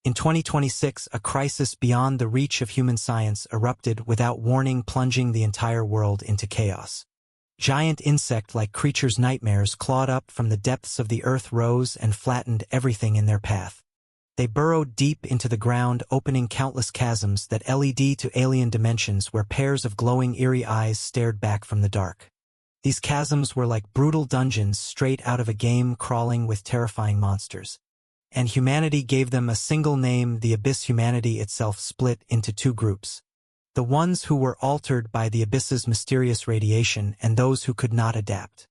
In 2026, a crisis beyond the reach of human science erupted without warning, plunging the entire world into chaos. Giant insect-like creatures' nightmares clawed up from the depths of the earth rose and flattened everything in their path. They burrowed deep into the ground, opening countless chasms that led to alien dimensions where pairs of glowing eerie eyes stared back from the dark. These chasms were like brutal dungeons straight out of a game crawling with terrifying monsters. And humanity gave them a single name. The abyss. Humanity itself split into two groups. The ones who were altered by the abyss's mysterious radiation and those who could not adapt.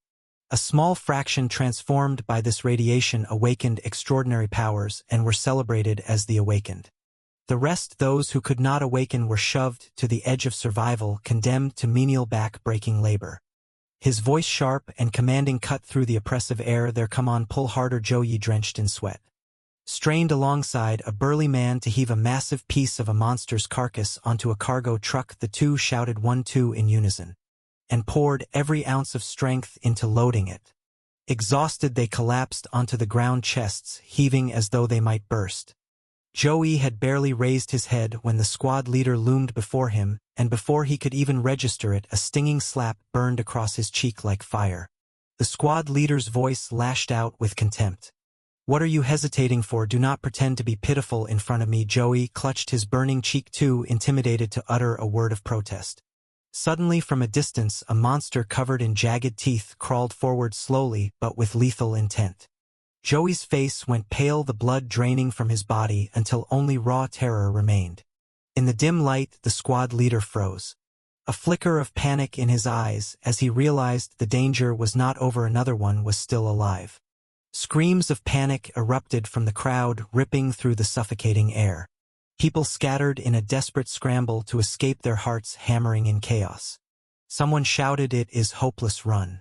A small fraction transformed by this radiation awakened extraordinary powers and were celebrated as the awakened. The rest, those who could not awaken, were shoved to the edge of survival, condemned to menial back-breaking labor. His voice sharp and commanding cut through the oppressive air. There, come on, pull harder. Joey, drenched in sweat, strained alongside a burly man to heave a massive piece of a monster's carcass onto a cargo truck. The two shouted 1-2 in unison, and poured every ounce of strength into loading it. Exhausted, they collapsed onto the ground, chests heaving as though they might burst. Joey had barely raised his head when the squad leader loomed before him, and before he could even register it, a stinging slap burned across his cheek like fire. The squad leader's voice lashed out with contempt. "What are you hesitating for? Do not pretend to be pitiful in front of me." Joey clutched his burning cheek, too intimidated to utter a word of protest. Suddenly, from a distance, a monster covered in jagged teeth crawled forward slowly but with lethal intent. Joey's face went pale, the blood draining from his body until only raw terror remained. In the dim light, the squad leader froze. A flicker of panic in his eyes as he realized the danger was not over. Another one was still alive. Screams of panic erupted from the crowd, ripping through the suffocating air. People scattered in a desperate scramble to escape, their hearts hammering in chaos. Someone shouted, "It is hopeless, run."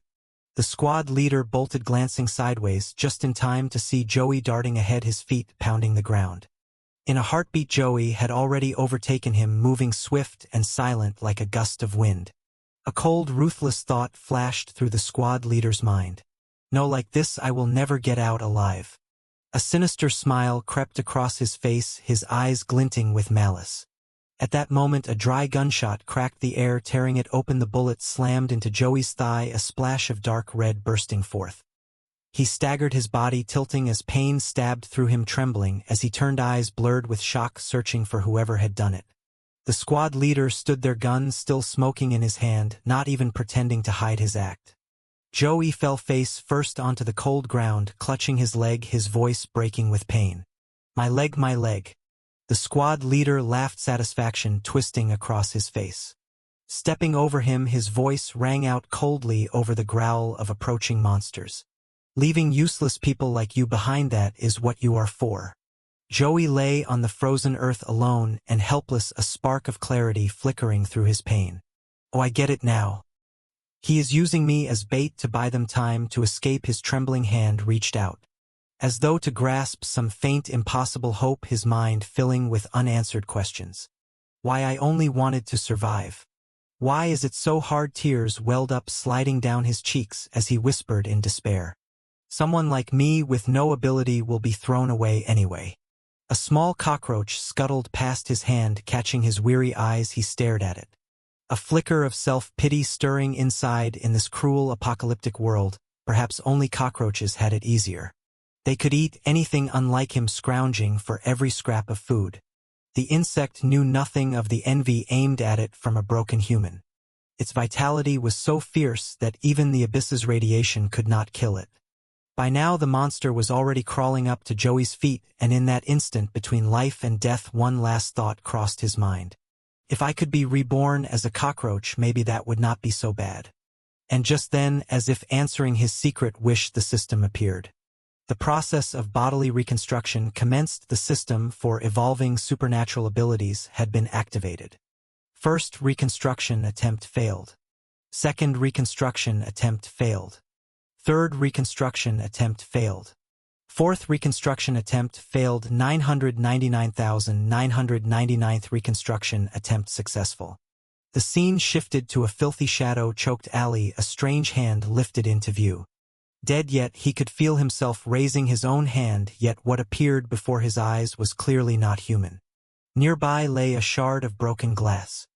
The squad leader bolted, glancing sideways just in time to see Joey darting ahead, his feet pounding the ground. In a heartbeat, Joey had already overtaken him, moving swift and silent like a gust of wind. A cold, ruthless thought flashed through the squad leader's mind. "No, like this I will never get out alive." A sinister smile crept across his face, his eyes glinting with malice. At that moment, a dry gunshot cracked the air, tearing it open. The bullet slammed into Joey's thigh, a splash of dark red bursting forth. He staggered, his body tilting as pain stabbed through him, trembling as he turned, eyes blurred with shock, searching for whoever had done it. The squad leader stood there, gun still smoking in his hand, not even pretending to hide his act. Joey fell face first onto the cold ground, clutching his leg, his voice breaking with pain. My leg, my leg." The squad leader laughed, satisfaction twisting across his face. Stepping over him, his voice rang out coldly over the growl of approaching monsters. "Leaving useless people like you behind, that is what you are for." Joey lay on the frozen earth alone and helpless, a spark of clarity flickering through his pain. "Oh, I get it now. He is using me as bait to buy them time to escape." His trembling hand reached out, as though to grasp some faint, impossible hope, his mind filling with unanswered questions. "Why, I only wanted to survive. Why is it so hard?" Tears welled up, sliding down his cheeks as he whispered in despair. "Someone like me with no ability will be thrown away anyway." A small cockroach scuttled past his hand, catching his weary eyes. He stared at it. A flicker of self-pity stirring inside. In this cruel, apocalyptic world, perhaps only cockroaches had it easier. They could eat anything, unlike him, scrounging for every scrap of food. The insect knew nothing of the envy aimed at it from a broken human. Its vitality was so fierce that even the abyss's radiation could not kill it. By now the monster was already crawling up to Joey's feet, and in that instant between life and death, one last thought crossed his mind. If I could be reborn as a cockroach, maybe that would not be so bad. And just then, as if answering his secret wish, the system appeared. The process of bodily reconstruction commenced. The system for evolving supernatural abilities had been activated. First reconstruction attempt failed. Second reconstruction attempt failed. Third reconstruction attempt failed. Fourth reconstruction attempt failed. 999,999th reconstruction attempt successful. The scene shifted to a filthy shadow-choked alley. A strange hand lifted into view. Dead, yet he could feel himself raising his own hand, yet what appeared before his eyes was clearly not human. Nearby lay a shard of broken glass.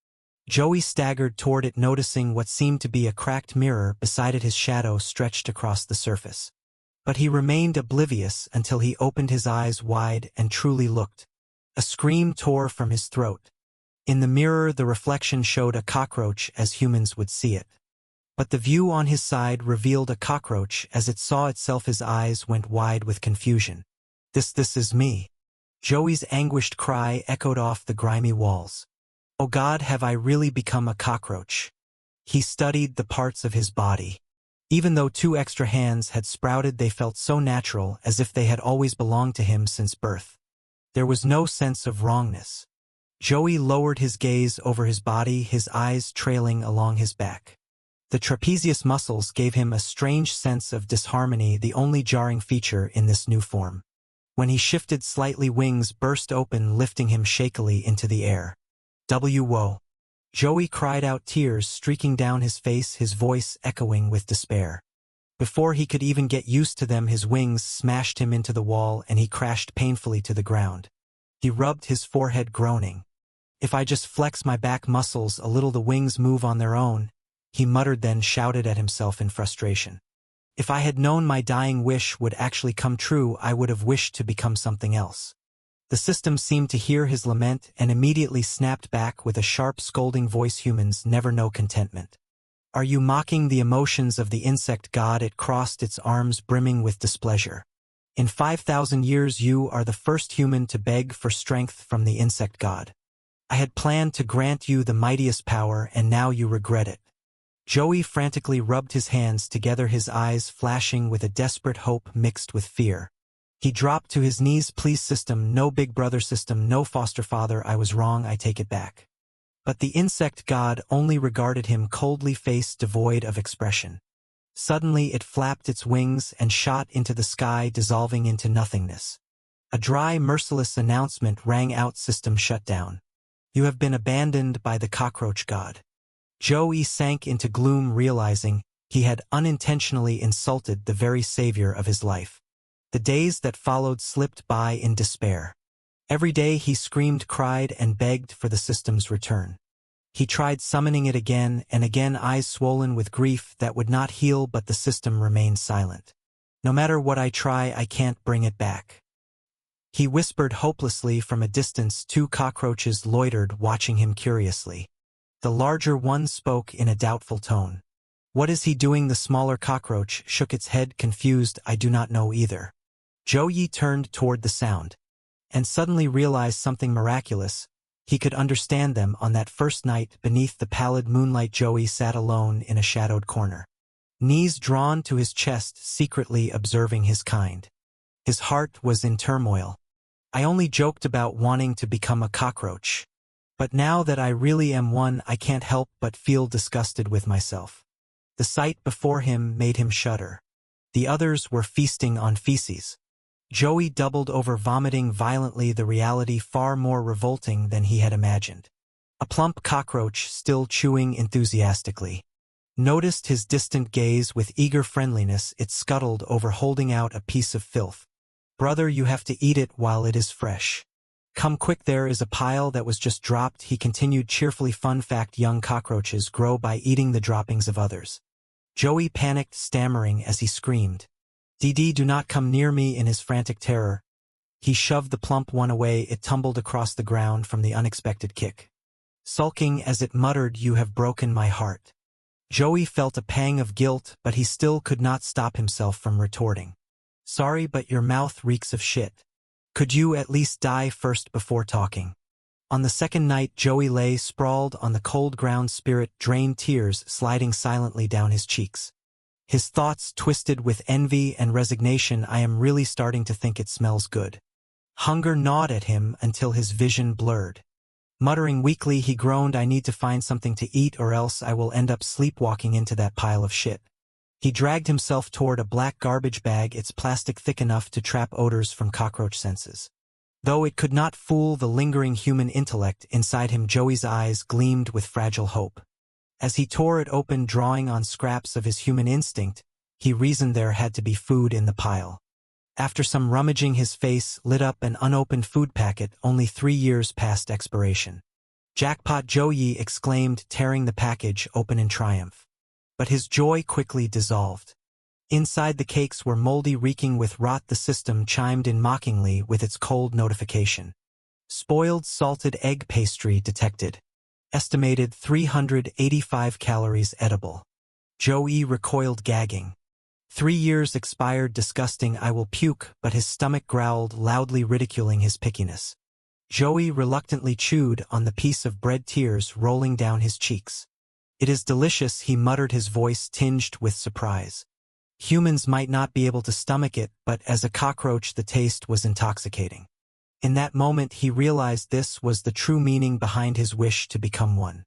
Joey staggered toward it, noticing what seemed to be a cracked mirror beside it, his shadow stretched across the surface. But he remained oblivious until he opened his eyes wide and truly looked. A scream tore from his throat. In the mirror, the reflection showed a cockroach as humans would see it. But the view on his side revealed a cockroach as it saw itself. His eyes went wide with confusion. This is me." Joey's anguished cry echoed off the grimy walls. "Oh God, have I really become a cockroach?" He studied the parts of his body. Even though 2 extra hands had sprouted, they felt so natural, as if they had always belonged to him since birth. There was no sense of wrongness. Joey lowered his gaze over his body, his eyes trailing along his back. The trapezius muscles gave him a strange sense of disharmony, the only jarring feature in this new form. When he shifted slightly, wings burst open, lifting him shakily into the air. Whoa! Joey cried out, tears streaking down his face, his voice echoing with despair. Before he could even get used to them, his wings smashed him into the wall and he crashed painfully to the ground. He rubbed his forehead, groaning. "If I just flex my back muscles a little, the wings move on their own," he muttered, then shouted at himself in frustration. "If I had known my dying wish would actually come true, I would have wished to become something else." The system seemed to hear his lament and immediately snapped back with a sharp, scolding voice. "Humans never know contentment. Are you mocking the emotions of the insect god?" It crossed its arms, brimming with displeasure. "In 5,000 years you are the first human to beg for strength from the insect god. I had planned to grant you the mightiest power, and now you regret it." Joey frantically rubbed his hands together, his eyes flashing with a desperate hope mixed with fear. He dropped to his knees. "Please system, no big brother system, no foster father, I was wrong, I take it back." But the insect god only regarded him coldly, face devoid of expression. Suddenly it flapped its wings and shot into the sky, dissolving into nothingness. A dry, merciless announcement rang out: "System shut down. You have been abandoned by the cockroach god." Joey sank into gloom, realizing he had unintentionally insulted the very savior of his life. The days that followed slipped by in despair. Every day he screamed, cried, and begged for the system's return. He tried summoning it again and again, eyes swollen with grief that would not heal, but the system remained silent. "No matter what I try, I can't bring it back," he whispered hopelessly from a distance. 2 cockroaches loitered, watching him curiously. The larger one spoke in a doubtful tone. "What is he doing?" The smaller cockroach shook its head, confused. "I do not know either." Joey turned toward the sound, and suddenly realized something miraculous. He could understand them. On that first night, beneath the pallid moonlight, Joey sat alone in a shadowed corner, knees drawn to his chest, secretly observing his kind. His heart was in turmoil. "I only joked about wanting to become a cockroach. But now that I really am one, I can't help but feel disgusted with myself." The sight before him made him shudder. The others were feasting on feces. Joey doubled over, vomiting violently, the reality far more revolting than he had imagined. A plump cockroach, still chewing enthusiastically, noticed his distant gaze with eager friendliness. It scuttled over, holding out a piece of filth. "Brother, you have to eat it while it is fresh. Come quick, there is a pile that was just dropped," he continued cheerfully. Fun fact: young cockroaches grow by eating the droppings of others. Joey panicked, stammering as he screamed, "DD, do not come near me." In his frantic terror, he shoved the plump one away. It tumbled across the ground from the unexpected kick, sulking as it muttered, "You have broken my heart." Joey felt a pang of guilt, but he still could not stop himself from retorting, "Sorry, but your mouth reeks of shit. Could you at least die first before talking?" On the second night, Joey lay sprawled on the cold ground, spirit-drained, tears sliding silently down his cheeks. His thoughts twisted with envy and resignation. "I am really starting to think it smells good." Hunger gnawed at him until his vision blurred. Muttering weakly, he groaned, "I need to find something to eat, or else I will end up sleepwalking into that pile of shit." He dragged himself toward a black garbage bag, its plastic thick enough to trap odors from cockroach senses. Though it could not fool the lingering human intellect inside him, Joey's eyes gleamed with fragile hope. As he tore it open, drawing on scraps of his human instinct, he reasoned there had to be food in the pile. After some rummaging, his face lit up an unopened food packet only 3 years past expiration. "Jackpot!" Joey exclaimed, tearing the package open in triumph. But his joy quickly dissolved. Inside the cakes were moldy, reeking with rot. The system chimed in mockingly with its cold notification. "Spoiled salted egg pastry detected. Estimated 385 calories edible." Joey recoiled, gagging. 3 years expired. Disgusting, I will puke, but his stomach growled, loudly ridiculing his pickiness. Joey reluctantly chewed on the piece of bread, tears rolling down his cheeks. "It is delicious," he muttered, his voice tinged with surprise. Humans might not be able to stomach it, but as a cockroach the taste was intoxicating. In that moment he realized this was the true meaning behind his wish to become one.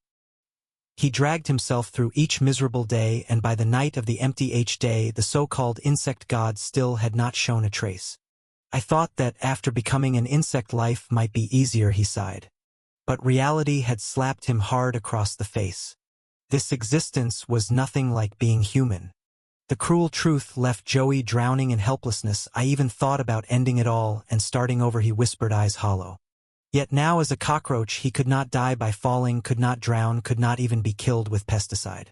He dragged himself through each miserable day, and by the night of the empty day, the so-called insect god still had not shown a trace. "I thought that after becoming an insect life might be easier," he sighed. But reality had slapped him hard across the face. This existence was nothing like being human. The cruel truth left Joey drowning in helplessness. "I even thought about ending it all and starting over," he whispered, eyes hollow. Yet now, as a cockroach, he could not die by falling, could not drown, could not even be killed with pesticide.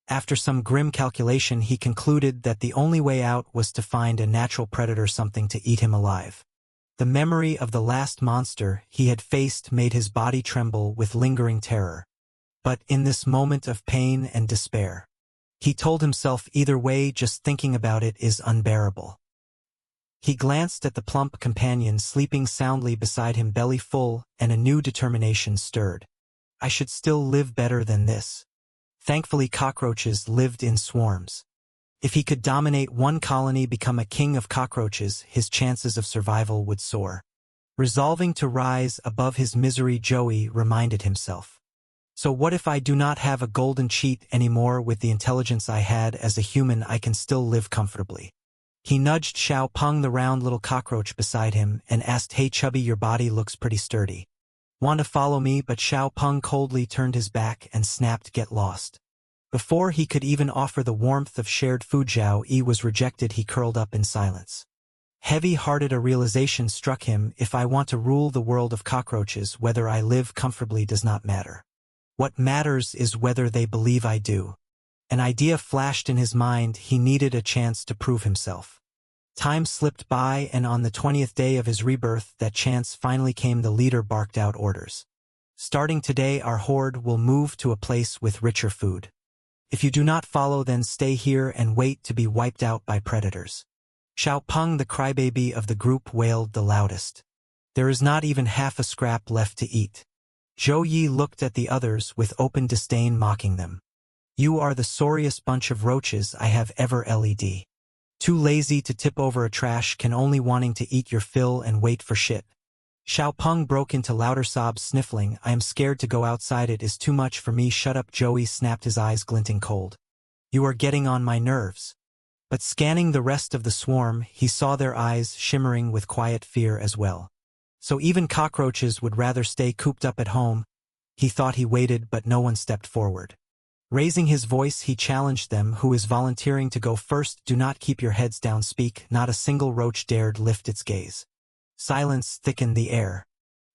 After some grim calculation, he concluded that the only way out was to find a natural predator, something to eat him alive. The memory of the last monster he had faced made his body tremble with lingering terror. But in this moment of pain and despair, he told himself, either way, just thinking about it is unbearable. He glanced at the plump companion sleeping soundly beside him, belly full, and a new determination stirred. "I should still live better than this." Thankfully, cockroaches lived in swarms. If he could dominate one colony, become a king of cockroaches, his chances of survival would soar. Resolving to rise above his misery, Joey reminded himself. "So what if I do not have a golden cheat anymore? With the intelligence I had as a human, I can still live comfortably." He nudged Xiao Peng, the round little cockroach beside him, and asked, "Hey chubby, your body looks pretty sturdy. Want to follow me?" But Xiao Peng coldly turned his back and snapped, "Get lost." Before he could even offer the warmth of shared food, Zhao Yi was rejected. He curled up in silence. Heavy-hearted, a realization struck him. If I want to rule the world of cockroaches, whether I live comfortably does not matter. What matters is whether they believe I do. An idea flashed in his mind. He needed a chance to prove himself. Time slipped by, and on the 20th day of his rebirth, that chance finally came. The leader barked out orders. "Starting today, our horde will move to a place with richer food. If you do not follow, then stay here and wait to be wiped out by predators." Xiao Peng, the crybaby of the group, wailed the loudest. "There is not even half a scrap left to eat." Zhou Yi looked at the others with open disdain, mocking them. "You are the sorriest bunch of roaches I have ever led. Too lazy to tip over a trash can, only wanting to eat your fill and wait for shit." Xiao Peng broke into louder sobs, sniffling. "I am scared to go outside, it is too much for me." "Shut up," Joey snapped, his eyes glinting cold. "You are getting on my nerves." But scanning the rest of the swarm, he saw their eyes shimmering with quiet fear as well. So even cockroaches would rather stay cooped up at home. He thought. He waited, but no one stepped forward. Raising his voice, he challenged them. "Who is volunteering to go first? Do not keep your heads down, speak." Not a single roach dared lift its gaze. Silence thickened the air.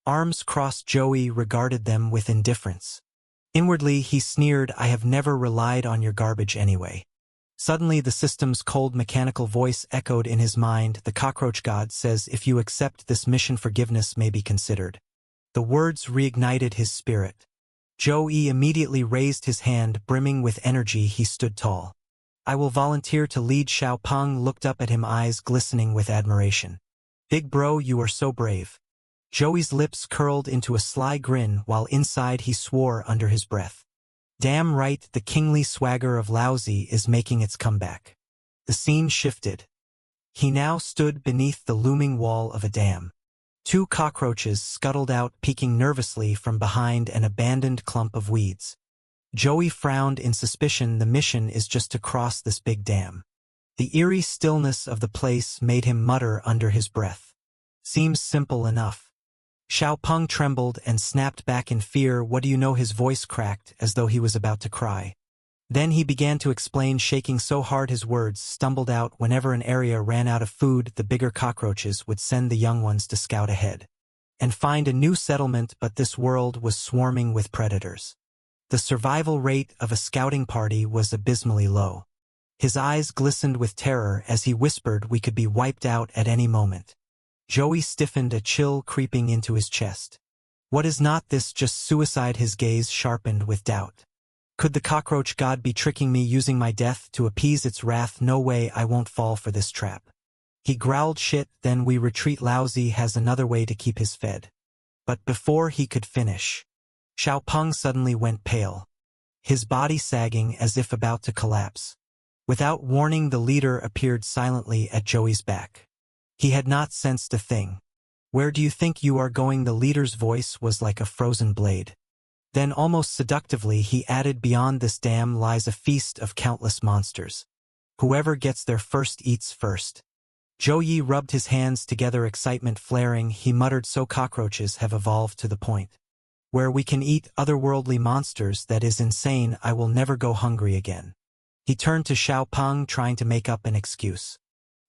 Arms crossed, Joey regarded them with indifference. Inwardly he sneered, "I have never relied on your garbage anyway." Suddenly the system's cold mechanical voice echoed in his mind. "The cockroach god says if you accept this mission, forgiveness may be considered." The words reignited his spirit. Joey immediately raised his hand, brimming with energy. He stood tall. "I will volunteer to lead." Xiao Peng looked up at him, eyes glistening with admiration. "Big bro, you are so brave." Joey's lips curled into a sly grin, while inside he swore under his breath. Damn right, the kingly swagger of Laozi is making its comeback. The scene shifted. He now stood beneath the looming wall of a dam. 2 cockroaches scuttled out, peeking nervously from behind an abandoned clump of weeds. Joey frowned in suspicion. The mission is just to cross this big dam. The eerie stillness of the place made him mutter under his breath. Seems simple enough. Xiao Peng trembled and snapped back in fear. "What do you know?" His voice cracked as though he was about to cry. Then he began to explain, shaking so hard his words stumbled out. Whenever an area ran out of food, the bigger cockroaches would send the young ones to scout ahead and find a new settlement, but this world was swarming with predators. The survival rate of a scouting party was abysmally low. His eyes glistened with terror as he whispered we could be wiped out at any moment. Joey stiffened, a chill creeping into his chest. What is not this just suicide? His gaze sharpened with doubt. Could the cockroach god be tricking me, using my death to appease its wrath? No way, I won't fall for this trap. He growled, shit, then we retreat. Lousy has another way to keep his fed. But before he could finish, Xiao Peng suddenly went pale, his body sagging as if about to collapse. Without warning, the leader appeared silently at Joey's back. He had not sensed a thing. Where do you think you are going? The leader's voice was like a frozen blade. Then almost seductively he added, beyond this dam lies a feast of countless monsters. Whoever gets there first eats first. Joey rubbed his hands together, excitement flaring. He muttered, so cockroaches have evolved to the point where we can eat otherworldly monsters? That is insane. I will never go hungry again. He turned to Xiao Peng, trying to make up an excuse.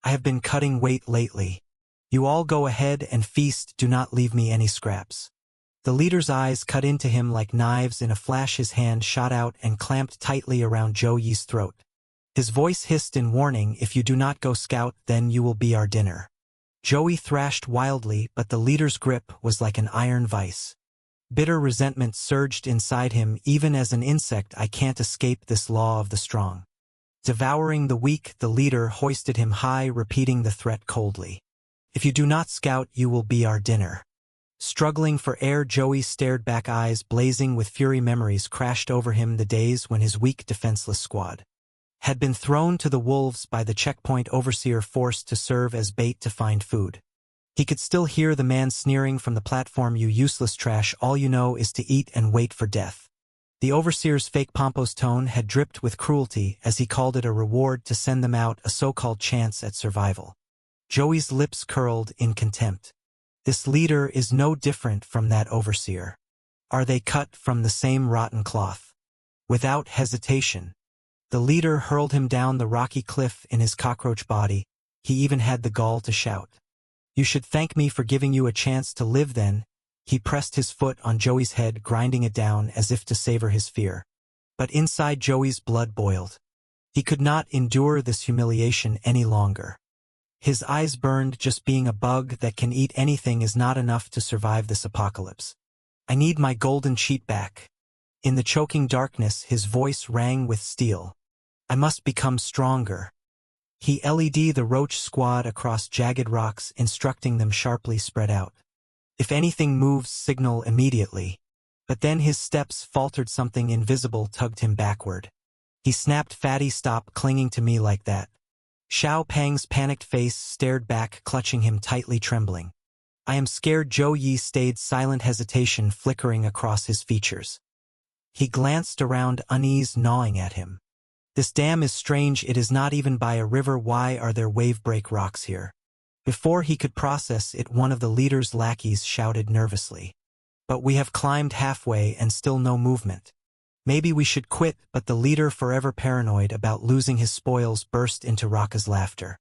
I have been cutting weight lately. You all go ahead and feast, do not leave me any scraps. The leader's eyes cut into him like knives. In a flash his hand shot out and clamped tightly around Joey's throat. His voice hissed in warning, if you do not go scout, then you will be our dinner. Joey thrashed wildly, but the leader's grip was like an iron vice. Bitter resentment surged inside him. Even as an insect, I can't escape this law of the strong. Devouring the weak, the leader hoisted him high, repeating the threat coldly. If you do not scout, you will be our dinner. Struggling for air, Joey stared back, eyes blazing with fury. Memories crashed over him, the days when his weak, defenseless squad had been thrown to the wolves by the checkpoint overseer, forced to serve as bait to find food. He could still hear the man sneering from the platform, you useless trash, all you know is to eat and wait for death. The overseer's fake pompous tone had dripped with cruelty as he called it a reward to send them out, a so-called chance at survival. Joey's lips curled in contempt. This leader is no different from that overseer. Are they cut from the same rotten cloth? Without hesitation, the leader hurled him down the rocky cliff in his cockroach body. He even had the gall to shout, you should thank me for giving you a chance to live. Then he pressed his foot on Joey's head, grinding it down as if to savor his fear. But inside Joey's blood boiled. He could not endure this humiliation any longer. His eyes burned. Just being a bug that can eat anything is not enough to survive this apocalypse. I need my golden cheat back. In the choking darkness, his voice rang with steel. I must become stronger. He led the roach squad across jagged rocks, instructing them sharply, spread out. If anything moves, signal immediately. But then his steps faltered. Something invisible tugged him backward. He snapped, fatty, stop clinging to me like that. Xiao Peng's panicked face stared back, clutching him tightly, trembling. I am scared. Joey stayed silent, hesitation flickering across his features. He glanced around, unease gnawing at him. This dam is strange. It is not even by a river. Why are there wave-break rocks here? Before he could process it, one of the leader's lackeys shouted nervously. But we have climbed halfway and still no movement. Maybe we should quit. But the leader, forever paranoid about losing his spoils, burst into raucous laughter.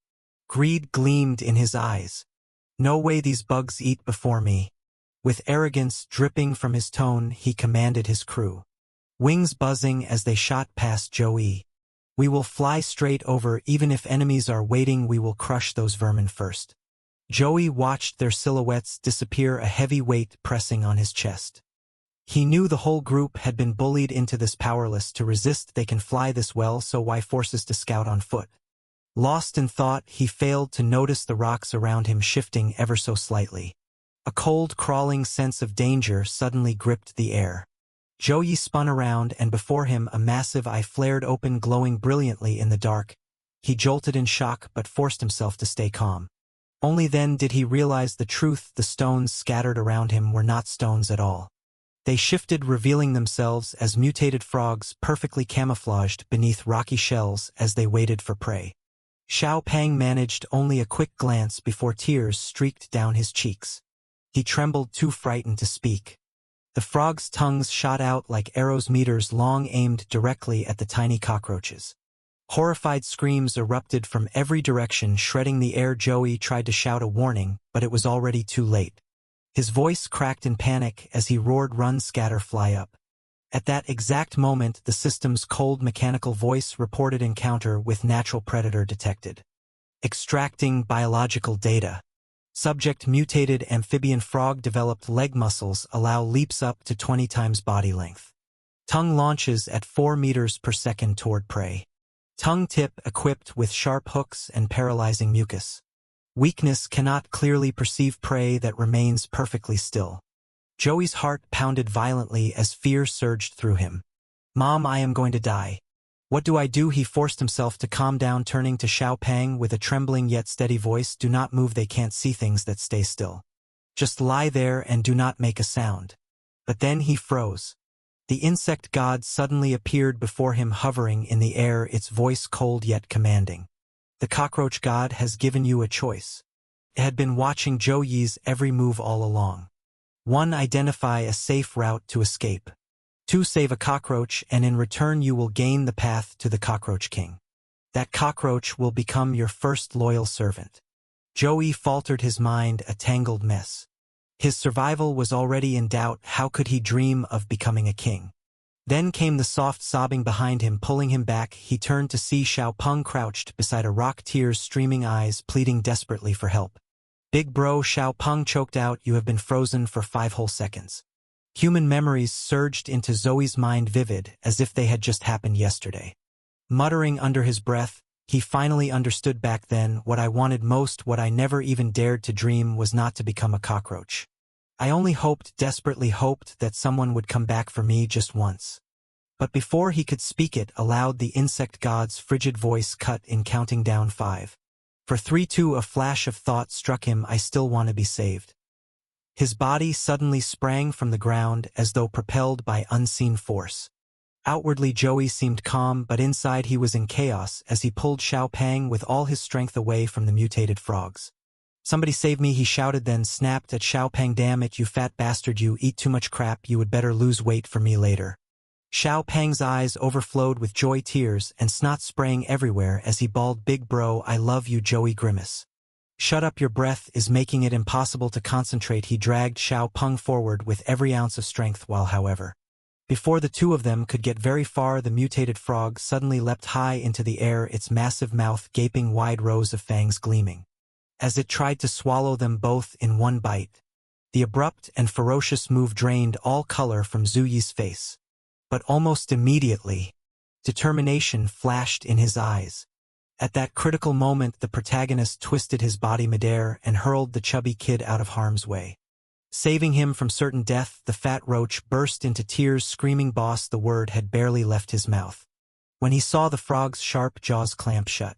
Greed gleamed in his eyes. No way, these bugs eat before me. With arrogance dripping from his tone, he commanded his crew. Wings buzzing as they shot past Joey. We will fly straight over. Even if enemies are waiting, we will crush those vermin first. Joey watched their silhouettes disappear, a heavy weight pressing on his chest. He knew the whole group had been bullied into this, powerless to resist. They can fly this well, so why forces to scout on foot? Lost in thought, he failed to notice the rocks around him shifting ever so slightly. A cold, crawling sense of danger suddenly gripped the air. Joey spun around, and before him a massive eye flared open, glowing brilliantly in the dark. He jolted in shock but forced himself to stay calm. Only then did he realize the truth. The stones scattered around him were not stones at all. They shifted, revealing themselves as mutated frogs, perfectly camouflaged beneath rocky shells as they waited for prey. Xiao Peng managed only a quick glance before tears streaked down his cheeks. He trembled, too frightened to speak. The frogs' tongues shot out like arrows meters long aimed directly at the tiny cockroaches. Horrified screams erupted from every direction, shredding the air. Joey tried to shout a warning, but it was already too late. His voice cracked in panic as he roared, "Run, scatter, fly up." At that exact moment, the system's cold mechanical voice reported encounter with natural predator detected. Extracting biological data. Subject: mutated amphibian frog, developed leg muscles, allow leaps up to 20 times body length. Tongue launches at 4 meters per second toward prey. Tongue tip equipped with sharp hooks and paralyzing mucus. Weakness: cannot clearly perceive prey that remains perfectly still. Joey's heart pounded violently as fear surged through him. "Mom, I am going to die. What do I do?" He forced himself to calm down, turning to Xiao Pang with a trembling yet steady voice. "Do not move. They can't see things that stay still. Just lie there and do not make a sound." But then he froze. The insect god suddenly appeared before him, hovering in the air, its voice cold yet commanding. "The cockroach god has given you a choice." It had been watching Joey's every move all along. 1. Identify a safe route to escape. 2. Save a cockroach, and in return you will gain the path to the Cockroach King. That cockroach will become your first loyal servant. Joey faltered, his mind a tangled mess. His survival was already in doubt. How could he dream of becoming a king? Then came the soft sobbing behind him, pulling him back. He turned to see Xiao Peng crouched beside a rock, tears streaming eyes, pleading desperately for help. "Big bro," Xiao Peng choked out, "you have been frozen for 5 whole seconds." Human memories surged into Zoe's mind, vivid, as if they had just happened yesterday. Muttering under his breath, he finally understood. "Back then, what I wanted most, what I never even dared to dream, was not to become a cockroach. I only hoped, desperately hoped, that someone would come back for me just once." But before he could speak it aloud, the insect god's frigid voice cut in, counting down 5. 4, 3, 2, a flash of thought struck him. "I still want to be saved." His body suddenly sprang from the ground as though propelled by unseen force. Outwardly Joey seemed calm, but inside he was in chaos as he pulled Xiao Pang with all his strength away from the mutated frogs. "Somebody save me," he shouted, then snapped at Xiao Pang. "Damn it, you fat bastard, you eat too much crap. You would better lose weight for me later." Xiao Pang's eyes overflowed with joy, tears and snot spraying everywhere as he bawled, "Big bro, I love you." Joey grimace. "Shut up, your breath is making it impossible to concentrate." He dragged Xiao Peng forward with every ounce of strength while, however, before the two of them could get very far, the mutated frog suddenly leapt high into the air, its massive mouth gaping wide, rows of fangs gleaming, as it tried to swallow them both in one bite. The abrupt and ferocious move drained all color from Zuyi's face. But almost immediately, determination flashed in his eyes. At that critical moment, the protagonist twisted his body midair and hurled the chubby kid out of harm's way. Saving him from certain death, the fat roach burst into tears, screaming, "Boss!" The word had barely left his mouth when he saw the frog's sharp jaws clamp shut,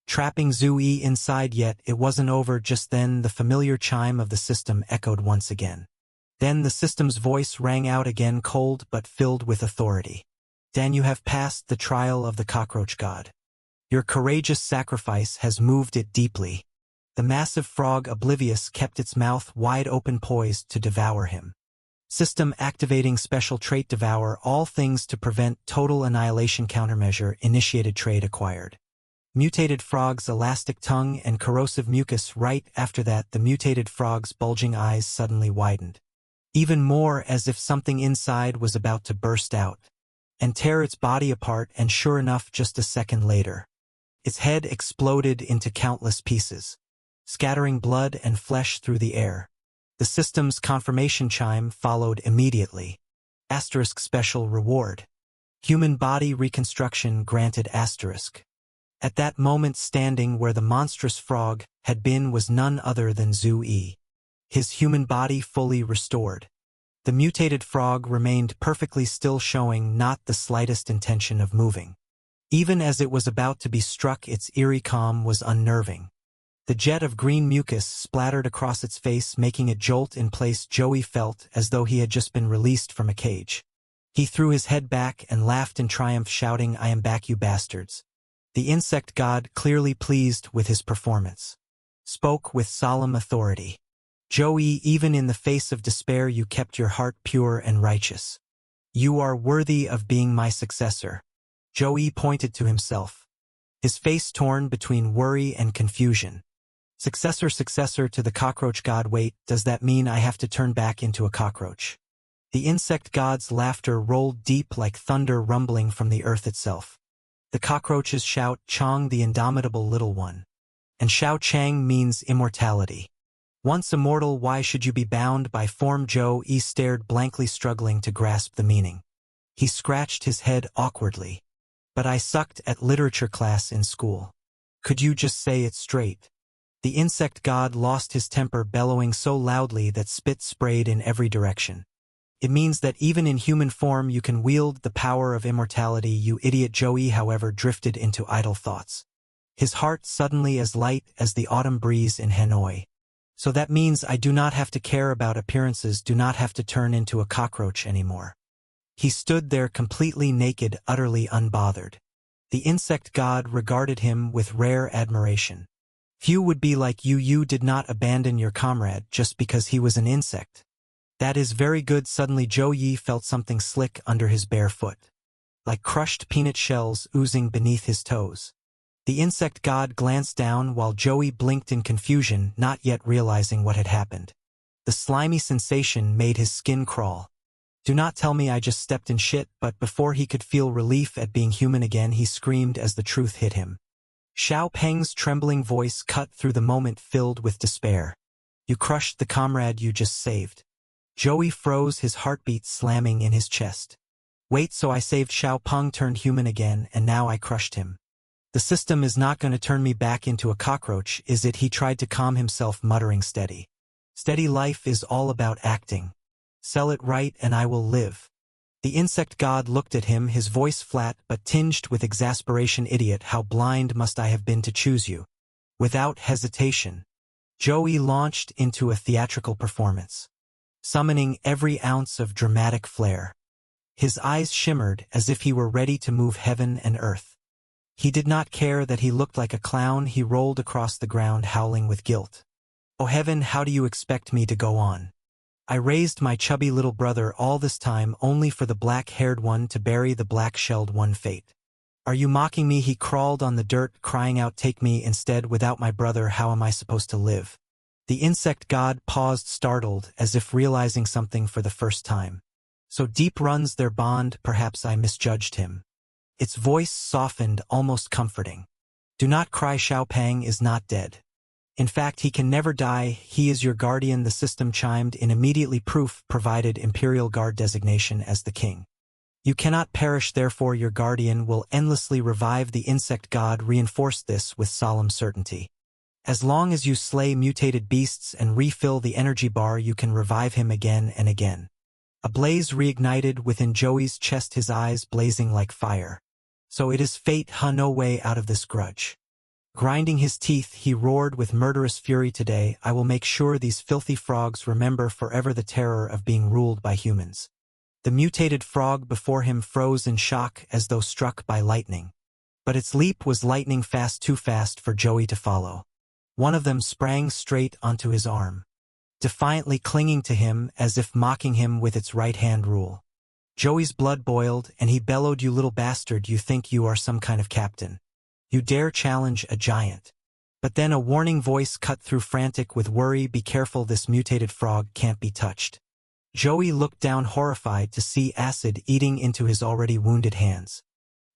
trapping Zui inside. Yet it wasn't over just then. The familiar chime of the system echoed once again. Then the system's voice rang out again, cold but filled with authority. "Dan, you have passed the trial of the cockroach god. Your courageous sacrifice has moved it deeply." The massive frog, oblivious, kept its mouth wide open, poised to devour him. System activating special trait: devour all things to prevent total annihilation. Countermeasure initiated. Trait acquired. Mutated frog's elastic tongue and corrosive mucus. Right after that, the mutated frog's bulging eyes suddenly widened, even more, as if something inside was about to burst out and tear its body apart. And sure enough, just a second later, its head exploded into countless pieces, scattering blood and flesh through the air. The system's confirmation chime followed immediately. Asterisk special reward. Human body reconstruction granted asterisk. At that moment, standing where the monstrous frog had been was none other than Zui, his human body fully restored. The mutated frog remained perfectly still, showing not the slightest intention of moving. Even as it was about to be struck, its eerie calm was unnerving. The jet of green mucus splattered across its face, making it jolt in place. Joey felt as though he had just been released from a cage. He threw his head back and laughed in triumph, shouting, "I am back, you bastards." The insect god, clearly pleased with his performance, spoke with solemn authority. Joey, even in the face of despair you kept your heart pure and righteous. You are worthy of being my successor. Joey pointed to himself, his face torn between worry and confusion. Successor to the cockroach god. Wait, does that mean I have to turn back into a cockroach? The insect god's laughter rolled deep like thunder rumbling from the earth itself. The cockroaches shout, Chang the indomitable little one. And Xiao Chang means immortality. Once immortal, why should you be bound by form? Joey stared blankly, struggling to grasp the meaning. He scratched his head awkwardly. But I sucked at literature class in school. Could you just say it straight? The insect god lost his temper, bellowing so loudly that spit sprayed in every direction. It means that even in human form you can wield the power of immortality, you idiot. Joey, however, drifted into idle thoughts. His heart suddenly as light as the autumn breeze in Hanoi. So that means I do not have to care about appearances, do not have to turn into a cockroach anymore. He stood there completely naked, utterly unbothered. The insect god regarded him with rare admiration. Few would be like you. You did not abandon your comrade just because he was an insect. That is very good. Suddenly Joey felt something slick under his bare foot, like crushed peanut shells oozing beneath his toes. The insect god glanced down while Joey blinked in confusion, not yet realizing what had happened. The slimy sensation made his skin crawl. Do not tell me I just stepped in shit. But before he could feel relief at being human again, he screamed as the truth hit him. Xiao Peng's trembling voice cut through the moment filled with despair. You crushed the comrade you just saved. Joey froze, his heartbeat slamming in his chest. Wait, so I saved Xiao Peng, turned human again, and now I crushed him. The system is not going to turn me back into a cockroach, is it? He tried to calm himself, muttering steady. Steady, life is all about acting. Sell it right and I will live. The insect god looked at him, his voice flat but tinged with exasperation. Idiot, how blind must I have been to choose you? Without hesitation, Joey launched into a theatrical performance, summoning every ounce of dramatic flair. His eyes shimmered as if he were ready to move heaven and earth. He did not care that he looked like a clown. He rolled across the ground, howling with guilt. Oh heaven, how do you expect me to go on? I raised my chubby little brother all this time only for the black-haired one to bury the black-shelled one. Fate. Are you mocking me? He crawled on the dirt, crying out, take me instead. Without my brother, how am I supposed to live? The insect god paused, startled, as if realizing something for the first time. So deep runs their bond, perhaps I misjudged him. Its voice softened, almost comforting. Do not cry, Xiao Peng is not dead. In fact, he can never die, he is your guardian. The system chimed in immediately. Proof provided, Imperial Guard designation as the king. You cannot perish, therefore your guardian will endlessly revive. The insect god reinforced this with solemn certainty. As long as you slay mutated beasts and refill the energy bar, you can revive him again and again. A blaze reignited within Joey's chest, his eyes blazing like fire. So it is fate, huh? No way out of this grudge. Grinding his teeth, he roared with murderous fury. Today, I will make sure these filthy frogs remember forever the terror of being ruled by humans. The mutated frog before him froze in shock as though struck by lightning. But its leap was lightning fast, too fast for Joey to follow. One of them sprang straight onto his arm, defiantly clinging to him as if mocking him with its right-hand rule. Joey's blood boiled, and he bellowed, you little bastard, you think you are some kind of captain. You dare challenge a giant. But then a warning voice cut through, frantic with worry, be careful, this mutated frog can't be touched. Joey looked down, horrified to see acid eating into his already wounded hands.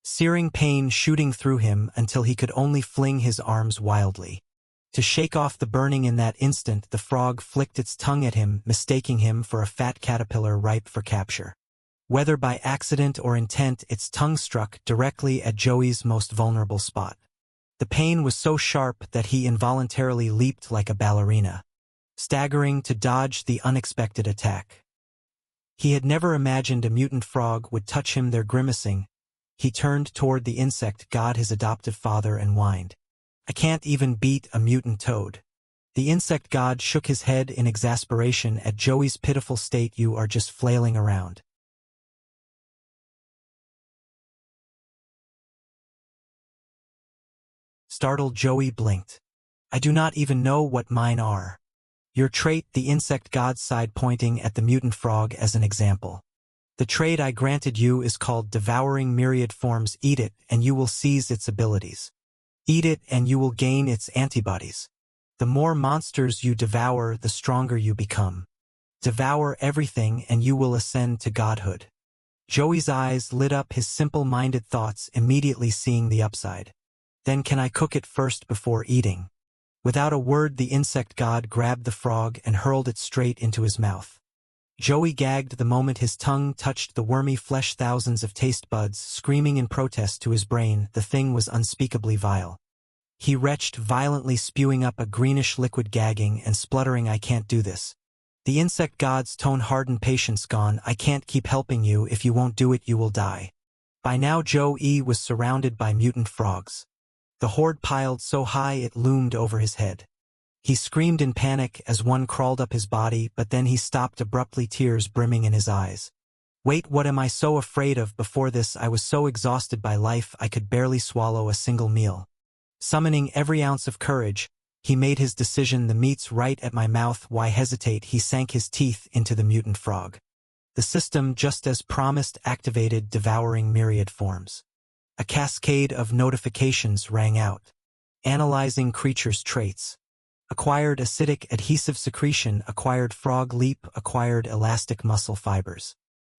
Searing pain shooting through him until he could only fling his arms wildly. To shake off the burning in that instant, the frog flicked its tongue at him, mistaking him for a fat caterpillar ripe for capture. Whether by accident or intent, its tongue struck directly at Joey's most vulnerable spot. The pain was so sharp that he involuntarily leaped like a ballerina, staggering to dodge the unexpected attack. He had never imagined a mutant frog would touch him there. Grimacing, he turned toward the insect god, his adoptive father, and whined, I can't even beat a mutant toad. The insect god shook his head in exasperation at Joey's pitiful state. You are just flailing around. Startled, Joey blinked. I do not even know what mine are. Your trait, the insect god sighed, pointing at the mutant frog as an example. The trait I granted you is called Devouring Myriad Forms. Eat it, and you will seize its abilities. Eat it, and you will gain its antibodies. The more monsters you devour, the stronger you become. Devour everything, and you will ascend to godhood. Joey's eyes lit up, his simple-minded thoughts immediately seeing the upside. Then can I cook it first before eating? Without a word, the insect god grabbed the frog and hurled it straight into his mouth. Joey gagged the moment his tongue touched the wormy flesh, thousands of taste buds screaming in protest to his brain. The thing was unspeakably vile. He retched violently, spewing up a greenish liquid, gagging and spluttering. I can't do this. The insect god's tone hardened, patience gone. I can't keep helping you. If you won't do it, you will die. By now Joey was surrounded by mutant frogs. The horde piled so high it loomed over his head. He screamed in panic as one crawled up his body, but then he stopped abruptly, tears brimming in his eyes. Wait, what am I so afraid of? Before this I was so exhausted by life I could barely swallow a single meal. Summoning every ounce of courage, he made his decision. The meat's right at my mouth. Why hesitate? He sank his teeth into the mutant frog. The system, just as promised, activated Devouring Myriad Forms. A cascade of notifications rang out. Analyzing creature's traits. Acquired acidic adhesive secretion, acquired frog leap, acquired elastic muscle fibers.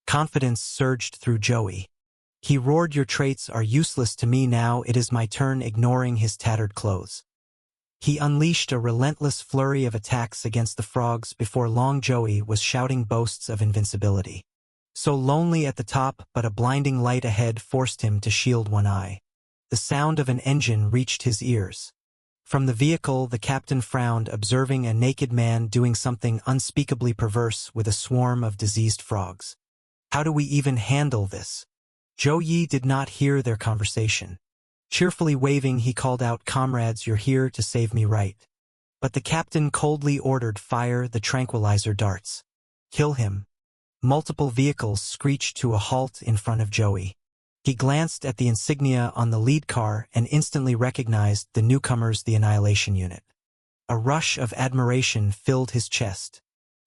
Confidence surged through Joey. He roared, your traits are useless to me now, it is my turn. Ignoring his tattered clothes, he unleashed a relentless flurry of attacks against the frogs. Before long Joey was shouting boasts of invincibility. So lonely at the top, but a blinding light ahead forced him to shield one eye. The sound of an engine reached his ears. From the vehicle the captain frowned, observing a naked man doing something unspeakably perverse with a swarm of diseased frogs. How do we even handle this? Joey did not hear their conversation. Cheerfully waving, he called out, comrades, you're here to save me, right? But the captain coldly ordered, fire the tranquilizer darts. Kill him. Multiple vehicles screeched to a halt in front of Joey. He glanced at the insignia on the lead car and instantly recognized the newcomers, the Annihilation Unit. A rush of admiration filled his chest.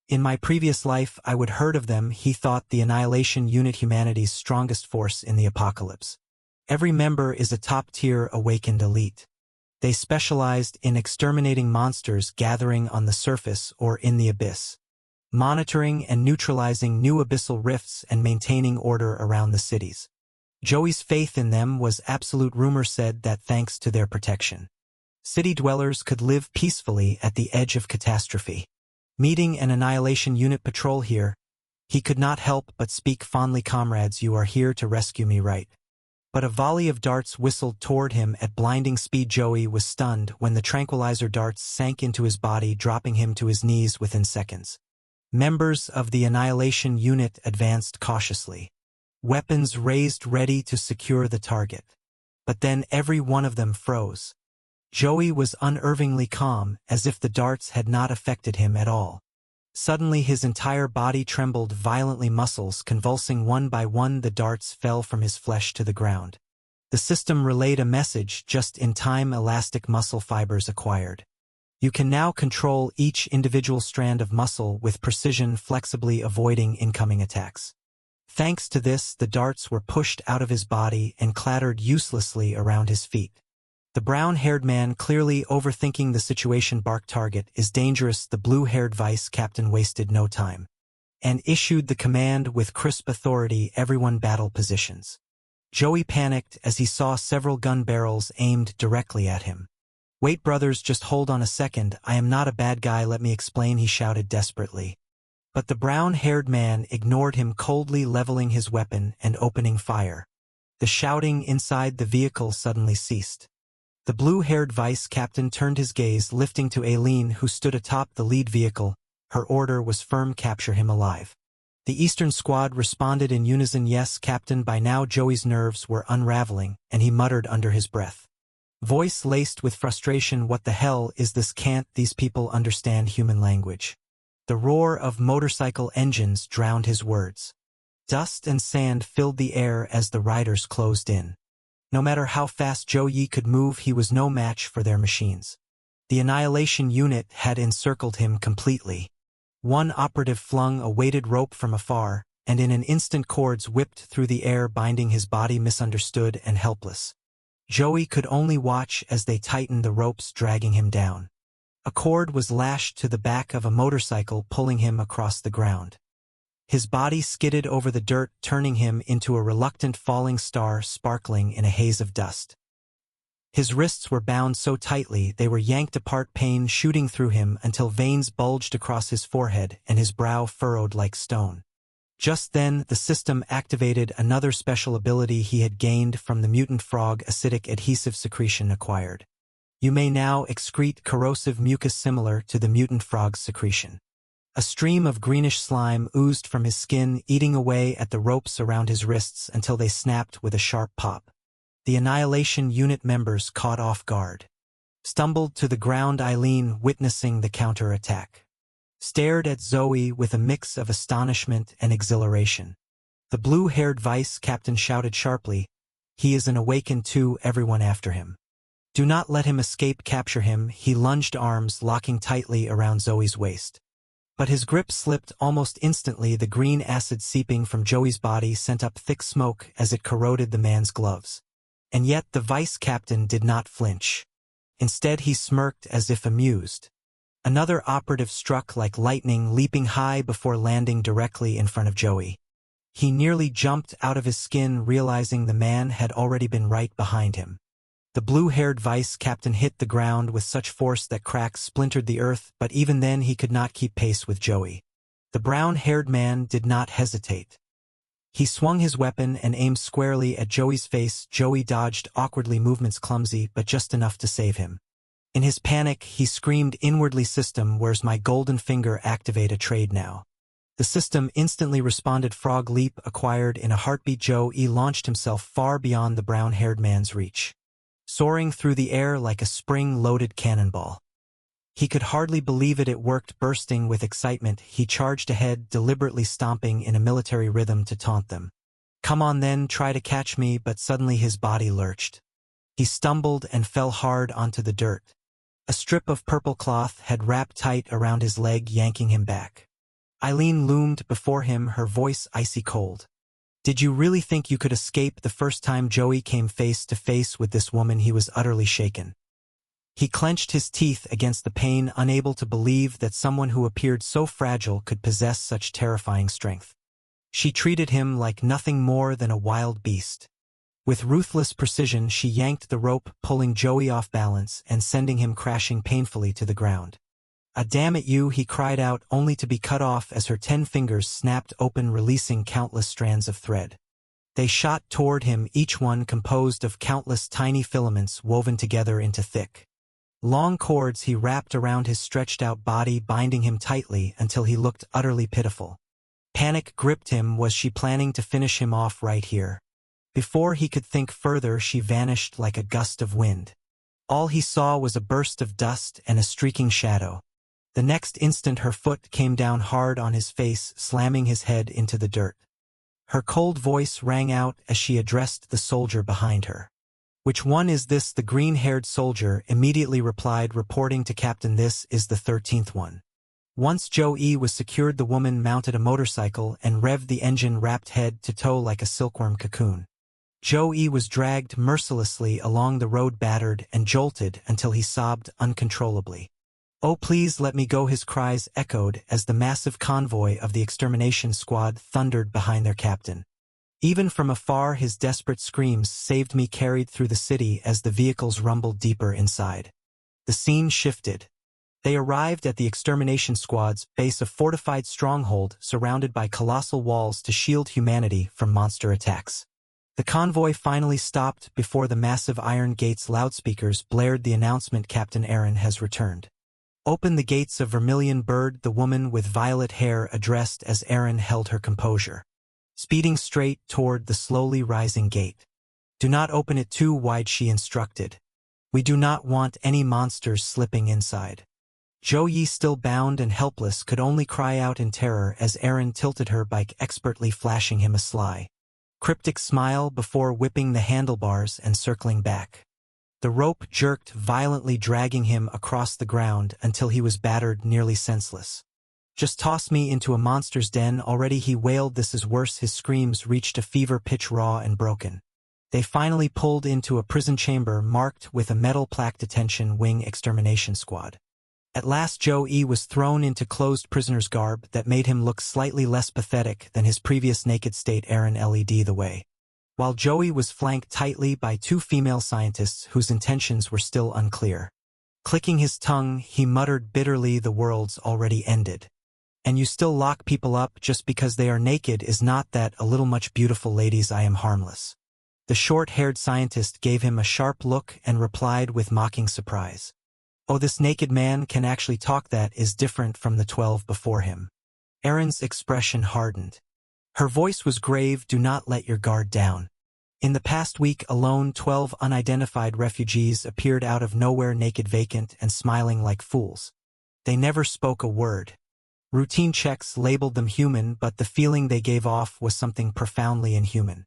In my previous life I would heard of them, he thought. The Annihilation Unit, humanity's strongest force in the apocalypse. Every member is a top-tier awakened elite. They specialized in exterminating monsters gathering on the surface or in the abyss, monitoring and neutralizing new abyssal rifts and maintaining order around the cities. Joey's faith in them was absolute. Rumor said that thanks to their protection, city dwellers could live peacefully at the edge of catastrophe. Meeting an Annihilation Unit patrol here, he could not help but speak fondly, comrades, you are here to rescue me, right? But a volley of darts whistled toward him at blinding speed. Joey was stunned when the tranquilizer darts sank into his body, dropping him to his knees within seconds. Members of the Annihilation Unit advanced cautiously, weapons raised ready to secure the target. But then every one of them froze. Joey was unnervingly calm, as if the darts had not affected him at all. Suddenly his entire body trembled violently, muscles convulsing. One by one the darts fell from his flesh to the ground. The system relayed a message just in time, elastic muscle fibers acquired. You can now control each individual strand of muscle with precision, flexibly avoiding incoming attacks. Thanks to this, the darts were pushed out of his body and clattered uselessly around his feet. The brown-haired man, clearly overthinking the situation, barked, target is dangerous. The blue-haired vice captain wasted no time and issued the command with crisp authority, everyone battle positions. Joey panicked as he saw several gun barrels aimed directly at him. Wait, brothers, just hold on a second, I am not a bad guy, let me explain, he shouted desperately. But the brown-haired man ignored him, coldly leveling his weapon and opening fire. The shouting inside the vehicle suddenly ceased. The blue-haired vice captain turned his gaze, lifting to Aileen, who stood atop the lead vehicle. Her order was firm, capture him alive. The Eastern squad responded in unison, yes, Captain. By now Joey's nerves were unraveling, and he muttered under his breath, voice laced with frustration, what the hell is this? Can't these people understand human language? The roar of motorcycle engines drowned his words. Dust and sand filled the air as the riders closed in. No matter how fast Joey could move, he was no match for their machines. The annihilation unit had encircled him completely. One operative flung a weighted rope from afar, and in an instant cords whipped through the air binding his body misunderstood and helpless. Joey could only watch as they tightened the ropes dragging him down. A cord was lashed to the back of a motorcycle pulling him across the ground. His body skidded over the dirt turning him into a reluctant falling star sparkling in a haze of dust. His wrists were bound so tightly they were yanked apart, pain shooting through him until veins bulged across his forehead and his brow furrowed like stone. Just then, the system activated another special ability he had gained from the mutant frog acidic adhesive secretion acquired. You may now excrete corrosive mucus similar to the mutant frog's secretion. A stream of greenish slime oozed from his skin, eating away at the ropes around his wrists until they snapped with a sharp pop. The Annihilation Unit members, caught off guard, stumbled to the ground. Eileen, witnessing the counterattack, stared at Zoe with a mix of astonishment and exhilaration. The blue-haired vice captain shouted sharply, "He is an awakened too, everyone after him. Do not let him escape, capture him." He lunged, arms locking tightly around Zoe's waist. But his grip slipped almost instantly. The green acid seeping from Joey's body sent up thick smoke as it corroded the man's gloves. And yet the vice captain did not flinch. Instead he smirked as if amused. Another operative struck like lightning, leaping high before landing directly in front of Joey. He nearly jumped out of his skin, realizing the man had already been right behind him. The blue-haired vice captain hit the ground with such force that cracks splintered the earth, but even then he could not keep pace with Joey. The brown-haired man did not hesitate. He swung his weapon and aimed squarely at Joey's face. Joey dodged awkwardly, movements clumsy, but just enough to save him. In his panic, he screamed inwardly, "System, where's my golden finger? Activate a trade now." The system instantly responded. Frog leap acquired in a heartbeat. Joey launched himself far beyond the brown-haired man's reach, soaring through the air like a spring-loaded cannonball. He could hardly believe it. It worked. Bursting with excitement, he charged ahead, deliberately stomping in a military rhythm to taunt them. "Come on then, try to catch me." But suddenly his body lurched. He stumbled and fell hard onto the dirt. A strip of purple cloth had wrapped tight around his leg, yanking him back. Eileen loomed before him, her voice icy cold. "Did you really think you could escape?" The first time Joey came face to face with this woman, he was utterly shaken. He clenched his teeth against the pain, unable to believe that someone who appeared so fragile could possess such terrifying strength. She treated him like nothing more than a wild beast. With ruthless precision, she yanked the rope, pulling Joey off balance and sending him crashing painfully to the ground. Damn it, you!" he cried out, only to be cut off as her 10 fingers snapped open, releasing countless strands of thread. They shot toward him, each one composed of countless tiny filaments woven together into thick, long cords. He wrapped around his stretched-out body, binding him tightly until he looked utterly pitiful. Panic gripped him. Was she planning to finish him off right here? Before he could think further, she vanished like a gust of wind. All he saw was a burst of dust and a streaking shadow. The next instant her foot came down hard on his face, slamming his head into the dirt. Her cold voice rang out as she addressed the soldier behind her. "Which one is this?" The green-haired soldier immediately replied, reporting to Captain, "This is the 13th one." Once Joey was secured, the woman mounted a motorcycle and revved the engine, wrapped head to toe like a silkworm cocoon. Joey was dragged mercilessly along the road, battered and jolted until he sobbed uncontrollably. "Oh, please let me go!" His cries echoed as the massive convoy of the extermination squad thundered behind their captain. Even from afar, his desperate screams saved me, carried through the city as the vehicles rumbled deeper inside. The scene shifted. They arrived at the extermination squad's base, a fortified stronghold surrounded by colossal walls to shield humanity from monster attacks. The convoy finally stopped before the massive iron gates. Loudspeakers blared the announcement, "Captain Aaron has returned." "Open the gates." A vermilion bird, the woman with violet hair, addressed as Aaron held her composure, speeding straight toward the slowly rising gate. "Do not open it too wide," she instructed. "We do not want any monsters slipping inside." Joey, still bound and helpless, could only cry out in terror as Aaron tilted her bike, expertly flashing him a sly, cryptic smile before whipping the handlebars and circling back. The rope jerked, violently dragging him across the ground until he was battered nearly senseless. "Just toss me into a monster's den already," he wailed. "This is worse." His screams reached a fever pitch, raw and broken. They finally pulled into a prison chamber marked with a metal plaque, "Detention Wing Extermination Squad." At last Joe was thrown into closed prisoner's garb that made him look slightly less pathetic than his previous naked state. Aaron led the way, while Joey was flanked tightly by two female scientists whose intentions were still unclear. Clicking his tongue, he muttered bitterly, "The world's already ended. And you still lock people up just because they are naked. Is not that a little much? Beautiful ladies, I am harmless." The short-haired scientist gave him a sharp look and replied with mocking surprise, "Oh, this naked man can actually talk. That is different from the 12 before him." Erin's expression hardened. Her voice was grave. "Do not let your guard down. In the past week alone, 12 unidentified refugees appeared out of nowhere, naked, vacant, and smiling like fools. They never spoke a word. Routine checks labeled them human, but the feeling they gave off was something profoundly inhuman."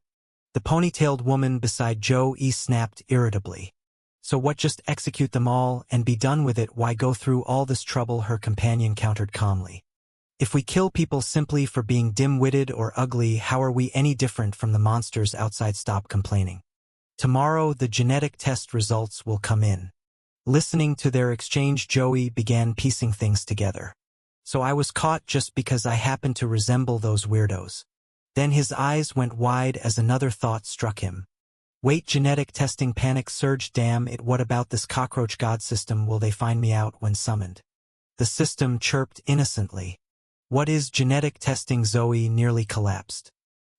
The ponytailed woman beside Joe snapped irritably. "So what, just execute them all and be done with it? Why go through all this trouble?" her companion countered calmly. "If we kill people simply for being dim-witted or ugly, how are we any different from the monsters outside? Stop complaining. Tomorrow the genetic test results will come in." Listening to their exchange, Joey began piecing things together. "So I was caught just because I happened to resemble those weirdos." Then his eyes went wide as another thought struck him. "Wait, genetic testing!" Panic surged. "Damn it, what about this cockroach god system? Will they find me out when summoned?" The system chirped innocently. "What is genetic testing?" Zoe nearly collapsed.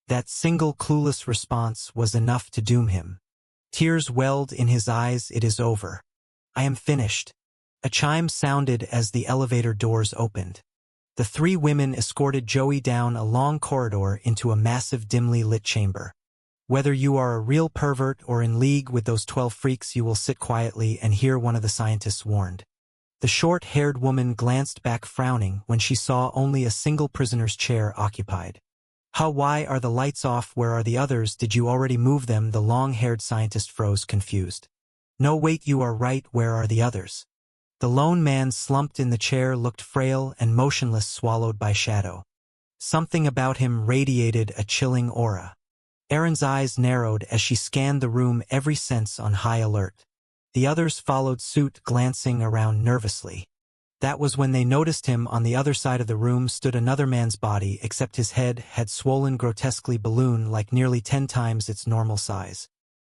That single clueless response was enough to doom him. Tears welled in his eyes. "It is over. I am finished." A chime sounded as the elevator doors opened. The three women escorted Joey down a long corridor into a massive, dimly lit chamber. "Whether you are a real pervert or in league with those 12 freaks, you will sit quietly and hear," one of the scientists warned. The short-haired woman glanced back, frowning, when she saw only a single prisoner's chair occupied. Why are the lights off? Where are the others? Did you already move them?" The long-haired scientist froze, confused. "No, wait, you are right. Where are the others?" The lone man slumped in the chair, looked frail and motionless, swallowed by shadow. Something about him radiated a chilling aura. Erin's eyes narrowed as she scanned the room, every sense on high alert. The others followed suit, glancing around nervously. That was when they noticed him. On the other side of the room stood another man's body, except his head had swollen grotesquely, balloon-like, nearly 10 times its normal size.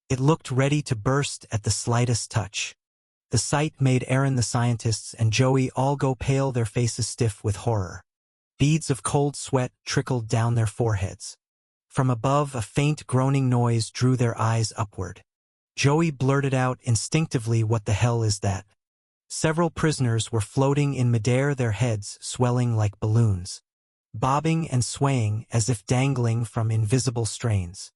It looked ready to burst at the slightest touch. The sight made Erin, the scientists, and Joey all go pale, their faces stiff with horror. Beads of cold sweat trickled down their foreheads. From above, a faint groaning noise drew their eyes upward. Joey blurted out instinctively, "What the hell is that?" Several prisoners were floating in midair, their heads swelling like balloons, bobbing and swaying as if dangling from invisible strains.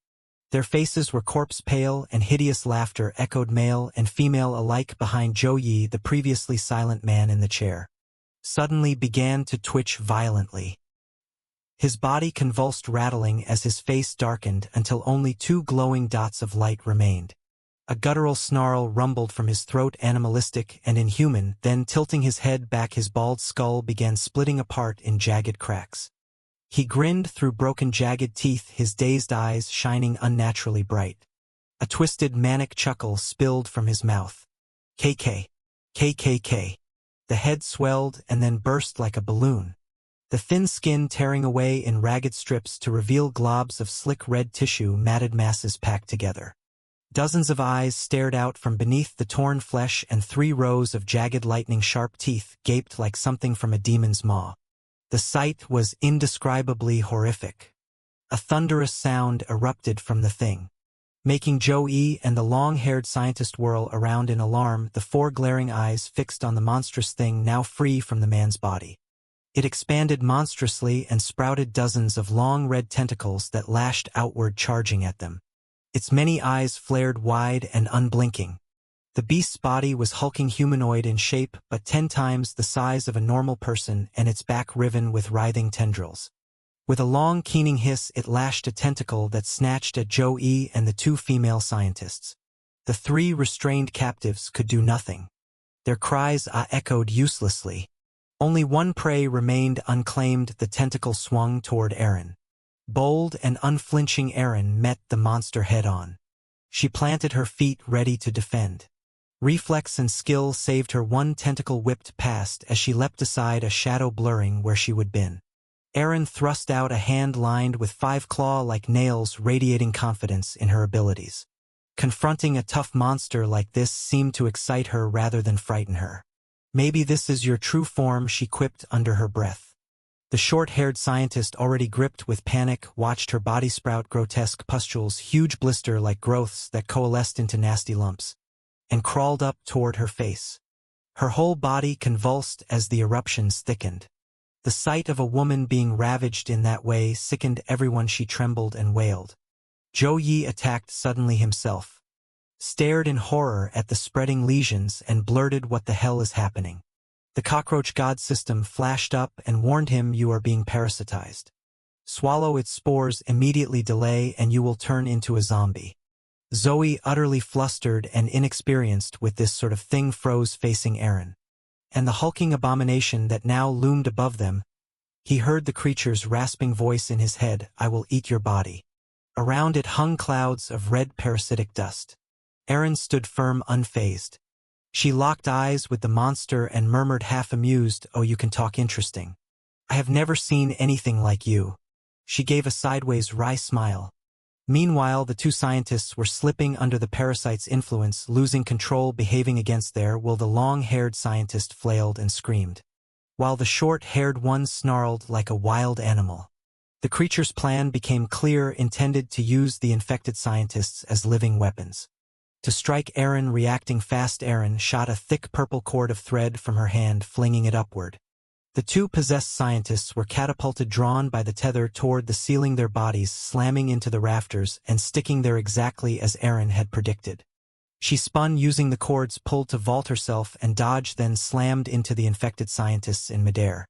Their faces were corpse pale, and hideous laughter echoed, male and female alike, behind Joey. The previously silent man in the chair suddenly began to twitch violently. His body convulsed, rattling as his face darkened until only 2 glowing dots of light remained. A guttural snarl rumbled from his throat, animalistic and inhuman. Then, tilting his head back, his bald skull began splitting apart in jagged cracks. He grinned through broken, jagged teeth, his dazed eyes shining unnaturally bright. A twisted, manic chuckle spilled from his mouth. "KK. KKK." The head swelled and then burst like a balloon, the thin skin tearing away in ragged strips to reveal globs of slick red tissue, matted masses packed together. Dozens of eyes stared out from beneath the torn flesh, and 3 rows of jagged, lightning-sharp teeth gaped like something from a demon's maw. The sight was indescribably horrific. A thunderous sound erupted from the thing, making Joey and the long-haired scientist whirl around in alarm, the 4 glaring eyes fixed on the monstrous thing now free from the man's body. It expanded monstrously and sprouted dozens of long red tentacles that lashed outward, charging at them. Its many eyes flared wide and unblinking. The beast's body was hulking humanoid in shape, but 10 times the size of a normal person, and its back riven with writhing tendrils. With a long, keening hiss, it lashed a tentacle that snatched at Joey and the 2 female scientists. The three restrained captives could do nothing. Their cries echoed uselessly. Only one prey remained unclaimed. The tentacle swung toward Eren. Bold and unflinching Eren met the monster head-on. She planted her feet ready to defend. Reflex and skill saved her. One tentacle whipped past as she leapt aside, a shadow blurring where she would been. Eren thrust out a hand lined with 5 claw-like nails, radiating confidence in her abilities. Confronting a tough monster like this seemed to excite her rather than frighten her. "Maybe this is your true form," she quipped under her breath. The short-haired scientist, already gripped with panic, watched her body sprout grotesque pustules, huge blister-like growths that coalesced into nasty lumps, and crawled up toward her face. Her whole body convulsed as the eruptions thickened. The sight of a woman being ravaged in that way sickened everyone. She trembled and wailed. Zhou Yi attacked suddenly himself, stared in horror at the spreading lesions, and blurted, "What the hell is happening?" The cockroach god system flashed up and warned him, "You are being parasitized. Swallow its spores immediately, delay and you will turn into a zombie." Zoe, utterly flustered and inexperienced with this sort of thing, froze, facing Eren and the hulking abomination that now loomed above them. He heard the creature's rasping voice in his head, "I will eat your body." Around it hung clouds of red parasitic dust. Eren stood firm, unfazed. She locked eyes with the monster and murmured, half amused, "Oh, you can talk, interesting. I have never seen anything like you." She gave a sideways wry smile. Meanwhile, the two scientists were slipping under the parasite's influence, losing control, behaving against their will. The long-haired scientist flailed and screamed, while the short-haired one snarled like a wild animal. The creature's plan became clear, intended to use the infected scientists as living weapons. To strike Eren, reacting fast, Eren shot a thick purple cord of thread from her hand, flinging it upward. The two possessed scientists were catapulted, drawn by the tether toward the ceiling, their bodies slamming into the rafters and sticking there exactly as Eren had predicted. She spun, using the cord's pull to vault herself, and dodged, then slammed into the infected scientists in midair.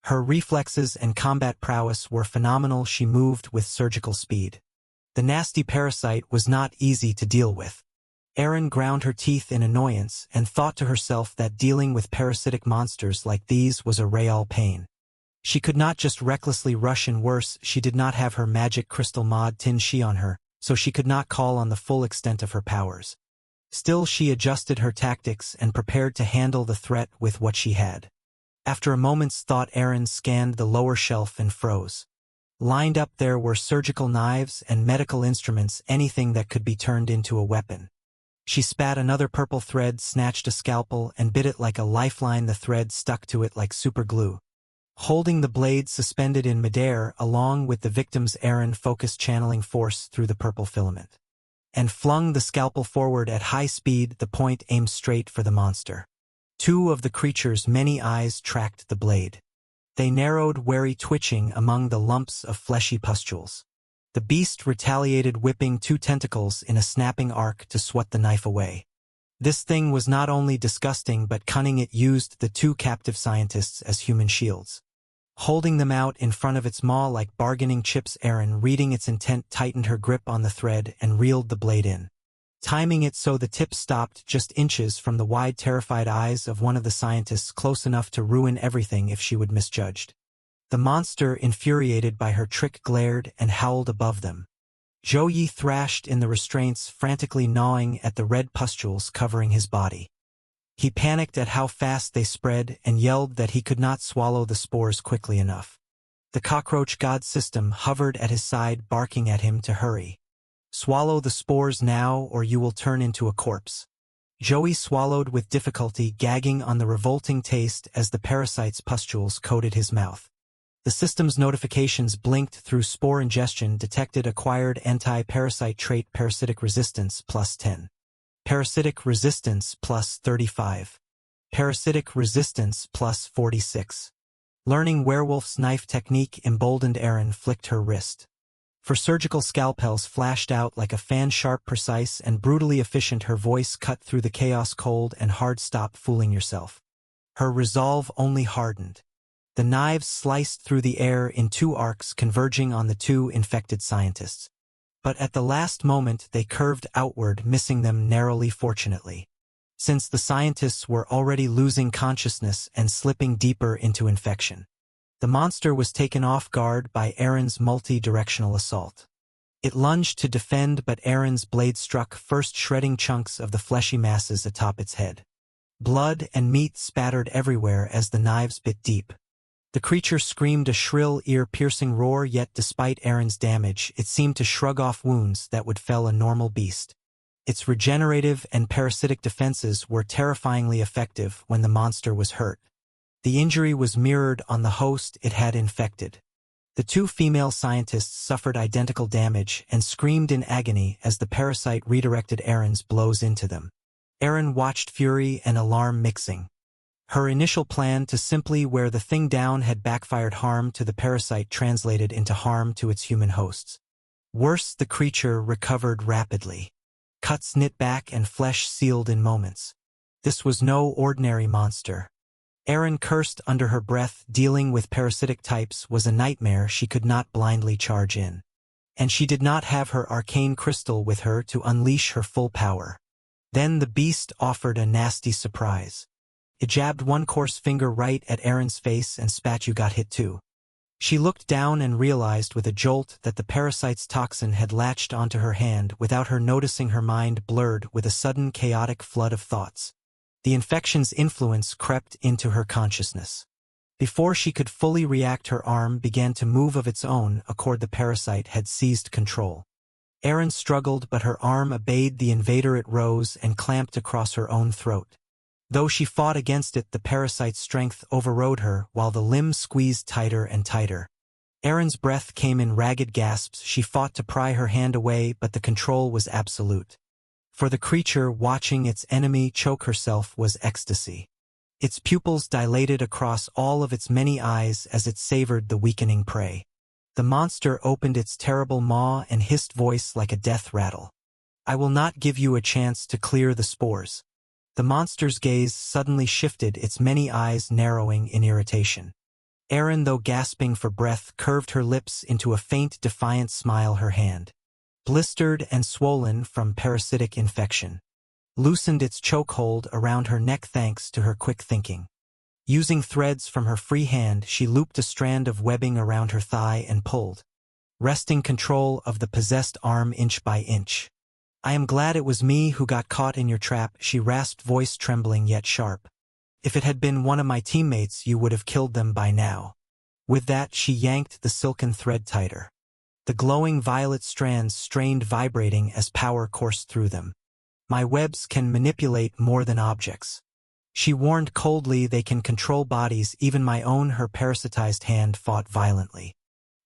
Her reflexes and combat prowess were phenomenal. She moved with surgical speed. The nasty parasite was not easy to deal with. Eren ground her teeth in annoyance and thought to herself that dealing with parasitic monsters like these was a real pain. She could not just recklessly rush in. Worse, she did not have her magic crystal mod Tin Shi on her, so she could not call on the full extent of her powers. Still, she adjusted her tactics and prepared to handle the threat with what she had. After a moment's thought, Eren scanned the lower shelf and froze. Lined up there were surgical knives and medical instruments, anything that could be turned into a weapon. She spat another purple thread, snatched a scalpel, and bit it like a lifeline. The thread stuck to it like super glue. Holding the blade suspended in midair, along with the victims, Eren focused channeling force through the purple filament and flung the scalpel forward at high speed, the point aimed straight for the monster. Two of the creature's many eyes tracked the blade. They narrowed, wary, twitching among the lumps of fleshy pustules. The beast retaliated, whipping 2 tentacles in a snapping arc to swat the knife away. This thing was not only disgusting but cunning. It used the 2 captive scientists as human shields, holding them out in front of its maw like bargaining chips. Eren, reading its intent, tightened her grip on the thread and reeled the blade in, timing it so the tip stopped just inches from the wide, terrified eyes of one of the scientists, close enough to ruin everything if she would misjudged. The monster, infuriated by her trick, glared and howled above them. Zhou Yi thrashed in the restraints, frantically gnawing at the red pustules covering his body. He panicked at how fast they spread and yelled that he could not swallow the spores quickly enough. The cockroach god system hovered at his side, barking at him to hurry. "Swallow the spores now or you will turn into a corpse." Joey swallowed with difficulty, gagging on the revolting taste as the parasite's pustules coated his mouth. The system's notifications blinked through. Spore ingestion detected. Acquired anti-parasite trait, parasitic resistance +10. Parasitic resistance +35. Parasitic resistance +46. Learning werewolf's knife technique. Emboldened, Eren flicked her wrist. For surgical scalpels flashed out like a fan, sharp, precise, and brutally efficient. Her voice cut through the chaos, cold and hard. "Stop fooling yourself." Her resolve only hardened. The knives sliced through the air in 2 arcs, converging on the 2 infected scientists. But at the last moment they curved outward, missing them narrowly fortunately. Since the scientists were already losing consciousness and slipping deeper into infection. The monster was taken off guard by Aaron's multi-directional assault. It lunged to defend, but Aaron's blade struck first, shredding chunks of the fleshy masses atop its head. Blood and meat spattered everywhere as the knives bit deep. The creature screamed a shrill, ear-piercing roar, yet despite Aaron's damage, it seemed to shrug off wounds that would fell a normal beast. Its regenerative and parasitic defenses were terrifyingly effective when the monster was hurt. The injury was mirrored on the host it had infected. The two female scientists suffered identical damage and screamed in agony as the parasite redirected Aaron's blows into them. Aaron watched, fury and alarm mixing. Her initial plan to simply wear the thing down had backfired. Harm to the parasite translated into harm to its human hosts. Worse, the creature recovered rapidly. Cuts knit back and flesh sealed in moments. This was no ordinary monster. Aaron cursed under her breath. Dealing with parasitic types was a nightmare she could not blindly charge in. And she did not have her arcane crystal with her to unleash her full power. Then the beast offered a nasty surprise. It jabbed one coarse finger right at Aaron's face and spat. "You got hit too." She looked down and realized with a jolt that the parasite's toxin had latched onto her hand without her noticing. Her mind blurred with a sudden chaotic flood of thoughts. The infection's influence crept into her consciousness. Before she could fully react, her arm began to move of its own accord. The parasite had seized control. Aaron struggled, but her arm obeyed the invader. It rose and clamped across her own throat. Though she fought against it, the parasite's strength overrode her, while the limb squeezed tighter and tighter. Aaron's breath came in ragged gasps. She fought to pry her hand away, but the control was absolute. For the creature, watching its enemy choke herself was ecstasy. Its pupils dilated across all of its many eyes as it savored the weakening prey. The monster opened its terrible maw and hissed, voice like a death rattle. "I will not give you a chance to clear the spores." The monster's gaze suddenly shifted, its many eyes narrowing in irritation. Aaron, though gasping for breath, curved her lips into a faint, defiant smile. Her hand, blistered and swollen from parasitic infection, loosened its chokehold around her neck thanks to her quick thinking. Using threads from her free hand, she looped a strand of webbing around her thigh and pulled, wresting control of the possessed arm inch by inch. "I am glad it was me who got caught in your trap," she rasped, voice trembling yet sharp. "If it had been one of my teammates, you would have killed them by now." With that, she yanked the silken thread tighter. The glowing violet strands strained, vibrating as power coursed through them. "My webs can manipulate more than objects," she warned coldly. "They can control bodies, even my own." Her parasitized hand fought violently,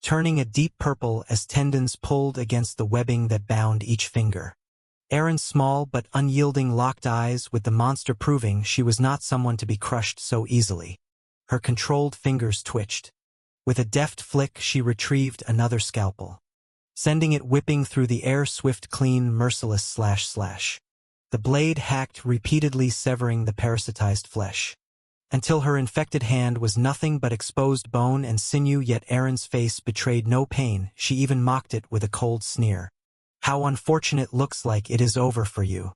turning a deep purple as tendons pulled against the webbing that bound each finger. Aaron's small but unyielding locked eyes with the monster, proving she was not someone to be crushed so easily. Her controlled fingers twitched. With a deft flick, she retrieved another scalpel, sending it whipping through the air. Swift, clean, merciless slash. The blade hacked, repeatedly severing the parasitized flesh, until her infected hand was nothing but exposed bone and sinew. Yet Aaron's face betrayed no pain. She even mocked it with a cold sneer. "How unfortunate, looks like it is over for you."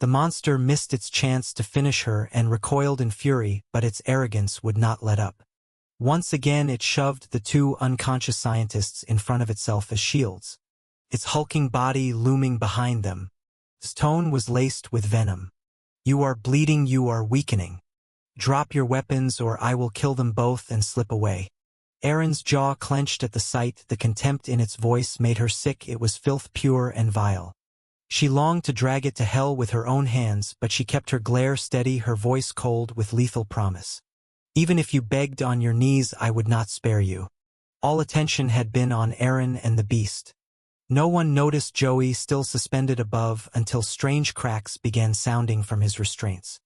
The monster missed its chance to finish her and recoiled in fury, but its arrogance would not let up. Once again it shoved the two unconscious scientists in front of itself as shields, its hulking body looming behind them. Its tone was laced with venom. "You are bleeding, you are weakening. Drop your weapons or I will kill them both," and slip away. Aaron's jaw clenched at the sight. The contempt in its voice made her sick. It was filth, pure and vile. She longed to drag it to hell with her own hands, but she kept her glare steady, her voice cold with lethal promise. "Even if you begged on your knees, I would not spare you." All attention had been on Aaron and the beast. No one noticed Joey, still suspended above, until strange cracks began sounding from his restraints.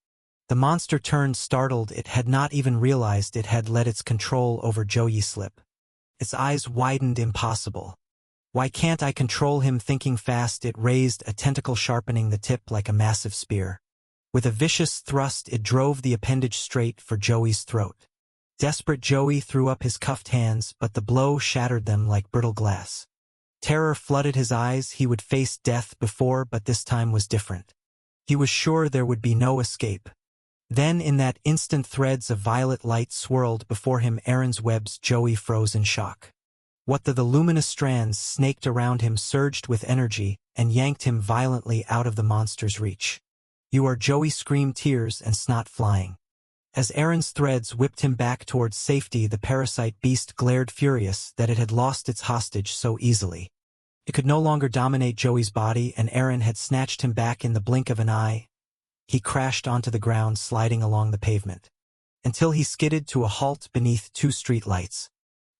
The monster turned, startled. It had not even realized it had let its control over Joey slip. Its eyes widened. "Impossible. Why can't I control him?" Thinking fast, it raised a tentacle, sharpening the tip like a massive spear. With a vicious thrust, it drove the appendage straight for Joey's throat. Desperate, Joey threw up his cuffed hands, but the blow shattered them like brittle glass. Terror flooded his eyes. He would face death before, but this time was different. He was sure there would be no escape. Then in that instant threads of violet light swirled before him. Aaron's webs. Joey froze in shock. What the luminous strands snaked around him surged with energy and yanked him violently out of the monster's reach. "You are." Joey screamed, tears and snot flying. As Aaron's threads whipped him back towards safety, the parasite beast glared furious that it had lost its hostage so easily. It could no longer dominate Joey's body, and Aaron had snatched him back in the blink of an eye. He crashed onto the ground, sliding along the pavement, until he skidded to a halt beneath 2 streetlights.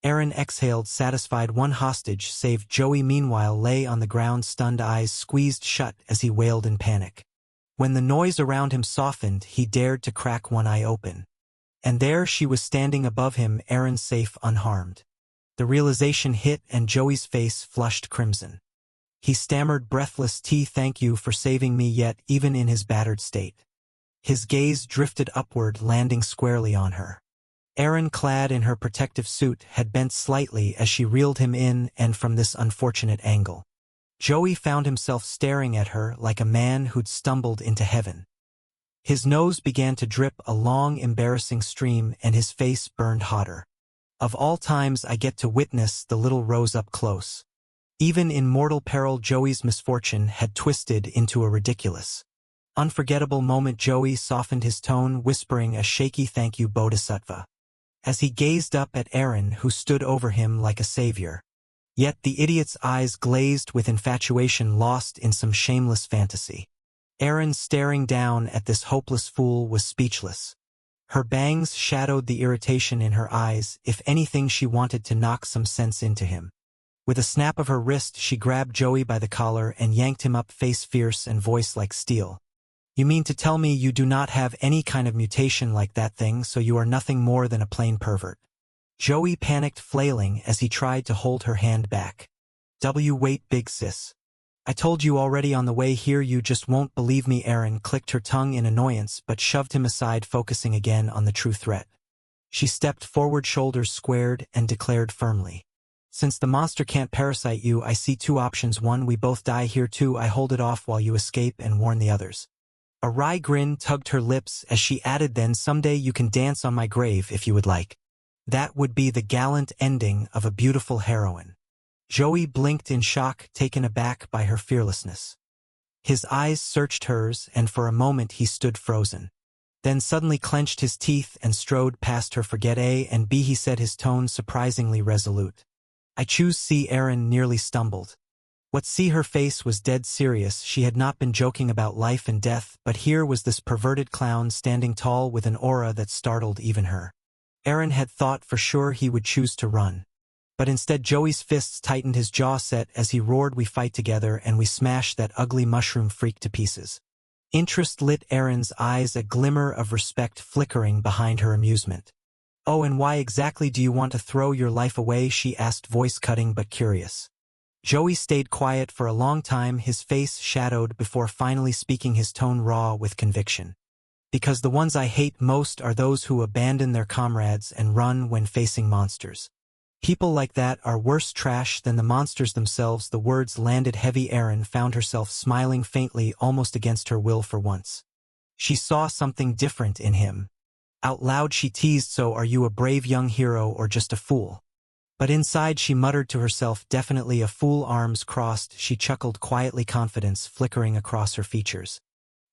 Aaron exhaled, satisfied. One hostage saved. Joey meanwhile lay on the ground, stunned, eyes squeezed shut as he wailed in panic. When the noise around him softened, he dared to crack one eye open. And there she was standing above him, Aaron safe, unharmed. The realization hit and Joey's face flushed crimson. He stammered, breathless, "Thank you for saving me." Yet, even in his battered state, his gaze drifted upward, landing squarely on her. Aaron, clad in her protective suit, had bent slightly as she reeled him in, and from this unfortunate angle, Joey found himself staring at her like a man who'd stumbled into heaven. His nose began to drip a long, embarrassing stream, and his face burned hotter. "Of all times I get to witness the little Rose up close." Even in mortal peril, Joey's misfortune had twisted into a ridiculous, unforgettable moment. Joey softened his tone, whispering a shaky "Thank you, Bodhisattva," as he gazed up at Aaron, who stood over him like a savior. Yet the idiot's eyes glazed with infatuation, lost in some shameless fantasy. Aaron, staring down at this hopeless fool, was speechless. Her bangs shadowed the irritation in her eyes. If anything, she wanted to knock some sense into him. With a snap of her wrist, she grabbed Joey by the collar and yanked him up, face fierce and voice like steel. "You mean to tell me you do not have any kind of mutation like that thing, so you are nothing more than a plain pervert?" Joey panicked, flailing as he tried to hold her hand back. "Wait, big sis. I told you already on the way here, you just won't believe me." Aaron clicked her tongue in annoyance but shoved him aside, focusing again on the true threat. She stepped forward, shoulders squared, and declared firmly, "Since the monster can't parasite you, I see 2 options. 1, we both die here. 2, I hold it off while you escape and warn the others." A wry grin tugged her lips as she added, "Then someday you can dance on my grave if you would like." That would be the gallant ending of a beautiful heroine. Joey blinked in shock, taken aback by her fearlessness. His eyes searched hers, and for a moment he stood frozen. Then suddenly clenched his teeth and strode past her. "Forget A and B," he said, his tone surprisingly resolute. "I choose C." Aaron nearly stumbled. What C? Her face was dead serious. She had not been joking about life and death, but here was this perverted clown standing tall with an aura that startled even her. Aaron had thought for sure he would choose to run. But instead, Joey's fists tightened, his jaw set as he roared, "We fight together and we smash that ugly mushroom freak to pieces." Interest lit Aaron's eyes, a glimmer of respect flickering behind her amusement. "Oh, and why exactly do you want to throw your life away?" she asked, voice cutting but curious. Joey stayed quiet for a long time, his face shadowed, before finally speaking, his tone raw with conviction. "Because the ones I hate most are those who abandon their comrades and run when facing monsters. People like that are worse trash than the monsters themselves." The words landed heavy. Aaron found herself smiling faintly, almost against her will for once. She saw something different in him. Out loud she teased, "So are you a brave young hero or just a fool?" But inside she muttered to herself, "Definitely a fool." Arms crossed, she chuckled quietly, confidence flickering across her features.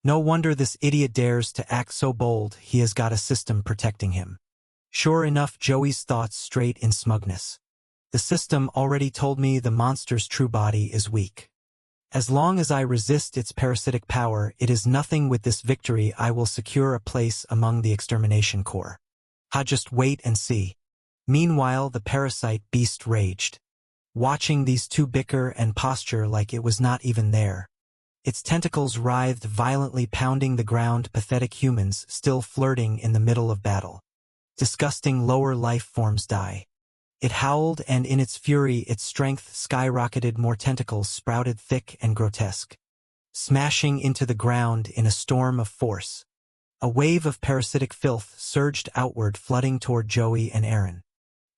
"No wonder this idiot dares to act so bold. He has got a system protecting him." Sure enough, Joey's thoughts straight in smugness. "The system already told me the monster's true body is weak. As long as I resist its parasitic power, it is nothing. With this victory, I will secure a place among the extermination corps. Just wait and see." Meanwhile, the parasite beast raged, watching these 2 bicker and posture like it was not even there. Its tentacles writhed violently, pounding the ground. Pathetic humans still flirting in the middle of battle. Disgusting lower life forms die. It howled, and in its fury its strength skyrocketed. More tentacles sprouted, thick and grotesque, smashing into the ground in a storm of force. A wave of parasitic filth surged outward, flooding toward Joey and Aaron.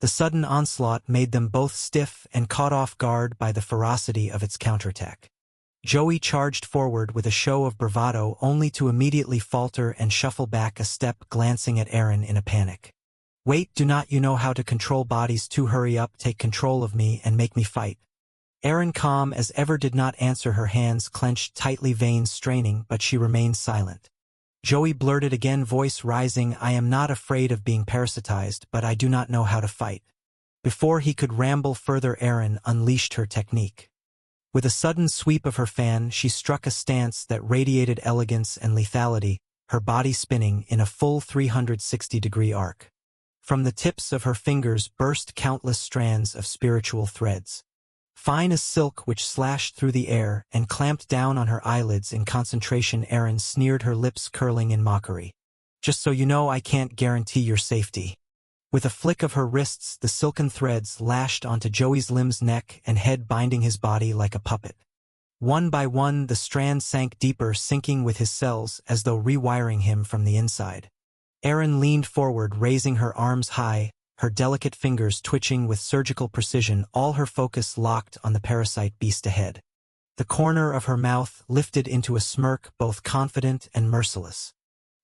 The sudden onslaught made them both stiff and caught off guard by the ferocity of its counterattack. Joey charged forward with a show of bravado only to immediately falter and shuffle back a step, glancing at Eren in a panic. "Wait, do not you know how to control bodies too? Hurry up, take control of me and make me fight." Eren, calm as ever, did not answer, her hands clenched tightly, veins straining, but she remained silent. Joey blurted again, voice rising, "I am not afraid of being parasitized, but I do not know how to fight." Before he could ramble further, Eren unleashed her technique. With a sudden sweep of her fan, she struck a stance that radiated elegance and lethality, her body spinning in a full 360-degree arc. From the tips of her fingers burst countless strands of spiritual threads, fine as silk, which slashed through the air and clamped down on her eyelids in concentration. Eren sneered, her lips curling in mockery. "Just so you know, I can't guarantee your safety." With a flick of her wrists, the silken threads lashed onto Joey's limbs, neck and head, binding his body like a puppet. One by one, the strands sank deeper, sinking with his cells as though rewiring him from the inside. Eren leaned forward, raising her arms high, her delicate fingers twitching with surgical precision, all her focus locked on the parasite beast ahead. The corner of her mouth lifted into a smirk, both confident and merciless.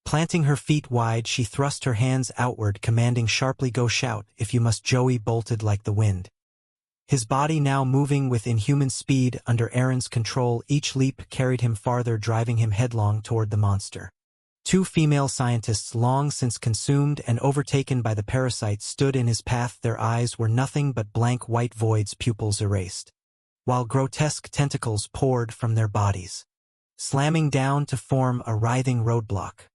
Planting her feet wide, she thrust her hands outward, commanding sharply, "Go, shout, if you must." Joey bolted like the wind, his body now moving with inhuman speed under Eren's control. Each leap carried him farther, driving him headlong toward the monster. Two female scientists, long since consumed and overtaken by the parasite, stood in his path. Their eyes were nothing but blank white voids, pupils erased, while grotesque tentacles poured from their bodies, slamming down to form a writhing roadblock.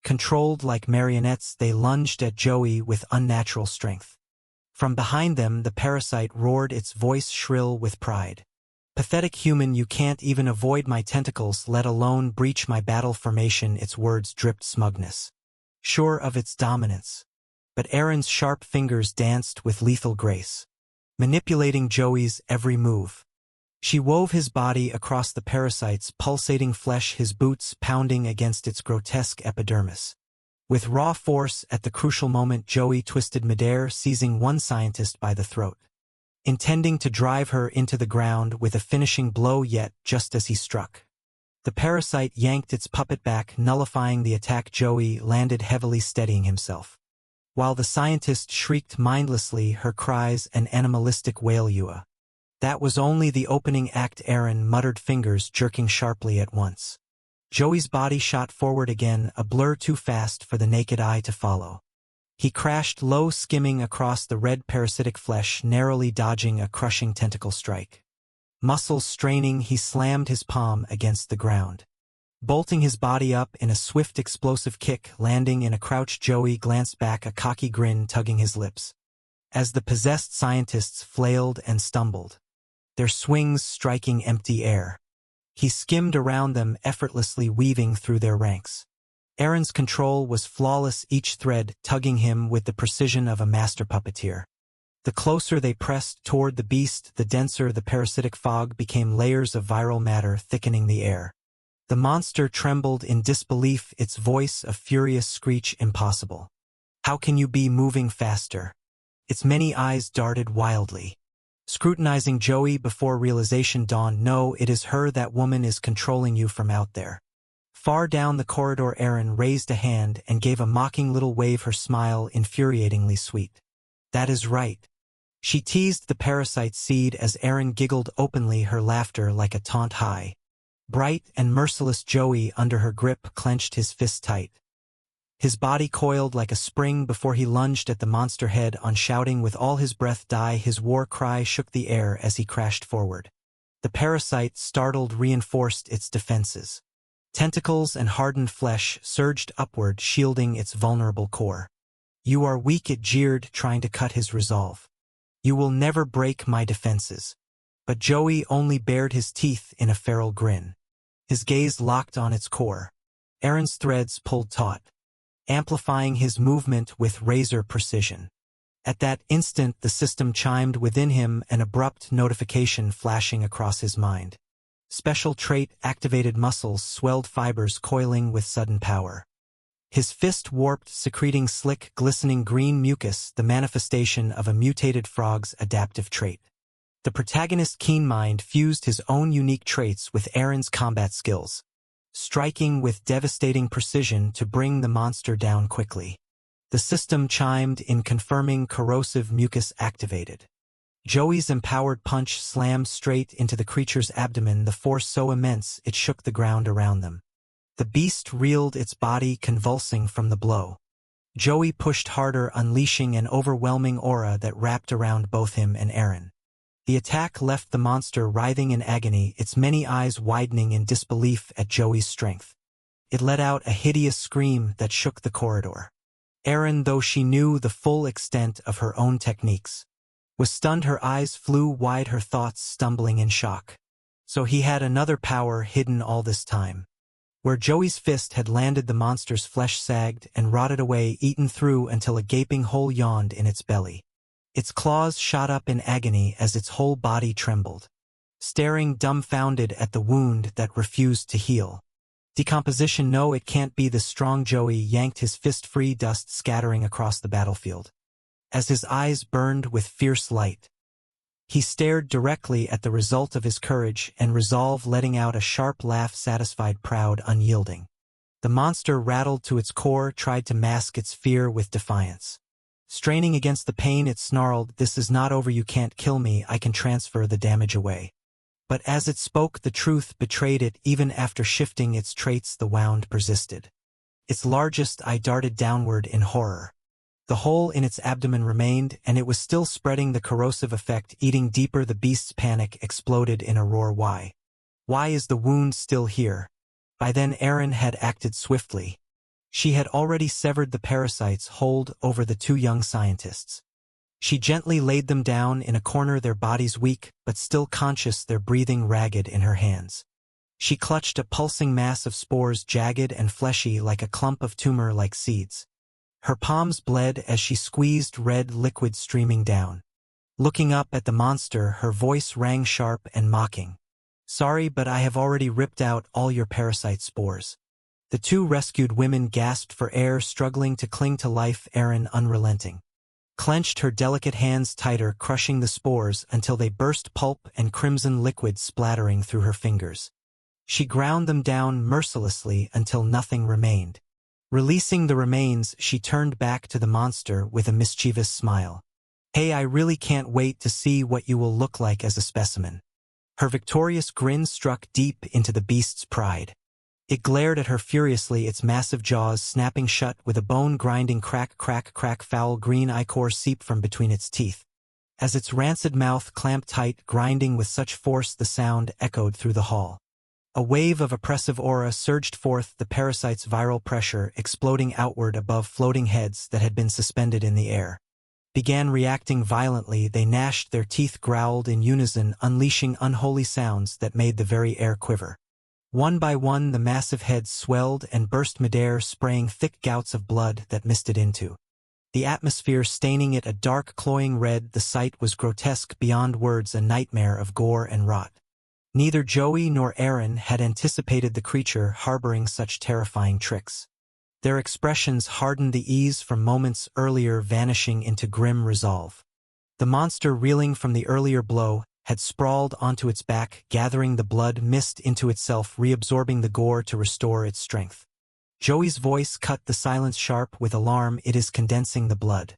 Controlled like marionettes, they lunged at Joey with unnatural strength. From behind them, the parasite roared, its voice shrill with pride. "Pathetic human, you can't even avoid my tentacles, let alone breach my battle formation." Its words dripped smugness, sure of its dominance. But Eren's sharp fingers danced with lethal grace, manipulating Joey's every move. She wove his body across the parasite's pulsating flesh, his boots pounding against its grotesque epidermis. With raw force, at the crucial moment, Joey twisted midair, seizing one scientist by the throat, intending to drive her into the ground with a finishing blow. Yet, just as he struck, the parasite yanked its puppet back, nullifying the attack. Joey landed heavily, steadying himself, while the scientist shrieked mindlessly, her cries an animalistic wail. "That was only the opening act," Eren muttered, fingers jerking sharply at once. Joey's body shot forward again, a blur too fast for the naked eye to follow. He crashed low, skimming across the red parasitic flesh, narrowly dodging a crushing tentacle strike. Muscles straining, he slammed his palm against the ground, bolting his body up in a swift, explosive kick, landing in a crouch. Joey glanced back, a cocky grin tugging his lips, as the possessed scientists flailed and stumbled, their swings striking empty air. He skimmed around them, effortlessly weaving through their ranks. Eren's control was flawless, each thread tugging him with the precision of a master puppeteer. The closer they pressed toward the beast, the denser the parasitic fog became, layers of viral matter thickening the air. The monster trembled in disbelief, its voice a furious screech. "Impossible. How can you be moving faster?" Its many eyes darted wildly, scrutinizing Joey before realization dawned. "No, it is her. That woman is controlling you from out there." Far down the corridor, Eren raised a hand and gave a mocking little wave, her smile infuriatingly sweet. "That is right." She teased the parasite seed as Eren giggled openly, her laughter like a taunt, high, bright and merciless. Joey, under her grip, clenched his fist tight. His body coiled like a spring before he lunged at the monster head on, shouting with all his breath, "Die!" His war cry shook the air as he crashed forward. The parasite, startled, reinforced its defenses. Tentacles and hardened flesh surged upward, shielding its vulnerable core. "You are weak," it jeered, trying to cut his resolve. "You will never break my defenses." But Joey only bared his teeth in a feral grin, his gaze locked on its core. Eren's threads pulled taut, amplifying his movement with razor precision. At that instant, the system chimed within him, an abrupt notification flashing across his mind. Special trait activated, muscles swelled, fibers coiling with sudden power. His fist warped, secreting slick, glistening green mucus, the manifestation of a mutated frog's adaptive trait. The protagonist's keen mind fused his own unique traits with Aaron's combat skills, striking with devastating precision to bring the monster down quickly. The system chimed in, confirming corrosive mucus activated. Joey's empowered punch slammed straight into the creature's abdomen, the force so immense it shook the ground around them. The beast reeled, its body convulsing from the blow. Joey pushed harder, unleashing an overwhelming aura that wrapped around both him and Aaron. The attack left the monster writhing in agony, its many eyes widening in disbelief at Joey's strength. It let out a hideous scream that shook the corridor. Aaron, though she knew the full extent of her own techniques, was stunned. Her eyes flew wide, her thoughts stumbling in shock. So he had another power hidden all this time. Where Joey's fist had landed, the monster's flesh sagged and rotted away, eaten through until a gaping hole yawned in its belly. Its claws shot up in agony as its whole body trembled, staring dumbfounded at the wound that refused to heal. Decomposition? No, it can't be. The strong Joey yanked his fist free, dust scattering across the battlefield. As his eyes burned with fierce light, he stared directly at the result of his courage and resolve, letting out a sharp laugh, satisfied, proud, unyielding. The monster, rattled to its core, tried to mask its fear with defiance. Straining against the pain, it snarled, "This is not over. You can't kill me. I can transfer the damage away." But as it spoke, the truth betrayed it. Even after shifting its traits, the wound persisted. Its largest eye darted downward in horror. The hole in its abdomen remained, and it was still spreading the corrosive effect, eating deeper. The beast's panic exploded in a roar. Why? Why is the wound still here? By then Aaron had acted swiftly. She had already severed the parasite's hold over the two young scientists. She gently laid them down in a corner, their bodies weak, but still conscious, their breathing ragged in her hands. She clutched a pulsing mass of spores, jagged and fleshy like a clump of tumor-like seeds. Her palms bled as she squeezed, red liquid streaming down. Looking up at the monster, her voice rang sharp and mocking. "Sorry, but I have already ripped out all your parasite spores." The two rescued women gasped for air, struggling to cling to life. Aaron, unrelenting, clenched her delicate hands tighter, crushing the spores until they burst, pulp and crimson liquid splattering through her fingers. She ground them down mercilessly until nothing remained. Releasing the remains, she turned back to the monster with a mischievous smile. "Hey, I really can't wait to see what you will look like as a specimen." Her victorious grin struck deep into the beast's pride. It glared at her furiously, its massive jaws snapping shut with a bone-grinding crack, crack, crack. Foul green ichor seeped from between its teeth. As its rancid mouth clamped tight, grinding with such force the sound echoed through the hall. A wave of oppressive aura surged forth, the parasite's viral pressure, exploding outward above floating heads that had been suspended in the air, began reacting violently. They gnashed their teeth, growled in unison, unleashing unholy sounds that made the very air quiver. One by one, the massive heads swelled and burst midair, spraying thick gouts of blood that misted into the atmosphere, staining it a dark, cloying red. The sight was grotesque beyond words, a nightmare of gore and rot. Neither Joey nor Aaron had anticipated the creature harboring such terrifying tricks. Their expressions hardened, the ease from moments earlier vanishing into grim resolve. The monster, reeling from the earlier blow, had sprawled onto its back, gathering the blood mist into itself, reabsorbing the gore to restore its strength. Joey's voice cut the silence sharp with alarm. "It is condensing the blood.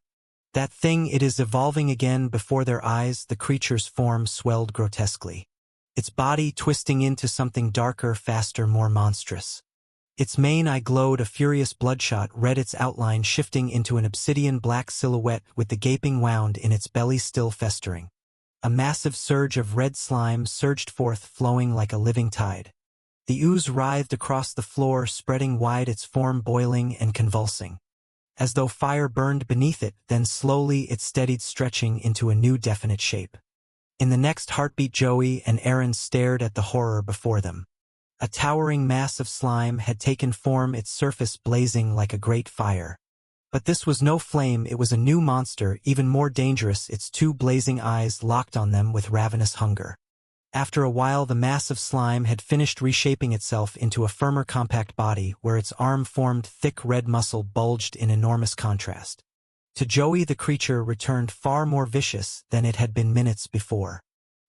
That thing, it is evolving again." Before their eyes, the creature's form swelled grotesquely, its body twisting into something darker, faster, more monstrous. Its main eye glowed a furious bloodshot red, its outline shifting into an obsidian-black silhouette with the gaping wound in its belly still festering. A massive surge of red slime surged forth, flowing like a living tide. The ooze writhed across the floor, spreading wide, its form boiling and convulsing, as though fire burned beneath it. Then slowly it steadied, stretching into a new definite shape. In the next heartbeat, Joey and Aaron stared at the horror before them. A towering mass of slime had taken form, its surface blazing like a great fire. But this was no flame, it was a new monster, even more dangerous, its two blazing eyes locked on them with ravenous hunger. After a while, the mass of slime had finished reshaping itself into a firmer, compact body where its arm-formed thick red muscle bulged in enormous contrast. To Joey, the creature returned far more vicious than it had been minutes before.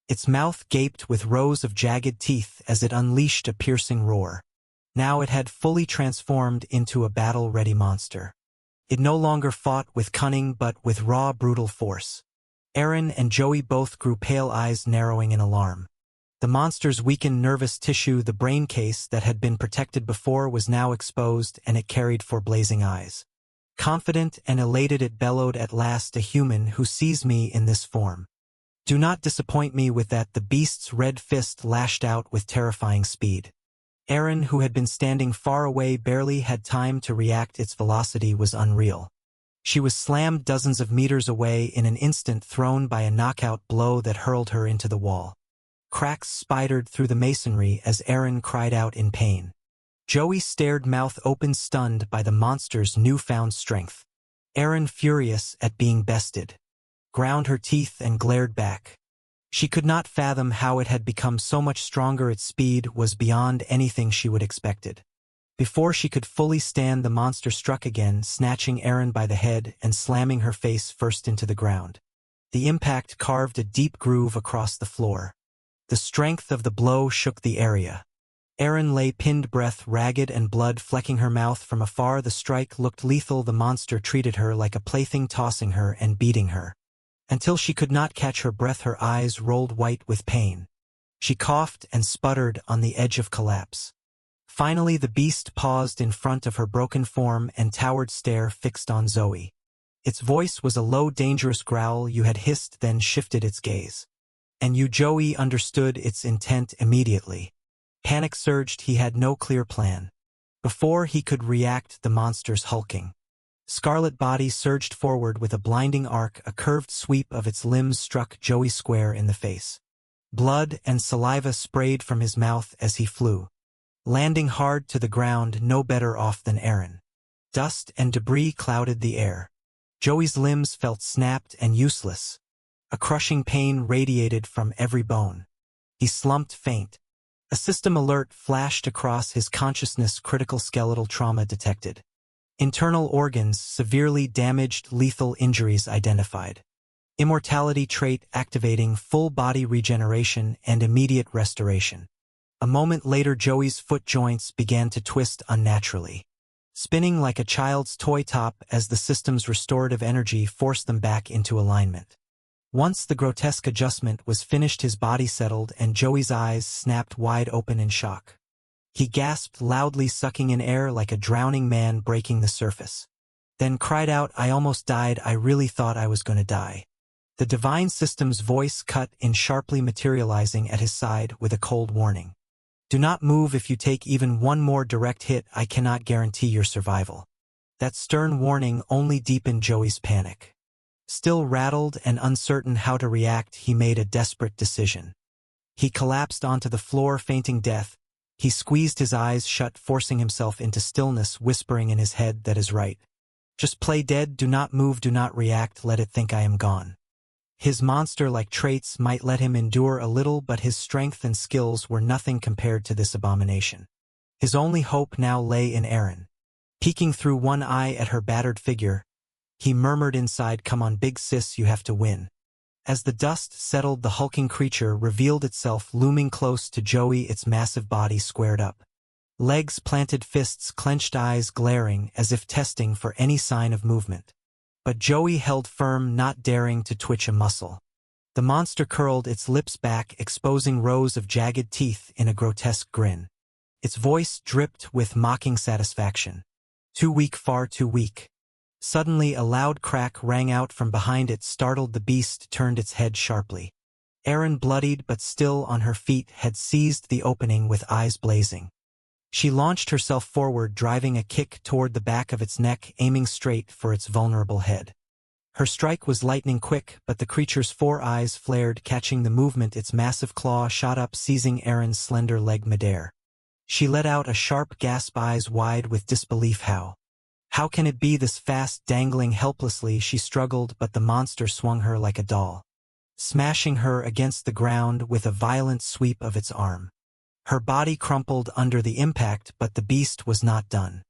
Its mouth gaped with rows of jagged teeth as it unleashed a piercing roar. Now it had fully transformed into a battle-ready monster. It no longer fought with cunning but with raw, brutal force. Aaron and Joey both grew pale, eyes narrowing in alarm. The monster's weakened nervous tissue, the brain case that had been protected before, was now exposed, and it carried four blazing eyes. Confident and elated, it bellowed, "At last a human who sees me in this form. Do not disappoint me with that." The beast's red fist lashed out with terrifying speed. Aaron, who had been standing far away, barely had time to react. Its velocity was unreal. She was slammed dozens of meters away in an instant, thrown by a knockout blow that hurled her into the wall. Cracks spidered through the masonry as Aaron cried out in pain. Joey stared, mouth open, stunned by the monster's newfound strength. Aaron, furious at being bested, ground her teeth and glared back. She could not fathom how it had become so much stronger. Its speed was beyond anything she would expected. Before she could fully stand, the monster struck again, snatching Aaron by the head and slamming her face first into the ground. The impact carved a deep groove across the floor. The strength of the blow shook the area. Aaron lay pinned, breath ragged and blood flecking her mouth. From afar, the strike looked lethal. The monster treated her like a plaything, tossing her and beating her until she could not catch her breath. Her eyes rolled white with pain. She coughed and sputtered on the edge of collapse. Finally, the beast paused in front of her broken form and towered, stare fixed on Zoe. Its voice was a low, dangerous growl. "You had hissed," then shifted its gaze. "And you?" Joey understood its intent immediately. Panic surged. He had no clear plan. Before he could react, the monster's hulking scarlet body surged forward with a blinding arc. A curved sweep of its limbs struck Joey square in the face. Blood and saliva sprayed from his mouth as he flew, landing hard to the ground, no better off than Aaron. Dust and debris clouded the air. Joey's limbs felt snapped and useless. A crushing pain radiated from every bone. He slumped, faint. A system alert flashed across his consciousness. Critical skeletal trauma detected. Internal organs severely damaged. Lethal injuries identified. Immortality trait activating. Full body regeneration and immediate restoration. A moment later, Joey's foot joints began to twist unnaturally, spinning like a child's toy top as the system's restorative energy forced them back into alignment. Once the grotesque adjustment was finished, his body settled and Joey's eyes snapped wide open in shock. He gasped loudly, sucking in air like a drowning man breaking the surface. Then cried out, "I almost died. I really thought I was going to die." The divine system's voice cut in sharply, materializing at his side with a cold warning. "Do not move. If you take even one more direct hit, I cannot guarantee your survival." That stern warning only deepened Joey's panic. Still rattled and uncertain how to react, he made a desperate decision. He collapsed onto the floor, fainting death. He squeezed his eyes shut, forcing himself into stillness, whispering in his head, "That is right. Just play dead. Do not move. Do not react. Let it think I am gone." His monster-like traits might let him endure a little, but his strength and skills were nothing compared to this abomination. His only hope now lay in Aaron. Peeking through one eye at her battered figure, he murmured inside, "Come on, big sis, you have to win." As the dust settled, the hulking creature revealed itself, looming close to Joey, its massive body squared up. Legs planted, fists clenched, eyes glaring as if testing for any sign of movement. But Joey held firm, not daring to twitch a muscle. The monster curled its lips back, exposing rows of jagged teeth in a grotesque grin. Its voice dripped with mocking satisfaction. "Too weak, far too weak." Suddenly a loud crack rang out from behind it. Startled, the beast turned its head sharply. Aaron, bloodied but still on her feet, had seized the opening with eyes blazing. She launched herself forward, driving a kick toward the back of its neck, aiming straight for its vulnerable head. Her strike was lightning quick, but the creature's four eyes flared, catching the movement. Its massive claw shot up, seizing Aaron's slender leg midair. She let out a sharp gasp, eyes wide with disbelief. How can it be this fast? Dangling helplessly, she struggled, but the monster swung her like a doll. smashing her against the ground with a violent sweep of its arm. Her body crumpled under the impact, but the beast was not done.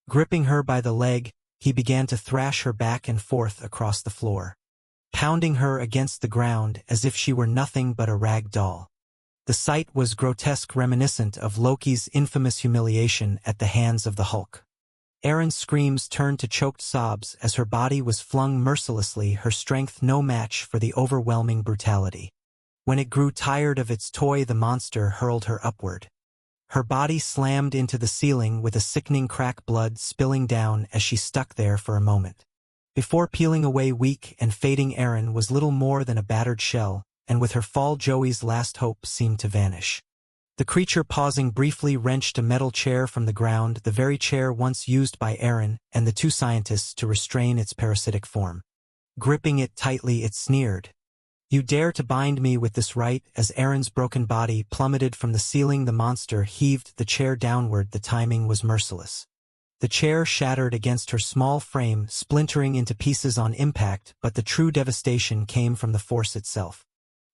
Gripping her by the leg, he began to thrash her back and forth across the floor, pounding her against the ground as if she were nothing but a rag doll. The sight was grotesque, reminiscent of Loki's infamous humiliation at the hands of the Hulk. Erin's screams turned to choked sobs as her body was flung mercilessly, her strength no match for the overwhelming brutality. When it grew tired of its toy, the monster hurled her upward. Her body slammed into the ceiling with a sickening crack, blood spilling down as she stuck there for a moment. Before peeling away, weak and fading, Erin was little more than a battered shell, and with her fall, Joey's last hope seemed to vanish. The creature, pausing briefly, wrenched a metal chair from the ground, the very chair once used by Erin and the two scientists to restrain its parasitic form. Gripping it tightly, it sneered, "You dare to bind me with this right?" As Erin's broken body plummeted from the ceiling, the monster heaved the chair downward. The timing was merciless. The chair shattered against her small frame, splintering into pieces on impact, but the true devastation came from the force itself.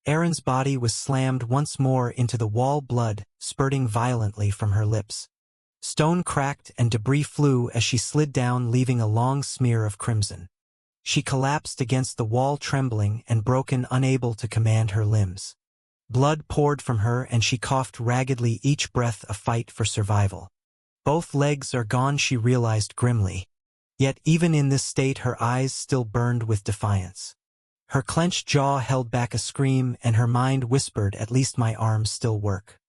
Erin's body was slammed once more into the wall, blood spurting violently from her lips. Stone cracked and debris flew as she slid down, leaving a long smear of crimson. She collapsed against the wall, trembling and broken, unable to command her limbs. Blood poured from her and she coughed raggedly, each breath a fight for survival. "Both legs are gone," she realized grimly. Yet even in this state, her eyes still burned with defiance. Her clenched jaw held back a scream, and her mind whispered, "At least my arms still work."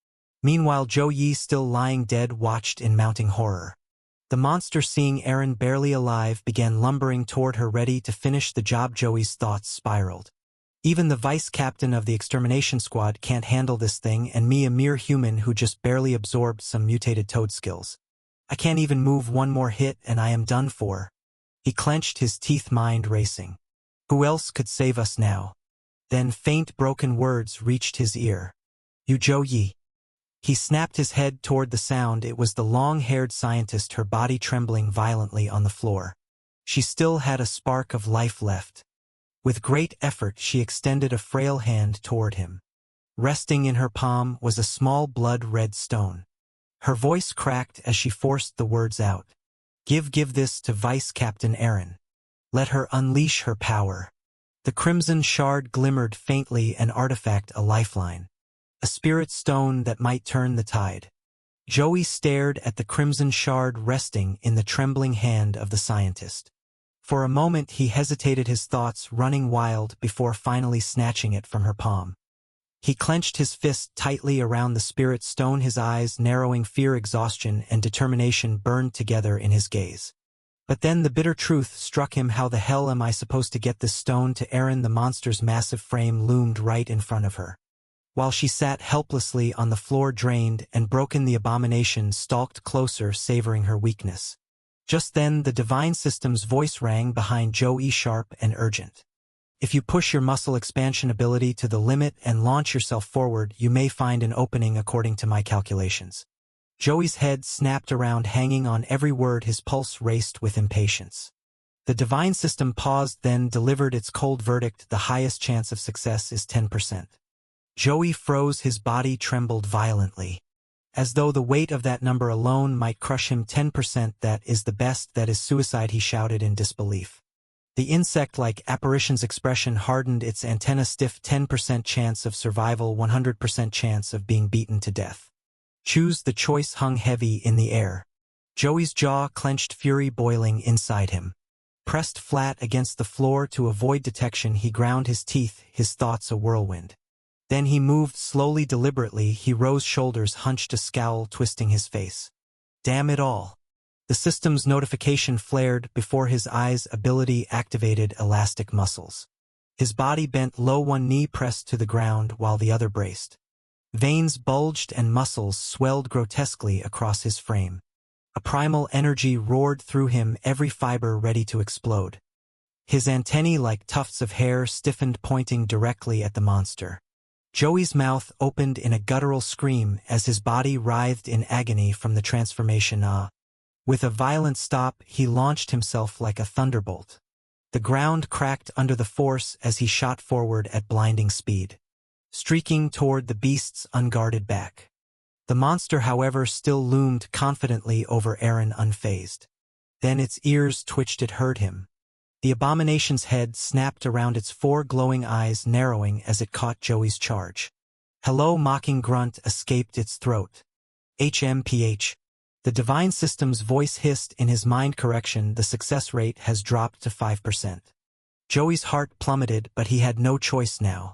Meanwhile, Zhou Yi, still lying dead, watched in mounting horror. The monster, seeing Erin barely alive, began lumbering toward her, ready to finish the job. Joey's thoughts spiraled. "Even the vice captain of the extermination squad can't handle this thing, and me, a mere human who just barely absorbed some mutated toad skills. I can't even move one more hit and I am done for." He clenched his teeth, mind racing. Who else could save us now? Then faint, broken words reached his ear. "You, Zhou Yi." He snapped his head toward the sound. It was the long-haired scientist, her body trembling violently on the floor. She still had a spark of life left. With great effort, she extended a frail hand toward him. Resting in her palm was a small blood-red stone. Her voice cracked as she forced the words out. Give this to Vice Captain Erin. Let her unleash her power." The crimson shard glimmered faintly, an artifact, a lifeline. A spirit stone that might turn the tide. Joey stared at the crimson shard resting in the trembling hand of the scientist. For a moment he hesitated, his thoughts running wild, before finally snatching it from her palm. He clenched his fist tightly around the spirit stone, his eyes narrowing, fear, exhaustion, and determination burned together in his gaze. But then the bitter truth struck him. How the hell am I supposed to get this stone to Erin? The monster's massive frame loomed right in front of her. While she sat helplessly on the floor, drained and broken, the abomination stalked closer, savoring her weakness. Just then the divine system's voice rang behind Joey, sharp and urgent. "If you push your muscle expansion ability to the limit and launch yourself forward, you may find an opening according to my calculations." Joey's head snapped around, hanging on every word, his pulse raced with impatience. The divine system paused, then delivered its cold verdict. "The highest chance of success is 10%. Joey froze, his body trembled violently. As though the weight of that number alone might crush him. 10%, that is the best, that is suicide, he shouted in disbelief. The insect-like apparition's expression hardened, its antenna stiff. 10% chance of survival, 100% chance of being beaten to death. Choose. The choice hung heavy in the air. Joey's jaw clenched, fury boiling inside him. Pressed flat against the floor to avoid detection, he ground his teeth, his thoughts a whirlwind. Then he moved slowly, deliberately. He rose, shoulders hunched, a scowl twisting his face. Damn it all. The system's notification flared before his eyes. Ability activated, elastic muscles. His body bent low, one knee pressed to the ground while the other braced. Veins bulged and muscles swelled grotesquely across his frame. A primal energy roared through him, every fiber ready to explode. His antennae, like tufts of hair, stiffened, pointing directly at the monster. Joey's mouth opened in a guttural scream as his body writhed in agony from the transformation. With a violent stop, he launched himself like a thunderbolt. The ground cracked under the force as he shot forward at blinding speed, streaking toward the beast's unguarded back. The monster, however, still loomed confidently over Eren unfazed. Then its ears twitched. It heard him. The abomination's head snapped around, its four glowing eyes narrowing as it caught Joey's charge. Hello, mocking grunt escaped its throat. HMPH. The divine system's voice hissed in his mind. Correction, the success rate has dropped to 5%. Joey's heart plummeted, but he had no choice now.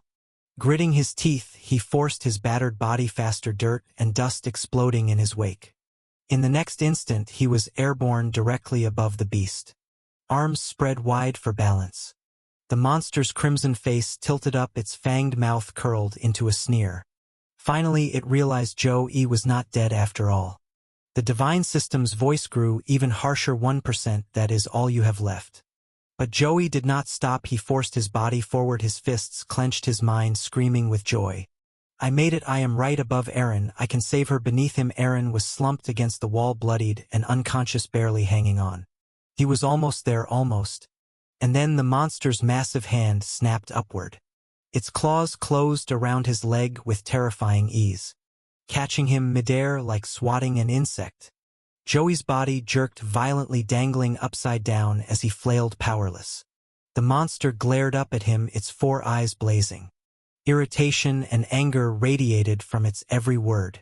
Gritting his teeth, he forced his battered body faster, dirt and dust exploding in his wake. In the next instant, he was airborne directly above the beast. Arms spread wide for balance. The monster's crimson face tilted up, its fanged mouth curled into a sneer. Finally, it realized Joey was not dead after all. The divine system's voice grew even harsher. 1%, that is all you have left. But Joey did not stop. He forced his body forward, his fists clenched, his mind screaming with joy. I made it. I am right above Eren. I can save her. Beneath him, Eren was slumped against the wall, bloodied and unconscious, barely hanging on. He was almost there, almost. And then the monster's massive hand snapped upward. Its claws closed around his leg with terrifying ease, catching him midair like swatting an insect. Joey's body jerked violently, dangling upside down as he flailed powerless. The monster glared up at him, its four eyes blazing. Irritation and anger radiated from its every word.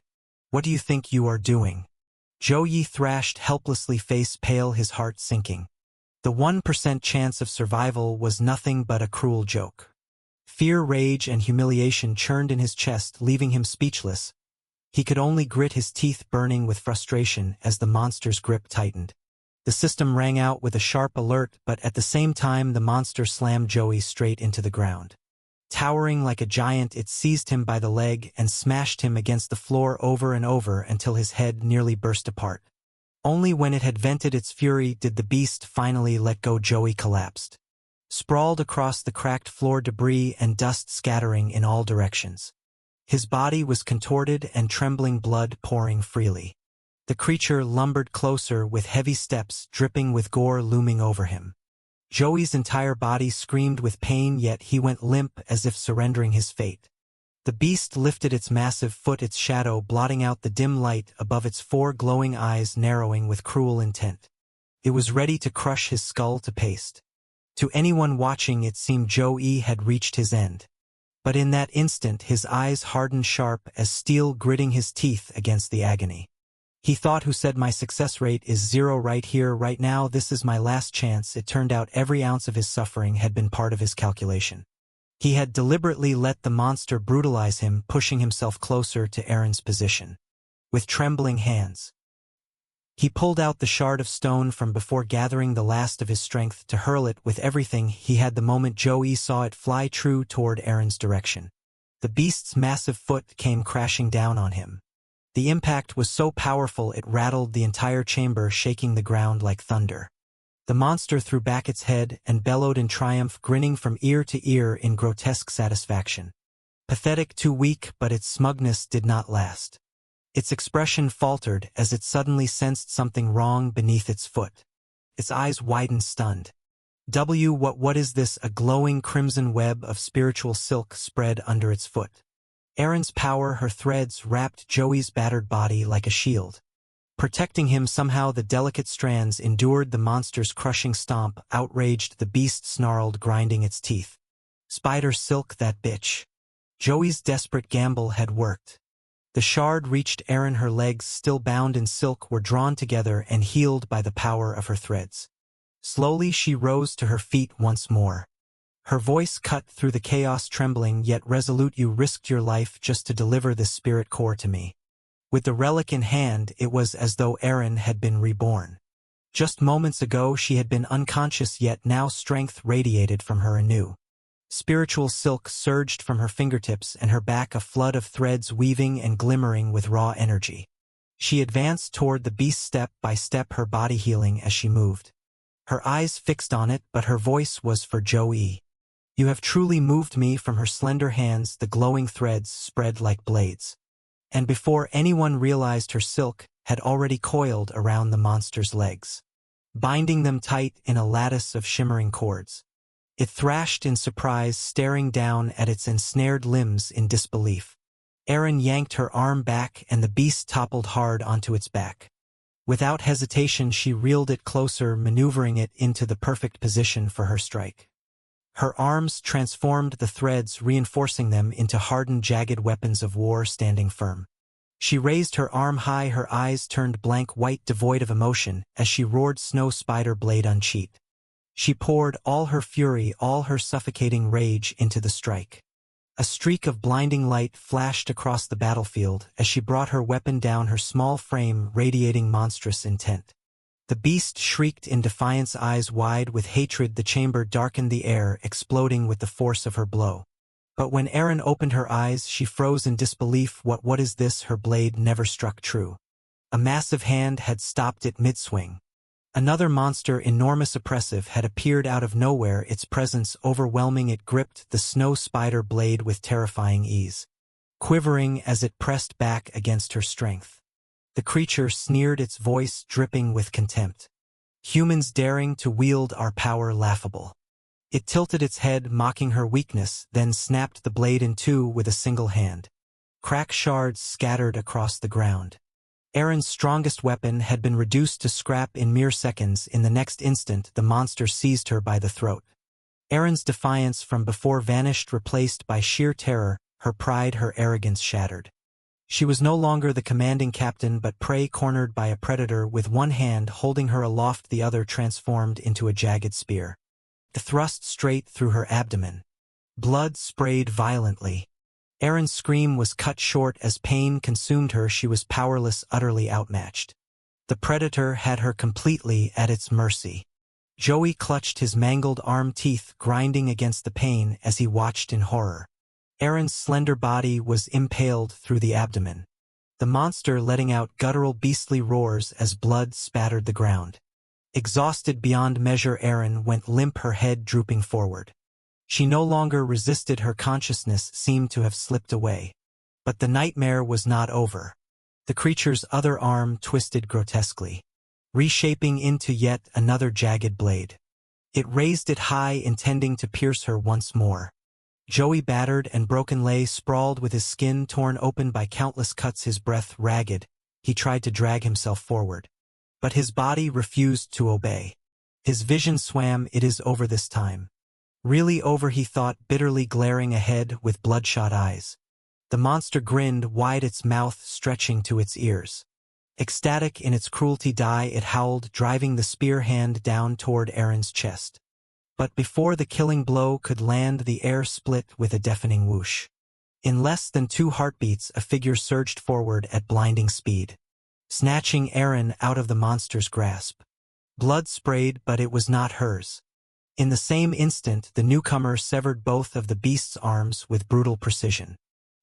What do you think you are doing? Joey thrashed helplessly, face pale, his heart sinking. The 1% chance of survival was nothing but a cruel joke. Fear, rage, and humiliation churned in his chest, leaving him speechless. He could only grit his teeth, burning with frustration as the monster's grip tightened. The system rang out with a sharp alert, but at the same time the monster slammed Joey straight into the ground. Towering like a giant, it seized him by the leg and smashed him against the floor over and over until his head nearly burst apart. Only when it had vented its fury did the beast finally let go. Joey collapsed, sprawled across the cracked floor, debris and dust scattering in all directions. His body was contorted and trembling, blood pouring freely. The creature lumbered closer with heavy steps, dripping with gore looming over him. Joey's entire body screamed with pain, yet he went limp as if surrendering his fate. The beast lifted its massive foot, its shadow blotting out the dim light above, its four glowing eyes narrowing with cruel intent. It was ready to crush his skull to paste. To anyone watching, it seemed Joey had reached his end. But in that instant, his eyes hardened sharp as steel, gritting his teeth against the agony. He thought, who said my success rate is 0 right here, right now? This is my last chance. It turned out every ounce of his suffering had been part of his calculation. He had deliberately let the monster brutalize him, pushing himself closer to Eren's position. With trembling hands, he pulled out the shard of stone from before, gathering the last of his strength to hurl it with everything he had. The moment Joey saw it fly true toward Eren's direction, the beast's massive foot came crashing down on him. The impact was so powerful it rattled the entire chamber, shaking the ground like thunder. The monster threw back its head and bellowed in triumph, grinning from ear to ear in grotesque satisfaction. Pathetic, too weak, but its smugness did not last. Its expression faltered as it suddenly sensed something wrong beneath its foot. Its eyes widened, stunned. What is this? A glowing crimson web of spiritual silk spread under its foot. Eren's power, her threads wrapped Joey's battered body like a shield. Protecting him somehow, the delicate strands endured the monster's crushing stomp. Outraged, the beast snarled, grinding its teeth. Spider silk, that bitch. Joey's desperate gamble had worked. The shard reached Eren. Her legs, still bound in silk, were drawn together and healed by the power of her threads. Slowly she rose to her feet once more. Her voice cut through the chaos, trembling yet resolute. You risked your life just to deliver this spirit core to me. With the relic in hand, it was as though Eren had been reborn. Just moments ago she had been unconscious, yet now strength radiated from her anew. Spiritual silk surged from her fingertips and her back, a flood of threads weaving and glimmering with raw energy. She advanced toward the beast, step by step, her body healing as she moved. Her eyes fixed on it, but her voice was for Joey. You have truly moved me. From her slender hands the glowing threads spread like blades. And before anyone realized, her silk had already coiled around the monster's legs, binding them tight in a lattice of shimmering cords. It thrashed in surprise, staring down at its ensnared limbs in disbelief. Eren yanked her arm back and the beast toppled hard onto its back. Without hesitation she reeled it closer, maneuvering it into the perfect position for her strike. Her arms transformed the threads, reinforcing them into hardened, jagged weapons of war standing firm. She raised her arm high, her eyes turned blank white, devoid of emotion, as she roared, "Snow Spider blade unsheathed." She poured all her fury, all her suffocating rage into the strike. A streak of blinding light flashed across the battlefield as she brought her weapon down, her small frame radiating monstrous intent. The beast shrieked in defiance, eyes wide with hatred. The chamber darkened the air, exploding with the force of her blow. But when Eren opened her eyes, she froze in disbelief. What is this? Her blade never struck true. A massive hand had stopped it mid-swing. Another monster, enormous, oppressive, had appeared out of nowhere, its presence overwhelming. It gripped the snow spider blade with terrifying ease, quivering as it pressed back against her strength. The creature sneered, its voice dripping with contempt. "Humans daring to wield our power, laughable." It tilted its head, mocking her weakness, then snapped the blade in two with a single hand. Crack shards scattered across the ground. Eren's strongest weapon had been reduced to scrap in mere seconds. In the next instant, the monster seized her by the throat. Eren's defiance from before vanished, replaced by sheer terror, her pride, her arrogance shattered. She was no longer the commanding captain, but prey cornered by a predator. With one hand holding her aloft, the other transformed into a jagged spear. It thrust straight through her abdomen. Blood sprayed violently. Eren's scream was cut short as pain consumed her. She was powerless, utterly outmatched. The predator had her completely at its mercy. Joey clutched his mangled arm, teeth grinding against the pain as he watched in horror. Eren's slender body was impaled through the abdomen. The monster letting out guttural, beastly roars as blood spattered the ground. Exhausted beyond measure, Eren went limp, her head drooping forward. She no longer resisted, her consciousness seemed to have slipped away. But the nightmare was not over. The creature's other arm twisted grotesquely, reshaping into yet another jagged blade. It raised it high, intending to pierce her once more. Joey, battered and broken, lay sprawled with his skin torn open by countless cuts, his breath ragged. He tried to drag himself forward, but his body refused to obey. His vision swam. It is over this time. Really over, he thought, bitterly glaring ahead with bloodshot eyes. The monster grinned wide, its mouth stretching to its ears. Ecstatic in its cruelty, it howled, driving the spear hand down toward Eren's chest. But before the killing blow could land, the air split with a deafening whoosh. In less than 2 heartbeats, a figure surged forward at blinding speed, snatching Eren out of the monster's grasp. Blood sprayed, but it was not hers. In the same instant, the newcomer severed both of the beast's arms with brutal precision.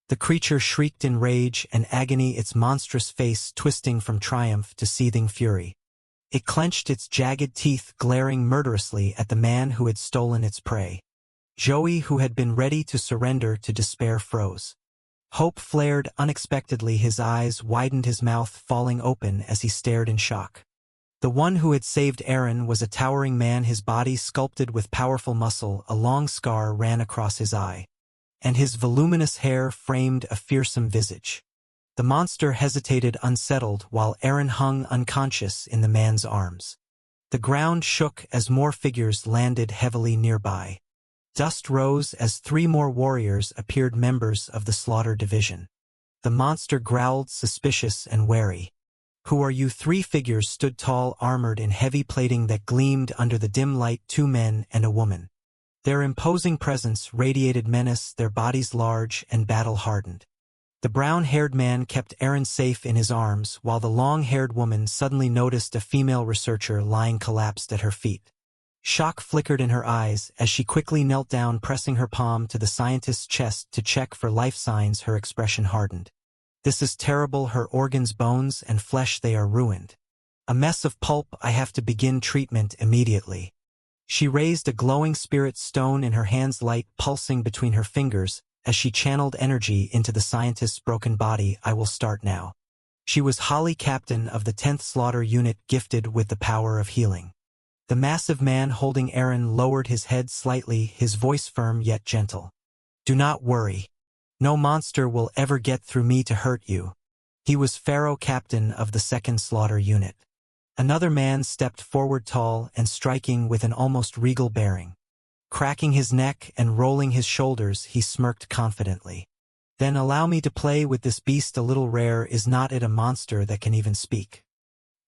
The creature shrieked in rage and agony, its monstrous face twisting from triumph to seething fury. It clenched its jagged teeth, glaring murderously at the man who had stolen its prey. Joey, who had been ready to surrender to despair, froze. Hope flared unexpectedly, his eyes widened, his mouth falling open as he stared in shock. The one who had saved Eren was a towering man, his body sculpted with powerful muscle. A long scar ran across his eye, and his voluminous hair framed a fearsome visage. The monster hesitated, unsettled, while Eren hung unconscious in the man's arms. The ground shook as more figures landed heavily nearby. Dust rose as 3 more warriors appeared, members of the Slaughter Division. The monster growled, suspicious and wary. "Who are you?" 3 figures stood tall, armored in heavy plating that gleamed under the dim light, 2 men and a woman. Their imposing presence radiated menace, their bodies large and battle-hardened. The brown-haired man kept Eren safe in his arms, while the long-haired woman suddenly noticed a female researcher lying collapsed at her feet. Shock flickered in her eyes as she quickly knelt down, pressing her palm to the scientist's chest to check for life signs. Her expression hardened. "This is terrible. Her organs, bones, and flesh, they are ruined. A mess of pulp. I have to begin treatment immediately." She raised a glowing spirit stone in her hands, light pulsing between her fingers as she channeled energy into the scientist's broken body. "I will start now." She was Holly, captain of the 10th Slaughter Unit, gifted with the power of healing. The massive man holding Eren lowered his head slightly, his voice firm yet gentle. "Do not worry. No monster will ever get through me to hurt you." He was Pharaoh, captain of the 2nd Slaughter Unit. Another man stepped forward, tall and striking with an almost regal bearing. Cracking his neck and rolling his shoulders, he smirked confidently. "Then allow me to play with this beast a little rare. Is not it a monster that can even speak?"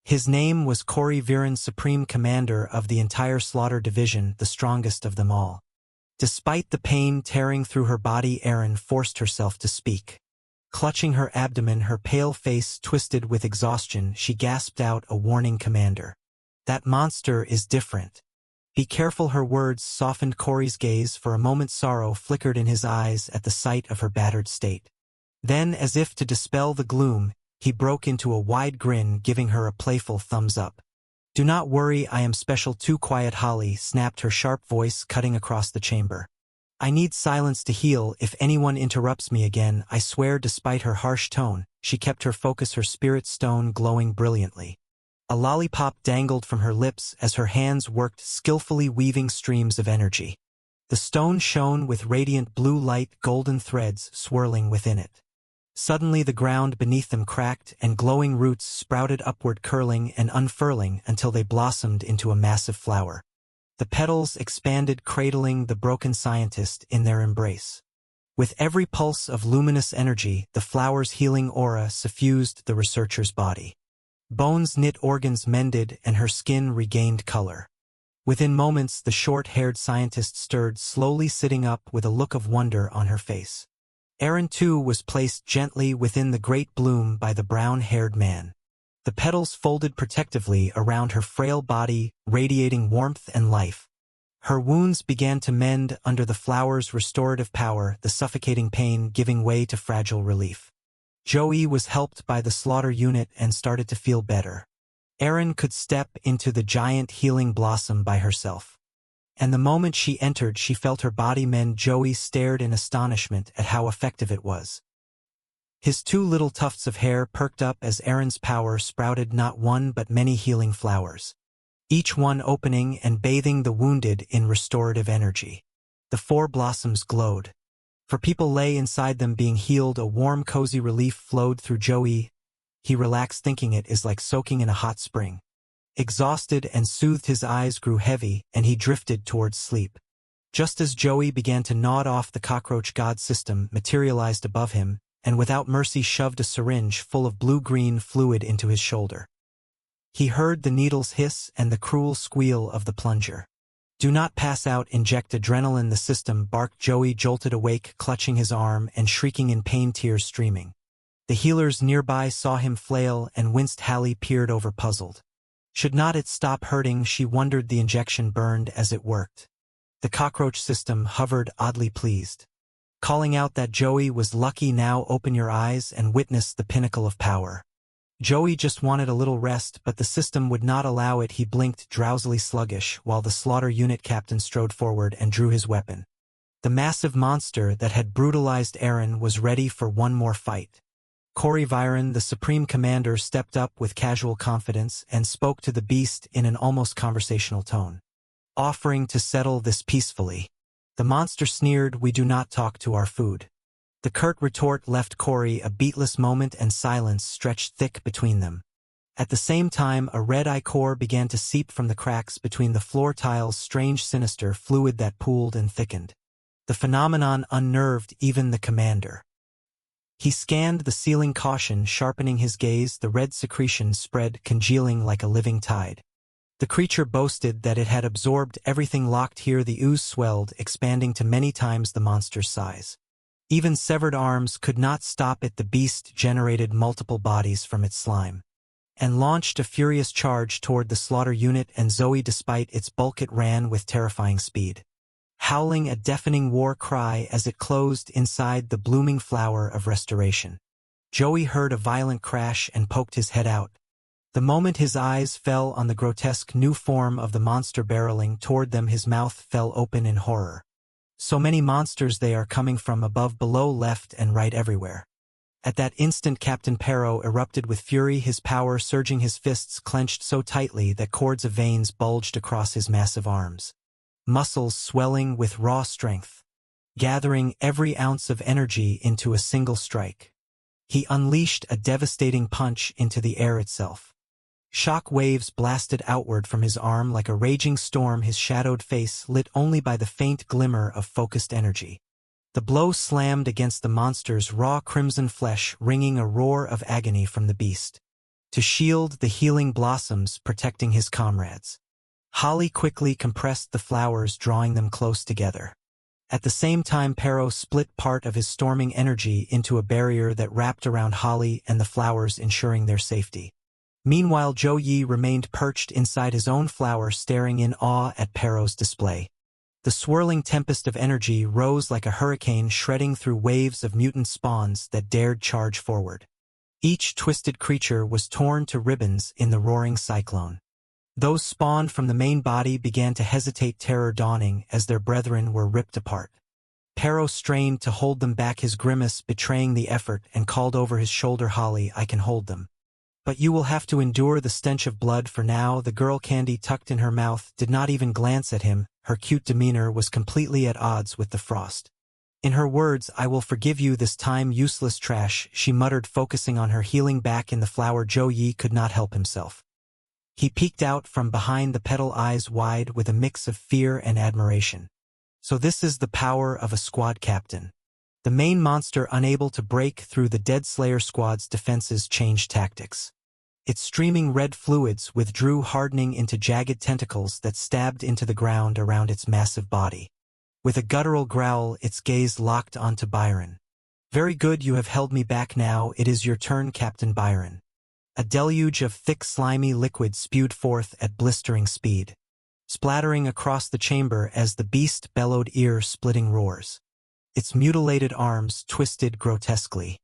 His name was Cory Viren, supreme commander of the entire Slaughter Division, the strongest of them all. Despite the pain tearing through her body, Eren forced herself to speak. Clutching her abdomen, her pale face twisted with exhaustion, she gasped out a warning, "Commander. That monster is different. Be careful." Her words softened Cory's gaze. For a moment sorrow flickered in his eyes at the sight of her battered state. Then, as if to dispel the gloom, he broke into a wide grin, giving her a playful thumbs up. "Do not worry, I am special too." "Quiet, Holly," snapped her sharp voice, cutting across the chamber. "I need silence to heal. If anyone interrupts me again, I swear." Despite her harsh tone, she kept her focus, her spirit stone glowing brilliantly. A lollipop dangled from her lips as her hands worked skillfully, weaving streams of energy. The stone shone with radiant blue light, golden threads swirling within it. Suddenly the ground beneath them cracked, and glowing roots sprouted upward, curling and unfurling until they blossomed into a massive flower. The petals expanded, cradling the broken scientist in their embrace. With every pulse of luminous energy, the flower's healing aura suffused the researcher's body. Bones knit, organs mended, and her skin regained color. Within moments, the short-haired scientist stirred, slowly sitting up with a look of wonder on her face. Eren too was placed gently within the great bloom by the brown-haired man. The petals folded protectively around her frail body, radiating warmth and life. Her wounds began to mend under the flower's restorative power, the suffocating pain giving way to fragile relief. Joey was helped by the Slaughter Unit and started to feel better. Eren could step into the giant healing blossom by herself. And the moment she entered, she felt her body mend. Joey stared in astonishment at how effective it was. His 2 little tufts of hair perked up as Eren's power sprouted not one but many healing flowers, each one opening and bathing the wounded in restorative energy. The 4 blossoms glowed. For people lay inside them being healed, a warm, cozy relief flowed through Joey. He relaxed, thinking it is like soaking in a hot spring. Exhausted and soothed, his eyes grew heavy, and he drifted towards sleep. Just as Joey began to nod off, the cockroach god system materialized above him, and without mercy shoved a syringe full of blue-green fluid into his shoulder. He heard the needles hiss and the cruel squeal of the plunger. "Do not pass out, inject adrenaline." The system barked. Joey jolted awake, clutching his arm and shrieking in pain, tears streaming. The healers nearby saw him flail and winced. Hallie peered over, puzzled. Should not it stop hurting, she wondered. The injection burned as it worked. The cockroach system hovered, oddly pleased, calling out that Joey was lucky. "Now open your eyes and witness the pinnacle of power." Joey just wanted a little rest, but the system would not allow it. He blinked, drowsily sluggish, while the Slaughter Unit captain strode forward and drew his weapon. The massive monster that had brutalized Eren was ready for one more fight. Cory Viren, the supreme commander, stepped up with casual confidence and spoke to the beast in an almost conversational tone, offering to settle this peacefully. The monster sneered, "We do not talk to our food." The curt retort left Cory a beatless moment, and silence stretched thick between them. At the same time, a red ichor began to seep from the cracks between the floor tiles, strange, sinister fluid that pooled and thickened. The phenomenon unnerved even the commander. He scanned the ceiling, caution sharpening his gaze. The red secretion spread, congealing like a living tide. The creature boasted that it had absorbed everything locked here. The ooze swelled, expanding to many times the monster's size. Even severed arms could not stop it. The beast generated multiple bodies from its slime and launched a furious charge toward the Slaughter Unit and Zoe. Despite its bulk, it ran with terrifying speed, howling a deafening war cry as it closed inside the blooming flower of restoration. Joey heard a violent crash and poked his head out. The moment his eyes fell on the grotesque new form of the monster barreling toward them, his mouth fell open in horror. So many monsters, they are coming from above, below, left and right, everywhere. At that instant Captain Pero erupted with fury, his power surging, his fists clenched so tightly that cords of veins bulged across his massive arms. Muscles swelling with raw strength, gathering every ounce of energy into a single strike. He unleashed a devastating punch into the air itself. Shock waves blasted outward from his arm like a raging storm, his shadowed face lit only by the faint glimmer of focused energy. The blow slammed against the monster's raw crimson flesh, ringing a roar of agony from the beast. To shield the healing blossoms protecting his comrades, Holly quickly compressed the flowers, drawing them close together. At the same time, Pero split part of his storming energy into a barrier that wrapped around Holly and the flowers, ensuring their safety. Meanwhile, Zhou Yi remained perched inside his own flower, staring in awe at Pero's display. The swirling tempest of energy rose like a hurricane, shredding through waves of mutant spawns that dared charge forward. Each twisted creature was torn to ribbons in the roaring cyclone. Those spawned from the main body began to hesitate, terror dawning as their brethren were ripped apart. Pero strained to hold them back, his grimace betraying the effort, and called over his shoulder, "Holly, I can hold them. But you will have to endure the stench of blood for now." The girl, candy tucked in her mouth, did not even glance at him. Her cute demeanor was completely at odds with the frost. In her words, "I will forgive you this time, useless trash," she muttered, focusing on her healing back in the flower. Zhou Yi could not help himself. He peeked out from behind the petal, eyes wide with a mix of fear and admiration. So this is the power of a squad captain. The main monster, unable to break through the Dead Slayer squad's defenses, changed tactics. Its streaming red fluids withdrew, hardening into jagged tentacles that stabbed into the ground around its massive body. With a guttural growl, its gaze locked onto Byron. "Very good, you have held me back. Now it is your turn, Captain Byron." A deluge of thick slimy liquid spewed forth at blistering speed, splattering across the chamber as the beast bellowed ear-splitting roars. Its mutilated arms twisted grotesquely,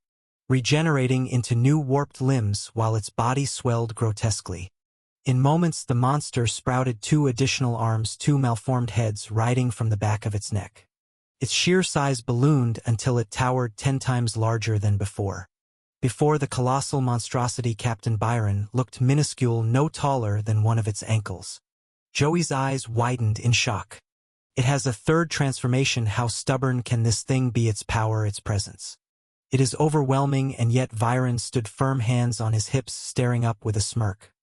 regenerating into new warped limbs while its body swelled grotesquely. In moments, the monster sprouted 2 additional arms, 2 malformed heads riding from the back of its neck. Its sheer size ballooned until it towered 10 times larger than before. Before the colossal monstrosity, Captain Byron looked minuscule, no taller than one of its ankles. Joey's eyes widened in shock. "It has a 3rd transformation. How stubborn can this thing be? Its power, its presence. It is overwhelming," and yet Byron stood firm, hands on his hips, staring up with a smirk.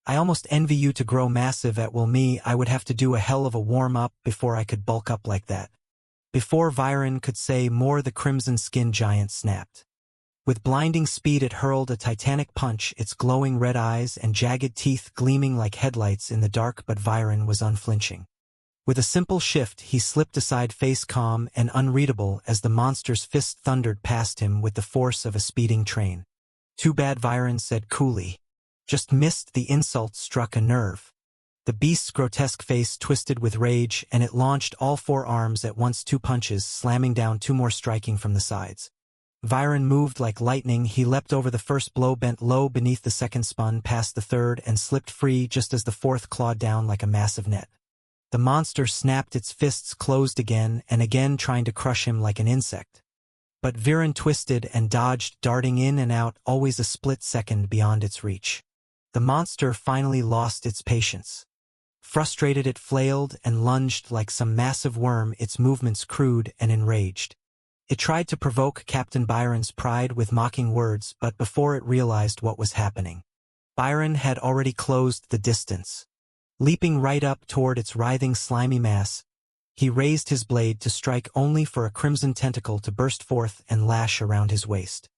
"I almost envy you to grow massive at will. Me, I would have to do a hell of a warm-up before I could bulk up like that." Before Byron could say more, the crimson-skinned giant snapped. With blinding speed, it hurled a titanic punch, its glowing red eyes and jagged teeth gleaming like headlights in the dark, but Byron was unflinching. With a simple shift, he slipped aside, face calm and unreadable, as the monster's fist thundered past him with the force of a speeding train. "Too bad," Byron said coolly. "Just missed." The insult struck a nerve. The beast's grotesque face twisted with rage, and it launched all 4 arms at once, 2 punches, slamming down 2 more, striking from the sides. Byron moved like lightning. He leapt over the first blow, bent low beneath the second, spun past the third, and slipped free just as the 4th clawed down like a massive net. The monster snapped its fists closed again and again, trying to crush him like an insect. But Viren twisted and dodged, darting in and out, always a split second beyond its reach. The monster finally lost its patience. Frustrated, it flailed and lunged like some massive worm, its movements crude and enraged. It tried to provoke Captain Byron's pride with mocking words, but before it realized what was happening, Byron had already closed the distance. Leaping right up toward its writhing slimy mass, he raised his blade to strike, only for a crimson tentacle to burst forth and lash around his waist.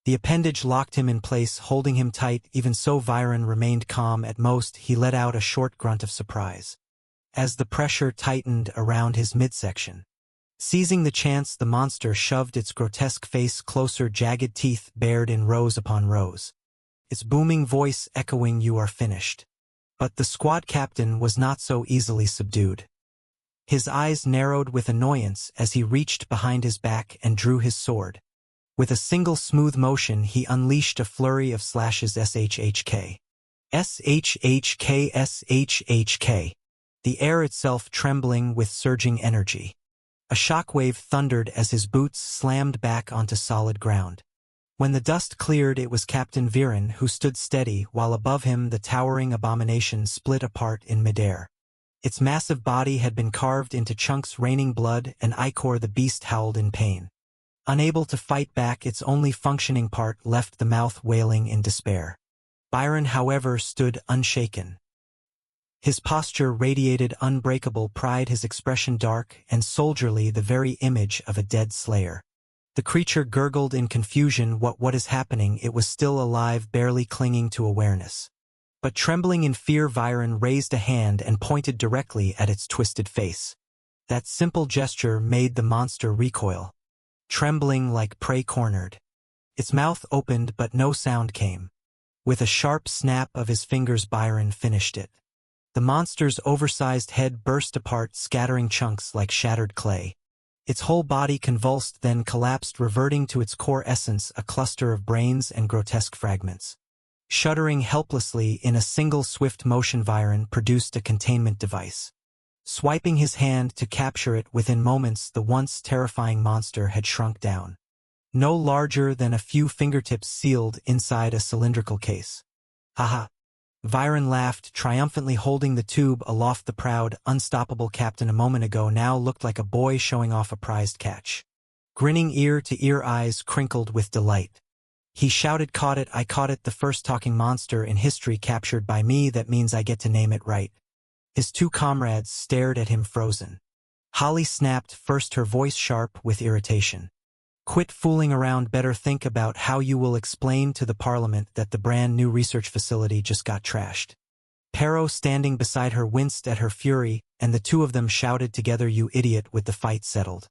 The appendage locked him in place, holding him tight. Even so, Byron remained calm. At most, he let out a short grunt of surprise as the pressure tightened around his midsection. Seizing the chance, the monster shoved its grotesque face closer, jagged teeth bared in rows upon rows, its booming voice echoing, "You are finished." But the squad captain was not so easily subdued. His eyes narrowed with annoyance as he reached behind his back and drew his sword. With a single smooth motion, he unleashed a flurry of slashes. SHHK. SHHK. SHHK. The air itself trembling with surging energy. A shockwave thundered as his boots slammed back onto solid ground. When the dust cleared, it was Captain Viren who stood steady, while above him the towering abomination split apart in midair. Its massive body had been carved into chunks raining blood, and Ichor the beast howled in pain. Unable to fight back, its only functioning part left the mouth wailing in despair. Byron, however, stood unshaken. His posture radiated unbreakable pride, his expression dark and soldierly, the very image of a dead slayer. The creature gurgled in confusion. What is happening? It was still alive, barely clinging to awareness. But trembling in fear, Byron raised a hand and pointed directly at its twisted face. That simple gesture made the monster recoil, trembling like prey cornered. Its mouth opened, but no sound came. With a sharp snap of his fingers, Byron finished it. The monster's oversized head burst apart, scattering chunks like shattered clay. Its whole body convulsed, then collapsed, reverting to its core essence, a cluster of brains and grotesque fragments. Shuddering helplessly in a single swift motion, Byron produced a containment device. Swiping his hand to capture it, within moments the once terrifying monster had shrunk down. No larger than a few fingertips, sealed inside a cylindrical case. Haha! Byron laughed triumphantly, holding the tube aloft. The proud, unstoppable captain a moment ago now looked like a boy showing off a prized catch. Grinning ear to ear, eyes crinkled with delight. He shouted, "Caught it! I caught it! The first talking monster in history captured by me. That means I get to name it right." His two comrades stared at him, frozen. Holly snapped first, her voice sharp with irritation. "Quit fooling around. Better think about how you will explain to the Parliament that the brand new research facility just got trashed." Pero, standing beside her, winced at her fury, and the two of them shouted together, "You idiot!" With the fight settled,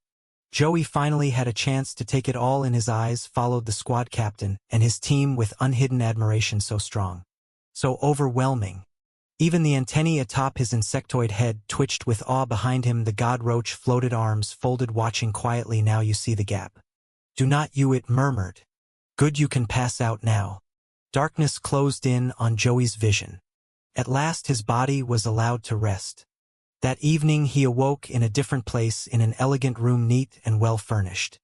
Joey finally had a chance to take it all in. His eyes followed the squad captain and his team with unhidden admiration, so strong, so overwhelming. Even the antennae atop his insectoid head twitched with awe. Behind him, the god roach floated, arms folded, watching quietly. "Now you see the gap. Do not you?" it murmured. "Good, you can pass out now." Darkness closed in on Joey's vision. At last his body was allowed to rest. That evening he awoke in a different place, in an elegant room, neat and well furnished.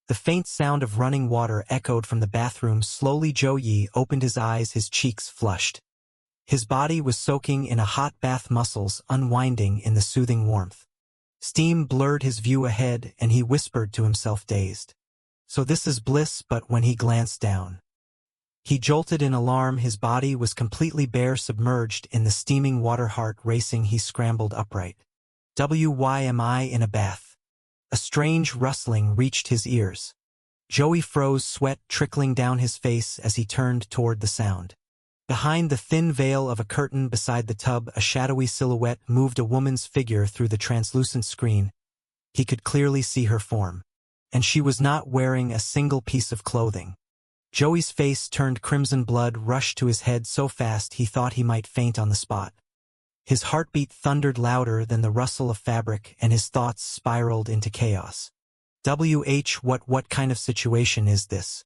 The faint sound of running water echoed from the bathroom. Slowly Joey opened his eyes, his cheeks flushed. His body was soaking in a hot bath, muscles unwinding in the soothing warmth. Steam blurred his view ahead, and he whispered to himself, dazed. So this is bliss. But when he glanced down, he jolted in alarm. His body was completely bare, submerged in the steaming water. Heart racing, he scrambled upright. Why am I in a bath? A strange rustling reached his ears. Joey froze, sweat trickling down his face as he turned toward the sound. Behind the thin veil of a curtain beside the tub, a shadowy silhouette moved, a woman's figure through the translucent screen. He could clearly see her form, and she was not wearing a single piece of clothing. Joey's face turned crimson, blood rushed to his head so fast he thought he might faint on the spot. His heartbeat thundered louder than the rustle of fabric, and his thoughts spiraled into chaos. What kind of situation is this?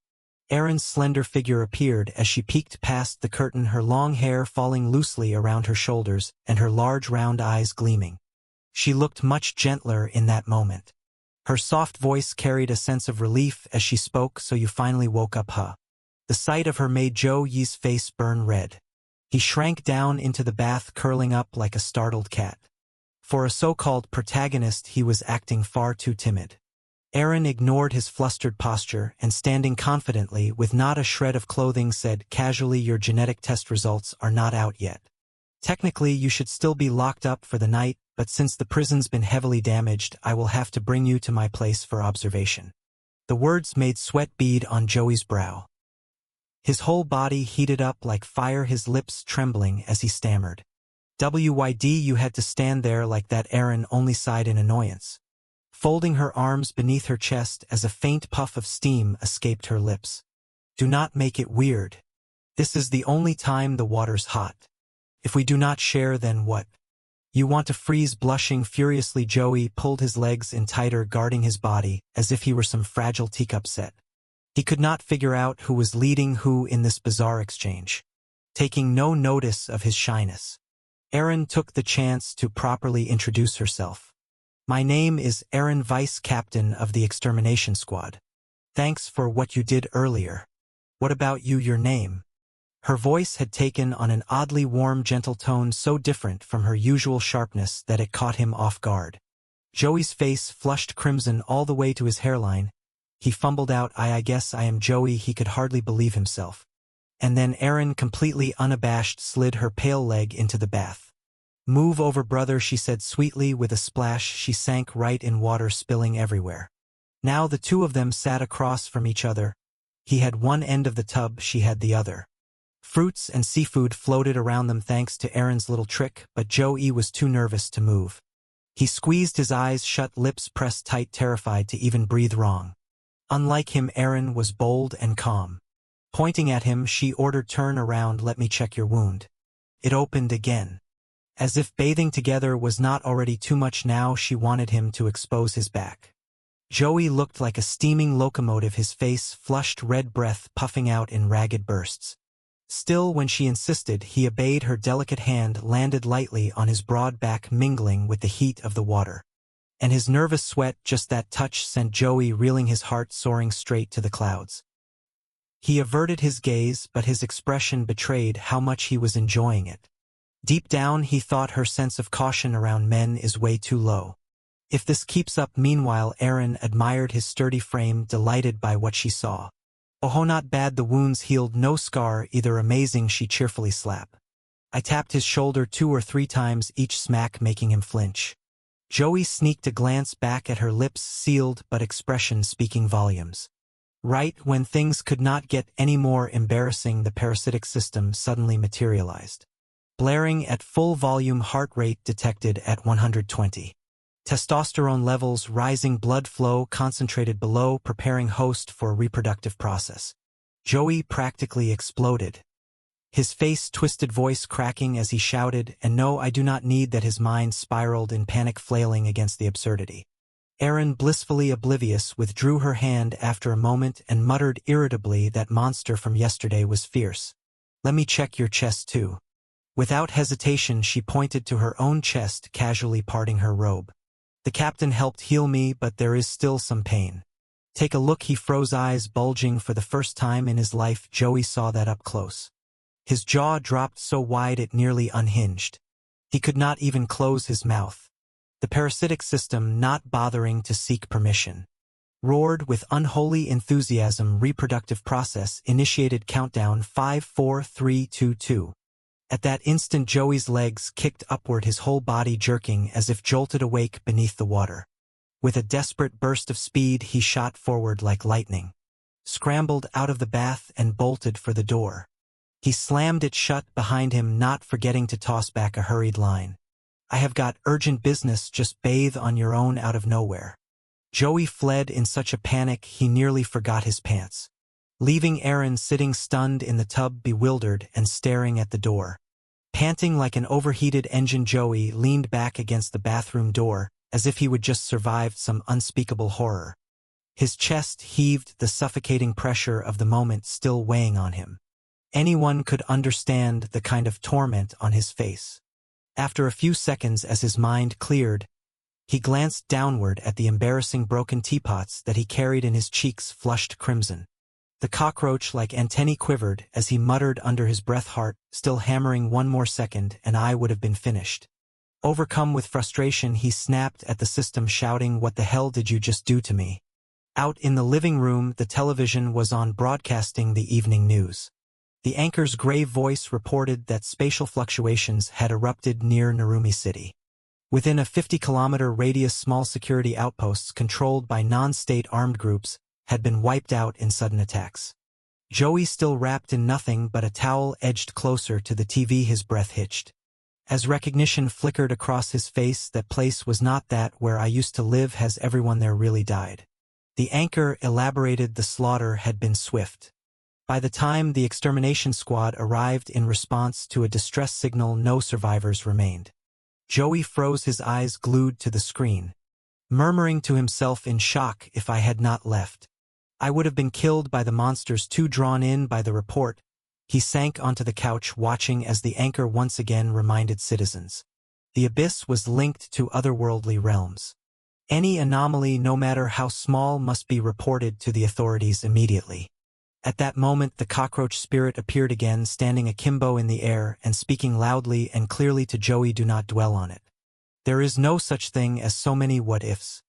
Erin's slender figure appeared as she peeked past the curtain, her long hair falling loosely around her shoulders and her large round eyes gleaming. She looked much gentler in that moment. Her soft voice carried a sense of relief as she spoke. "So you finally woke up, huh?" The sight of her made Joey's face burn red. He shrank down into the bath, curling up like a startled cat. For a so-called protagonist, he was acting far too timid. Erin ignored his flustered posture and, standing confidently with not a shred of clothing, said casually, "Your genetic test results are not out yet. Technically, you should still be locked up for the night, but since the prison's been heavily damaged, I will have to bring you to my place for observation." The words made sweat bead on Joey's brow. His whole body heated up like fire, his lips trembling as he stammered. "Wyd you had to stand there like that?" Erin only sighed in annoyance, folding her arms beneath her chest as a faint puff of steam escaped her lips. "Do not make it weird. This is the only time the water's hot. If we do not share, then what? You want to freeze?" Blushing furiously, Joey pulled his legs in tighter, guarding his body as if he were some fragile teacup set. He could not figure out who was leading who in this bizarre exchange. Taking no notice of his shyness, Erin took the chance to properly introduce herself. "My name is Erin, Vice Captain of the Extermination Squad. Thanks for what you did earlier." What about you, your name? Her voice had taken on an oddly warm, gentle tone so different from her usual sharpness that it caught him off guard. Joey's face flushed crimson all the way to his hairline. He fumbled out, I guess I am Joey. He could hardly believe himself. And then Erin, completely unabashed, slid her pale leg into the bath. Move over, brother, she said sweetly. With a splash, she sank right in water, spilling everywhere. Now the two of them sat across from each other. He had one end of the tub, she had the other. Fruits and seafood floated around them thanks to Erin's little trick, but Joey was too nervous to move. He squeezed his eyes shut, lips pressed tight, terrified to even breathe wrong. Unlike him, Erin was bold and calm. Pointing at him, she ordered, turn around, let me check your wound. It opened again. As if bathing together was not already too much, now she wanted him to expose his back. Joey looked like a steaming locomotive, his face flushed red, breath puffing out in ragged bursts. Still, when she insisted, he obeyed. Her delicate hand landed lightly on his broad back, mingling with the heat of the water. And his nervous sweat, just that touch, sent Joey reeling, his heart soaring straight to the clouds. He averted his gaze, but his expression betrayed how much he was enjoying it. Deep down, he thought her sense of caution around men is way too low. If this keeps up. Meanwhile, Erin admired his sturdy frame, delighted by what she saw. Oh, not bad, the wounds healed, no scar either. Amazing, she cheerfully slapped. I tapped his shoulder 2 or 3 times, each smack making him flinch. Joey sneaked a glance back at her, lips sealed but expression speaking volumes. Right when things could not get any more embarrassing, the parasitic system suddenly materialized. Blaring at full volume, heart rate detected at 120. Testosterone levels rising, blood flow concentrated below, preparing host for reproductive process. Joey practically exploded. His face twisted, voice cracking as he shouted, and no, I do not need that. His mind spiraled in panic, flailing against the absurdity. Erin, blissfully oblivious, withdrew her hand after a moment and muttered irritably, that monster from yesterday was fierce. Let me check your chest too. Without hesitation, she pointed to her own chest, casually parting her robe. The captain helped heal me, but there is still some pain. Take a look. He froze, eyes bulging for the first time in his life. Joey saw that up close. His jaw dropped so wide it nearly unhinged. He could not even close his mouth. The parasitic system, not bothering to seek permission, roared with unholy enthusiasm. Reproductive process initiated. Countdown 5, 4, 3, 2, 2. At that instant, Joey's legs kicked upward, his whole body jerking as if jolted awake beneath the water. With a desperate burst of speed, he shot forward like lightning, scrambled out of the bath and bolted for the door. He slammed it shut behind him, not forgetting to toss back a hurried line. I have got urgent business, just bathe on your own. Out of nowhere, Joey fled in such a panic he nearly forgot his pants, leaving Erin sitting stunned in the tub, bewildered and staring at the door. Panting like an overheated engine, Joey leaned back against the bathroom door, as if he would just survived some unspeakable horror. His chest heaved, the suffocating pressure of the moment still weighing on him. Anyone could understand the kind of torment on his face. After a few seconds, as his mind cleared, he glanced downward at the embarrassing broken teapots that he carried in his cheeks, flushed crimson. The cockroach-like antennae quivered as he muttered under his breath, heart still hammering, 1 more second and I would have been finished. Overcome with frustration, he snapped at the system, shouting, what the hell did you just do to me? Out in the living room, the television was on, broadcasting the evening news. The anchor's grave voice reported that spatial fluctuations had erupted near Narumi City. Within a 50-kilometer radius, small security outposts controlled by non-state armed groups had been wiped out in sudden attacks. Joey, still wrapped in nothing but a towel, edged closer to the TV, his breath hitched. As recognition flickered across his face, that place was not that where I used to live. Has everyone there really died? The anchor elaborated. The slaughter had been swift. By the time the extermination squad arrived in response to a distress signal, no survivors remained. Joey froze, his eyes glued to the screen, murmuring to himself in shock, if I had not left, I would have been killed by the monsters. Too drawn in by the report, he sank onto the couch, watching as the anchor once again reminded citizens. The abyss was linked to otherworldly realms. Any anomaly, no matter how small, must be reported to the authorities immediately. At that moment the cockroach spirit appeared again, standing akimbo in the air and speaking loudly and clearly to Joey, "Do not dwell on it. There is no such thing as so many what-ifs.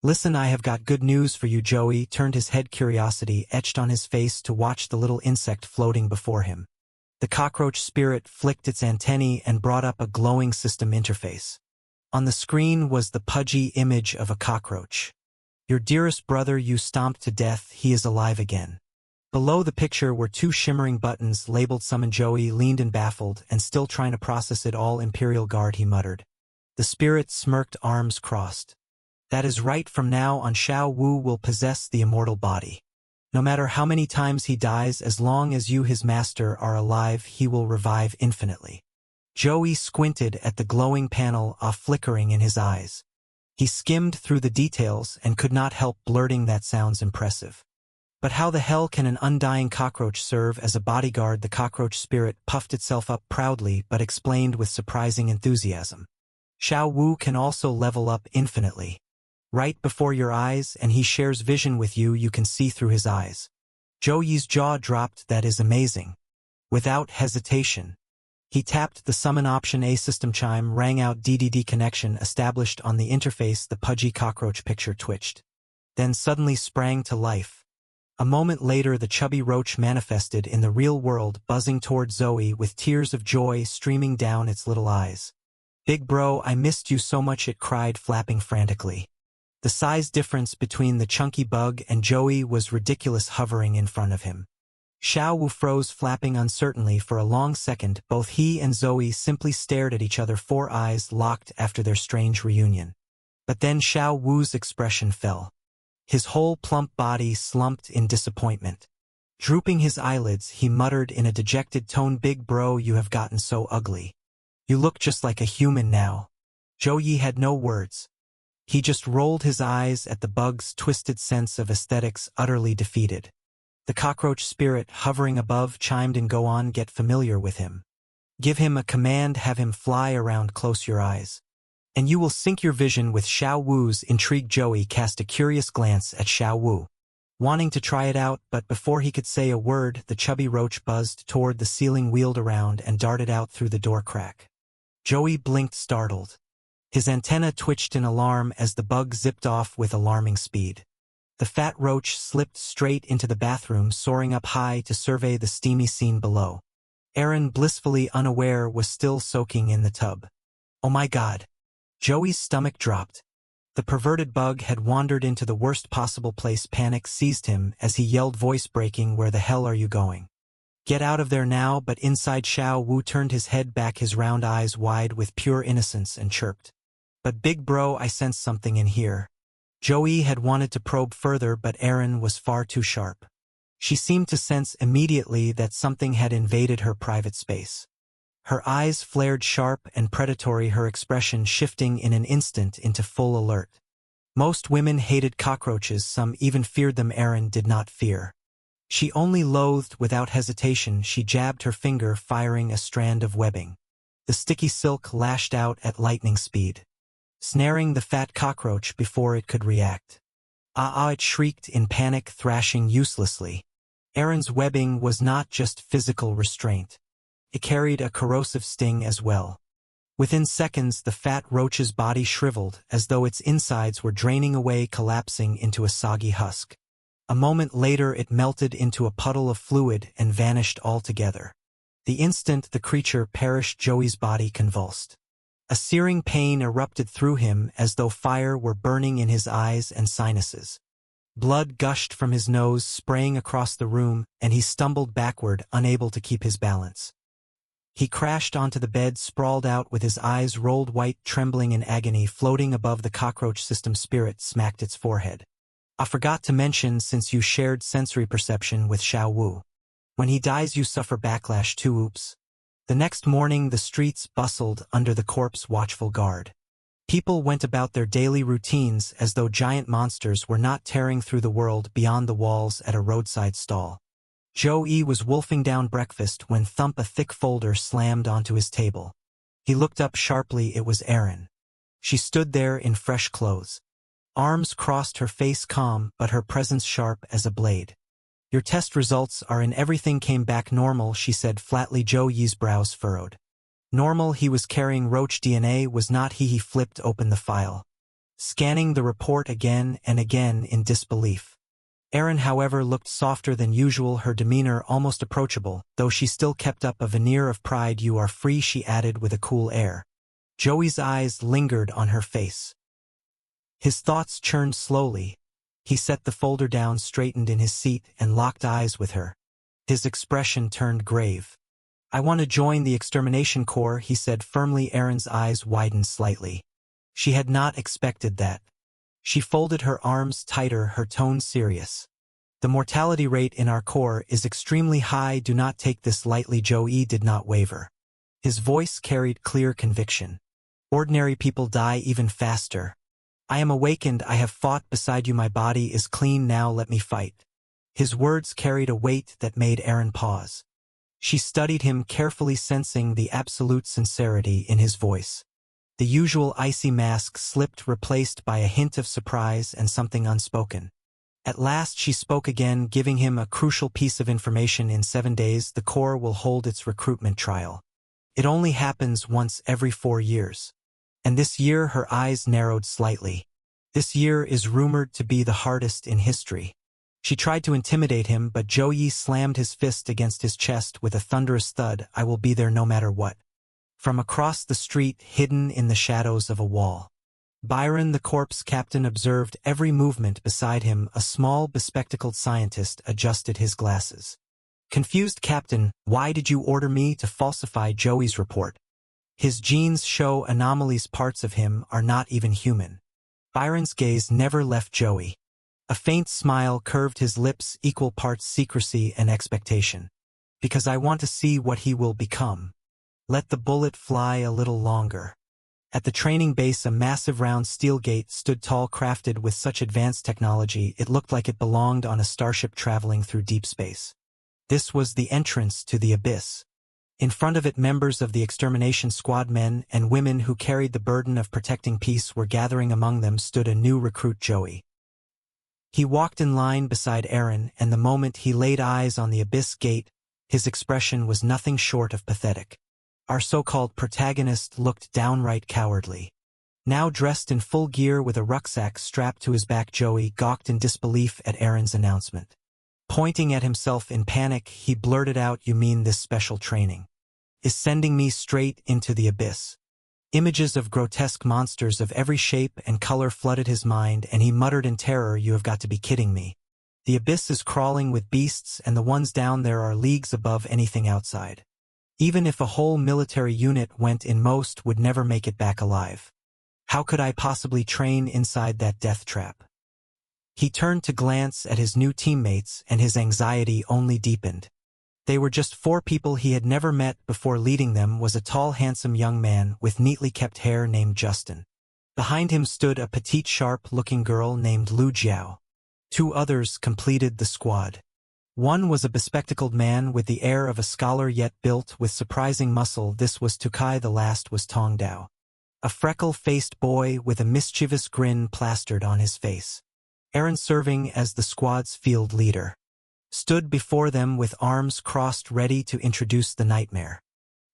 Listen, I have got good news for you." Joey turned his head, curiosity etched on his face, to watch the little insect floating before him. The cockroach spirit flicked its antennae and brought up a glowing system interface. On the screen was the pudgy image of a cockroach. "Your dearest brother you stomped to death, he is alive again." Below the picture were two shimmering buttons labeled Summon. Joey leaned in, baffled and still trying to process it all. "Imperial Guard," he muttered. The spirit smirked, arms crossed. "That is right, from now on Xiao Wu will possess the immortal body. No matter how many times he dies, as long as you, his master, are alive, he will revive infinitely." Joey squinted at the glowing panel, a flickering in his eyes. He skimmed through the details and could not help blurting, "That sounds impressive. But how the hell can an undying cockroach serve as a bodyguard?" The cockroach spirit puffed itself up proudly but explained with surprising enthusiasm. "Xiao Wu can also level up infinitely. Right before your eyes, and he shares vision with you. You can see through his eyes." Joey's jaw dropped. "That is amazing." Without hesitation, he tapped the summon option. A system chime rang out. "DDD connection established on the interface." The pudgy cockroach picture twitched, then suddenly sprang to life. A moment later the chubby roach manifested in the real world, buzzing toward Zoe with tears of joy streaming down its little eyes. "Big bro, I missed you so much," it cried, flapping frantically. The size difference between the chunky bug and Joey was ridiculous, hovering in front of him. Xiao Wu froze, flapping uncertainly. For a long second both he and Zoe simply stared at each other, 4 eyes locked after their strange reunion. But then Xiao Wu's expression fell. His whole plump body slumped in disappointment. Drooping his eyelids, he muttered in a dejected tone, "Big bro, you have gotten so ugly. You look just like a human now." Joey had no words. He just rolled his eyes at the bug's twisted sense of aesthetics, utterly defeated. The cockroach spirit hovering above chimed in, "Go on, get familiar with him. Give him a command, have him fly around, close your eyes, and you will sync your vision with Xiao Wu's." Intrigued Joey cast a curious glance at Xiao Wu, wanting to try it out, but before he could say a word, the chubby roach buzzed toward the ceiling, wheeled around, and darted out through the door crack. Joey blinked, startled. His antenna twitched in alarm as the bug zipped off with alarming speed. The fat roach slipped straight into the bathroom, soaring up high to survey the steamy scene below. Aaron, blissfully unaware, was still soaking in the tub. "Oh my God!" Joey's stomach dropped. The perverted bug had wandered into the worst possible place. Panic seized him as he yelled, voice breaking, "Where the hell are you going? Get out of there now!" But inside, Xiao Wu turned his head back, his round eyes wide with pure innocence, and chirped, "But big bro, I sense something in here." Joey had wanted to probe further, but Aaron was far too sharp. She seemed to sense immediately that something had invaded her private space. Her eyes flared sharp and predatory, her expression shifting in an instant into full alert. Most women hated cockroaches, some even feared them. Aaron did not fear. She only loathed. Without hesitation, she jabbed her finger, firing a strand of webbing. The sticky silk lashed out at lightning speed, snaring the fat cockroach before it could react. "Ah!" It shrieked in panic, thrashing uselessly. Aaron's webbing was not just physical restraint. It carried a corrosive sting as well. Within seconds, the fat roach's body shriveled, as though its insides were draining away, collapsing into a soggy husk. A moment later it melted into a puddle of fluid and vanished altogether. The instant the creature perished, Joey's body convulsed. A searing pain erupted through him, as though fire were burning in his eyes and sinuses. Blood gushed from his nose, spraying across the room, and he stumbled backward, unable to keep his balance. He crashed onto the bed, sprawled out with his eyes rolled white, trembling in agony. Floating above the cockroach system spirit smacked its forehead. "I forgot to mention, since you shared sensory perception with Xiao Wu, when he dies you suffer backlash too. Oops." The next morning the streets bustled under the corpse's watchful guard. People went about their daily routines as though giant monsters were not tearing through the world beyond the walls at a roadside stall. Joey was wolfing down breakfast when thump, a thick folder slammed onto his table. He looked up sharply. It was Erin. She stood there in fresh clothes. Arms crossed, her face calm, but her presence sharp as a blade. Your test results are in. Everything came back normal, she said flatly. Zhou Yi's brows furrowed. Normal, he was carrying roach DNA, was not he? He flipped open the file, scanning the report again and again in disbelief. Erin, however, looked softer than usual, her demeanor almost approachable, though she still kept up a veneer of pride. You are free, she added with a cool air. Joey's eyes lingered on her face. His thoughts churned slowly. He set the folder down, straightened in his seat, and locked eyes with her. His expression turned grave. I want to join the extermination corps, he said firmly. Erin's eyes widened slightly. She had not expected that. She folded her arms tighter, her tone serious. The mortality rate in our corps is extremely high. Do not take this lightly. Zhou did not waver. His voice carried clear conviction. Ordinary people die even faster. I am awakened. I have fought beside you. My body is clean now. Let me fight. His words carried a weight that made Erin pause. She studied him carefully, sensing the absolute sincerity in his voice. The usual icy mask slipped, replaced by a hint of surprise and something unspoken. At last she spoke again, giving him a crucial piece of information. In 7 days, the Corps will hold its recruitment trial. It only happens once every 4 years. And this year, her eyes narrowed slightly. This year is rumored to be the hardest in history. She tried to intimidate him, but Zhou slammed his fist against his chest with a thunderous thud. I will be there no matter what. From across the street, hidden in the shadows of a wall, Byron, the corps captain, observed every movement beside him. A small, bespectacled scientist adjusted his glasses. Confused, Captain, why did you order me to falsify Joey's report? His genes show anomalies. Parts of him are not even human. Byron's gaze never left Joey. A faint smile curved his lips, equal parts secrecy and expectation. Because I want to see what he will become. Let the bullet fly a little longer. At the training base, a massive round steel gate stood tall, crafted with such advanced technology it looked like it belonged on a starship traveling through deep space. This was the entrance to the abyss. In front of it, members of the extermination squad, men and women who carried the burden of protecting peace, were gathering. Among them stood a new recruit, Joey. He walked in line beside Erin, and the moment he laid eyes on the abyss gate, his expression was nothing short of pathetic. Our so-called protagonist looked downright cowardly. Now dressed in full gear with a rucksack strapped to his back, Joey gawked in disbelief at Erin's announcement. Pointing at himself in panic, he blurted out, "You mean this special training is sending me straight into the abyss?" Images of grotesque monsters of every shape and color flooded his mind, and he muttered in terror, "You have got to be kidding me. The abyss is crawling with beasts, and the ones down there are leagues above anything outside. Even if a whole military unit went in, most would never make it back alive. How could I possibly train inside that death trap?" He turned to glance at his new teammates, and his anxiety only deepened. They were just 4 people he had never met before. Leading them was a tall, handsome young man with neatly kept hair named Justin. Behind him stood a petite, sharp-looking girl named Lu Jiao. 2 others completed the squad. One was a bespectacled man with the air of a scholar, yet built with surprising muscle. This was Tukai. The last was Tong Dao, a freckle-faced boy with a mischievous grin plastered on his face. Erin, serving as the squad's field leader, stood before them with arms crossed, ready to introduce the nightmare.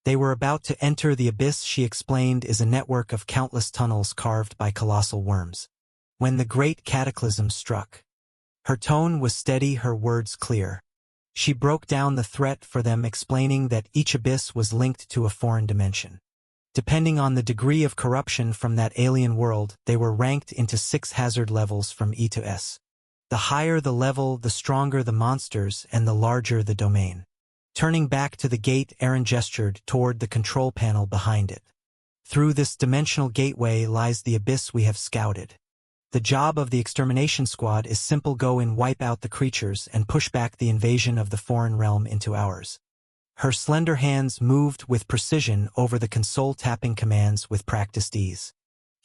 They were about to enter the abyss, she explained, is a network of countless tunnels carved by colossal worms. When the great cataclysm struck. Her tone was steady, her words clear. She broke down the threat for them, explaining that each abyss was linked to a foreign dimension. Depending on the degree of corruption from that alien world, they were ranked into 6 hazard levels from E to S. The higher the level, the stronger the monsters, and the larger the domain. Turning back to the gate, Erin gestured toward the control panel behind it. Through this dimensional gateway lies the abyss we have scouted. The job of the extermination squad is simple: go in, wipe out the creatures, and push back the invasion of the foreign realm into ours. Her slender hands moved with precision over the console, tapping commands with practiced ease.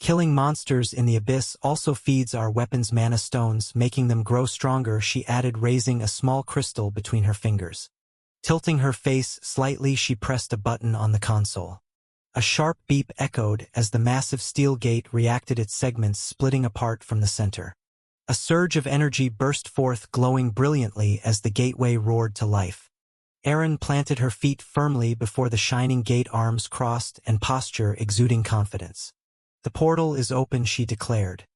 Killing monsters in the abyss also feeds our weapons mana stones, making them grow stronger, she added, raising a small crystal between her fingers. Tilting her face slightly, she pressed a button on the console. A sharp beep echoed as the massive steel gate reacted, its segments splitting apart from the center. A surge of energy burst forth, glowing brilliantly as the gateway roared to life. Erin planted her feet firmly before the shining gate, arms crossed and posture exuding confidence. "The portal is open," she declared.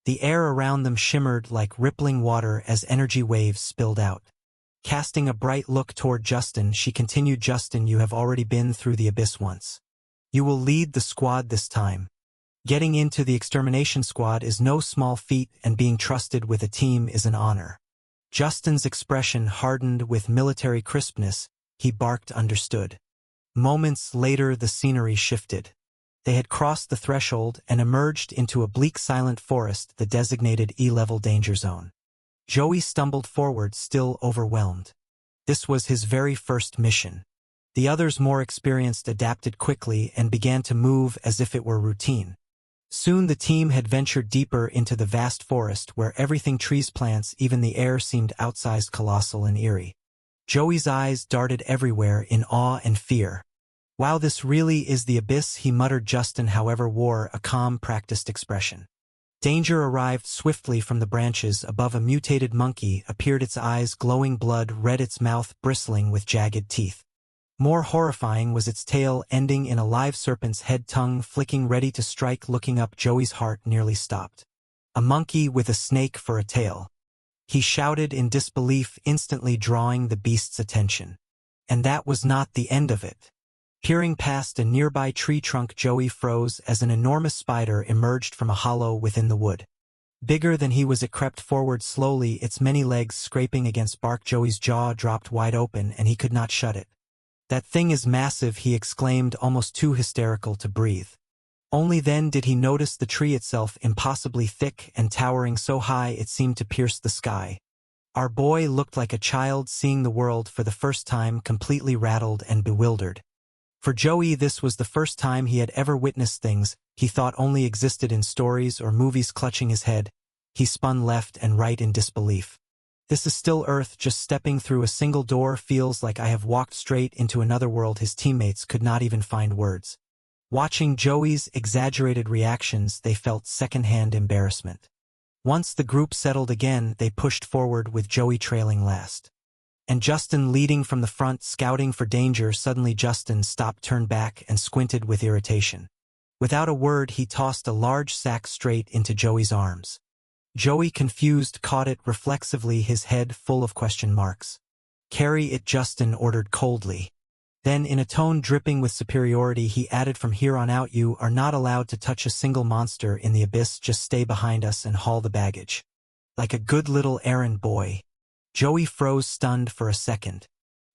The air around them shimmered like rippling water as energy waves spilled out. Casting a bright look toward Justin, she continued, "Justin, you have already been through the abyss once. You will lead the squad this time. Getting into the extermination squad is no small feat, and being trusted with a team is an honor." Justin's expression hardened with military crispness. He barked, "Understood." Moments later, the scenery shifted. They had crossed the threshold and emerged into a bleak, silent forest, the designated E-level danger zone. Joey stumbled forward, still overwhelmed. This was his very first mission. The others, more experienced, adapted quickly and began to move as if it were routine. Soon the team had ventured deeper into the vast forest where everything, trees, plants, even the air, seemed outsized, colossal and eerie. Joey's eyes darted everywhere in awe and fear. "Wow, this really is the abyss," he muttered. Justin, however, wore a calm, practiced expression. Danger arrived swiftly from the branches. Above, a mutated monkey appeared, its eyes glowing blood red, its mouth bristling with jagged teeth. More horrifying was its tail, ending in a live serpent's head, tongue flicking, ready to strike. Looking up, Joey's heart nearly stopped. A monkey with a snake for a tail. He shouted in disbelief, instantly drawing the beast's attention. And that was not the end of it. Peering past a nearby tree trunk, Joey froze as an enormous spider emerged from a hollow within the wood. Bigger than he was, it crept forward slowly, its many legs scraping against bark. Joey's jaw dropped wide open and he could not shut it. "That thing is massive," he exclaimed, almost too hysterical to breathe. Only then did he notice the tree itself, impossibly thick and towering so high it seemed to pierce the sky. Our boy looked like a child seeing the world for the first time, completely rattled and bewildered. For Joey, this was the first time he had ever witnessed things he thought only existed in stories or movies. Clutching his head, he spun left and right in disbelief. "This is still Earth. Just stepping through a single door feels like I have walked straight into another world." His teammates could not even find words. Watching Joey's exaggerated reactions, they felt secondhand embarrassment. Once the group settled again, they pushed forward with Joey trailing last. And Justin leading from the front, scouting for danger. Suddenly Justin stopped, turned back, and squinted with irritation. Without a word, he tossed a large sack straight into Joey's arms. Joey, confused, caught it reflexively, his head full of question marks. "Carry it," Justin ordered coldly. Then, in a tone dripping with superiority, he added, "From here on out, you are not allowed to touch a single monster in the abyss. Just stay behind us and haul the baggage. Like a good little errand boy." Joey froze, stunned for a second.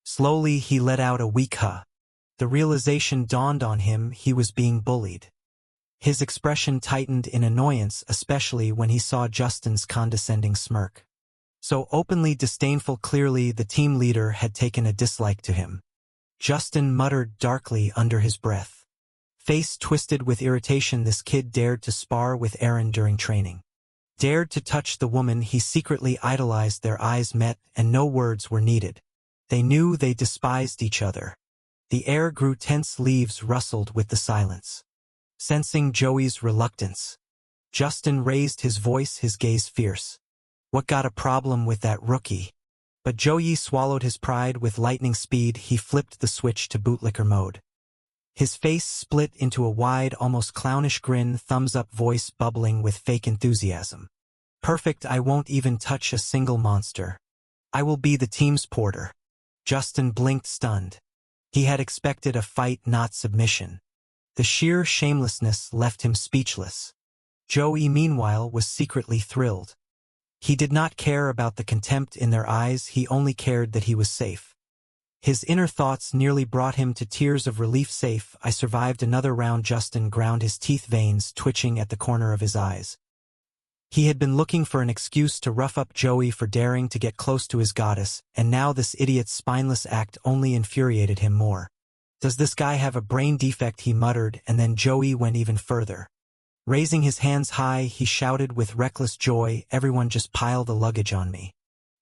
Slowly, he let out a weak huh. The realization dawned on him: he was being bullied. His expression tightened in annoyance, especially when he saw Justin's condescending smirk. So openly disdainful, clearly the team leader had taken a dislike to him. Justin muttered darkly under his breath. Face twisted with irritation, this kid dared to spar with Erin during training. Dared to touch the woman he secretly idolized. Their eyes met, and no words were needed. They knew they despised each other. The air grew tense, leaves rustled with the silence. Sensing Joey's reluctance, Justin raised his voice, his gaze fierce. "What, got a problem with that rookie?" But Joey swallowed his pride with lightning speed. He flipped the switch to bootlicker mode. His face split into a wide, almost clownish grin, thumbs up, voice bubbling with fake enthusiasm. "Perfect, I won't even touch a single monster. I will be the team's porter." Justin blinked, stunned. He had expected a fight, not submission. The sheer shamelessness left him speechless. Joey, meanwhile, was secretly thrilled. He did not care about the contempt in their eyes, he only cared that he was safe. His inner thoughts nearly brought him to tears of relief. "Safe, I survived another round." Justin ground his teeth, veins twitching at the corner of his eyes. He had been looking for an excuse to rough up Joey for daring to get close to his goddess, and now this idiot's spineless act only infuriated him more. "Does this guy have a brain defect?" he muttered, and then Joey went even further. Raising his hands high, he shouted with reckless joy, "Everyone just pile the luggage on me.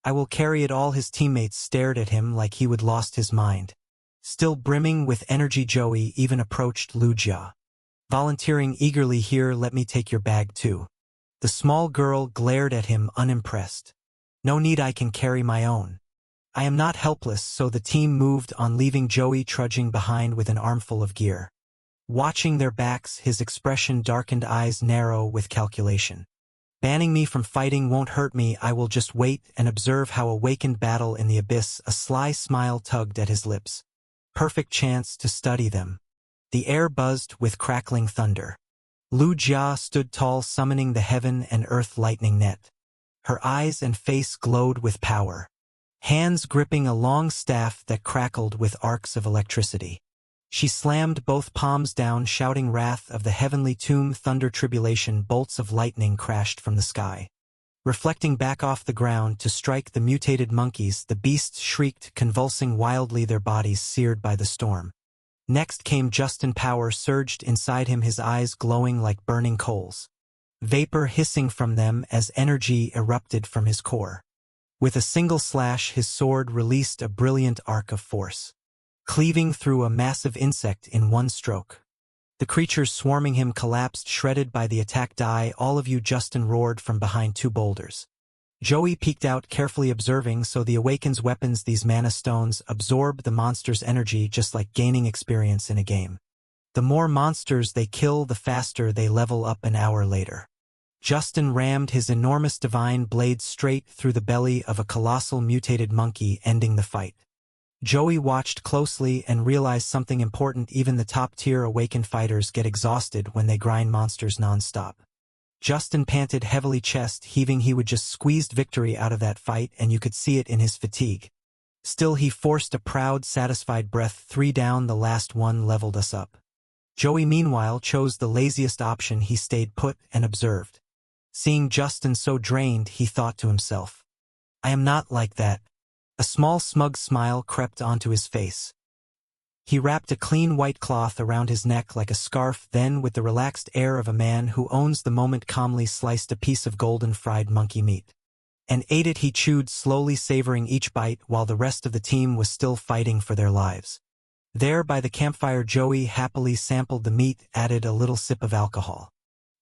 I will carry it all." His teammates stared at him like he would lost his mind. Still brimming with energy, Joey even approached Lujia. Volunteering eagerly, "Here, let me take your bag too." The small girl glared at him unimpressed. No need, I can carry my own. I am not helpless, so the team moved on, leaving Joey trudging behind with an armful of gear. Watching their backs, his expression darkened, eyes narrow with calculation. Banning me from fighting won't hurt me, I will just wait and observe how awakened battle in the abyss. A sly smile tugged at his lips. Perfect chance to study them. The air buzzed with crackling thunder. Lu Jia stood tall, summoning the heaven and earth lightning net. Her eyes and face glowed with power. Hands gripping a long staff that crackled with arcs of electricity. She slammed both palms down, shouting wrath of the heavenly tomb. Thunder, tribulation, bolts of lightning crashed from the sky. Reflecting back off the ground to strike the mutated monkeys, the beasts shrieked, convulsing wildly, their bodies seared by the storm. Next came Justin. Power surged inside him, his eyes glowing like burning coals. Vapor hissing from them as energy erupted from his core. With a single slash, his sword released a brilliant arc of force, cleaving through a massive insect in one stroke. The creatures swarming him collapsed, shredded by the attack. Die, all of you, Justin roared from behind two boulders. Joey peeked out, carefully observing. So the Awaken's weapons, these mana stones, absorb the monster's energy just like gaining experience in a game. The more monsters they kill, the faster they level up. An hour later, Justin rammed his enormous divine blade straight through the belly of a colossal mutated monkey, ending the fight. Joey watched closely and realized something important. Even the top-tier Awakened fighters get exhausted when they grind monsters non-stop. Justin panted heavily, chest heaving. He would just squeezed victory out of that fight, and you could see it in his fatigue. Still, he forced a proud, satisfied breath. 3 down, the last one leveled us up. Joey, meanwhile, chose the laziest option. He stayed put and observed. Seeing Justin so drained, he thought to himself, I am not like that. A small smug smile crept onto his face. He wrapped a clean white cloth around his neck like a scarf, then, with the relaxed air of a man who owns the moment, calmly sliced a piece of golden fried monkey meat and ate it. He chewed slowly, savoring each bite, while the rest of the team was still fighting for their lives. There by the campfire, Joey happily sampled the meat, added a little sip of alcohol,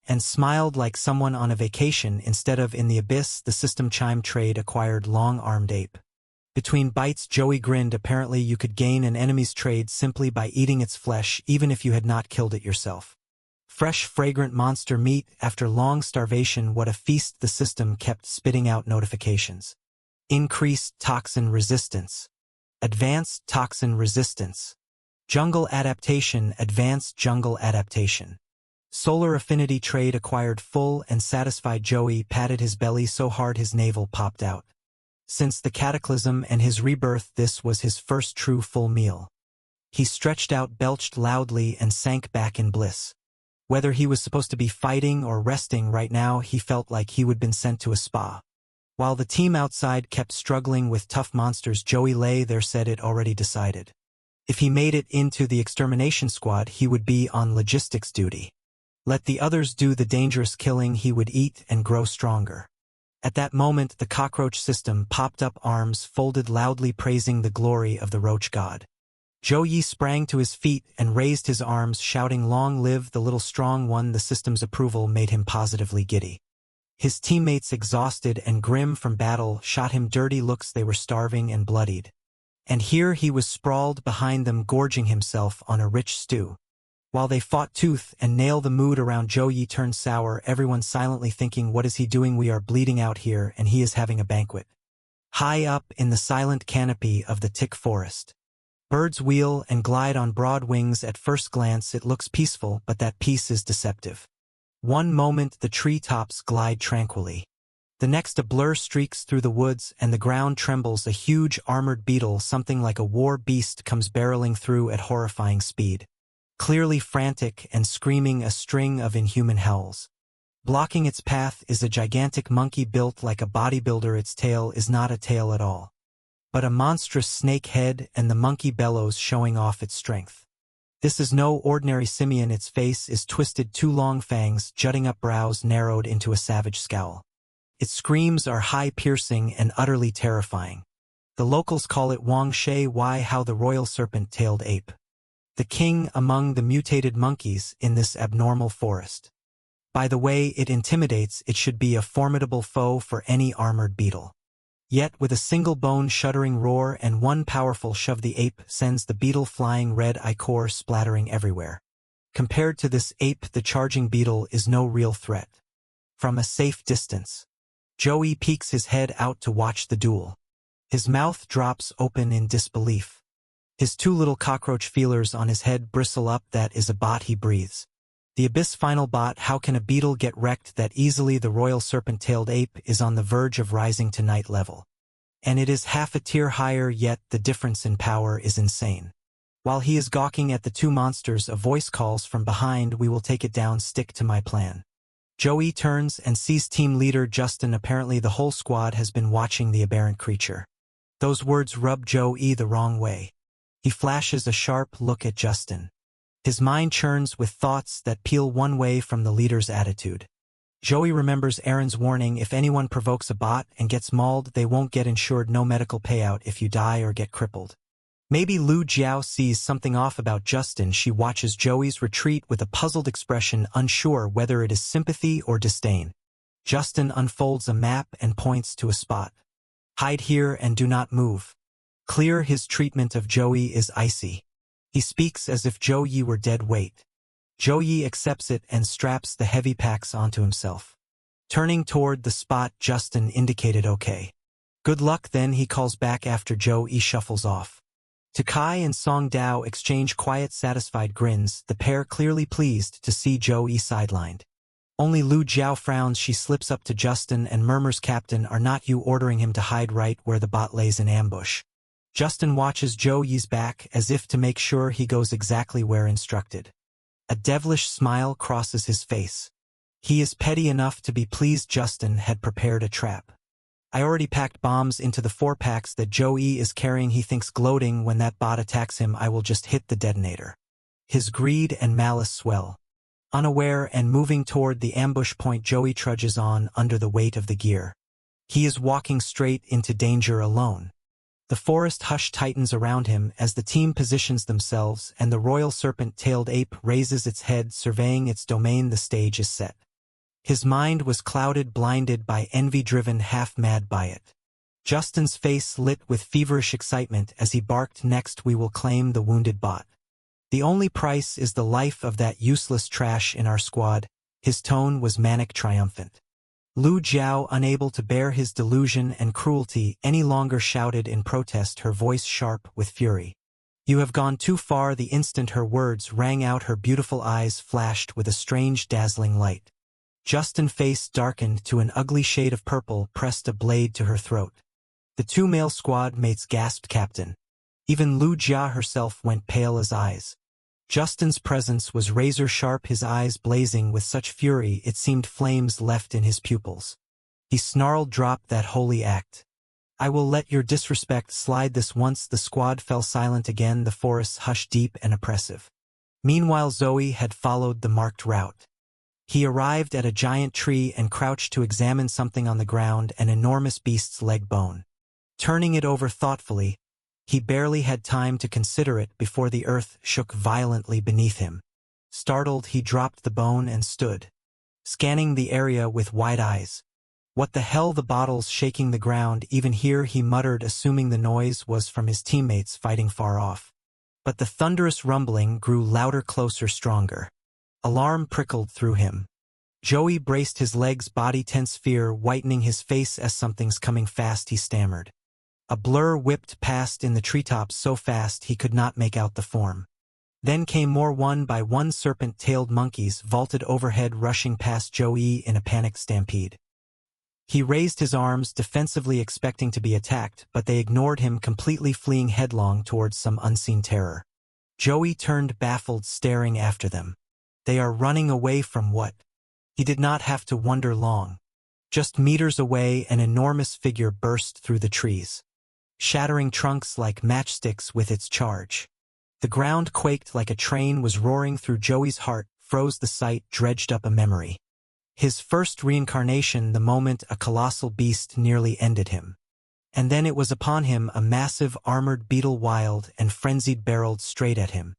and smiled like someone on a vacation instead of in the abyss. The system chime trade acquired long-armed ape. Between bites, Joey grinned. Apparently you could gain an enemy's trade simply by eating its flesh, even if you had not killed it yourself. Fresh, fragrant monster meat after long starvation. What a feast. The system kept spitting out notifications. Increased toxin resistance. Advanced toxin resistance. Jungle adaptation. Advanced jungle adaptation. Solar affinity trade acquired. Full and satisfied, Joey patted his belly so hard his navel popped out. Since the cataclysm and his rebirth, this was his first true full meal. He stretched out, belched loudly, and sank back in bliss. Whether he was supposed to be fighting or resting right now, he felt like he would been sent to a spa. While the team outside kept struggling with tough monsters, Joey lay there, said it already decided. If he made it into the extermination squad, he would be on logistics duty. Let the others do the dangerous killing. He would eat and grow stronger. At that moment, the cockroach system popped up, arms folded, loudly praising the glory of the roach god. Joey sprang to his feet and raised his arms, shouting, "Long live the little strong one!" The system's approval made him positively giddy. His teammates, exhausted and grim from battle, shot him dirty looks. They were starving and bloodied. And here he was sprawled behind them, gorging himself on a rich stew. While they fought tooth and nail, the mood around Joey turned sour, everyone silently thinking, what is he doing? We are bleeding out here, and he is having a banquet. High up in the silent canopy of the thick forest, birds wheel and glide on broad wings. At first glance it looks peaceful, but that peace is deceptive. One moment the treetops glide tranquilly. The next a blur streaks through the woods and the ground trembles. A huge armored beetle, something like a war beast, comes barreling through at horrifying speed. Clearly frantic and screaming a string of inhuman howls. Blocking its path is a gigantic monkey built like a bodybuilder. Its tail is not a tail at all, but a monstrous snake head, and the monkey bellows, showing off its strength. This is no ordinary simian. Its face is twisted, two long fangs jutting up, brows narrowed into a savage scowl. Its screams are high, piercing, and utterly terrifying. The locals call it Wang She Wai, how the royal serpent-tailed ape. The king among the mutated monkeys in this abnormal forest. By the way it intimidates, it should be a formidable foe for any armored beetle. Yet with a single bone-shuddering roar and one powerful shove, the ape sends the beetle flying, red ichor splattering everywhere. Compared to this ape, the charging beetle is no real threat. From a safe distance, Joey peeks his head out to watch the duel. His mouth drops open in disbelief. His two little cockroach feelers on his head bristle up. That is a bot, he breathes. The abyss final bot. How can a beetle get wrecked that easily? The royal serpent-tailed ape is on the verge of rising to night level. And it is half a tier higher, yet the difference in power is insane. While he is gawking at the two monsters, a voice calls from behind, "We will take it down, stick to my plan." Joey turns and sees team leader Justin. Apparently the whole squad has been watching the aberrant creature. Those words rub Joey the wrong way. He flashes a sharp look at Justin. His mind churns with thoughts that peel one way from the leader's attitude. Joey remembers Aaron's warning: if anyone provokes a bot and gets mauled, they won't get insured, no medical payout if you die or get crippled. Maybe Lu Jiao sees something off about Justin. She watches Joey's retreat with a puzzled expression, unsure whether it is sympathy or disdain. Justin unfolds a map and points to a spot. "Hide here and do not move." Clear. His treatment of Joey is icy. He speaks as if Joey were dead weight. Joey accepts it and straps the heavy packs onto himself. Turning toward the spot Justin indicated. "Okay. Good luck then," he calls back after Joey shuffles off. Takai and Song Dao exchange quiet, satisfied grins, the pair clearly pleased to see Joey sidelined. Only Lu Jiao frowns. She slips up to Justin and murmurs, "Captain, are not you ordering him to hide right where the bot lays in ambush?" Justin watches Joey's back as if to make sure he goes exactly where instructed. A devilish smile crosses his face. He is petty enough to be pleased Justin had prepared a trap. "I already packed bombs into the 4 packs that Joey is carrying," he thinks, gloating. "When that bot attacks him, I will just hit the detonator." His greed and malice swell. Unaware and moving toward the ambush point, Joey trudges on under the weight of the gear. He is walking straight into danger alone. The forest hush tightens around him as the team positions themselves, and the royal serpent-tailed ape raises its head, surveying its domain. The stage is set. His mind was clouded, blinded by envy, driven half-mad by it. Justin's face lit with feverish excitement as he barked, "Next we will claim the wounded bot. The only price is the life of that useless trash in our squad." His tone was manic triumphant. Lu Jiao, unable to bear his delusion and cruelty any longer, shouted in protest, her voice sharp with fury. "You have gone too far." The instant her words rang out, her beautiful eyes flashed with a strange, dazzling light. Justin's face darkened to an ugly shade of purple, pressed a blade to her throat. The two male squad mates gasped, "Captain." Even Lu Jia herself went pale as eyes. Justin's presence was razor-sharp, his eyes blazing with such fury it seemed flames left in his pupils. He snarled, "Drop that holy act. I will let your disrespect slide this once." The squad fell silent again, the forest's hush deep and oppressive. Meanwhile Zoe had followed the marked route. He arrived at a giant tree and crouched to examine something on the ground, an enormous beast's leg bone. Turning it over thoughtfully, he barely had time to consider it before the earth shook violently beneath him. Startled, he dropped the bone and stood, scanning the area with wide eyes. "What the hell?" The bottles shaking the ground. Even here, he muttered, assuming the noise was from his teammates fighting far off. But the thunderous rumbling grew louder, closer, stronger. Alarm prickled through him. Joey braced his legs, body tense, fear whitening his face. "As something's coming fast," he stammered. A blur whipped past in the treetops, so fast he could not make out the form. Then came more. One by one serpent-tailed monkeys vaulted overhead, rushing past Joey in a panicked stampede. He raised his arms defensively, expecting to be attacked, but they ignored him completely, fleeing headlong towards some unseen terror. Joey turned baffled, staring after them. They are running away from what? He did not have to wonder long. Just meters away, an enormous figure burst through the trees, shattering trunks like matchsticks with its charge. The ground quaked like a train was roaring through Joey's heart, froze. The sight dredged up a memory. His first reincarnation, the moment a colossal beast nearly ended him. And then it was upon him, a massive armored beetle, wild and frenzied, barreled straight at him.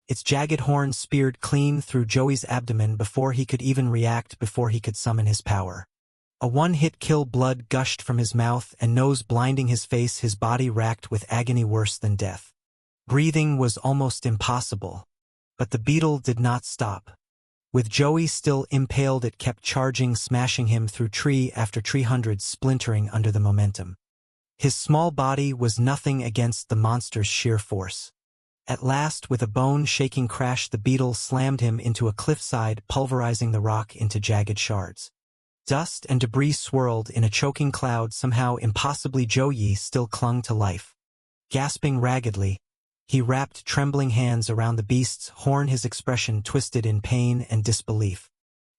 Its jagged horn speared clean through Joey's abdomen before he could even react, before he could summon his power. A one-hit kill. Blood gushed from his mouth and nose, blinding his face, his body racked with agony worse than death. Breathing was almost impossible. But the beetle did not stop. With Joey still impaled, it kept charging, smashing him through tree after tree, hundreds splintering under the momentum. His small body was nothing against the monster's sheer force. At last, with a bone-shaking crash, the beetle slammed him into a cliffside, pulverizing the rock into jagged shards. Dust and debris swirled in a choking cloud. Somehow, impossibly, Joey still clung to life. Gasping raggedly, he wrapped trembling hands around the beast's horn, his expression twisted in pain and disbelief.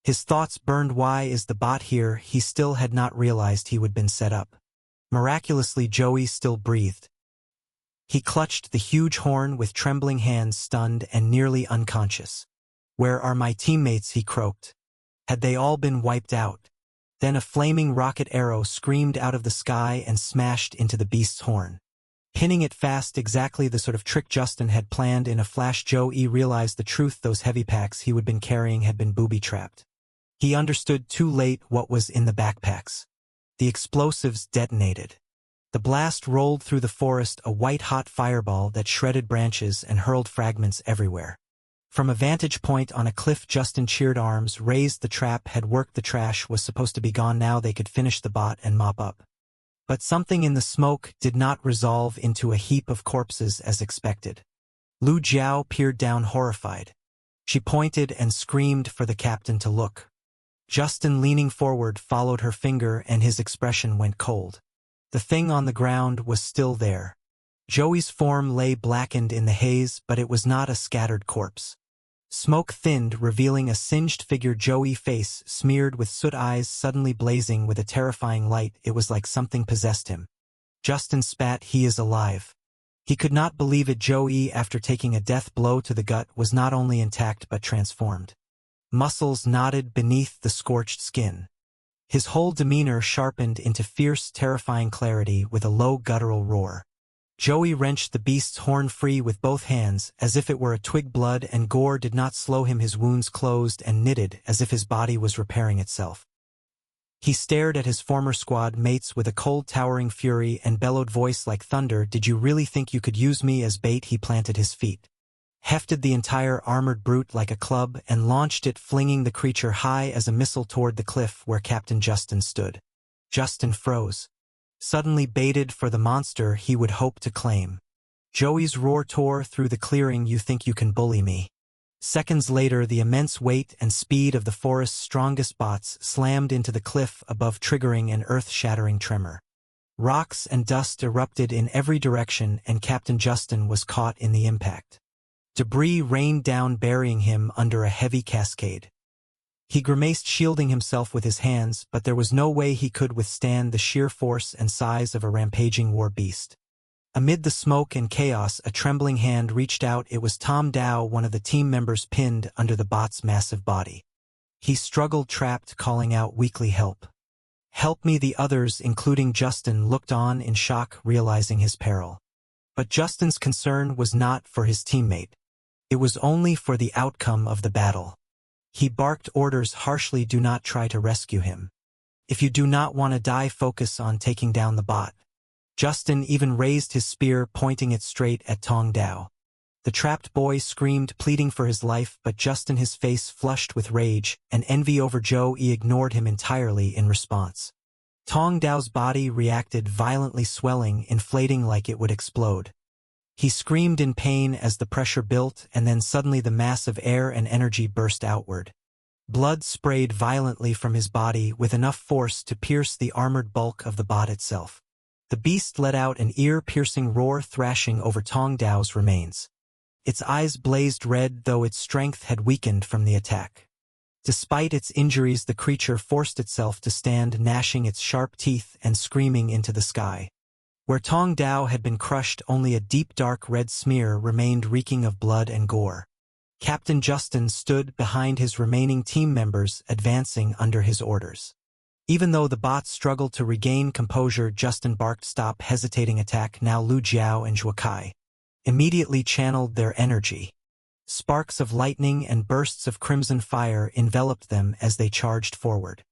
His thoughts burned. Why is the bot here? He still had not realized he would been set up. Miraculously, Joey still breathed. He clutched the huge horn with trembling hands, stunned and nearly unconscious. "Where are my teammates?" he croaked. Had they all been wiped out? Then a flaming rocket arrow screamed out of the sky and smashed into the beast's horn, pinning it fast, exactly the sort of trick Justin had planned. In a flash, Joey realized the truth. Those heavy packs he had been carrying had been booby-trapped. He understood too late what was in the backpacks. The explosives detonated. The blast rolled through the forest, a white-hot fireball that shredded branches and hurled fragments everywhere. From a vantage point on a cliff, Justin cheered, arms raised. The trap had worked. The trash was supposed to be gone. Now they could finish the bot and mop up. But something in the smoke did not resolve into a heap of corpses as expected. Lu Jiao peered down, horrified. She pointed and screamed for the captain to look. Justin, leaning forward, followed her finger and his expression went cold. The thing on the ground was still there. Joey's form lay blackened in the haze, but it was not a scattered corpse. Smoke thinned, revealing a singed figure. Joey's face smeared with soot, eyes suddenly blazing with a terrifying light. It was like something possessed him. Justin spat. "He is alive." He could not believe it. Joey, after taking a death blow to the gut, was not only intact but transformed. Muscles knotted beneath the scorched skin. His whole demeanor sharpened into fierce, terrifying clarity with a low guttural roar. Joey wrenched the beast's horn free with both hands, as if it were a twig. Blood and gore did not slow him. His wounds closed and knitted as if his body was repairing itself. He stared at his former squad mates with a cold, towering fury and bellowed voice like thunder. "Did you really think you could use me as bait?" He planted his feet, hefted the entire armored brute like a club, and launched it, flinging the creature high as a missile toward the cliff where Captain Justin stood. Justin froze, suddenly baited for the monster he would hope to claim. Joey's roar tore through the clearing. "You think you can bully me?" Seconds later, the immense weight and speed of the forest's strongest bots slammed into the cliff above, triggering an earth-shattering tremor. Rocks and dust erupted in every direction, and Captain Justin was caught in the impact. Debris rained down, burying him under a heavy cascade. He grimaced, shielding himself with his hands, but there was no way he could withstand the sheer force and size of a rampaging war beast. Amid the smoke and chaos, a trembling hand reached out. It was Tom Dao, one of the team members, pinned under the bot's massive body. He struggled, trapped, calling out weakly, "Help! Help me!" The others, including Justin, looked on in shock, realizing his peril. But Justin's concern was not for his teammate. It was only for the outcome of the battle. He barked orders harshly. "Do not try to rescue him. If you do not want to die, focus on taking down the bot." Justin even raised his spear, pointing it straight at Tong Dao. The trapped boy screamed, pleading for his life, but Justin, his face flushed with rage and envy over Joey, ignored him entirely in response. Tong Dao's body reacted, violently swelling, inflating like it would explode. He screamed in pain as the pressure built, and then suddenly the mass of air and energy burst outward. Blood sprayed violently from his body with enough force to pierce the armored bulk of the bot itself. The beast let out an ear-piercing roar, thrashing over Tong Dao's remains. Its eyes blazed red, though its strength had weakened from the attack. Despite its injuries, the creature forced itself to stand, gnashing its sharp teeth and screaming into the sky. Where Tong Dao had been crushed, only a deep dark red smear remained, reeking of blood and gore. Captain Justin stood behind his remaining team members, advancing under his orders. Even though the bot struggled to regain composure, Justin barked, "Stop!" Hesitating attack. Now Lu Jiao and Zhuo Kai immediately channeled their energy. Sparks of lightning and bursts of crimson fire enveloped them as they charged forward.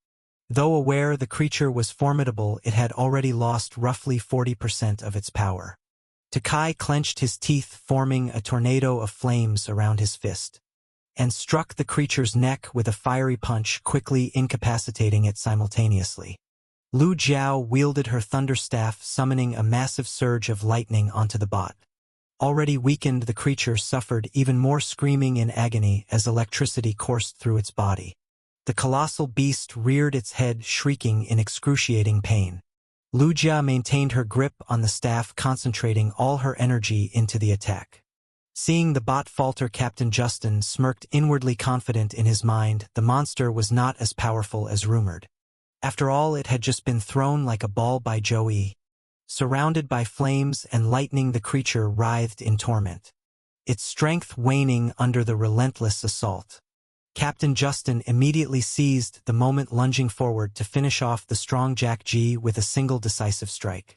Though aware the creature was formidable, it had already lost roughly 40% of its power. Takai clenched his teeth, forming a tornado of flames around his fist, and struck the creature's neck with a fiery punch, quickly incapacitating it simultaneously. Lu Jiao wielded her thunder staff, summoning a massive surge of lightning onto the bot. Already weakened, the creature suffered even more, screaming in agony as electricity coursed through its body. The colossal beast reared its head, shrieking in excruciating pain. Lu Jia maintained her grip on the staff, concentrating all her energy into the attack. Seeing the bot falter, Captain Justin smirked, inwardly confident in his mind. The monster was not as powerful as rumored. After all, it had just been thrown like a ball by Joey. Surrounded by flames and lightning, the creature writhed in torment, its strength waning under the relentless assault. Captain Justin immediately seized the moment, lunging forward to finish off the strong Jack G with a single decisive strike.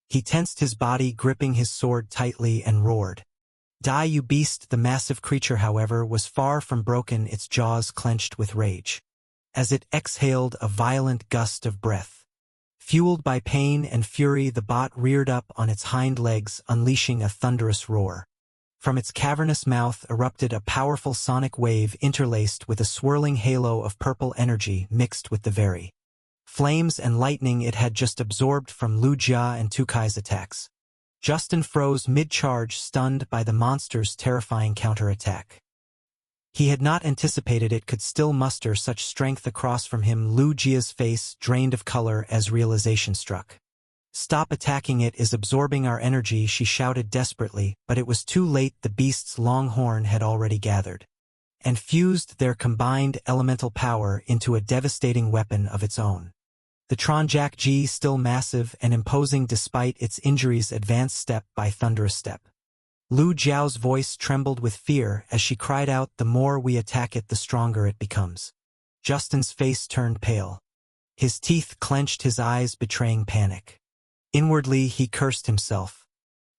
He tensed his body, gripping his sword tightly, and roared, "Die, you beast!" The massive creature, however, was far from broken, its jaws clenched with rage. As it exhaled a violent gust of breath, fueled by pain and fury, the bot reared up on its hind legs, unleashing a thunderous roar. From its cavernous mouth erupted a powerful sonic wave, interlaced with a swirling halo of purple energy mixed with the very flames and lightning it had just absorbed from Lu Jia and Tukai's attacks. Justin froze mid-charge, stunned by the monster's terrifying counterattack. He had not anticipated it could still muster such strength. Across from him, Lu Jia's face drained of color as realization struck. "Stop attacking, it is absorbing our energy," she shouted desperately, but it was too late. The beast's long horn had already gathered and fused their combined elemental power into a devastating weapon of its own. The Tronjak G, still massive and imposing despite its injuries, advanced step by thunderous step. Lu Jiao's voice trembled with fear as she cried out, "The more we attack it, the stronger it becomes." Justin's face turned pale. His teeth clenched, his eyes betraying panic. Inwardly, he cursed himself.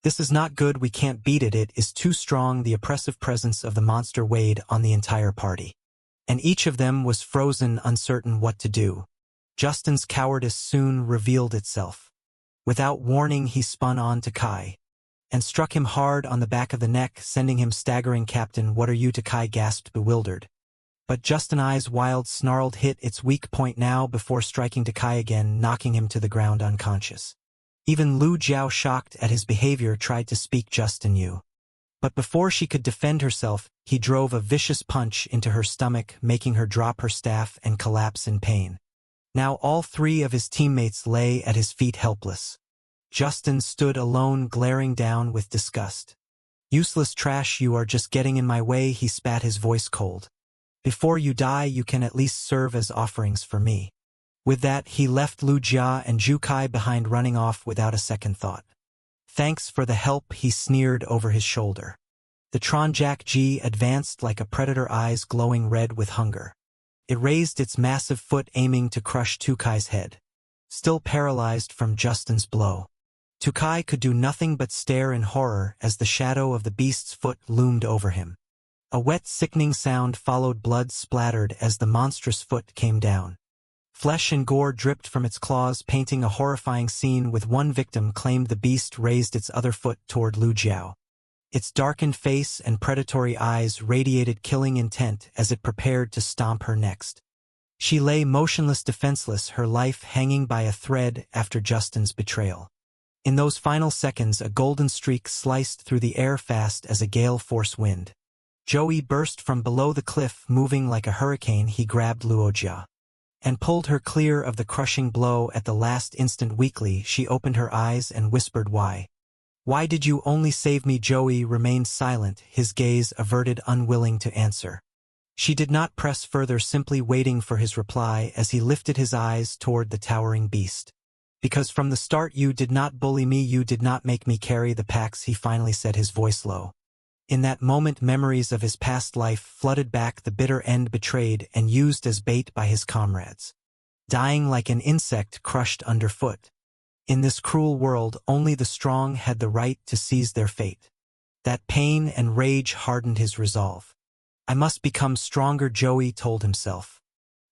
"This is not good, we can't beat it, it is too strong." The oppressive presence of the monster weighed on the entire party, and each of them was frozen, uncertain what to do. Justin's cowardice soon revealed itself. Without warning, he spun on Takai and struck him hard on the back of the neck, sending him staggering. "Captain, what are you?" Takai gasped, bewildered. But Justin's eyes wild, snarled, "Hit its weak point now," before striking Takai again, knocking him to the ground unconscious. Even Lu Jiao, shocked at his behavior, tried to speak Justin you. But before she could defend herself, he drove a vicious punch into her stomach, making her drop her staff and collapse in pain. Now all three of his teammates lay at his feet helpless. Justin stood alone, glaring down with disgust. "Useless trash, you are just getting in my way," he spat, his voice cold. "Before you die, you can at least serve as offerings for me." With that, he left Lu Jia and Jukai behind, running off without a second thought. "Thanks for the help," he sneered over his shoulder. The Tronjak G advanced like a predator, eyes glowing red with hunger. It raised its massive foot, aiming to crush Tukai's head, still paralyzed from Justin's blow. Tukai could do nothing but stare in horror as the shadow of the beast's foot loomed over him. A wet, sickening sound followed, blood splattered as the monstrous foot came down. Flesh and gore dripped from its claws, painting a horrifying scene. With one victim claimed, the beast raised its other foot toward Lu Jiao. Its darkened face and predatory eyes radiated killing intent as it prepared to stomp her next. She lay motionless, defenseless, her life hanging by a thread after Justin's betrayal. In those final seconds, a golden streak sliced through the air fast as a gale-force wind. Joey burst from below the cliff, moving like a hurricane. He grabbed Luojia and pulled her clear of the crushing blow. At the last instant, weakly, she opened her eyes and whispered, "Why? Why did you only save me?" Joey remained silent, his gaze averted, unwilling to answer. She did not press further, simply waiting for his reply as he lifted his eyes toward the towering beast. "Because from the start you did not bully me, you did not make me carry the packs," he finally said, his voice low. In that moment, memories of his past life flooded back, the bitter end, betrayed and used as bait by his comrades. Dying like an insect crushed underfoot. In this cruel world, only the strong had the right to seize their fate. That pain and rage hardened his resolve. I must become stronger, Joey told himself.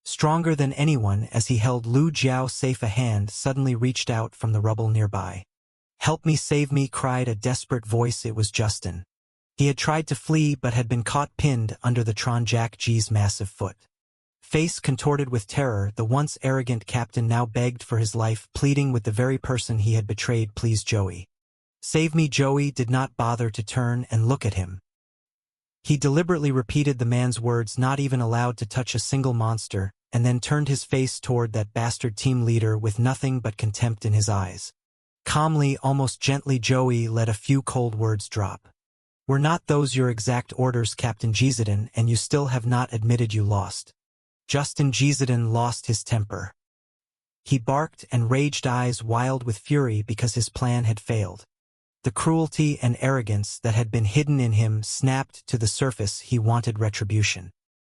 Stronger than anyone. As he held Lu Jiao safe, a hand suddenly reached out from the rubble nearby. Help me, save me, cried a desperate voice. It was Justin. He had tried to flee but had been caught pinned under the Tron Jack G's massive foot. Face contorted with terror, the once arrogant captain now begged for his life, pleading with the very person he had betrayed. Please, Joey. Save me. Joey did not bother to turn and look at him. He deliberately repeated the man's words, not even allowed to touch a single monster, and then turned his face toward that bastard team leader with nothing but contempt in his eyes. Calmly, almost gently, Joey let a few cold words drop. Were not those your exact orders, Captain Jiziden, and you still have not admitted you lost? Justin Jiziden lost his temper. He barked and raged, eyes wild with fury because his plan had failed. The cruelty and arrogance that had been hidden in him snapped to the surface. He wanted retribution.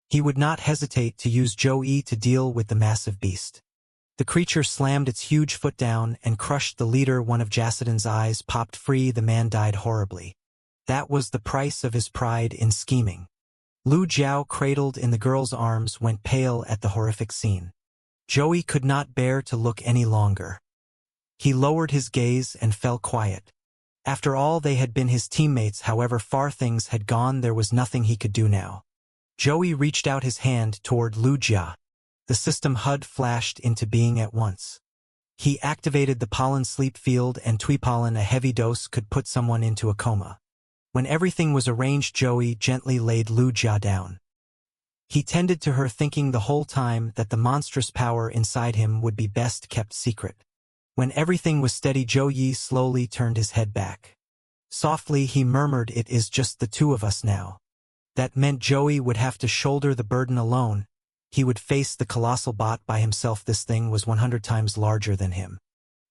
He would not hesitate to use Joey to deal with the massive beast. The creature slammed its huge foot down and crushed the leader. One of Jasiden's eyes popped free. The man died horribly. That was the price of his pride in scheming. Lu Jiao, cradled in the girl's arms, went pale at the horrific scene. Joey could not bear to look any longer. He lowered his gaze and fell quiet. After all, they had been his teammates. However far things had gone, there was nothing he could do now. Joey reached out his hand toward Lu Jia. The system HUD flashed into being at once. He activated the pollen sleep field, and Pollen, a heavy dose, could put someone into a coma. When everything was arranged, Joey gently laid Lu Jia down. He tended to her, thinking the whole time that the monstrous power inside him would be best kept secret. When everything was steady, Joey slowly turned his head back. Softly he murmured, "It is just the two of us now." That meant Joey would have to shoulder the burden alone. He would face the colossal bot by himself. This thing was 100 times larger than him.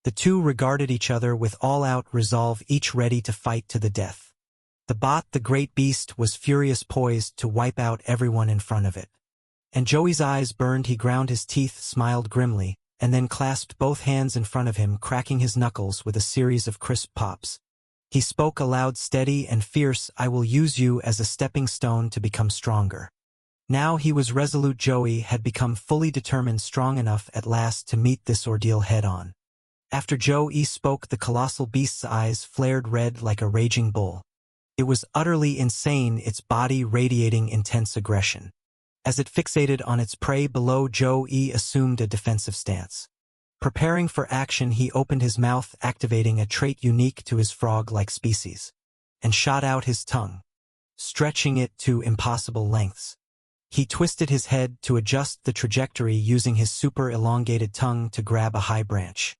The two regarded each other with all-out resolve, each ready to fight to the death. The bot, the great beast, was furious, poised to wipe out everyone in front of it. And Joey's eyes burned. He ground his teeth, smiled grimly, and then clasped both hands in front of him, cracking his knuckles with a series of crisp pops. He spoke aloud, steady and fierce, "I will use you as a stepping stone to become stronger." Now he was resolute. Joey had become fully determined, strong enough at last to meet this ordeal head-on. After Joey spoke, the colossal beast's eyes flared red like a raging bull. It was utterly insane, its body radiating intense aggression. As it fixated on its prey below, Joey assumed a defensive stance. Preparing for action, he opened his mouth, activating a trait unique to his frog-like species, and shot out his tongue, stretching it to impossible lengths. He twisted his head to adjust the trajectory, using his super elongated tongue to grab a high branch.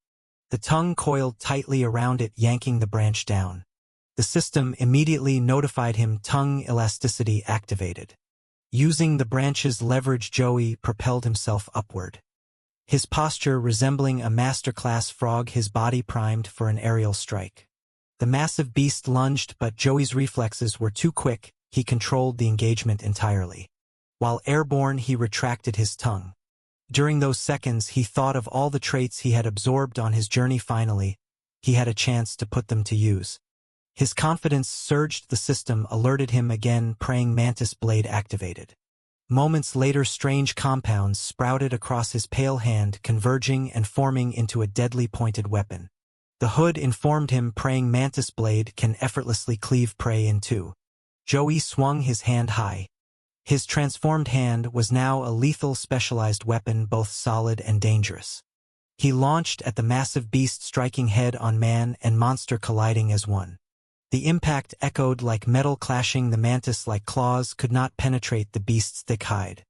The tongue coiled tightly around it, yanking the branch down. The system immediately notified him. Tongue elasticity activated. Using the branch's leverage, Joey propelled himself upward. His posture resembling a masterclass frog, his body primed for an aerial strike. The massive beast lunged, but Joey's reflexes were too quick. He controlled the engagement entirely. While airborne, he retracted his tongue. During those seconds, he thought of all the traits he had absorbed on his journey. Finally, he had a chance to put them to use. His confidence surged. The system alerted him again. Praying mantis blade activated. Moments later, strange compounds sprouted across his pale hand, converging and forming into a deadly pointed weapon. The hood informed him praying mantis blade can effortlessly cleave prey in two. Joey swung his hand high. His transformed hand was now a lethal specialized weapon, both solid and dangerous. He launched at the massive beast, striking head on man and monster colliding as one. The impact echoed like metal clashing. The mantis-like claws could not penetrate the beast's thick hide.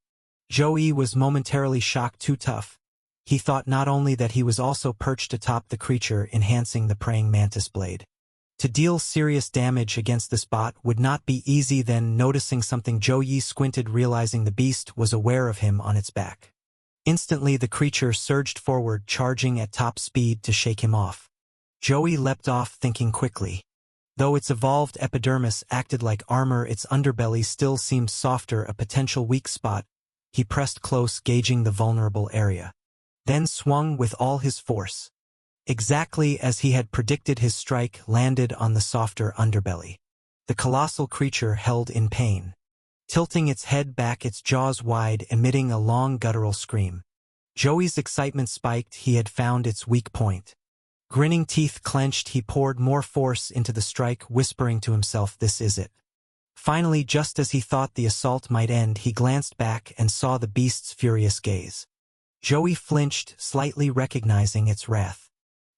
Joey was momentarily shocked. Too tough. He thought not only that he was also perched atop the creature, enhancing the praying mantis blade. To deal serious damage against this bot would not be easy. Then, noticing something, Joey squinted, realizing the beast was aware of him on its back. Instantly, the creature surged forward, charging at top speed to shake him off. Joey leapt off, thinking quickly. Though its evolved epidermis acted like armor, its underbelly still seemed softer, a potential weak spot. He pressed close, gauging the vulnerable area. Then swung with all his force. Exactly as he had predicted, his strike landed on the softer underbelly. The colossal creature held in pain, tilting its head back, its jaws wide, emitting a long guttural scream. Joey's excitement spiked. He had found its weak point. Grinning teeth clenched, he poured more force into the strike, whispering to himself, "This is it." Finally, just as he thought the assault might end, he glanced back and saw the beast's furious gaze. Joey flinched, slightly recognizing its wrath.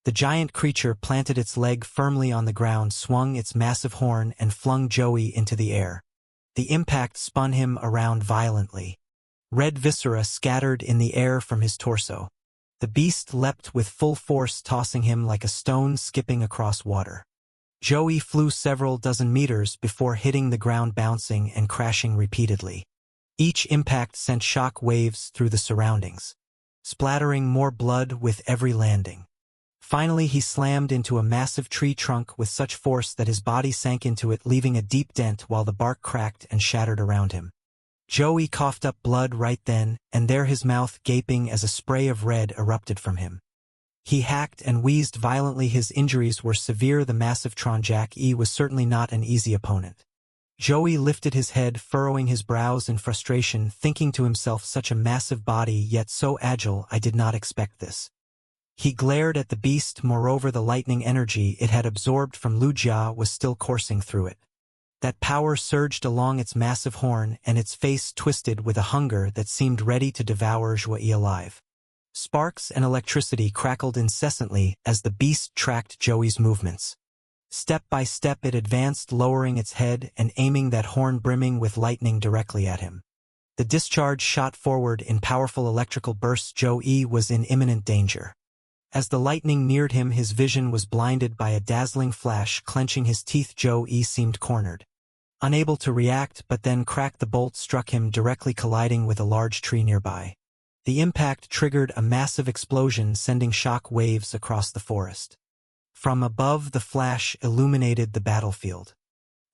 The giant creature planted its leg firmly on the ground, swung its massive horn, and flung Joey into the air. The impact spun him around violently. Red viscera scattered in the air from his torso. The beast leapt with full force, tossing him like a stone skipping across water. Joey flew several dozen meters before hitting the ground, bouncing and crashing repeatedly. Each impact sent shock waves through the surroundings, splattering more blood with every landing. Finally, he slammed into a massive tree trunk with such force that his body sank into it, leaving a deep dent while the bark cracked and shattered around him. Joey coughed up blood right then and there, his mouth gaping as a spray of red erupted from him. He hacked and wheezed violently. His injuries were severe. The massive Tron-Jack-E was certainly not an easy opponent. Joey lifted his head, furrowing his brows in frustration, thinking to himself, such a massive body, yet so agile, I did not expect this. He glared at the beast. Moreover, the lightning energy it had absorbed from Lu Jia was still coursing through it. That power surged along its massive horn, and its face twisted with a hunger that seemed ready to devour Joey alive. Sparks and electricity crackled incessantly as the beast tracked Joey's movements. Step by step it advanced, lowering its head and aiming that horn brimming with lightning directly at him. The discharge shot forward in powerful electrical bursts. Joey was in imminent danger. As the lightning neared him, his vision was blinded by a dazzling flash. Clenching his teeth, Joey seemed cornered. Unable to react, but then cracked. The bolt struck him directly, colliding with a large tree nearby. The impact triggered a massive explosion, sending shock waves across the forest. From above, the flash illuminated the battlefield.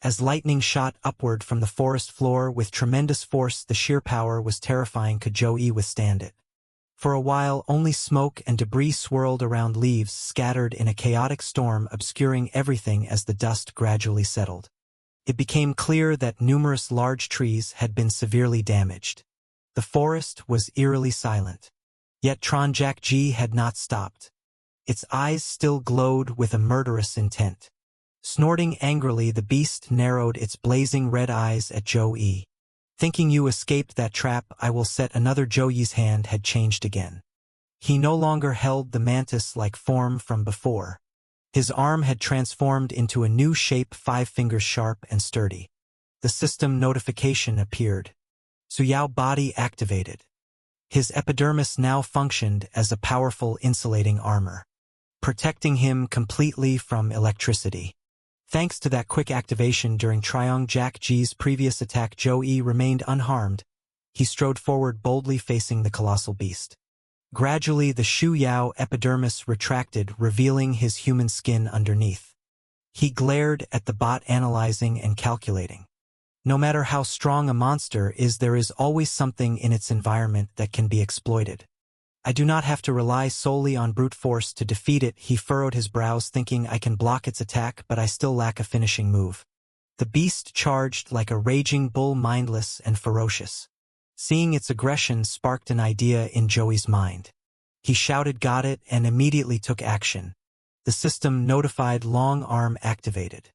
As lightning shot upward from the forest floor with tremendous force, the sheer power was terrifying. Could Joey withstand it? For a while, only smoke and debris swirled around, leaves scattered in a chaotic storm, obscuring everything as the dust gradually settled. It became clear that numerous large trees had been severely damaged. The forest was eerily silent. Yet Tron-Jack-G had not stopped. Its eyes still glowed with a murderous intent. Snorting angrily, the beast narrowed its blazing red eyes at Joey. Thinking you escaped that trap, I will set another. Joey's hand had changed again. He no longer held the mantis-like form from before. His arm had transformed into a new shape, 5 fingers sharp and sturdy. The system notification appeared. Suyao body activated. His epidermis now functioned as a powerful insulating armor, protecting him completely from electricity. Thanks to that quick activation during Tron-Jack-G's previous attack, Joey remained unharmed. He strode forward boldly, facing the colossal beast. Gradually, the Shu Yao epidermis retracted, revealing his human skin underneath. He glared at the bot, analyzing and calculating. No matter how strong a monster is, there is always something in its environment that can be exploited. I do not have to rely solely on brute force to defeat it. He furrowed his brows, thinking, I can block its attack, but I still lack a finishing move. The beast charged like a raging bull, mindless and ferocious. Seeing its aggression sparked an idea in Joey's mind. He shouted, got it, and immediately took action. The system notified long arm activated.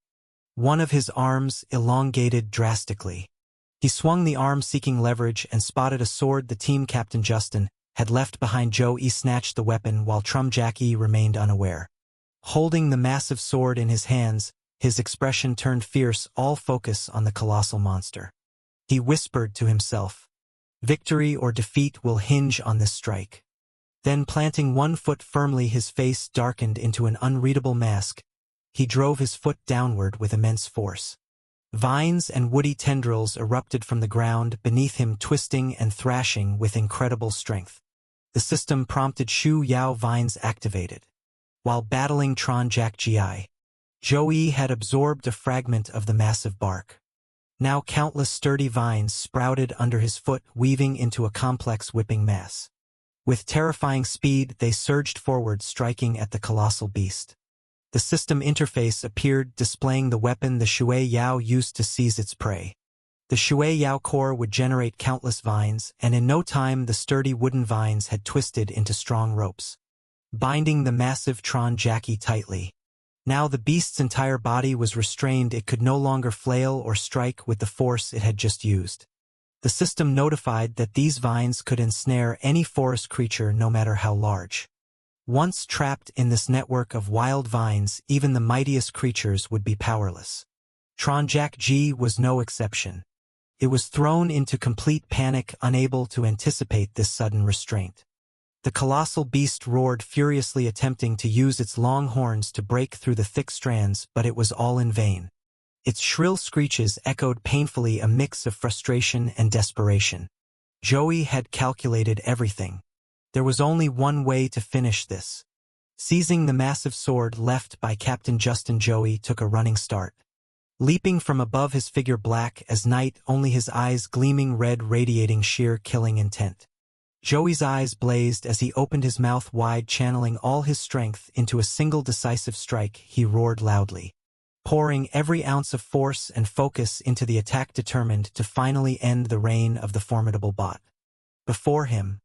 One of his arms elongated drastically. He swung the arm, seeking leverage, and spotted a sword the team captain Justin had left behind. Joey snatched the weapon while Tron-Jack-E remained unaware. Holding the massive sword in his hands, his expression turned fierce, all focus on the colossal monster. He whispered to himself, victory or defeat will hinge on this strike. Then, planting one foot firmly, his face darkened into an unreadable mask. He drove his foot downward with immense force. Vines and woody tendrils erupted from the ground beneath him, twisting and thrashing with incredible strength. The system prompted Shu Yao vines activated. While battling Tron-Jack-Gi, Joey had absorbed a fragment of the massive bark. Now countless sturdy vines sprouted under his foot, weaving into a complex whipping mass. With terrifying speed, they surged forward, striking at the colossal beast. The system interface appeared, displaying the weapon the Shui Yao used to seize its prey. The Shui Yao core would generate countless vines, and in no time the sturdy wooden vines had twisted into strong ropes, binding the massive Tron Jackie tightly. Now the beast's entire body was restrained. It could no longer flail or strike with the force it had just used. The system notified that these vines could ensnare any forest creature, no matter how large. Once trapped in this network of wild vines, even the mightiest creatures would be powerless. Tron Jackie was no exception. It was thrown into complete panic, unable to anticipate this sudden restraint. The colossal beast roared furiously, attempting to use its long horns to break through the thick strands, but it was all in vain. Its shrill screeches echoed painfully, a mix of frustration and desperation. Joey had calculated everything. There was only one way to finish this. Seizing the massive sword left by Captain Justin, Joey took a running start. Leaping from above, his figure black as night, only his eyes gleaming red, radiating sheer killing intent. Joey's eyes blazed as he opened his mouth wide, channeling all his strength into a single decisive strike. He roared loudly, pouring every ounce of force and focus into the attack, determined to finally end the reign of the formidable bot. Before him,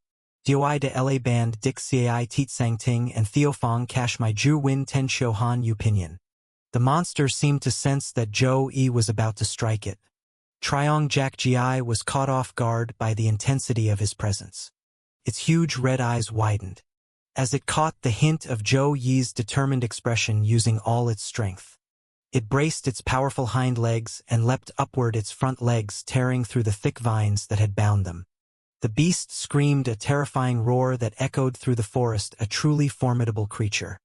Doi de La Band Dik Cai Tit Sang Ting and Theophong Cash My Ju Win Ten Shou Han Yu Pinyin. The monster seemed to sense that Joe-E was about to strike it. Triong Jack Gi was caught off guard by the intensity of his presence. Its huge red eyes widened as it caught the hint of Joe-Yi's determined expression, using all its strength. It braced its powerful hind legs and leapt upward, its front legs tearing through the thick vines that had bound them. The beast screamed a terrifying roar that echoed through the forest, a truly formidable creature.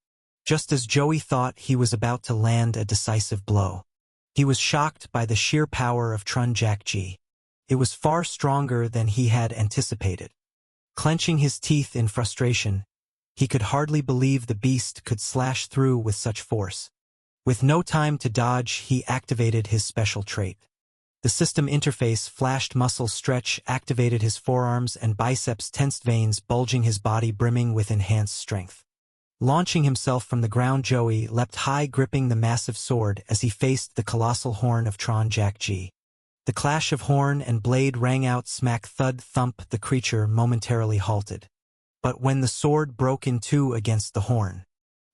Just as Joey thought he was about to land a decisive blow, he was shocked by the sheer power of Tron Jackie. It was far stronger than he had anticipated. Clenching his teeth in frustration, he could hardly believe the beast could slash through with such force. With no time to dodge, he activated his special trait. The system interface flashed, muscle stretch activated, his forearms and biceps tensed, veins bulging, his body brimming with enhanced strength. Launching himself from the ground, Joey leapt high, gripping the massive sword as he faced the colossal horn of Tron Jackie. The clash of horn and blade rang out, smack, thud, thump. The creature momentarily halted. But when the sword broke in two against the horn,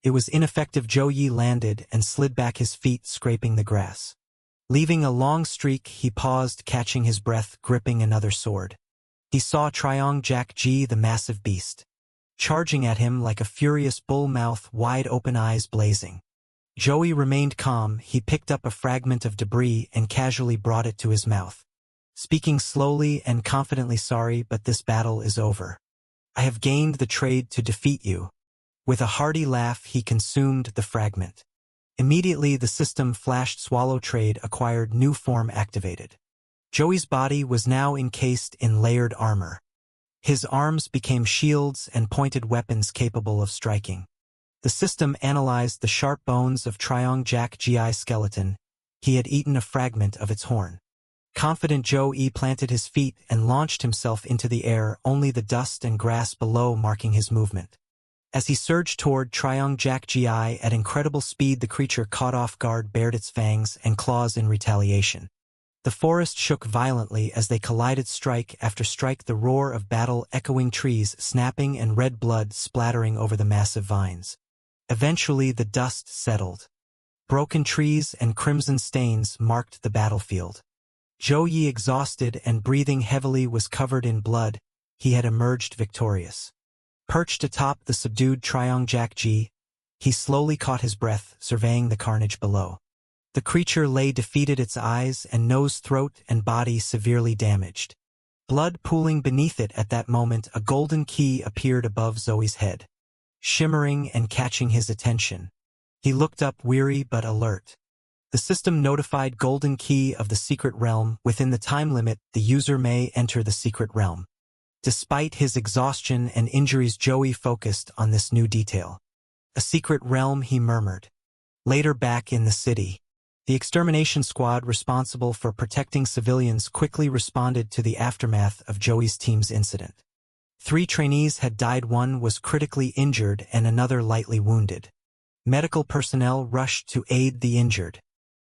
it was ineffective. Joey landed and slid back, his feet scraping the grass. Leaving a long streak, he paused, catching his breath, gripping another sword. He saw Triong Jackie, the massive beast, charging at him like a furious bull, mouth wide open, eyes blazing. Joey remained calm. He picked up a fragment of debris and casually brought it to his mouth, speaking slowly and confidently, "Sorry, but this battle is over. I have gained the trade to defeat you." With a hearty laugh, he consumed the fragment. Immediately the system flashed, swallow trade acquired, new form activated. Joey's body was now encased in layered armor. His arms became shields and pointed weapons capable of striking. The system analyzed the sharp bones of Triong Jackie skeleton. He had eaten a fragment of its horn. Confident, Joey planted his feet and launched himself into the air, only the dust and grass below marking his movement. As he surged toward Triong Jackie at incredible speed, the creature, caught off guard, bared its fangs and claws in retaliation. The forest shook violently as they collided, strike after strike, the roar of battle echoing, trees snapping and red blood splattering over the massive vines. Eventually the dust settled. Broken trees and crimson stains marked the battlefield. Joey, exhausted and breathing heavily, was covered in blood. He had emerged victorious. Perched atop the subdued Triong Jackie, he slowly caught his breath, surveying the carnage below. The creature lay defeated, its eyes and nose, throat and body severely damaged. Blood pooling beneath it. At that moment, a golden key appeared above Zoe's head, shimmering and catching his attention. He looked up, weary but alert. The system notified Golden Key of the secret realm. Within the time limit, the user may enter the secret realm. Despite his exhaustion and injuries, Joey focused on this new detail. A secret realm, he murmured. Later, back in the city, the extermination squad responsible for protecting civilians quickly responded to the aftermath of Joey's team's incident. 3 trainees had died, one was critically injured and another lightly wounded. Medical personnel rushed to aid the injured.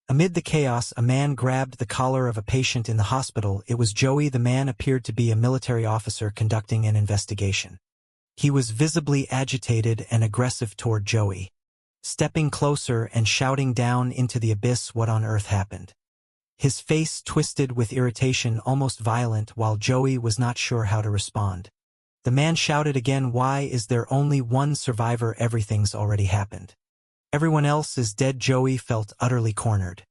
Amid the chaos, a man grabbed the collar of a patient in the hospital. It was Joey. The man appeared to be a military officer conducting an investigation. He was visibly agitated and aggressive toward Joey, stepping closer and shouting down into the abyss what on earth happened. His face twisted with irritation, almost violent, while Joey was not sure how to respond. The man shouted again, "Why is there only one survivor? Everything's already happened. Everyone else is dead." Joey felt utterly cornered.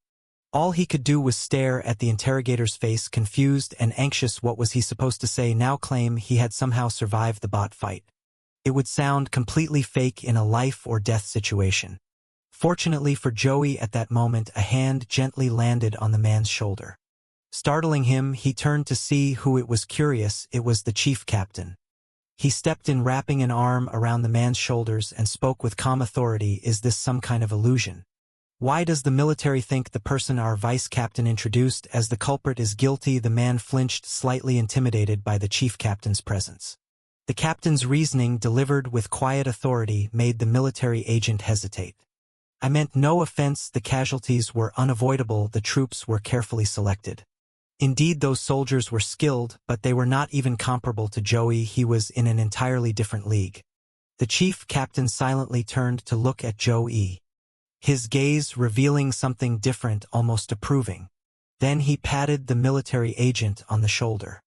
All he could do was stare at the interrogator's face, confused and anxious. What was he supposed to say now? Claim he had somehow survived the bot fight? It would sound completely fake in a life-or-death situation. Fortunately for Joey, at that moment, a hand gently landed on the man's shoulder. Startling him, he turned to see who it was. Curious, it was the chief captain. He stepped in, wrapping an arm around the man's shoulders, and spoke with calm authority. "Is this some kind of illusion? Why does the military think the person our vice captain introduced as the culprit is guilty?" The man flinched, slightly intimidated by the chief captain's presence. The captain's reasoning, delivered with quiet authority, made the military agent hesitate. "I meant no offense. The casualties were unavoidable. The troops were carefully selected. Indeed, those soldiers were skilled, but they were not even comparable to Joey. He was in an entirely different league." The chief captain silently turned to look at Joey, his gaze revealing something different, almost approving. Then he patted the military agent on the shoulder.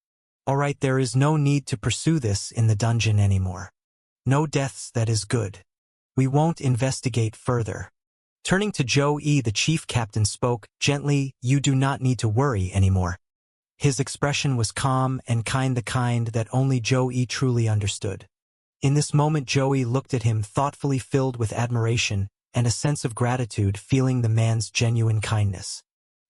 "All right, there is no need to pursue this in the dungeon anymore. No deaths, that is good. We won't investigate further." Turning to Joey, the chief captain spoke gently, "You do not need to worry anymore." His expression was calm and kind, the kind that only Joey truly understood. In this moment, Joey looked at him thoughtfully, filled with admiration and a sense of gratitude, feeling the man's genuine kindness.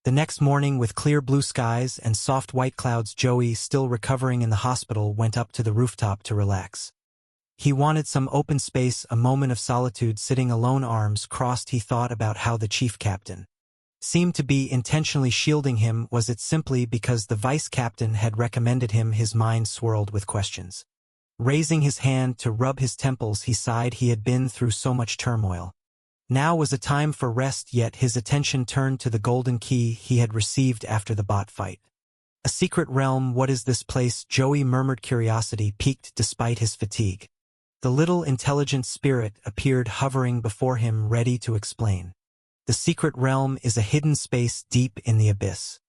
The next morning, with clear blue skies and soft white clouds, Joey, still recovering in the hospital, went up to the rooftop to relax. He wanted some open space, a moment of solitude. Sitting alone, arms crossed, he thought about how the chief captain seemed to be intentionally shielding him. Was it simply because the vice captain had recommended him? His mind swirled with questions. Raising his hand to rub his temples, he sighed. He had been through so much turmoil. Now was a time for rest, yet his attention turned to the golden key he had received after the bot fight. A secret realm. What is this place? Joey murmured, curiosity piqued despite his fatigue. The little intelligent spirit appeared, hovering before him, ready to explain. "The secret realm is a hidden space deep in the abyss.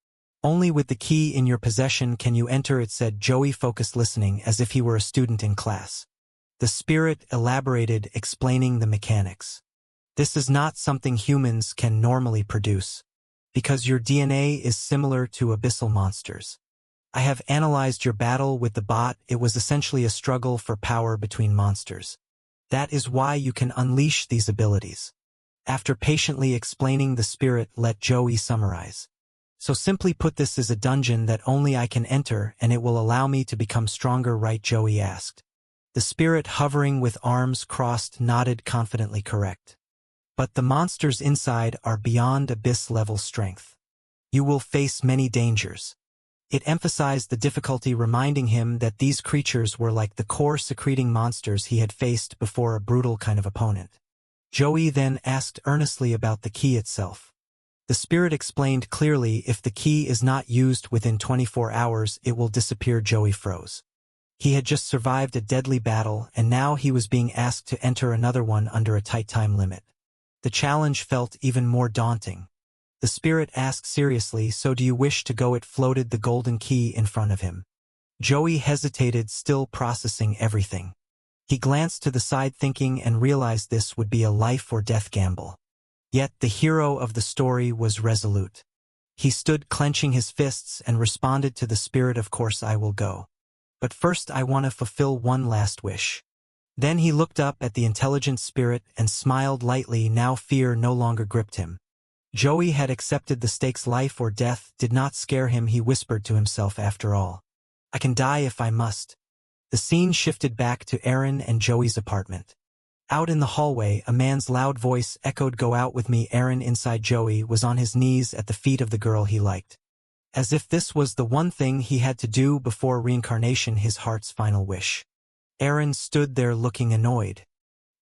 Only with the key in your possession can you enter it," said Joey, focused, listening as if he were a student in class. The spirit elaborated, explaining the mechanics. "This is not something humans can normally produce, because your DNA is similar to abyssal monsters. I have analyzed your battle with the bot. It was essentially a struggle for power between monsters. That is why you can unleash these abilities." After patiently explaining, the spirit let Joey summarize. "So simply put, this is a dungeon that only I can enter, and it will allow me to become stronger, right?" Joey asked. The spirit, hovering with arms crossed, nodded confidently. "Correct. But the monsters inside are beyond abyss-level strength. You will face many dangers." It emphasized the difficulty, reminding him that these creatures were like the core-secreting monsters he had faced before, a brutal kind of opponent. Joey then asked earnestly about the key itself. The spirit explained clearly, "If the key is not used within 24 hours, it will disappear." Joey froze. He had just survived a deadly battle, and now he was being asked to enter another one under a tight time limit. The challenge felt even more daunting. The spirit asked seriously, "So do you wish to go?" It floated, the golden key, in front of him. Joey hesitated, still processing everything. He glanced to the side, thinking, and realized this would be a life-or-death gamble. Yet the hero of the story was resolute. He stood clenching his fists and responded to the spirit, "Of course I will go. But first I want to fulfill one last wish." Then he looked up at the intelligent spirit and smiled lightly. Now fear no longer gripped him. Joey had accepted the stakes. Life or death did not scare him. He whispered to himself, "After all, I can die if I must." The scene shifted back to Aaron and Joey's apartment. Out in the hallway, a man's loud voice echoed, "Go out with me." Aaron, inside Joey, was on his knees at the feet of the girl he liked. As if this was the one thing he had to do before reincarnation, his heart's final wish. Aaron stood there looking annoyed.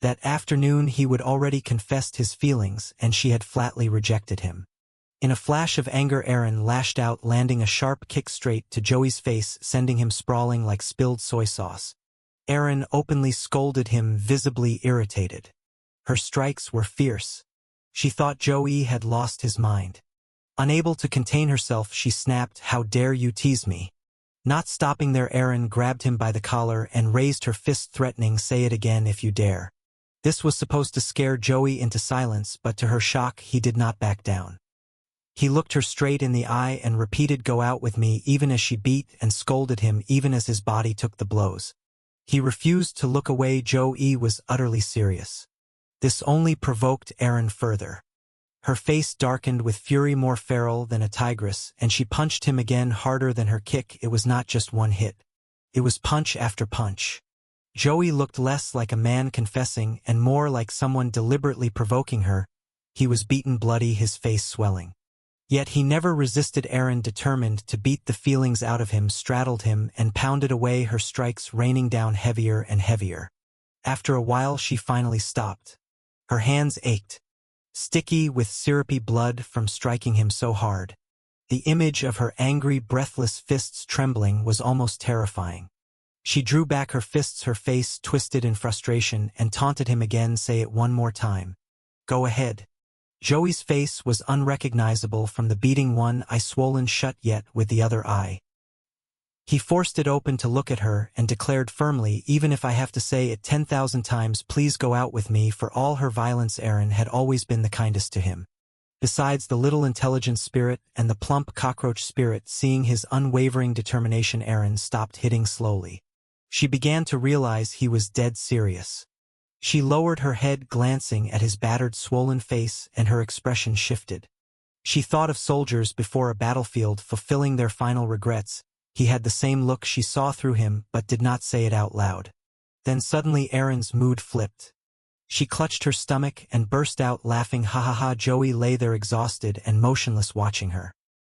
That afternoon he would already confessed his feelings and she had flatly rejected him. In a flash of anger Aaron lashed out, landing a sharp kick straight to Joey's face, sending him sprawling like spilled soy sauce. Aaron openly scolded him, visibly irritated. Her strikes were fierce. She thought Joey had lost his mind. Unable to contain herself, she snapped, "How dare you tease me?" Not stopping there, Aaron grabbed him by the collar and raised her fist, threatening, "Say it again if you dare." This was supposed to scare Joey into silence, but to her shock, he did not back down. He looked her straight in the eye and repeated, "Go out with me," even as she beat and scolded him, even as his body took the blows. He refused to look away. Joey was utterly serious. This only provoked Aaron further. Her face darkened with fury, more feral than a tigress, and she punched him again, harder than her kick. It was not just one hit. It was punch after punch. Joey looked less like a man confessing and more like someone deliberately provoking her. He was beaten bloody, his face swelling. Yet he never resisted. Aaron, determined to beat the feelings out of him, straddled him and pounded away, her strikes raining down heavier and heavier. After a while she finally stopped. Her hands ached, sticky with syrupy blood from striking him so hard. The image of her angry, breathless fists trembling was almost terrifying. She drew back her fists, her face twisted in frustration, and taunted him again, "Say it one more time. Go ahead." Joey's face was unrecognizable from the beating, one eye swollen shut, yet with the other eye. He forced it open to look at her and declared firmly, "Even if I have to say it 10,000 times, please go out with me." For all her violence, Aaron had always been the kindest to him. Besides the little intelligent spirit and the plump cockroach spirit, seeing his unwavering determination, Aaron stopped hitting slowly. She began to realize he was dead serious. She lowered her head, glancing at his battered, swollen face, and her expression shifted. She thought of soldiers before a battlefield fulfilling their final regrets. He had the same look. She saw through him, but did not say it out loud. Then suddenly Aaron's mood flipped. She clutched her stomach and burst out laughing, "Ha ha ha." Joey lay there exhausted and motionless, watching her.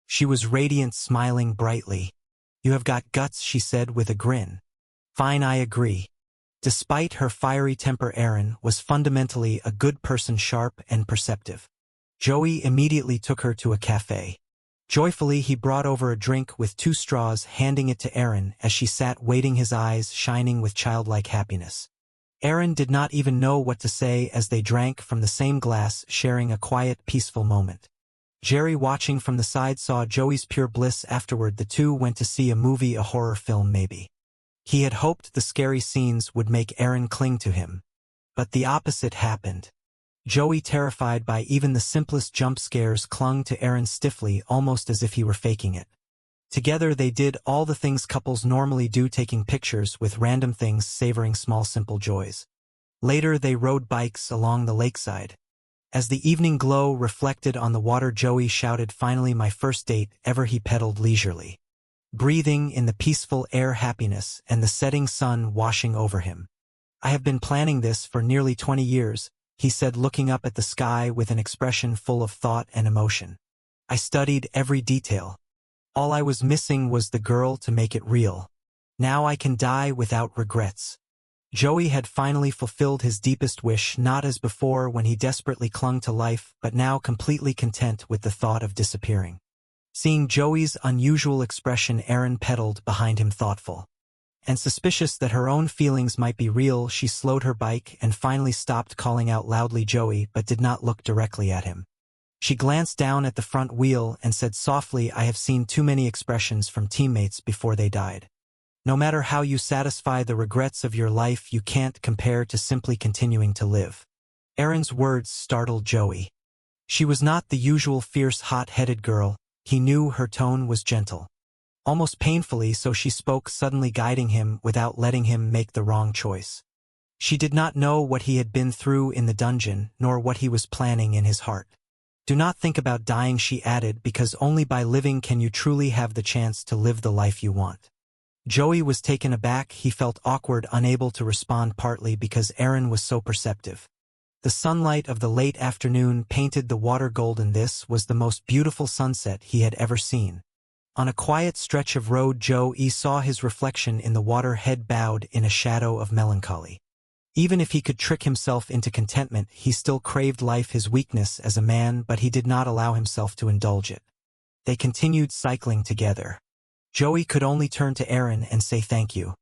She was radiant, smiling brightly. "You have got guts," she said with a grin. "Fine, I agree." Despite her fiery temper, Aaron was fundamentally a good person, sharp and perceptive. Joey immediately took her to a cafe. Joyfully he brought over a drink with 2 straws, handing it to Aaron as she sat waiting, his eyes shining with childlike happiness. Aaron did not even know what to say as they drank from the same glass, sharing a quiet, peaceful moment. Jerry, watching from the side, saw Joey's pure bliss. Afterward the two went to see a movie, a horror film maybe. He had hoped the scary scenes would make Aaron cling to him. But the opposite happened. Joey, terrified by even the simplest jump scares, clung to Aaron stiffly, almost as if he were faking it. Together they did all the things couples normally do, taking pictures with random things, savoring small simple joys. Later they rode bikes along the lakeside. As the evening glow reflected on the water, Joey shouted, "Finally, my first date ever." He pedaled leisurely, breathing in the peaceful air, happiness, and the setting sun washing over him. "I have been planning this for nearly 20 years, he said, looking up at the sky with an expression full of thought and emotion. "I studied every detail. All I was missing was the girl to make it real. Now I can die without regrets." Joey had finally fulfilled his deepest wish, not as before when he desperately clung to life, but now completely content with the thought of disappearing. Seeing Joey's unusual expression, Aaron pedaled behind him, thoughtful. And suspicious that her own feelings might be real, she slowed her bike and finally stopped, calling out loudly, "Joey," but did not look directly at him. She glanced down at the front wheel and said softly, "I have seen too many expressions from teammates before they died. No matter how you satisfy the regrets of your life, you can't compare to simply continuing to live." Aaron's words startled Joey. She was not the usual fierce, hot-headed girl. He knew her tone was gentle, almost painfully so. She spoke suddenly, guiding him without letting him make the wrong choice. She did not know what he had been through in the dungeon, nor what he was planning in his heart. "Do not think about dying," she added, "because only by living can you truly have the chance to live the life you want." Joey was taken aback. He felt awkward, unable to respond, partly because Aaron was so perceptive. The sunlight of the late afternoon painted the water golden. This was the most beautiful sunset he had ever seen. On a quiet stretch of road, Joey saw his reflection in the water, head bowed in a shadow of melancholy. Even if he could trick himself into contentment, he still craved life, his weakness as a man, but he did not allow himself to indulge it. They continued cycling together. Joey could only turn to Erin and say thank you.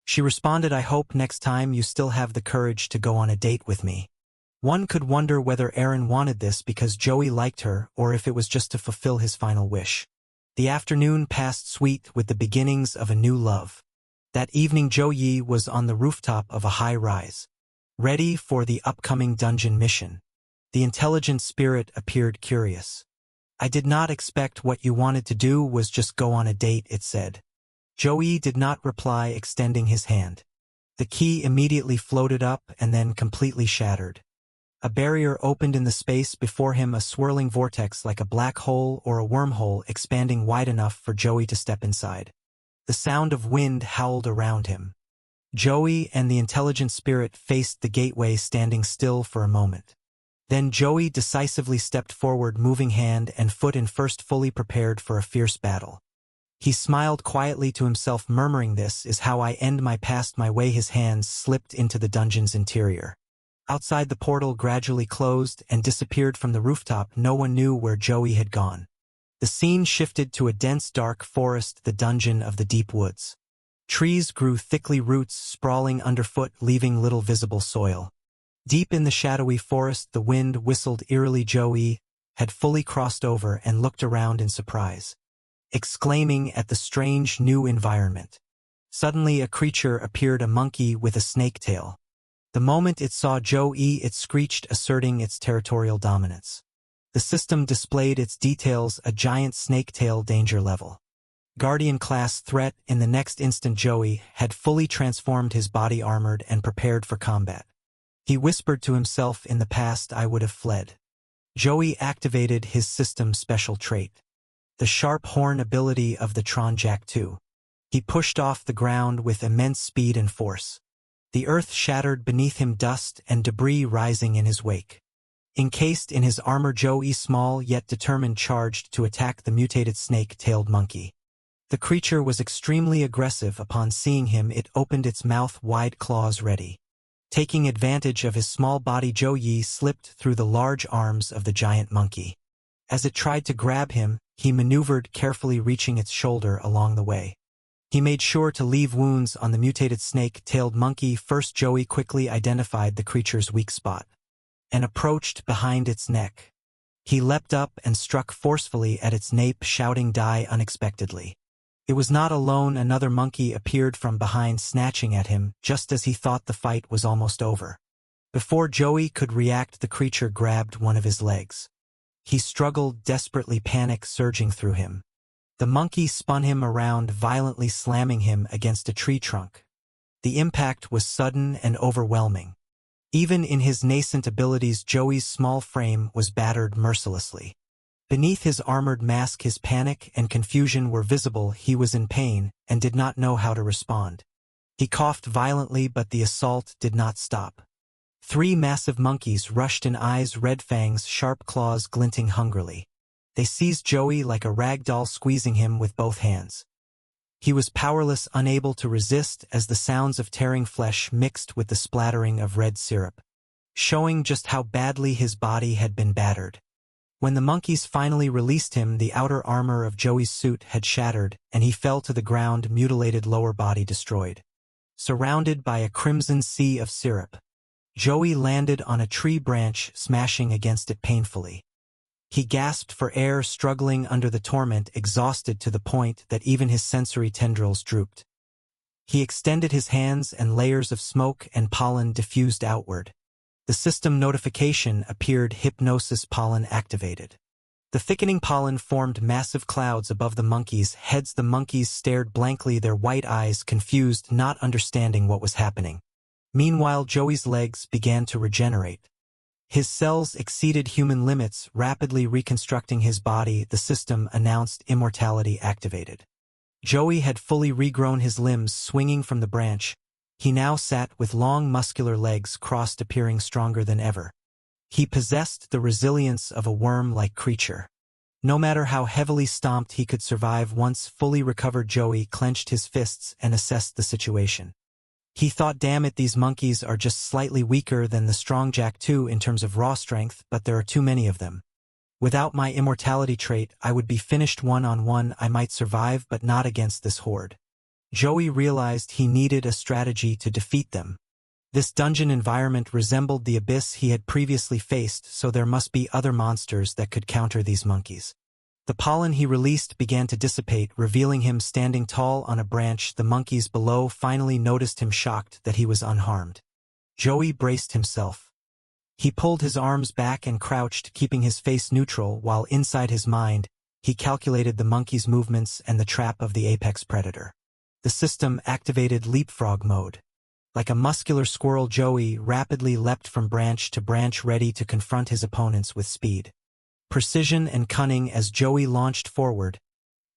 She responded, I hope next time you still have the courage to go on a date with me. One could wonder whether Erin wanted this because Joey liked her or if it was just to fulfill his final wish. The afternoon passed sweet with the beginnings of a new love. That evening Joey was on the rooftop of a high-rise, ready for the upcoming dungeon mission. The intelligent spirit appeared curious. I did not expect what you wanted to do was just go on a date, it said. Joey did not reply, extending his hand. The key immediately floated up and then completely shattered. A barrier opened in the space before him, a swirling vortex like a black hole or a wormhole expanding wide enough for Joey to step inside. The sound of wind howled around him. Joey and the intelligent spirit faced the gateway, standing still for a moment. Then Joey decisively stepped forward, moving hand and foot in first, fully prepared for a fierce battle. He smiled quietly to himself, murmuring, "This is how I end my past my way." His hands slipped into the dungeon's interior. Outside, the portal gradually closed and disappeared from the rooftop. No one knew where Joey had gone. The scene shifted to a dense, dark forest, the dungeon of the deep woods. Trees grew thickly, roots sprawling underfoot, leaving little visible soil. Deep in the shadowy forest, the wind whistled eerily. Joey had fully crossed over and looked around in surprise, exclaiming at the strange new environment. Suddenly a creature appeared, a monkey with a snake tail. The moment it saw Joey, it screeched, asserting its territorial dominance. The system displayed its details, a giant snake tail, danger level Guardian class threat. In the next instant, Joey had fully transformed, his body armored and prepared for combat. He whispered to himself, in the past I would have fled. Joey activated his system's special trait, the sharp horn ability of the Tron-Jack 2. He pushed off the ground with immense speed and force. The earth shattered beneath him, dust and debris rising in his wake. Encased in his armor, Joey, small yet determined, charged to attack the mutated snake-tailed monkey. The creature was extremely aggressive. Upon seeing him, it opened its mouth wide, claws ready. Taking advantage of his small body, Joey slipped through the large arms of the giant monkey. As it tried to grab him, he maneuvered carefully, reaching its shoulder along the way. He made sure to leave wounds on the mutated snake-tailed monkey. First, Joey quickly identified the creature's weak spot and approached behind its neck. He leapt up and struck forcefully at its nape, shouting, "Die!" unexpectedly. It was not alone. Another monkey appeared from behind, snatching at him, just as he thought the fight was almost over. Before Joey could react, the creature grabbed one of his legs. He struggled desperately, panic surging through him. The monkey spun him around, violently slamming him against a tree trunk. The impact was sudden and overwhelming. Even in his nascent abilities, Joey's small frame was battered mercilessly. Beneath his armored mask, his panic and confusion were visible. He was in pain and did not know how to respond. He coughed violently, but the assault did not stop. Three massive monkeys rushed in, eyes red, fangs sharp, claws glinting hungrily. They seized Joey like a rag doll, squeezing him with both hands. He was powerless, unable to resist, as the sounds of tearing flesh mixed with the splattering of red syrup, showing just how badly his body had been battered. When the monkeys finally released him, the outer armor of Joey's suit had shattered, and he fell to the ground, mutilated lower body destroyed. Surrounded by a crimson sea of syrup, Joey landed on a tree branch, smashing against it painfully. He gasped for air, struggling under the torment, exhausted to the point that even his sensory tendrils drooped. He extended his hands, and layers of smoke and pollen diffused outward. The system notification appeared, hypnosis pollen activated. The thickening pollen formed massive clouds above the monkeys' heads. The monkeys stared blankly, their white eyes confused, not understanding what was happening. Meanwhile, Joey's legs began to regenerate. His cells exceeded human limits, rapidly reconstructing his body. The system announced immortality activated. Joey had fully regrown his limbs, swinging from the branch. He now sat with long muscular legs crossed, appearing stronger than ever. He possessed the resilience of a worm-like creature. No matter how heavily stomped, he could survive. Once fully recovered, Joey clenched his fists and assessed the situation. He thought, damn it, these monkeys are just slightly weaker than the strong Jack 2 in terms of raw strength, but there are too many of them. Without my immortality trait, I would be finished one-on-one. I might survive, but not against this horde. Joey realized he needed a strategy to defeat them. This dungeon environment resembled the abyss he had previously faced, so there must be other monsters that could counter these monkeys. The pollen he released began to dissipate, revealing him standing tall on a branch. The monkeys below finally noticed him, shocked that he was unharmed. Joey braced himself. He pulled his arms back and crouched, keeping his face neutral, while inside his mind, he calculated the monkey's movements and the trap of the apex predator. The system activated leapfrog mode. Like a muscular squirrel, Joey rapidly leapt from branch to branch, ready to confront his opponents with speed, precision, and cunning. As Joey launched forward,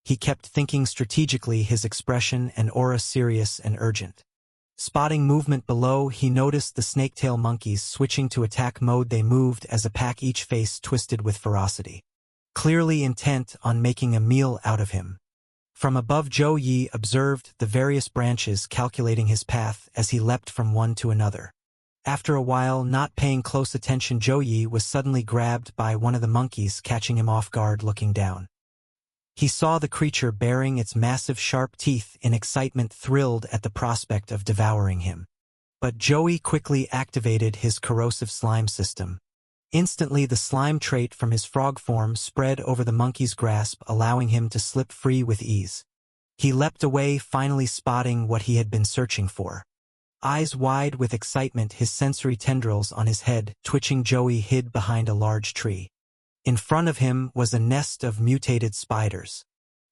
he kept thinking strategically, his expression and aura serious and urgent. Spotting movement below, he noticed the snake-tail monkeys switching to attack mode. They moved as a pack, each face twisted with ferocity, clearly intent on making a meal out of him. From above, Joey observed the various branches, calculating his path as he leapt from one to another. After a while, not paying close attention, Joey was suddenly grabbed by one of the monkeys, catching him off guard. Looking down, he saw the creature baring its massive sharp teeth, in excitement, thrilled at the prospect of devouring him. But Joey quickly activated his corrosive slime system. Instantly, the slime trait from his frog form spread over the monkey's grasp, allowing him to slip free with ease. He leapt away, finally spotting what he had been searching for. Eyes wide with excitement, his sensory tendrils on his head twitching, Joey hid behind a large tree. In front of him was a nest of mutated spiders.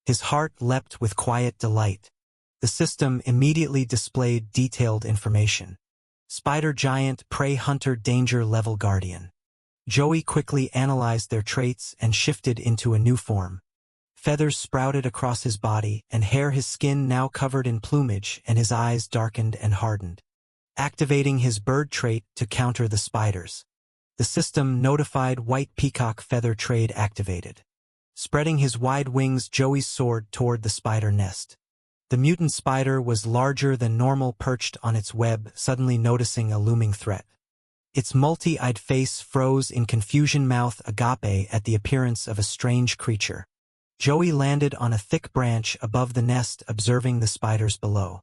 His heart leapt with quiet delight. The system immediately displayed detailed information. Spider giant, prey hunter, danger level guardian. Joey quickly analyzed their traits and shifted into a new form. Feathers sprouted across his body and hair, his skin now covered in plumage, and his eyes darkened and hardened. Activating his bird trait to counter the spiders. The system notified white peacock feather trait activated. Spreading his wide wings, Joey soared toward the spider nest. The mutant spider was larger than normal, perched on its web, suddenly noticing a looming threat. Its multi-eyed face froze in confusion, mouth agape at the appearance of a strange creature. Joey landed on a thick branch above the nest, observing the spiders below.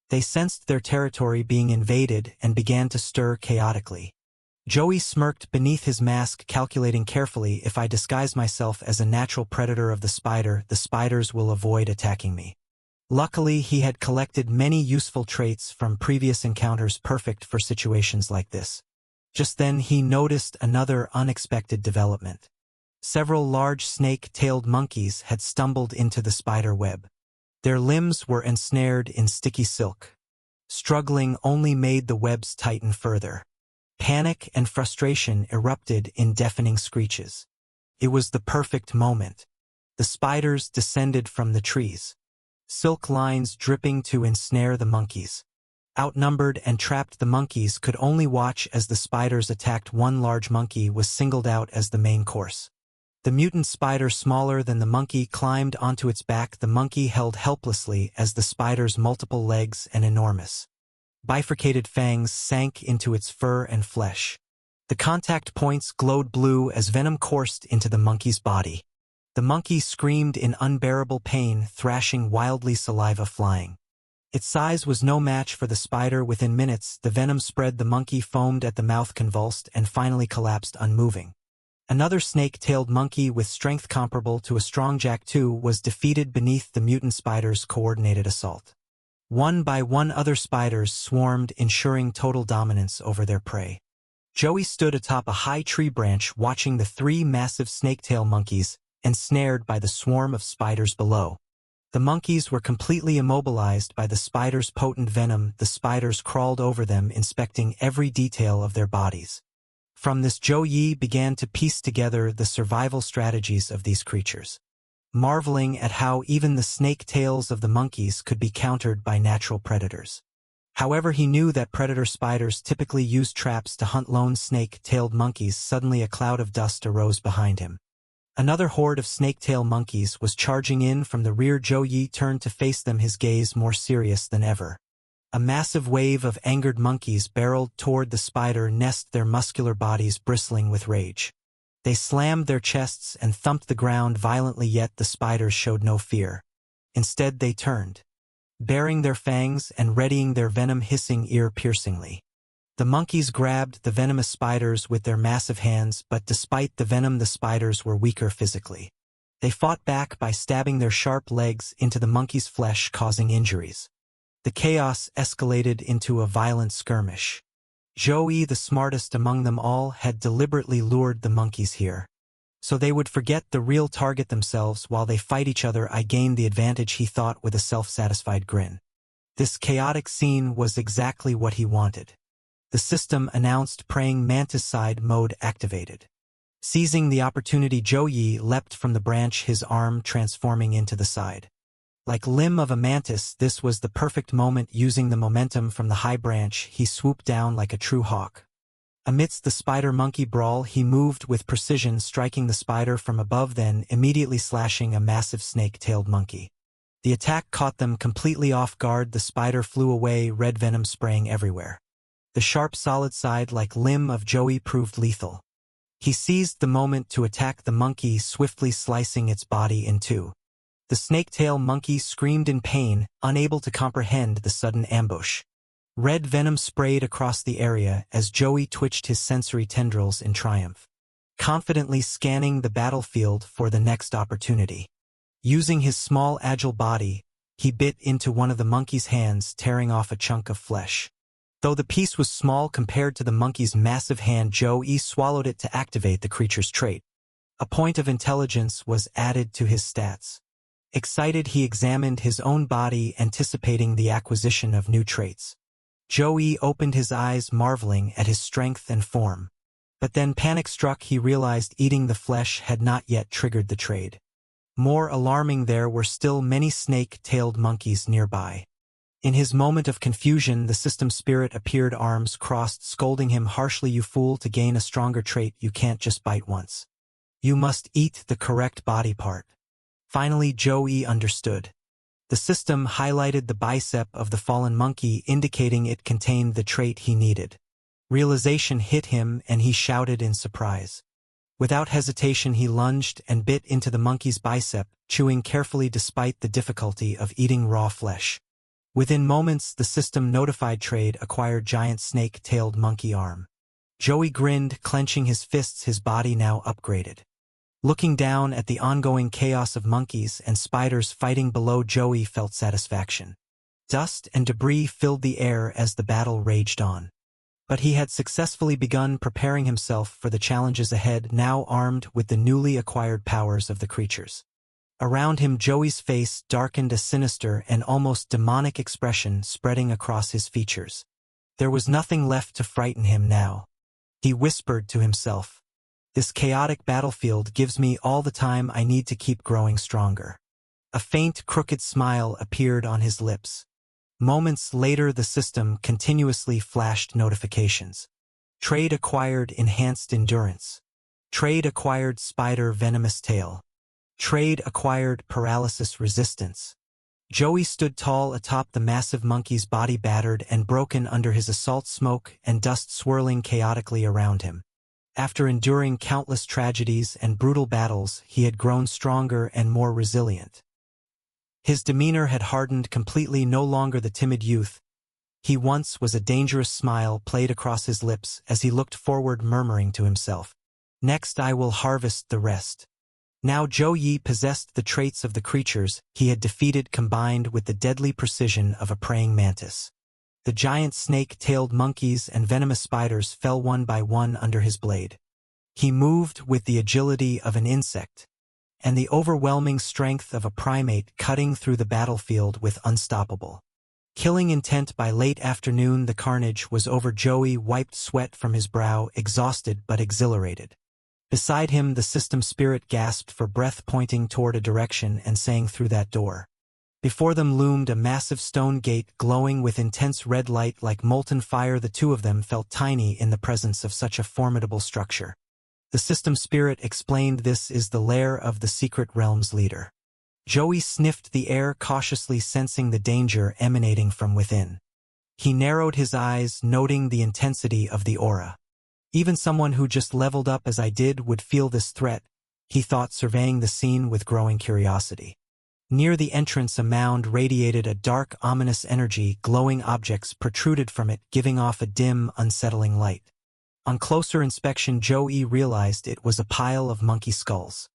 They sensed their territory being invaded and began to stir chaotically. Joey smirked beneath his mask, calculating carefully, if I disguise myself as a natural predator of the spiders will avoid attacking me. Luckily, he had collected many useful traits from previous encounters, perfect for situations like this. Just then, he noticed another unexpected development. Several large snake-tailed monkeys had stumbled into the spider web. Their limbs were ensnared in sticky silk. Struggling only made the webs tighten further. Panic and frustration erupted in deafening screeches. It was the perfect moment. The spiders descended from the trees, silk lines dripping to ensnare the monkeys. Outnumbered and trapped, the monkeys could only watch as the spiders attacked. One large monkey was singled out as the main course. The mutant spider, smaller than the monkey, climbed onto its back. The monkey held helplessly as the spider's multiple legs and enormous, bifurcated fangs sank into its fur and flesh. The contact points glowed blue as venom coursed into the monkey's body. The monkey screamed in unbearable pain, thrashing wildly, saliva flying. Its size was no match for the spider. Within minutes, the venom spread. The monkey foamed at the mouth, convulsed, and finally collapsed, unmoving. Another snake-tailed monkey with strength comparable to a strong Jack 2 was defeated beneath the mutant spider's coordinated assault. One by one, other spiders swarmed, ensuring total dominance over their prey. Joey stood atop a high tree branch, watching the three massive snake-tail monkeys, ensnared by the swarm of spiders below. The monkeys were completely immobilized by the spiders' potent venom. The spiders crawled over them, inspecting every detail of their bodies. From this, Joey began to piece together the survival strategies of these creatures, marveling at how even the snake tails of the monkeys could be countered by natural predators. However, he knew that predator spiders typically use traps to hunt lone snake-tailed monkeys. Suddenly, a cloud of dust arose behind him. Another horde of snake-tail monkeys was charging in from the rear. Joey turned to face them, his gaze more serious than ever. A massive wave of angered monkeys barreled toward the spider nest, their muscular bodies bristling with rage. They slammed their chests and thumped the ground violently, yet the spiders showed no fear. Instead they turned, baring their fangs and readying their venom, hissing ear-piercingly. The monkeys grabbed the venomous spiders with their massive hands, but despite the venom, the spiders were weaker physically. They fought back by stabbing their sharp legs into the monkey's flesh, causing injuries. The chaos escalated into a violent skirmish. Joey, the smartest among them all, had deliberately lured the monkeys here, so they would forget the real target themselves. While they fight each other, I gain the advantage, he thought with a self-satisfied grin. This chaotic scene was exactly what he wanted. The system announced praying mantis side mode activated. Seizing the opportunity, Joey leapt from the branch, his arm transforming into the side. Like limb of a mantis, this was the perfect moment. Using the momentum from the high branch, he swooped down like a true hawk. Amidst the spider-monkey brawl, he moved with precision, striking the spider from above, then immediately slashing a massive snake-tailed monkey. The attack caught them completely off guard. The spider flew away, red venom spraying everywhere. The sharp, solid side like limb of Joey proved lethal. He seized the moment to attack the monkey, swiftly slicing its body in two. The snake-tail monkey screamed in pain, unable to comprehend the sudden ambush. Red venom sprayed across the area as Joey twitched his sensory tendrils in triumph, confidently scanning the battlefield for the next opportunity. Using his small, agile body, he bit into one of the monkey's hands, tearing off a chunk of flesh. Though the piece was small compared to the monkey's massive hand, Joey swallowed it to activate the creature's trait. A point of intelligence was added to his stats. Excited, he examined his own body, anticipating the acquisition of new traits. Joey opened his eyes, marveling at his strength and form. But then panic struck. He realized eating the flesh had not yet triggered the trait. More alarming, there were still many snake-tailed monkeys nearby. In his moment of confusion, the system spirit appeared, arms crossed, scolding him harshly. You fool, to gain a stronger trait, you can't just bite once. You must eat the correct body part. Finally, Joey understood. The system highlighted the bicep of the fallen monkey, indicating it contained the trait he needed. Realization hit him, and he shouted in surprise. Without hesitation, he lunged and bit into the monkey's bicep, chewing carefully despite the difficulty of eating raw flesh. Within moments, the system notified trade acquired giant snake-tailed monkey arm. Joey grinned, clenching his fists, his body now upgraded. Looking down at the ongoing chaos of monkeys and spiders fighting below, Joey felt satisfaction. Dust and debris filled the air as the battle raged on. But he had successfully begun preparing himself for the challenges ahead, now armed with the newly acquired powers of the creatures. Around him, Joey's face darkened, a sinister and almost demonic expression spreading across his features. There was nothing left to frighten him now. He whispered to himself, "This chaotic battlefield gives me all the time I need to keep growing stronger." A faint, crooked smile appeared on his lips. Moments later, the system continuously flashed notifications. Trade acquired enhanced endurance. Trade acquired spider venomous tail. Trade acquired paralysis resistance. Joey stood tall atop the massive monkey's body, battered and broken under his assault, smoke and dust swirling chaotically around him. After enduring countless tragedies and brutal battles, he had grown stronger and more resilient. His demeanor had hardened completely, no longer the timid youth he once was. A dangerous smile played across his lips as he looked forward, murmuring to himself, "Next I will harvest the rest." Now Joey possessed the traits of the creatures he had defeated, combined with the deadly precision of a praying mantis. The giant snake-tailed monkeys and venomous spiders fell one by one under his blade. He moved with the agility of an insect and the overwhelming strength of a primate, cutting through the battlefield with unstoppable killing intent. By late afternoon, the carnage was over. Joey wiped sweat from his brow, exhausted but exhilarated. Beside him, the system spirit gasped for breath, pointing toward a direction and saying, "Through that door." Before them loomed a massive stone gate, glowing with intense red light like molten fire. The two of them felt tiny in the presence of such a formidable structure. The system spirit explained, "This is the lair of the secret realm's leader." Joey sniffed the air cautiously, sensing the danger emanating from within. He narrowed his eyes, noting the intensity of the aura. Even someone who just leveled up as I did would feel this threat, he thought, surveying the scene with growing curiosity. Near the entrance, a mound radiated a dark, ominous energy. Glowing objects protruded from it, giving off a dim, unsettling light. On closer inspection, Joey realized it was a pile of monkey skulls.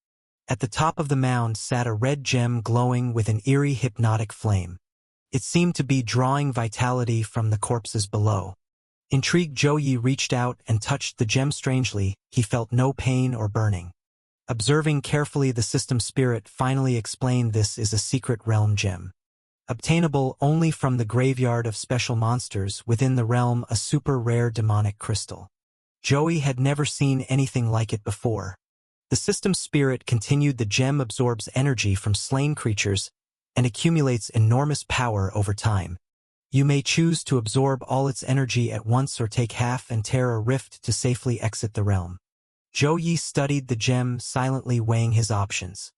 At the top of the mound sat a red gem glowing with an eerie, hypnotic flame. It seemed to be drawing vitality from the corpses below. Intrigued, Joey reached out and touched the gem. Strangely, he felt no pain or burning. Observing carefully, the system spirit finally explained this is a secret realm gem. Obtainable only from the graveyard of special monsters within the realm, a super rare demonic crystal. Joey had never seen anything like it before. The system spirit continued, the gem absorbs energy from slain creatures and accumulates enormous power over time. You may choose to absorb all its energy at once or take half and tear a rift to safely exit the realm. Joey studied the gem, silently weighing his options.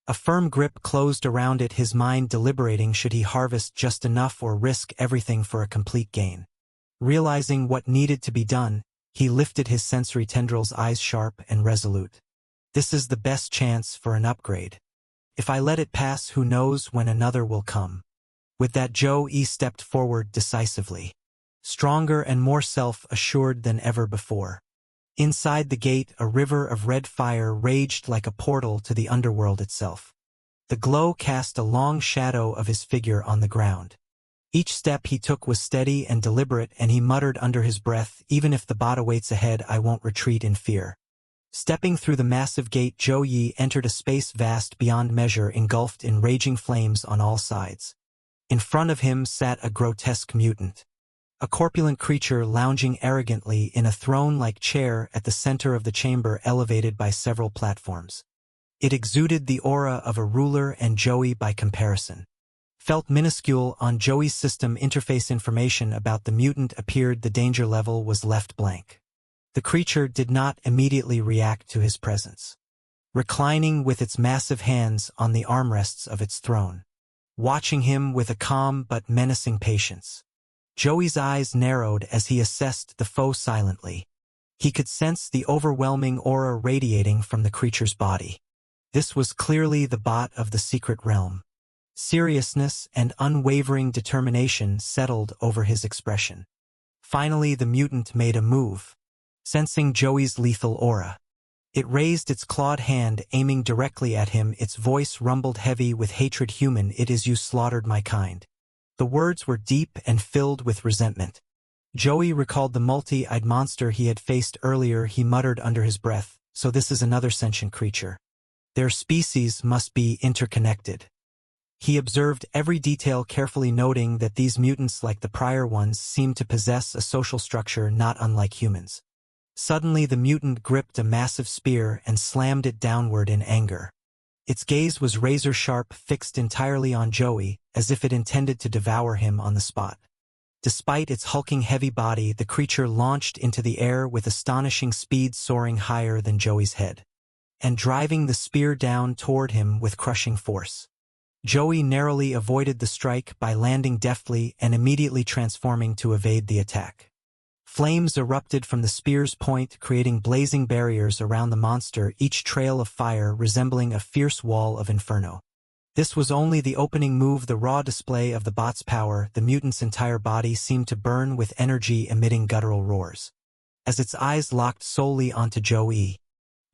A firm grip closed around it, his mind deliberating should he harvest just enough or risk everything for a complete gain. Realizing what needed to be done, he lifted his sensory tendrils, eyes sharp and resolute. This is the best chance for an upgrade. If I let it pass, who knows when another will come. With that, Joey stepped forward decisively. Stronger and more self-assured than ever before. Inside the gate, a river of red fire raged like a portal to the underworld itself. The glow cast a long shadow of his figure on the ground. Each step he took was steady and deliberate, and he muttered under his breath, even if the bot awaits ahead, I won't retreat in fear. Stepping through the massive gate, Joey entered a space vast beyond measure, engulfed in raging flames on all sides. In front of him sat a grotesque mutant. A corpulent creature lounging arrogantly in a throne-like chair at the center of the chamber, elevated by several platforms. It exuded the aura of a ruler, and Joey, by comparison, felt minuscule. On Joey's system interface, information about the mutant appeared. The danger level was left blank. The creature did not immediately react to his presence, reclining with its massive hands on the armrests of its throne, watching him with a calm but menacing patience. Joey's eyes narrowed as he assessed the foe silently. He could sense the overwhelming aura radiating from the creature's body. This was clearly the bot of the secret realm. Seriousness and unwavering determination settled over his expression. Finally, the mutant made a move, sensing Joey's lethal aura. It raised its clawed hand, aiming directly at him. Its voice rumbled heavy with hatred. Human, it is you slaughtered my kind. The words were deep and filled with resentment. Joey recalled the multi-eyed monster he had faced earlier. He muttered under his breath, so this is another sentient creature. Their species must be interconnected. He observed every detail carefully, noting that these mutants, like the prior ones, seemed to possess a social structure not unlike humans. Suddenly, the mutant gripped a massive spear and slammed it downward in anger. Its gaze was razor-sharp, fixed entirely on Joey, as if it intended to devour him on the spot. Despite its hulking heavy body, the creature launched into the air with astonishing speed, soaring higher than Joey's head, and driving the spear down toward him with crushing force. Joey narrowly avoided the strike by landing deftly and immediately transforming to evade the attack. Flames erupted from the spear's point, creating blazing barriers around the monster, each trail of fire resembling a fierce wall of inferno. This was only the opening move, the raw display of the bot's power. The mutant's entire body seemed to burn with energy, emitting guttural roars. As its eyes locked solely onto Joey,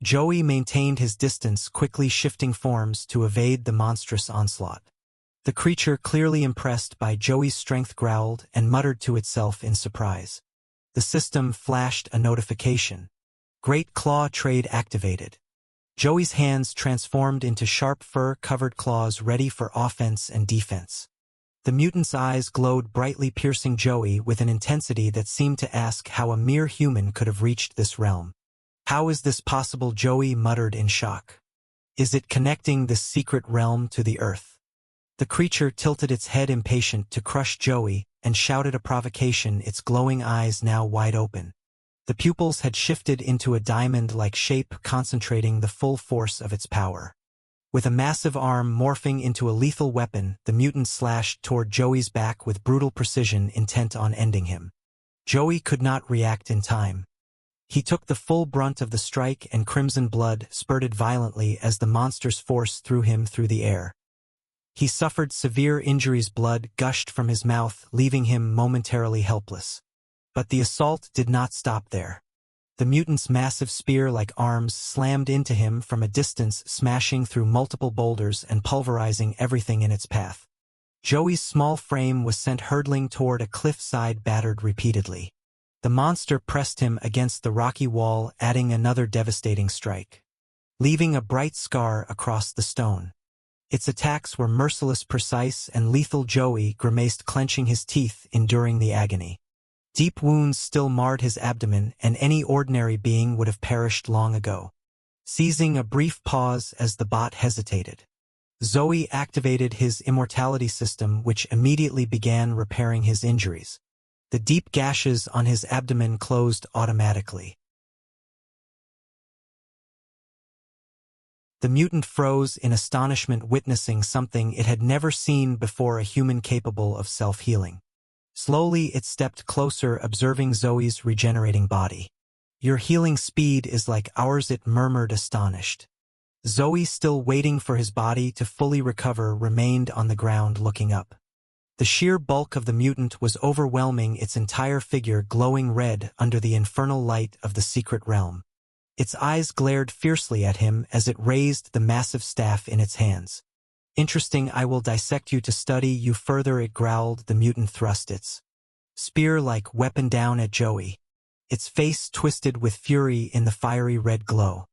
Joey maintained his distance, quickly shifting forms to evade the monstrous onslaught. The creature, clearly impressed by Joey's strength, growled and muttered to itself in surprise. The system flashed a notification. Great Claw Trade activated. Joey's hands transformed into sharp fur-covered claws, ready for offense and defense. The mutant's eyes glowed brightly, piercing Joey with an intensity that seemed to ask how a mere human could have reached this realm. How is this possible? Joey muttered in shock. Is it connecting this secret realm to the earth? The creature tilted its head, impatient to crush Joey, and shouted a provocation, its glowing eyes now wide open. The pupils had shifted into a diamond-like shape, concentrating the full force of its power. With a massive arm morphing into a lethal weapon, the mutant slashed toward Joey's back with brutal precision, intent on ending him. Joey could not react in time. He took the full brunt of the strike, and crimson blood spurted violently as the monster's force threw him through the air. He suffered severe injuries. Blood gushed from his mouth, leaving him momentarily helpless. But the assault did not stop there. The mutant's massive spear-like arms slammed into him from a distance, smashing through multiple boulders and pulverizing everything in its path. Joey's small frame was sent hurtling toward a cliff-side, battered repeatedly. The monster pressed him against the rocky wall, adding another devastating strike, leaving a bright scar across the stone. Its attacks were merciless, precise, and lethal. Joey grimaced, clenching his teeth, enduring the agony. Deep wounds still marred his abdomen, and any ordinary being would have perished long ago. Seizing a brief pause as the bot hesitated, Zoe activated his immortality system, which immediately began repairing his injuries. The deep gashes on his abdomen closed automatically. The mutant froze in astonishment, witnessing something it had never seen before: a human capable of self-healing. Slowly it stepped closer, observing Zoe's regenerating body. "Your healing speed is like ours," it murmured, astonished. Zoe, still waiting for his body to fully recover, remained on the ground looking up. The sheer bulk of the mutant was overwhelming, its entire figure glowing red under the infernal light of the secret realm. Its eyes glared fiercely at him as it raised the massive staff in its hands. "Interesting, I will dissect you to study you further," it growled. The mutant thrust its spear-like weapon down at Joey, its face twisted with fury in the fiery red glow.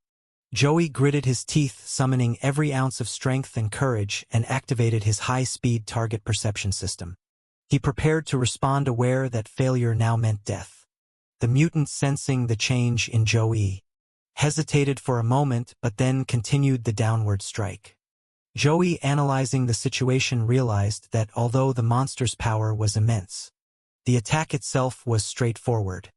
Joey gritted his teeth, summoning every ounce of strength and courage, and activated his high-speed target perception system. He prepared to respond, aware that failure now meant death. The mutant, sensing the change in Joey, hesitated for a moment but then continued the downward strike. Joey, analyzing the situation, realized that although the monster's power was immense, the attack itself was straightforward.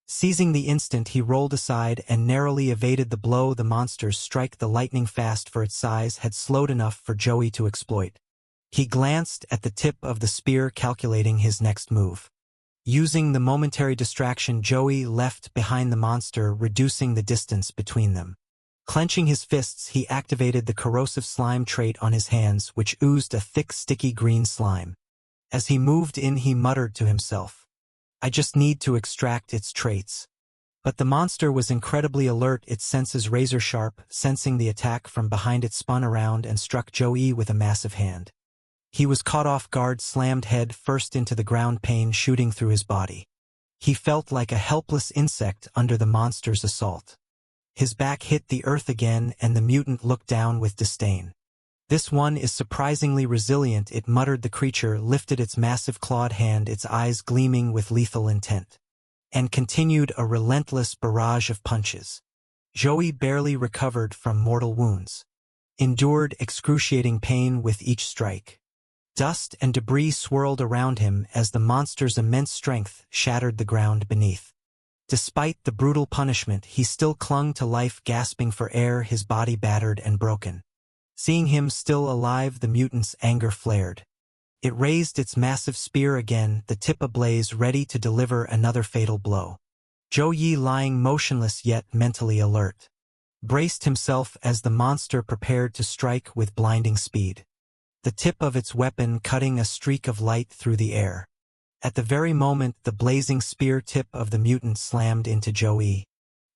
Seizing the instant, he rolled aside and narrowly evaded the blow. The monster's strike, the lightning fast for its size, had slowed enough for Joey to exploit. He glanced at the tip of the spear, calculating his next move. Using the momentary distraction, Joey left behind the monster, reducing the distance between them. Clenching his fists, he activated the corrosive slime trait on his hands, which oozed a thick, sticky green slime. As he moved in, he muttered to himself, "I just need to extract its traits." But the monster was incredibly alert, its senses razor-sharp. Sensing the attack from behind, it spun around and struck Joey with a massive hand. He was caught off guard, slammed head first into the ground, pain shooting through his body. He felt like a helpless insect under the monster's assault. His back hit the earth again, and the mutant looked down with disdain. "This one is surprisingly resilient," it muttered. The creature lifted its massive clawed hand, its eyes gleaming with lethal intent, and continued a relentless barrage of punches. Joey barely recovered from mortal wounds, endured excruciating pain with each strike. Dust and debris swirled around him as the monster's immense strength shattered the ground beneath. Despite the brutal punishment, he still clung to life, gasping for air, his body battered and broken. Seeing him still alive, the mutant's anger flared. It raised its massive spear again, the tip ablaze, ready to deliver another fatal blow. Joey, lying motionless yet mentally alert, braced himself as the monster prepared to strike with blinding speed, the tip of its weapon cutting a streak of light through the air. At the very moment the blazing spear tip of the mutant slammed into Joey,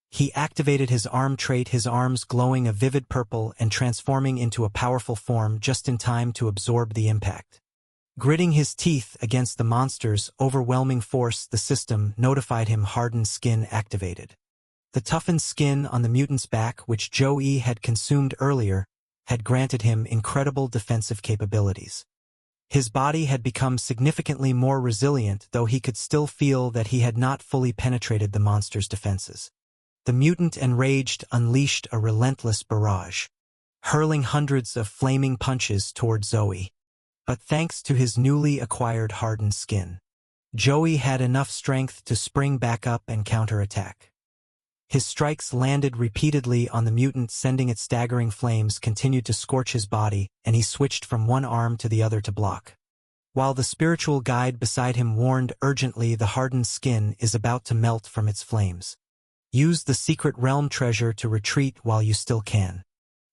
he activated his arm trait, his arms glowing a vivid purple and transforming into a powerful form just in time to absorb the impact. Gritting his teeth against the monster's overwhelming force, the system notified him hardened skin activated. The toughened skin on the mutant's back, which Joey had consumed earlier, had granted him incredible defensive capabilities. His body had become significantly more resilient, though he could still feel that he had not fully penetrated the monster's defenses. The mutant, enraged, unleashed a relentless barrage, hurling hundreds of flaming punches toward Zoe. But thanks to his newly acquired hardened skin, Joey had enough strength to spring back up and counterattack. His strikes landed repeatedly on the mutant, sending its staggering flames continued to scorch his body, and he switched from one arm to the other to block. While the spiritual guide beside him warned urgently, the hardened skin is about to melt from its flames. Use the secret realm treasure to retreat while you still can.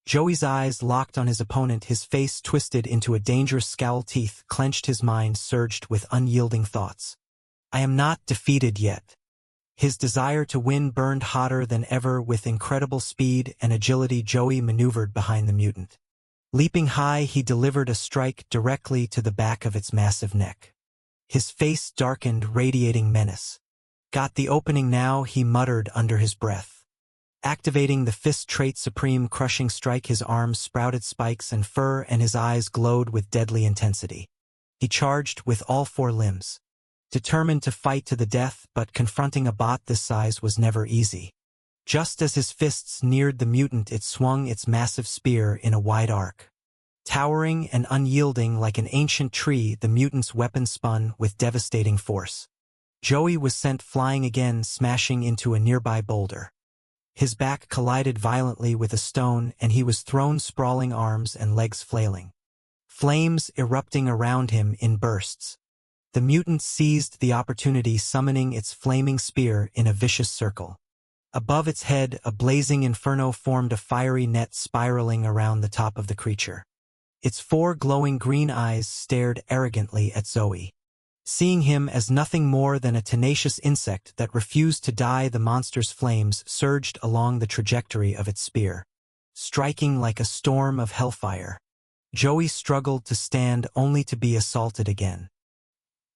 Joey's eyes locked on his opponent, his face twisted into a dangerous scowl, teeth clenched, his mind surged with unyielding thoughts. I am not defeated yet. His desire to win burned hotter than ever. With incredible speed and agility, Joey maneuvered behind the mutant. Leaping high, he delivered a strike directly to the back of its massive neck. His face darkened, radiating menace. Got the opening now, he muttered under his breath. Activating the fist trait, supreme crushing strike, his arms sprouted spikes and fur and his eyes glowed with deadly intensity. He charged with all four limbs, determined to fight to the death, but confronting a bot this size was never easy. Just as his fists neared the mutant, it swung its massive spear in a wide arc. Towering and unyielding like an ancient tree, the mutant's weapon spun with devastating force. Joey was sent flying again, smashing into a nearby boulder. His back collided violently with a stone, and he was thrown sprawling, arms and legs flailing. Flames erupting around him in bursts. The mutant seized the opportunity, summoning its flaming spear in a vicious circle. Above its head, a blazing inferno formed, a fiery net spiraling around the top of the creature. Its four glowing green eyes stared arrogantly at Zoe. Seeing him as nothing more than a tenacious insect that refused to die, the monster's flames surged along the trajectory of its spear, striking like a storm of hellfire. Joey struggled to stand, only to be assaulted again.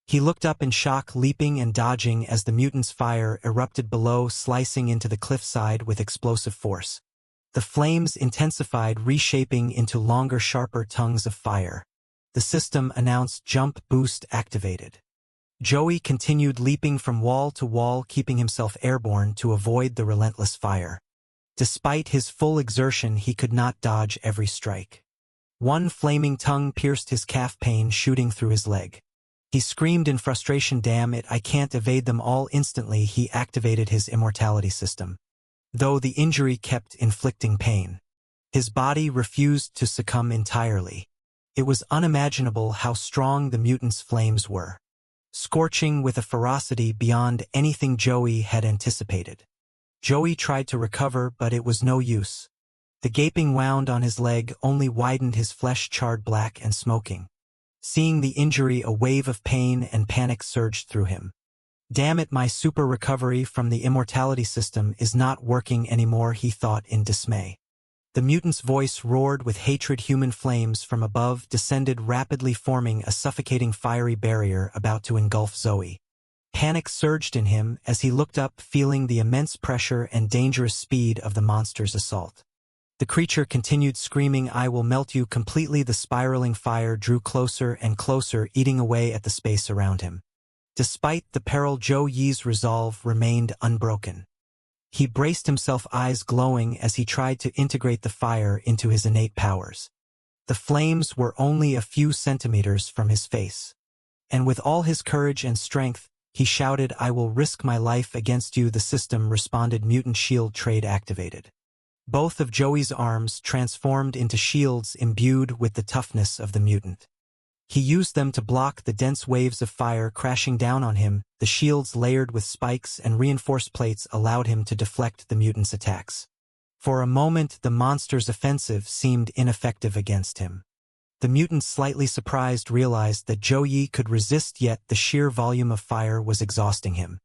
He looked up in shock, leaping and dodging as the mutant's fire erupted below, slicing into the cliffside with explosive force. The flames intensified, reshaping into longer, sharper tongues of fire. The system announced jump boost activated. Joey continued leaping from wall to wall, keeping himself airborne to avoid the relentless fire. Despite his full exertion, he could not dodge every strike. One flaming tongue pierced his calf, pain shooting through his leg. He screamed in frustration, "Damn it, I can't evade them all." Instantly, he activated his immortality system. Though the injury kept inflicting pain, his body refused to succumb entirely. It was unimaginable how strong the mutant's flames were, scorching with a ferocity beyond anything Joey had anticipated. Joey tried to recover, but it was no use. The gaping wound on his leg only widened, his flesh charred black and smoking. Seeing the injury, a wave of pain and panic surged through him. "Damn it, my super recovery from the immortality system is not working anymore," he thought in dismay. The mutant's voice roared with hatred. Human flames from above descended rapidly, forming a suffocating fiery barrier about to engulf Zoe. Panic surged in him as he looked up, feeling the immense pressure and dangerous speed of the monster's assault. The creature continued screaming, "I will melt you completely." The spiraling fire drew closer and closer, eating away at the space around him. Despite the peril, Joey's resolve remained unbroken. He braced himself, eyes glowing, as he tried to integrate the fire into his innate powers. The flames were only a few centimeters from his face. And with all his courage and strength, he shouted, "I will risk my life against you." The system responded, mutant shield trait activated. Both of Joey's arms transformed into shields imbued with the toughness of the mutant. He used them to block the dense waves of fire crashing down on him. The shields, layered with spikes and reinforced plates, allowed him to deflect the mutant's attacks. For a moment, the monster's offensive seemed ineffective against him. The mutant, slightly surprised, realized that Joey could resist, yet the sheer volume of fire was exhausting him.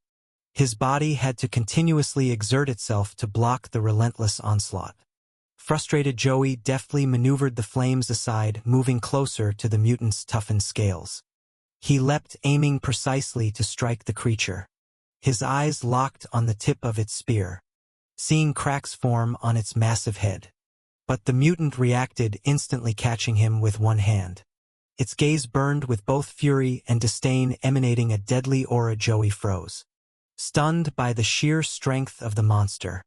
His body had to continuously exert itself to block the relentless onslaught. Frustrated, Joey deftly maneuvered the flames aside, moving closer to the mutant's toughened scales. He leapt, aiming precisely to strike the creature. His eyes locked on the tip of its spear, seeing cracks form on its massive head. But the mutant reacted, instantly catching him with one hand. Its gaze burned with both fury and disdain, emanating a deadly aura. Joey froze, stunned by the sheer strength of the monster.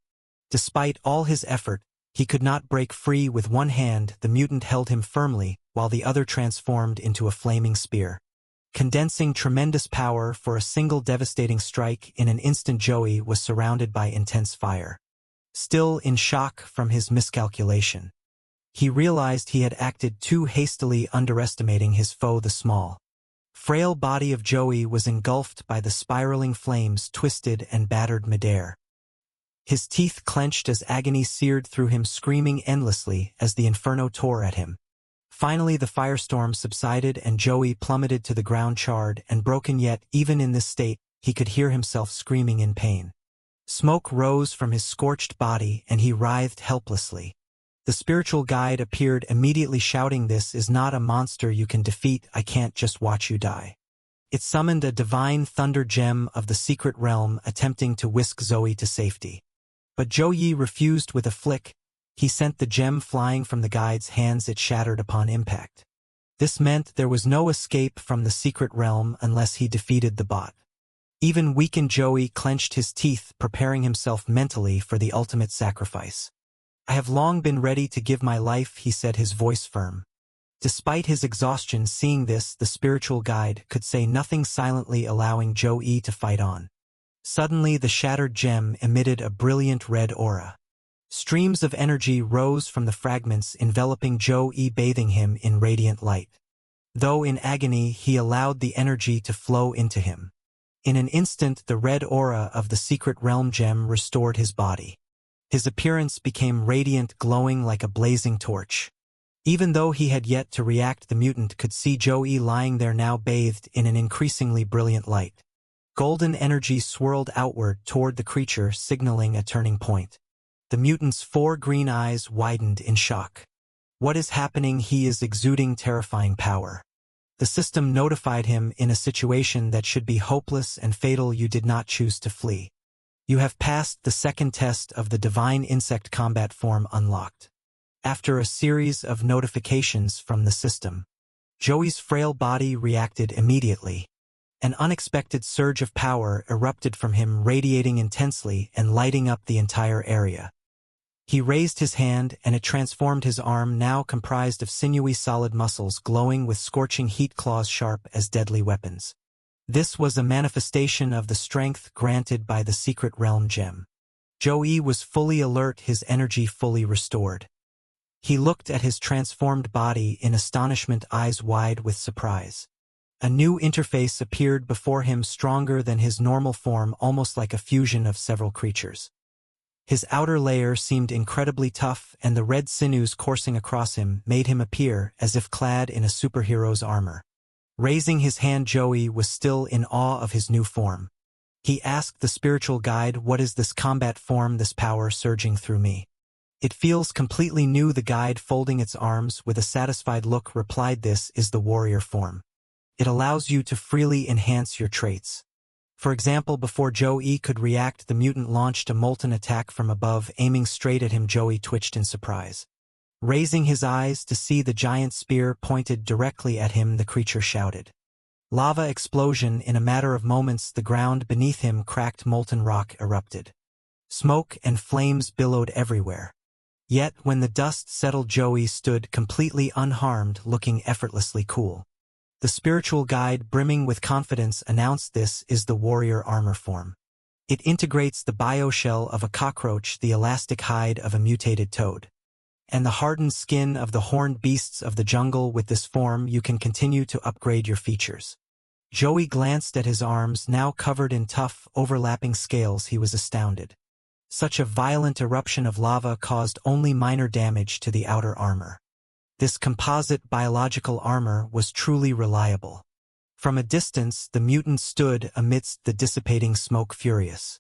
Despite all his effort, he could not break free. With one hand, the mutant held him firmly, while the other transformed into a flaming spear. Condensing tremendous power for a single devastating strike, in an instant Joey was surrounded by intense fire. Still in shock from his miscalculation, he realized he had acted too hastily, underestimating his foe. The small, frail body of Joey was engulfed by the spiraling flames, twisted and battered midair. His teeth clenched as agony seared through him, screaming endlessly as the inferno tore at him. Finally the firestorm subsided and Joey plummeted to the ground, charred and broken, yet even in this state, he could hear himself screaming in pain. Smoke rose from his scorched body and he writhed helplessly. The spiritual guide appeared immediately, shouting, "This is not a monster you can defeat. I can't just watch you die." It summoned a divine thunder gem of the secret realm, attempting to whisk Zoe to safety. But Joey refused. With a flick, he sent the gem flying from the guide's hands. It shattered upon impact. This meant there was no escape from the secret realm unless he defeated the bot. Even weakened, Joey clenched his teeth, preparing himself mentally for the ultimate sacrifice. "I have long been ready to give my life," he said, his voice firm. Despite his exhaustion, seeing this, the spiritual guide could say nothing, silently allowing Joey to fight on. Suddenly the shattered gem emitted a brilliant red aura. Streams of energy rose from the fragments, enveloping Joey, bathing him in radiant light. Though in agony, he allowed the energy to flow into him. In an instant, the red aura of the secret realm gem restored his body. His appearance became radiant, glowing like a blazing torch. Even though he had yet to react, the mutant could see Joey lying there now, bathed in an increasingly brilliant light. Golden energy swirled outward toward the creature, signaling a turning point. The mutant's 4 green eyes widened in shock. "What is happening?" He is exuding terrifying power. The system notified him, "In a situation that should be hopeless and fatal, you did not choose to flee. You have passed the second test of the divine insect combat form unlocked." After a series of notifications from the system, Joey's frail body reacted immediately. An unexpected surge of power erupted from him, radiating intensely and lighting up the entire area. He raised his hand and it transformed his arm, now comprised of sinewy solid muscles glowing with scorching heat, claws sharp as deadly weapons. This was a manifestation of the strength granted by the secret realm gem. Joey was fully alert, his energy fully restored. He looked at his transformed body in astonishment, eyes wide with surprise. A new interface appeared before him, stronger than his normal form, almost like a fusion of several creatures. His outer layer seemed incredibly tough, and the red sinews coursing across him made him appear as if clad in a superhero's armor. Raising his hand, Joey was still in awe of his new form. He asked the spiritual guide, "What is this combat form, this power surging through me? It feels completely new." The guide, folding its arms with a satisfied look, replied, "This is the warrior form. It allows you to freely enhance your traits." For example, before Joey could react, the mutant launched a molten attack from above, aiming straight at him. Joey twitched in surprise. Raising his eyes to see the giant spear pointed directly at him, the creature shouted. Lava explosion. In a matter of moments, the ground beneath him cracked, molten rock erupted. Smoke and flames billowed everywhere. Yet, when the dust settled, Joey stood completely unharmed, looking effortlessly cool. The spiritual guide, brimming with confidence, announced, "This is the warrior armor form. It integrates the bioshell of a cockroach, the elastic hide of a mutated toad, and the hardened skin of the horned beasts of the jungle. With this form, you can continue to upgrade your features." Joey glanced at his arms, now covered in tough, overlapping scales. He was astounded. Such a violent eruption of lava caused only minor damage to the outer armor. This composite biological armor was truly reliable. From a distance, the mutant stood amidst the dissipating smoke, furious.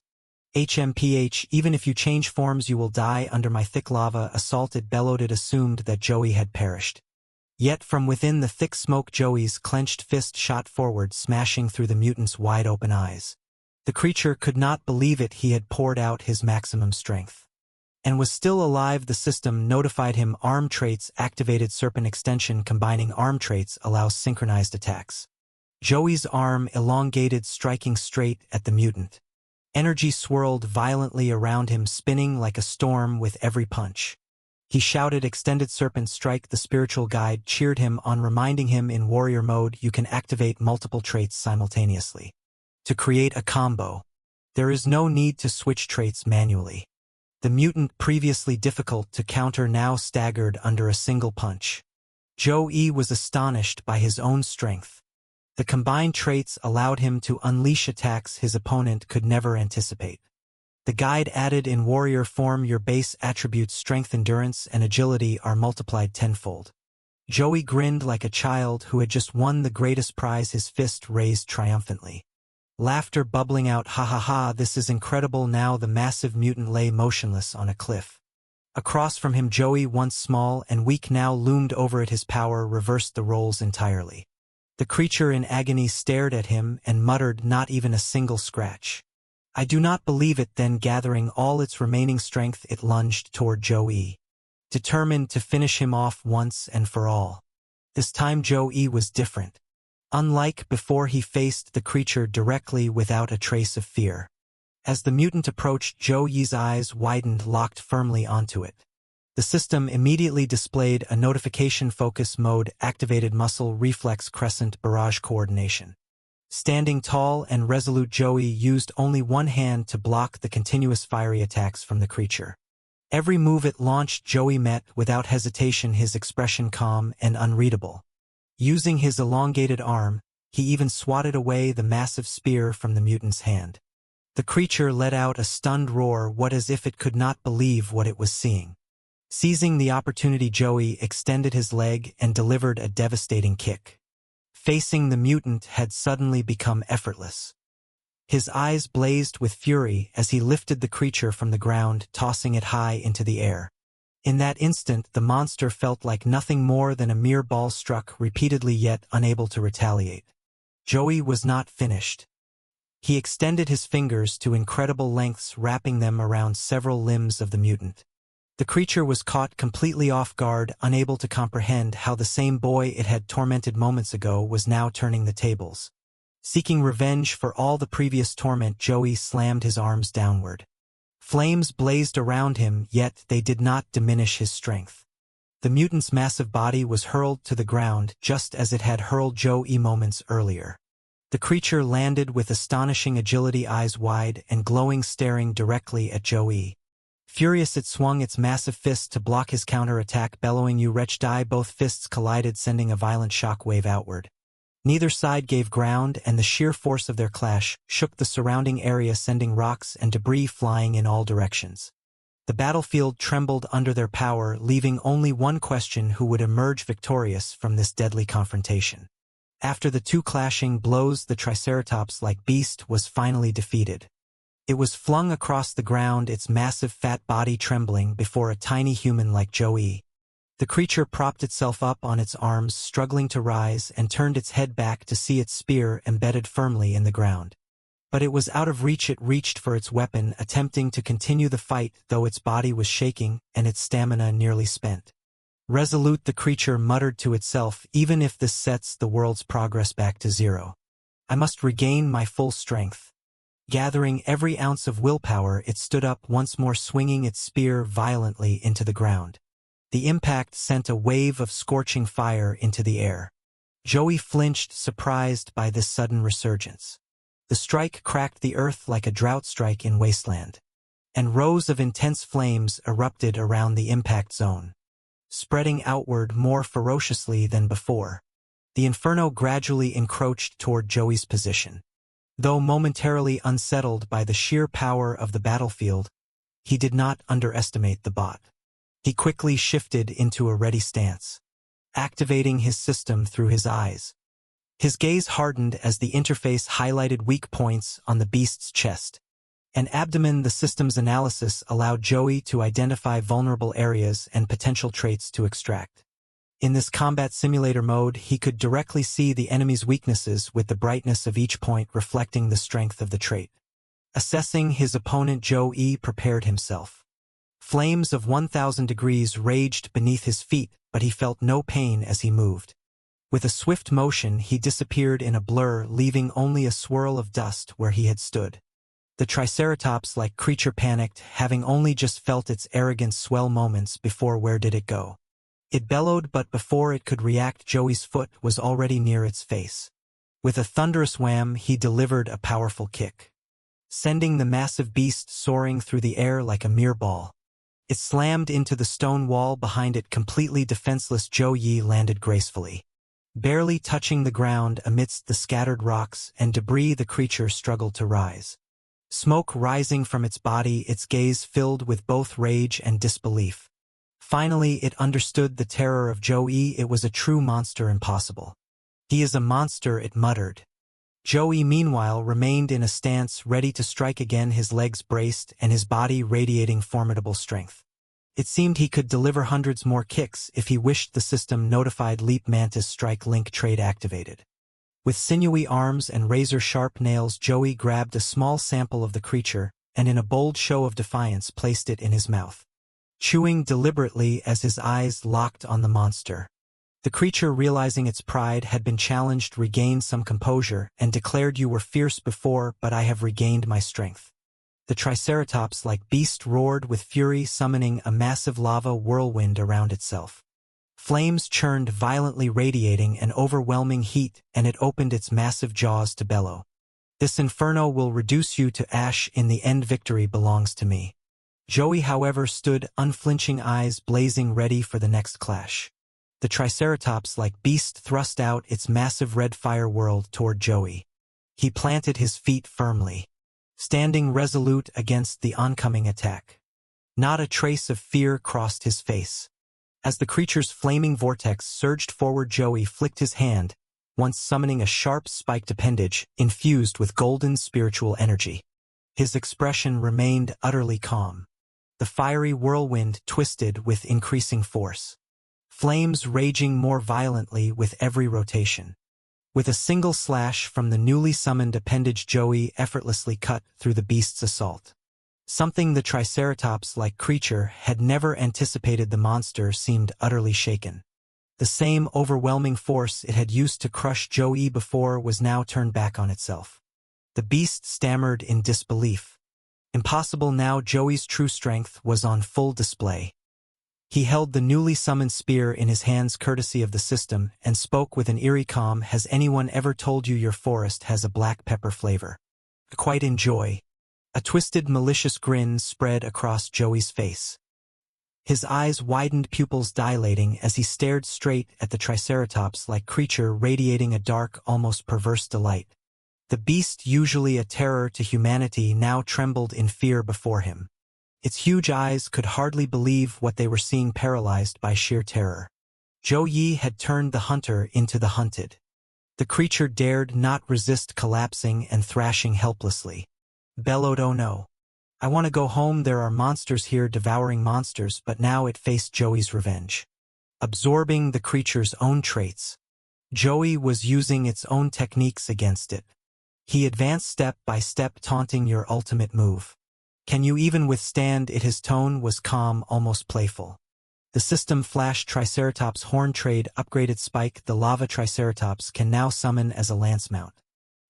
"HMPH, even if you change forms you will die under my thick lava assault," it bellowed. It assumed that Joey had perished. Yet from within the thick smoke, Joey's clenched fist shot forward, smashing through the mutant's wide-open eyes. The creature could not believe it. He had poured out his maximum strength and was still alive. The system notified him, "Arm traits activated. Serpent extension. Combining arm traits allows synchronized attacks." Joey's arm elongated, striking straight at the mutant. Energy swirled violently around him, spinning like a storm with every punch. He shouted extended serpent strike. The spiritual guide cheered him on, reminding him in warrior mode you can activate multiple traits simultaneously. To create a combo, there is no need to switch traits manually. The mutant, previously difficult to counter, now staggered under a single punch. Joey was astonished by his own strength. The combined traits allowed him to unleash attacks his opponent could never anticipate. The guide added in warrior form your base attributes strength, endurance, and agility are multiplied tenfold. Joey grinned like a child who had just won the greatest prize, his fist raised triumphantly. Laughter bubbling out. Ha ha ha, this is incredible. Now the massive mutant lay motionless on a cliff. Across from him, Joey, once small and weak, now loomed over it. His power reversed the roles entirely. The creature in agony stared at him and muttered, not even a single scratch. I do not believe it. Then, gathering all its remaining strength, it lunged toward Joey, determined to finish him off once and for all. This time Joey was different. Unlike before, he faced the creature directly without a trace of fear. As the mutant approached, Joey's eyes widened, locked firmly onto it. The system immediately displayed a notification: focus mode activated, muscle reflex crescent barrage coordination. Standing tall and resolute, Joey used only one hand to block the continuous fiery attacks from the creature. Every move it launched, Joey met without hesitation, his expression calm and unreadable. Using his elongated arm, he even swatted away the massive spear from the mutant's hand. The creature let out a stunned roar, what as if it could not believe what it was seeing. Seizing the opportunity, Joey extended his leg and delivered a devastating kick. Facing the mutant had suddenly become effortless. His eyes blazed with fury as he lifted the creature from the ground, tossing it high into the air. In that instant, the monster felt like nothing more than a mere ball, struck repeatedly yet unable to retaliate. Joey was not finished. He extended his fingers to incredible lengths, wrapping them around several limbs of the mutant. The creature was caught completely off guard, unable to comprehend how the same boy it had tormented moments ago was now turning the tables. Seeking revenge for all the previous torment, Joey slammed his arms downward. Flames blazed around him, yet they did not diminish his strength. The mutant's massive body was hurled to the ground just as it had hurled Joey moments earlier. The creature landed with astonishing agility, eyes wide and glowing, staring directly at Joey. Furious, it swung its massive fist to block his counter-attack, bellowing, "You wretch, die!" Both fists collided, sending a violent shock wave outward. Neither side gave ground, and the sheer force of their clash shook the surrounding area, sending rocks and debris flying in all directions. The battlefield trembled under their power, leaving only one question: who would emerge victorious from this deadly confrontation? After the two clashing blows, the Triceratops-like beast was finally defeated. It was flung across the ground, its massive fat body trembling before a tiny human like Joey. The creature propped itself up on its arms, struggling to rise, and turned its head back to see its spear embedded firmly in the ground. But it was out of reach. It reached for its weapon, attempting to continue the fight, though its body was shaking and its stamina nearly spent. Resolute, the creature muttered to itself, even if this sets the world's progress back to zero, I must regain my full strength. Gathering every ounce of willpower, it stood up once more, swinging its spear violently into the ground. The impact sent a wave of scorching fire into the air. Joey flinched, surprised by this sudden resurgence. The strike cracked the earth like a drought strike in wasteland, and rows of intense flames erupted around the impact zone, spreading outward more ferociously than before. The inferno gradually encroached toward Joey's position. Though momentarily unsettled by the sheer power of the battlefield, he did not underestimate the bot. He quickly shifted into a ready stance, activating his system through his eyes. His gaze hardened as the interface highlighted weak points on the beast's chest and abdomen. The system's analysis allowed Joey to identify vulnerable areas and potential traits to extract. In this combat simulator mode, he could directly see the enemy's weaknesses, with the brightness of each point reflecting the strength of the trait. Assessing his opponent, Joey prepared himself. Flames of 1,000 degrees raged beneath his feet, but he felt no pain as he moved. With a swift motion, he disappeared in a blur, leaving only a swirl of dust where he had stood. The Triceratops-like creature panicked, having only just felt its arrogance swell moments before. Where did it go? It bellowed, but before it could react, Joey's foot was already near its face. With a thunderous wham, he delivered a powerful kick, sending the massive beast soaring through the air like a mere ball. It slammed into the stone wall behind it. Completely defenseless, Joey landed gracefully, barely touching the ground. Amidst the scattered rocks and debris, the creature struggled to rise, smoke rising from its body, its gaze filled with both rage and disbelief. Finally, it understood the terror of Joey. It was a true monster. Impossible. He is a monster, it muttered. Joey, meanwhile, remained in a stance, ready to strike again, his legs braced and his body radiating formidable strength. It seemed he could deliver hundreds more kicks if he wished. The system notified Leap Mantis Strike Link Trade activated. With sinewy arms and razor-sharp nails, Joey grabbed a small sample of the creature and, in a bold show of defiance, placed it in his mouth, chewing deliberately as his eyes locked on the monster. The creature, realizing its pride had been challenged, regained some composure and declared, "You were fierce before, but I have regained my strength." The Triceratops-like beast roared with fury, summoning a massive lava whirlwind around itself. Flames churned violently, radiating an overwhelming heat, and it opened its massive jaws to bellow. "This inferno will reduce you to ash in the end. Victory belongs to me." Joey, however, stood unflinching, eyes blazing, ready for the next clash. The Triceratops-like beast thrust out its massive red fire world toward Joey. He planted his feet firmly, standing resolute against the oncoming attack. Not a trace of fear crossed his face. As the creature's flaming vortex surged forward, Joey flicked his hand, once summoning a sharp spiked appendage infused with golden spiritual energy. His expression remained utterly calm. The fiery whirlwind twisted with increasing force, flames raging more violently with every rotation. With a single slash from the newly summoned appendage, Joey effortlessly cut through the beast's assault. Something the Triceratops-like creature had never anticipated. The monster seemed utterly shaken. The same overwhelming force it had used to crush Joey before was now turned back on itself. The beast stammered in disbelief. Impossible. Now Joey's true strength was on full display. He held the newly summoned spear in his hands, courtesy of the system, and spoke with an eerie calm. "Has anyone ever told you your forest has a black pepper flavor? I quite enjoy." A twisted, malicious grin spread across Joey's face. His eyes widened, pupils dilating, as he stared straight at the Triceratops-like creature, radiating a dark, almost perverse delight. The beast, usually a terror to humanity, now trembled in fear before him. Its huge eyes could hardly believe what they were seeing, paralyzed by sheer terror. Joey had turned the hunter into the hunted. The creature dared not resist, collapsing and thrashing helplessly. Bellowed, "Oh no. I want to go home. There are monsters here devouring monsters." But now it faced Joey's revenge, absorbing the creature's own traits. Joey was using its own techniques against it. He advanced step by step, taunting, "Your ultimate move. Can you even withstand it?" His tone was calm, almost playful. The system flashed Triceratops horn trade upgraded spike. The lava Triceratops can now summon as a lance mount.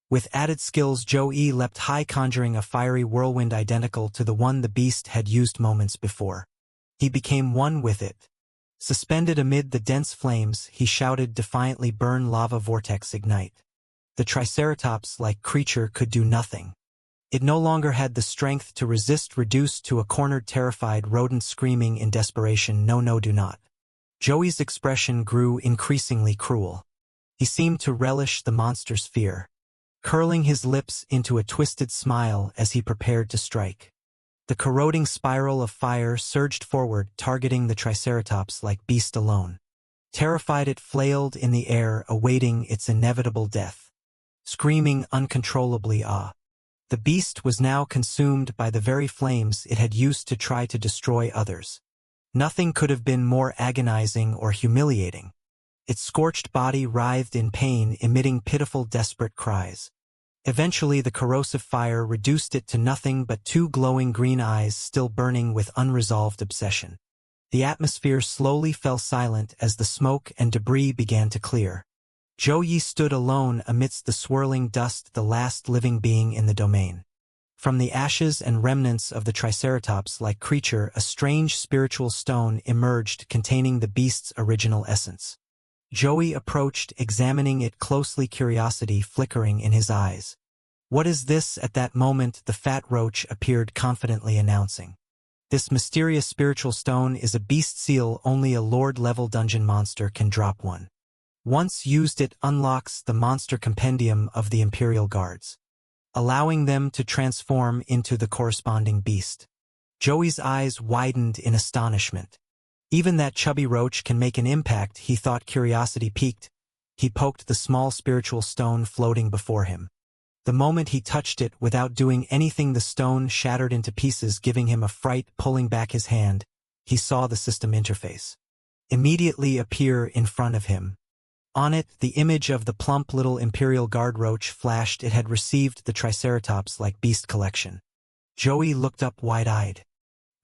With added skills, Joey leapt high, conjuring a fiery whirlwind identical to the one the beast had used moments before. He became one with it. Suspended amid the dense flames, he shouted defiantly, "Burn, lava vortex, ignite." The Triceratops-like creature could do nothing. It no longer had the strength to resist, reduced to a cornered, terrified rodent screaming in desperation, "No, no, do not." Joey's expression grew increasingly cruel. He seemed to relish the monster's fear, curling his lips into a twisted smile as he prepared to strike. The corroding spiral of fire surged forward, targeting the Triceratops-like beast alone. Terrified, it flailed in the air, awaiting its inevitable death, screaming uncontrollably, "Ah!" The beast was now consumed by the very flames it had used to try to destroy others. Nothing could have been more agonizing or humiliating. Its scorched body writhed in pain, emitting pitiful, desperate cries. Eventually, the corrosive fire reduced it to nothing but two glowing green eyes still burning with unresolved obsession. The atmosphere slowly fell silent as the smoke and debris began to clear. Joey stood alone amidst the swirling dust, the last living being in the domain. From the ashes and remnants of the triceratops-like creature, a strange spiritual stone emerged containing the beast's original essence. Joey approached, examining it closely, curiosity flickering in his eyes. "What is this?" At that moment, the fat roach appeared confidently, announcing, "This mysterious spiritual stone is a beast seal. Only a Lord-level dungeon monster can drop one. Once used, it unlocks the monster compendium of the Imperial Guards, allowing them to transform into the corresponding beast." Joey's eyes widened in astonishment. Even that chubby roach can make an impact, he thought. Curiosity piqued. He poked the small spiritual stone floating before him. The moment he touched it, without doing anything, the stone shattered into pieces, giving him a fright. Pulling back his hand, he saw the system interface immediately appear in front of him. On it, the image of the plump little Imperial Guard roach flashed. It had received the Triceratops-like beast collection. Joey looked up wide-eyed.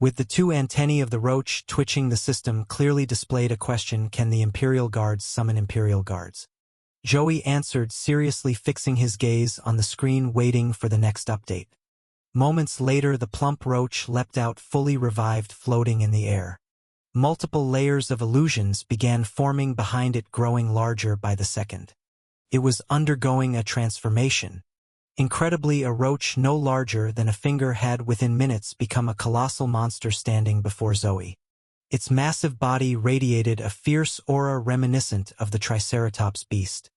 With the two antennae of the roach twitching, the system clearly displayed a question: can the Imperial Guards summon Imperial Guards? Joey answered, seriously fixing his gaze on the screen, waiting for the next update. Moments later, the plump roach leapt out, fully revived, floating in the air. Multiple layers of illusions began forming behind it, growing larger by the second. It was undergoing a transformation. Incredibly, a roach no larger than a finger had within minutes become a colossal monster standing before Zoe. Its massive body radiated a fierce aura reminiscent of the Triceratops beast.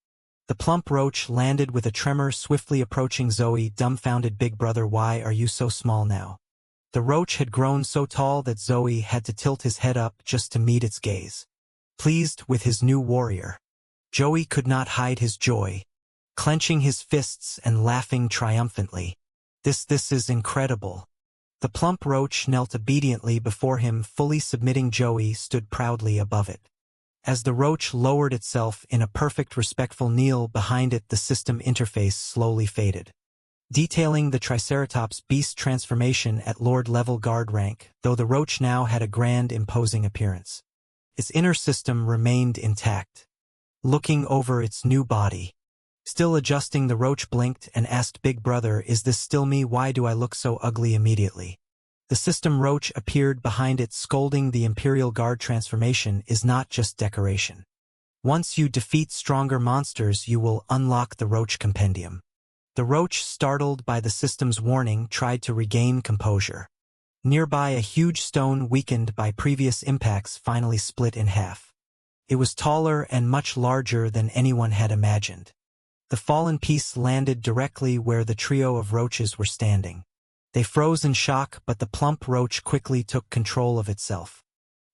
The plump roach landed with a tremor, swiftly approaching Zoe, dumbfounded. "Big brother, why are you so small now?" The roach had grown so tall that Zoe had to tilt his head up just to meet its gaze. Pleased with his new warrior, Joey could not hide his joy, clenching his fists and laughing triumphantly. This is incredible." The plump roach knelt obediently before him, fully submitting. Joey stood proudly above it. As the roach lowered itself in a perfect, respectful kneel behind it, the system interface slowly faded, detailing the Triceratops beast transformation at Lord-level guard rank. Though the roach now had a grand, imposing appearance, its inner system remained intact. Looking over its new body, still adjusting, the roach blinked and asked, "Big brother, is this still me? Why do I look so ugly?" Immediately, the system roach appeared behind it, scolding, "The Imperial Guard transformation is not just decoration. Once you defeat stronger monsters, you will unlock the roach compendium." The roach, startled by the system's warning, tried to regain composure. Nearby, a huge stone, weakened by previous impacts, finally split in half. It was taller and much larger than anyone had imagined. The fallen piece landed directly where the trio of roaches were standing. They froze in shock, but the plump roach quickly took control of itself.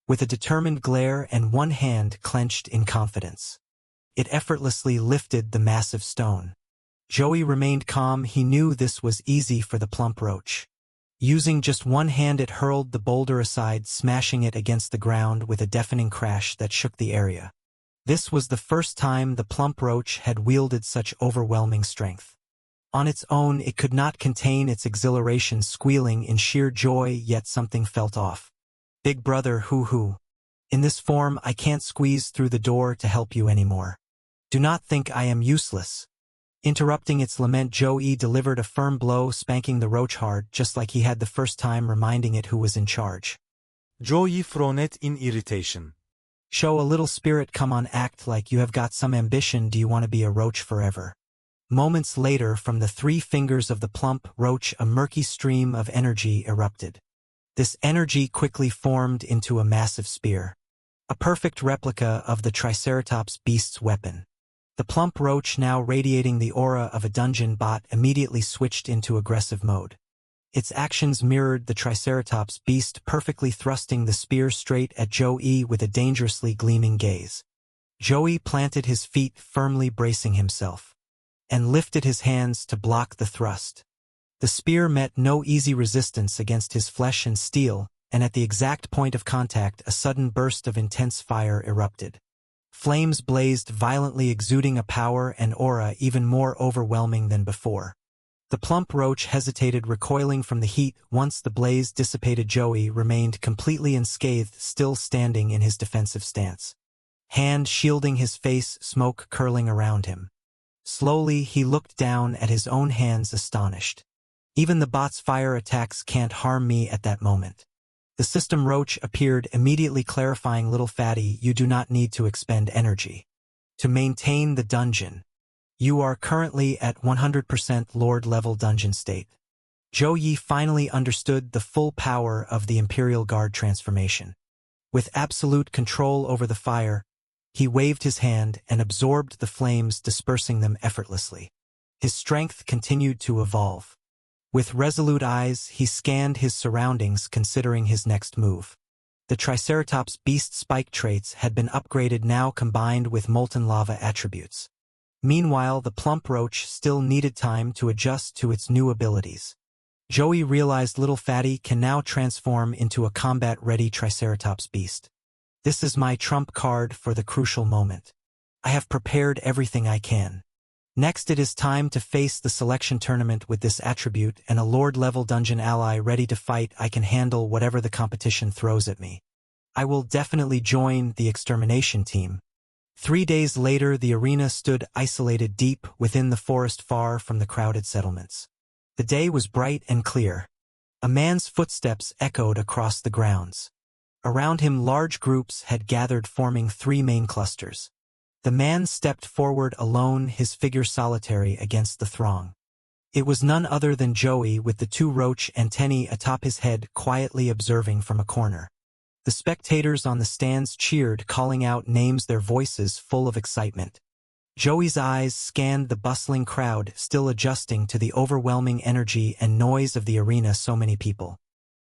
With a determined glare and one hand clenched in confidence, it effortlessly lifted the massive stone. Joey remained calm. He knew this was easy for the plump roach. Using just one hand, it hurled the boulder aside, smashing it against the ground with a deafening crash that shook the area. This was the first time the plump roach had wielded such overwhelming strength. On its own, it could not contain its exhilaration, squealing in sheer joy, yet something felt off. "Big brother, hoo-hoo. In this form, I can't squeeze through the door to help you anymore. Do not think I am useless." Interrupting its lament, Joey delivered a firm blow, spanking the roach hard, just like he had the first time, reminding it who was in charge. Joey frowned in irritation. "Show a little spirit, come on, act like you have got some ambition. Do you want to be a roach forever?" Moments later, from the three fingers of the plump roach, a murky stream of energy erupted. This energy quickly formed into a massive spear, a perfect replica of the Triceratops beast's weapon. The plump roach, now radiating the aura of a dungeon bot, immediately switched into aggressive mode. Its actions mirrored the Triceratops beast, perfectly thrusting the spear straight at Joey with a dangerously gleaming gaze. Joey planted his feet, firmly bracing himself, and lifted his hands to block the thrust. The spear met no easy resistance against his flesh and steel, and at the exact point of contact, a sudden burst of intense fire erupted. Flames blazed violently, exuding a power and aura even more overwhelming than before. The plump roach hesitated, recoiling from the heat. Once the blaze dissipated, Joey remained completely unscathed, still standing in his defensive stance, hand shielding his face, smoke curling around him. Slowly, he looked down at his own hands, astonished. Even the bot's fire attacks can't harm me at that moment. The system roach appeared, immediately clarifying, little fatty, you do not need to expend energy to maintain the dungeon. You are currently at 100% Lord-level dungeon state. Zhou Yi finally understood the full power of the Imperial Guard transformation. With absolute control over the fire, he waved his hand and absorbed the flames, dispersing them effortlessly. His strength continued to evolve. With resolute eyes, he scanned his surroundings, considering his next move. The Triceratops beast spike traits had been upgraded, now combined with molten lava attributes. Meanwhile, the plump roach still needed time to adjust to its new abilities. Joey realized little fatty can now transform into a combat-ready Triceratops beast. This is my trump card for the crucial moment. I have prepared everything I can. Next, it is time to face the selection tournament with this attribute and a Lord-level dungeon ally ready to fight. I can handle whatever the competition throws at me. I will definitely join the extermination team. 3 days later, the arena stood isolated deep within the forest, far from the crowded settlements. The day was bright and clear. A man's footsteps echoed across the grounds. Around him, large groups had gathered, forming 3 main clusters. The man stepped forward alone, his figure solitary against the throng. It was none other than Joey, with the 2 roach antennae atop his head, quietly observing from a corner. The spectators on the stands cheered, calling out names, their voices full of excitement. Joey's eyes scanned the bustling crowd, still adjusting to the overwhelming energy and noise of the arena. So many people.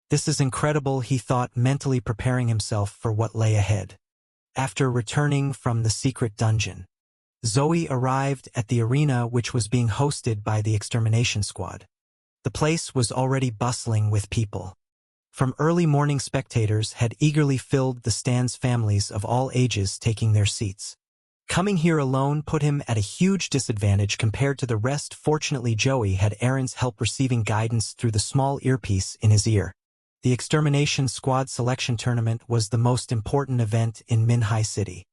This is incredible, he thought, mentally preparing himself for what lay ahead. After returning from the secret dungeon, Zoe arrived at the arena, which was being hosted by the extermination squad. The place was already bustling with people. From early morning, spectators had eagerly filled the stands, families of all ages taking their seats. Coming here alone put him at a huge disadvantage compared to the rest. Fortunately, Joey had Aaron's help, receiving guidance through the small earpiece in his ear. The extermination squad selection tournament was the most important event in Minhai City.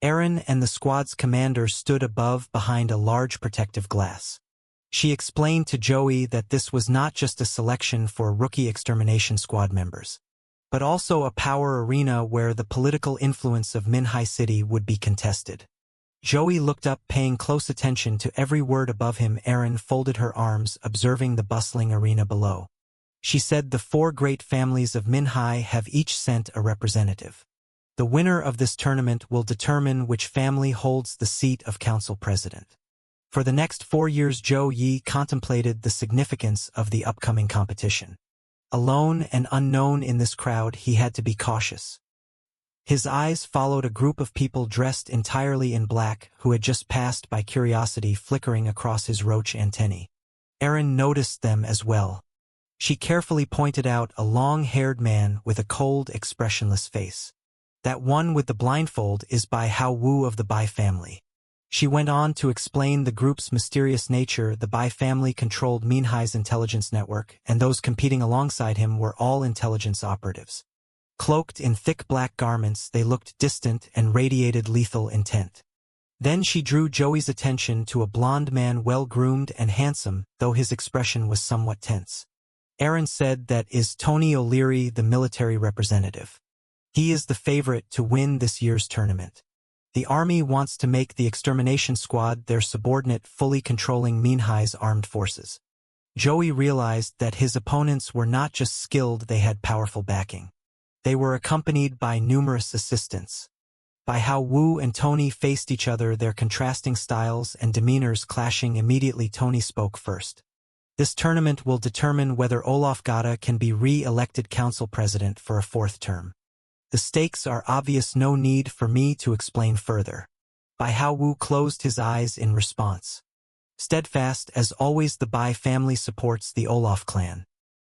Aaron and the squad's commander stood above, behind a large protective glass. She explained to Joey that this was not just a selection for rookie extermination squad members, but also a power arena where the political influence of Minhai City would be contested. Joey looked up, paying close attention to every word above him. Aaron folded her arms, observing the bustling arena below. She said, the 4 great families of Minhai have each sent a representative. The winner of this tournament will determine which family holds the seat of council president. For the next 4 years, Zhou Yi contemplated the significance of the upcoming competition. Alone and unknown in this crowd, he had to be cautious. His eyes followed a group of people dressed entirely in black who had just passed by, curiosity flickering across his roach antennae. Aaron noticed them as well. She carefully pointed out a long-haired man with a cold, expressionless face. That one with the blindfold is Bai Hao Wu of the Bai family. She went on to explain the group's mysterious nature. The Bai family controlled Minhai's intelligence network, and those competing alongside him were all intelligence operatives. Cloaked in thick black garments, they looked distant and radiated lethal intent. Then she drew Joey's attention to a blond man, well-groomed and handsome, though his expression was somewhat tense. Aaron said, that is Tony O'Leary, the military representative. He is the favorite to win this year's tournament. The army wants to make the extermination squad their subordinate, fully controlling Minhai's armed forces. Joey realized that his opponents were not just skilled, they had powerful backing. They were accompanied by numerous assistants. By how Wu and Tony faced each other, their contrasting styles and demeanors clashing. Immediately, Tony spoke first. This tournament will determine whether Olaf Gada can be re-elected council president for a 4th term. The stakes are obvious, no need for me to explain further. Bai Hao Wu closed his eyes in response. Steadfast as always, the Bai family supports the Olaf clan.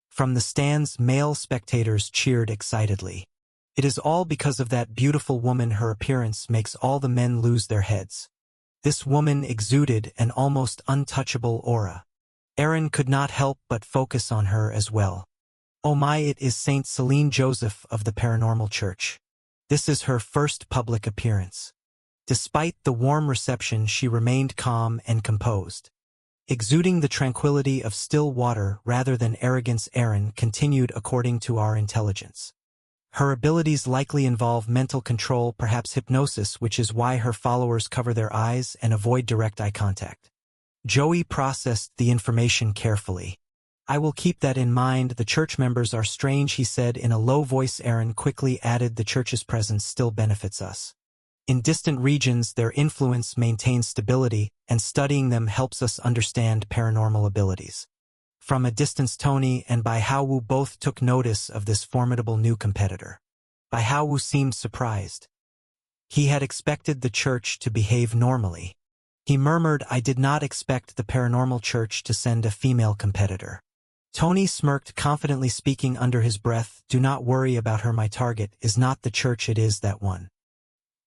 From the stands, male spectators cheered excitedly. It is all because of that beautiful woman. Her appearance makes all the men lose their heads. This woman exuded an almost untouchable aura. Aaron could not help but focus on her as well. Oh my, it is Saint Celine Joseph of the Paranormal Church. This is her first public appearance. Despite the warm reception, she remained calm and composed. Exuding the tranquility of still water rather than arrogance, Erin continued according to our intelligence. Her abilities likely involve mental control, perhaps hypnosis, which is why her followers cover their eyes and avoid direct eye contact. Joey processed the information carefully. I will keep that in mind. The church members are strange, he said in a low voice. Erin quickly added, the church's presence still benefits us. In distant regions, their influence maintains stability, and studying them helps us understand paranormal abilities. From a distance, Tony and Bai Haowu both took notice of this formidable new competitor. Bai Haowu seemed surprised. He had expected the church to behave normally. He murmured, I did not expect the paranormal church to send a female competitor. Tony smirked, confidently speaking under his breath, do not worry about her, my target is not the church, it is that one.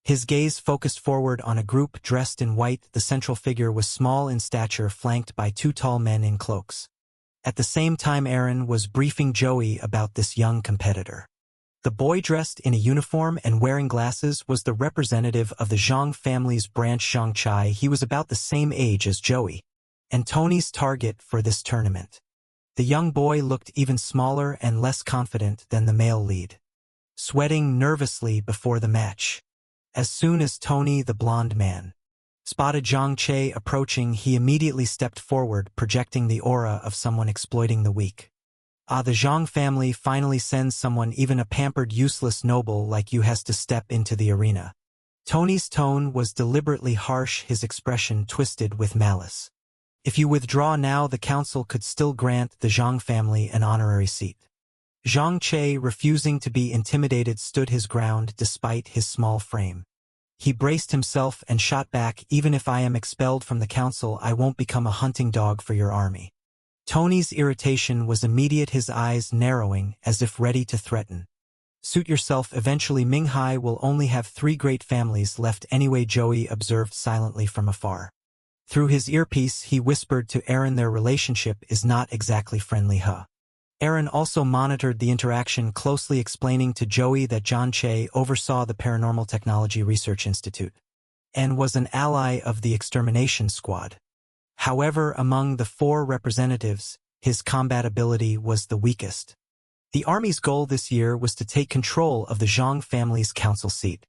His gaze focused forward on a group dressed in white. The central figure was small in stature, flanked by two tall men in cloaks. At the same time, Erin was briefing Joey about this young competitor. The boy, dressed in a uniform and wearing glasses, was the representative of the Zhang family's branch, Zhang Chai. He was about the same age as Joey, and Tony's target for this tournament. The young boy looked even smaller and less confident than the male lead, sweating nervously before the match. As soon as Tony, the blonde man, spotted Zhang Che approaching, he immediately stepped forward, projecting the aura of someone exploiting the weak. The Zhang family finally sends someone, even a pampered, useless noble like you has to step into the arena. Tony's tone was deliberately harsh, his expression twisted with malice. If you withdraw now, the council could still grant the Zhang family an honorary seat. Zhang Che, refusing to be intimidated, stood his ground despite his small frame. He braced himself and shot back, even if I am expelled from the council, I won't become a hunting dog for your army. Tony's irritation was immediate, his eyes narrowing as if ready to threaten. Suit yourself, eventually Minghai will only have 3 great families left anyway, Joey observed silently from afar. Through his earpiece, he whispered to Erin, their relationship is not exactly friendly, huh? Erin also monitored the interaction closely, explaining to Joey that John Che oversaw the Paranormal Technology Research Institute and was an ally of the extermination squad. However, among the 4 representatives, his combat ability was the weakest. The army's goal this year was to take control of the Zhang family's council seat.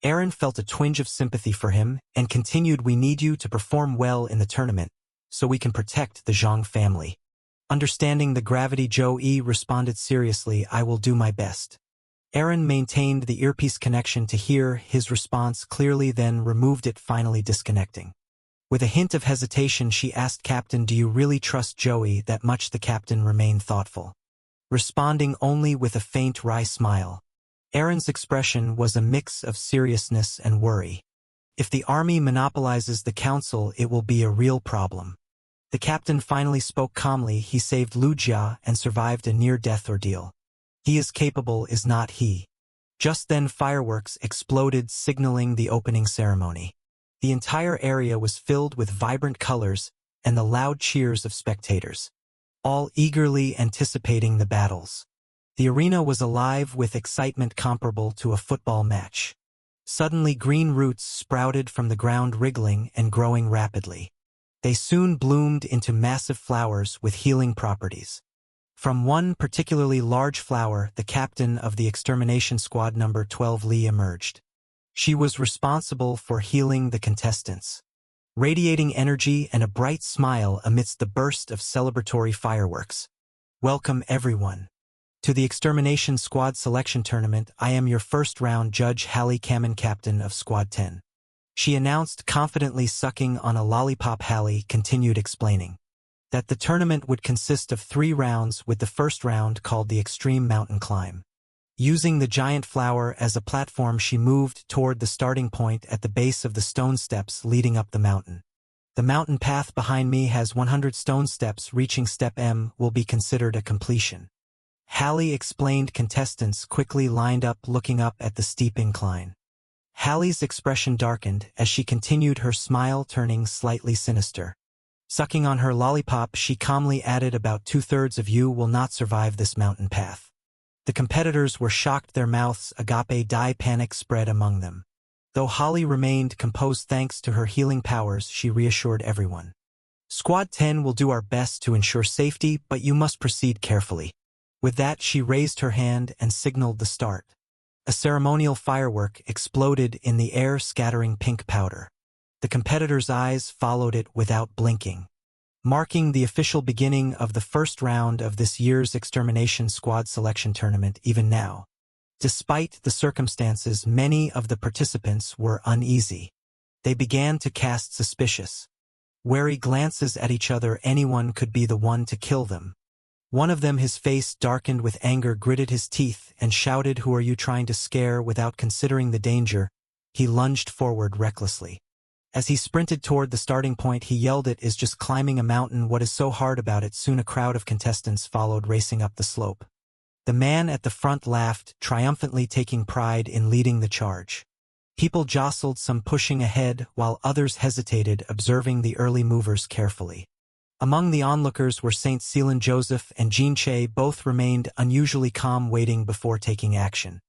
Erin felt a twinge of sympathy for him and continued, we need you to perform well in the tournament so we can protect the Zhang family. Understanding the gravity, Joey responded seriously, I will do my best. Erin maintained the earpiece connection to hear his response clearly, then removed it, finally disconnecting. With a hint of hesitation, she asked, Captain, do you really trust Joey that much? The captain remained thoughtful, responding only with a faint wry smile. Erin's expression was a mix of seriousness and worry. If the army monopolizes the council, it will be a real problem. The captain finally spoke calmly, he saved Lu Jia and survived a near-death ordeal. He is capable, is not he? Just then fireworks exploded, signaling the opening ceremony. The entire area was filled with vibrant colors and the loud cheers of spectators, all eagerly anticipating the battles. The arena was alive with excitement comparable to a football match. Suddenly green roots sprouted from the ground, wriggling and growing rapidly. They soon bloomed into massive flowers with healing properties. From one particularly large flower, the captain of the extermination squad number 12, Li, emerged. She was responsible for healing the contestants, radiating energy and a bright smile amidst the burst of celebratory fireworks. Welcome, everyone, to the Extermination Squad Selection Tournament. I am your first-round judge, Hallie Kamen, captain of Squad 10. She announced, confidently sucking on a lollipop. Hallie continued, explaining that the tournament would consist of 3 rounds, with the first round called the Extreme Mountain Climb. Using the giant flower as a platform, she moved toward the starting point at the base of the stone steps leading up the mountain. The mountain path behind me has 100 stone steps. Reaching step M will be considered a completion. Hallie explained. Contestants quickly lined up, looking up at the steep incline. Hallie's expression darkened as she continued, her smile turning slightly sinister. Sucking on her lollipop, she calmly added, about 2/3 of you will not survive this mountain path. The competitors were shocked, their mouths agape die, panic spread among them. Though Hallie remained composed thanks to her healing powers, she reassured everyone. Squad 10 will do our best to ensure safety, but you must proceed carefully. With that, she raised her hand and signaled the start. A ceremonial firework exploded in the air, scattering pink powder. The competitors' eyes followed it without blinking, marking the official beginning of the first round of this year's Extermination Squad selection tournament. Even now, despite the circumstances, many of the participants were uneasy. They began to cast suspicious, wary glances at each other. Anyone could be the one to kill them. One of them, his face darkened with anger, gritted his teeth and shouted, "Who are you trying to scare?" Without considering the danger, he lunged forward recklessly. As he sprinted toward the starting point, he yelled, "It is just climbing a mountain. What is so hard about it?" Soon a crowd of contestants followed, racing up the slope. The man at the front laughed, triumphantly taking pride in leading the charge. People jostled, some pushing ahead, while others hesitated, observing the early movers carefully. Among the onlookers were Saint Celine Joseph and Jean Che. Both remained unusually calm, waiting before taking action.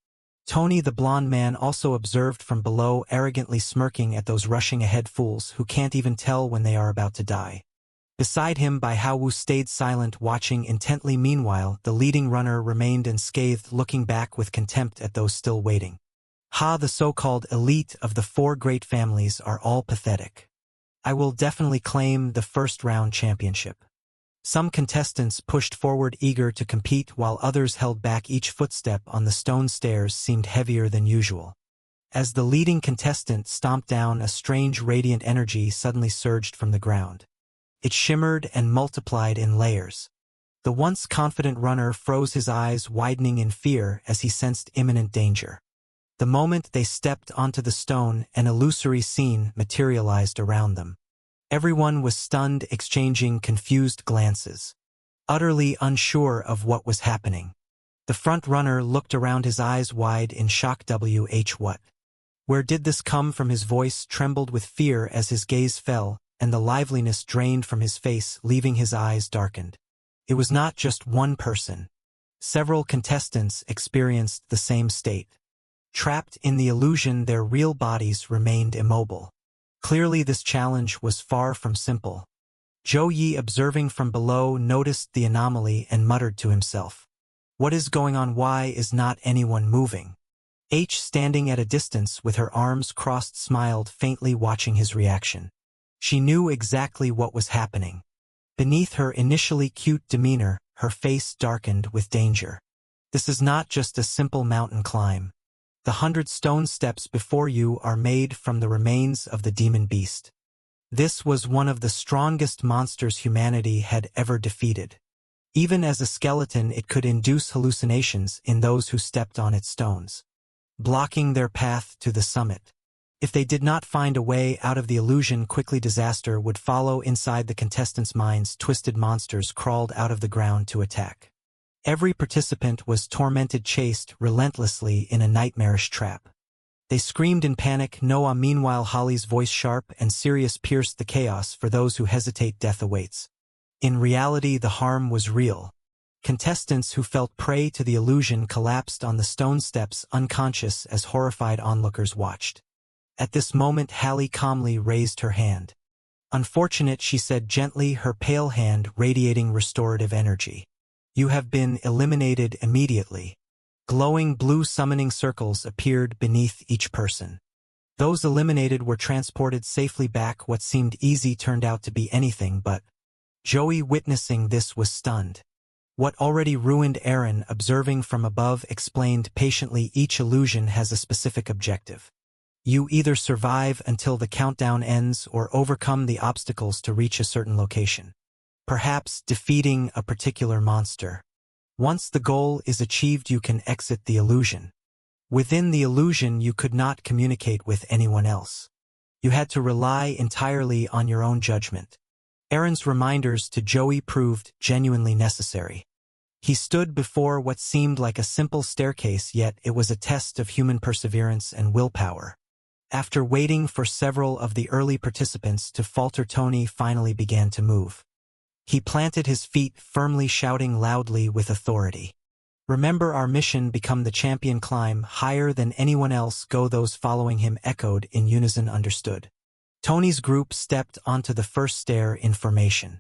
Tony, the blonde man, also observed from below, arrogantly smirking at those rushing ahead fools who can't even tell when they are about to die. Beside him, Bai Haowu stayed silent, watching intently. Meanwhile, the leading runner remained unscathed, looking back with contempt at those still waiting. The so-called elite of the four great families are all pathetic. I will definitely claim the first round championship. Some contestants pushed forward, eager to compete, while others held back. Each footstep on the stone stairs seemed heavier than usual. As the leading contestant stomped down, a strange radiant energy suddenly surged from the ground. It shimmered and multiplied in layers. The once confident runner froze, his eyes widening in fear as he sensed imminent danger. The moment they stepped onto the stone, an illusory scene materialized around them. Everyone was stunned, exchanging confused glances, utterly unsure of what was happening. The front runner looked around, his eyes wide in shock. What? Where did this come from? His voice trembled with fear as his gaze fell, and the liveliness drained from his face, leaving his eyes darkened. It was not just one person. Several contestants experienced the same state. Trapped in the illusion, their real bodies remained immobile. Clearly this challenge was far from simple. Zhou Yi, observing from below, noticed the anomaly and muttered to himself, "What is going on? Why is not anyone moving?" Standing at a distance with her arms crossed, smiled faintly, watching his reaction. She knew exactly what was happening. Beneath her initially cute demeanor, her face darkened with danger. This is not just a simple mountain climb. The 100 stone steps before you are made from the remains of the demon beast. This was one of the strongest monsters humanity had ever defeated. Even as a skeleton, it could induce hallucinations in those who stepped on its stones, blocking their path to the summit. If they did not find a way out of the illusion, quickly disaster would follow. Inside the contestants' minds, twisted monsters crawled out of the ground to attack. Every participant was tormented, chased relentlessly in a nightmarish trap. They screamed in panic. Noah, meanwhile, Holly's voice, sharp and serious, pierced the chaos. For those who hesitate, death awaits. In reality, the harm was real. Contestants who felt prey to the illusion collapsed on the stone steps, unconscious, as horrified onlookers watched. At this moment, Hallie calmly raised her hand. "Unfortunate," she said gently, her pale hand radiating restorative energy. "You have been eliminated immediately." Glowing blue summoning circles appeared beneath each person. Those eliminated were transported safely back. What seemed easy turned out to be anything but. Joey, witnessing this, was stunned. What already ruined Aaron, observing from above, explained patiently, "Each illusion has a specific objective. You either survive until the countdown ends or overcome the obstacles to reach a certain location. Perhaps defeating a particular monster. Once the goal is achieved, you can exit the illusion. Within the illusion, you could not communicate with anyone else. You had to rely entirely on your own judgment." Aaron's reminders to Joey proved genuinely necessary. He stood before what seemed like a simple staircase, yet it was a test of human perseverance and willpower. After waiting for several of the early participants to falter, Tony finally began to move. He planted his feet firmly, shouting loudly with authority, "Remember our mission, become the champion, climb higher than anyone else." Go. Those following him echoed in unison, understood. Tony's group stepped onto the first stair in formation.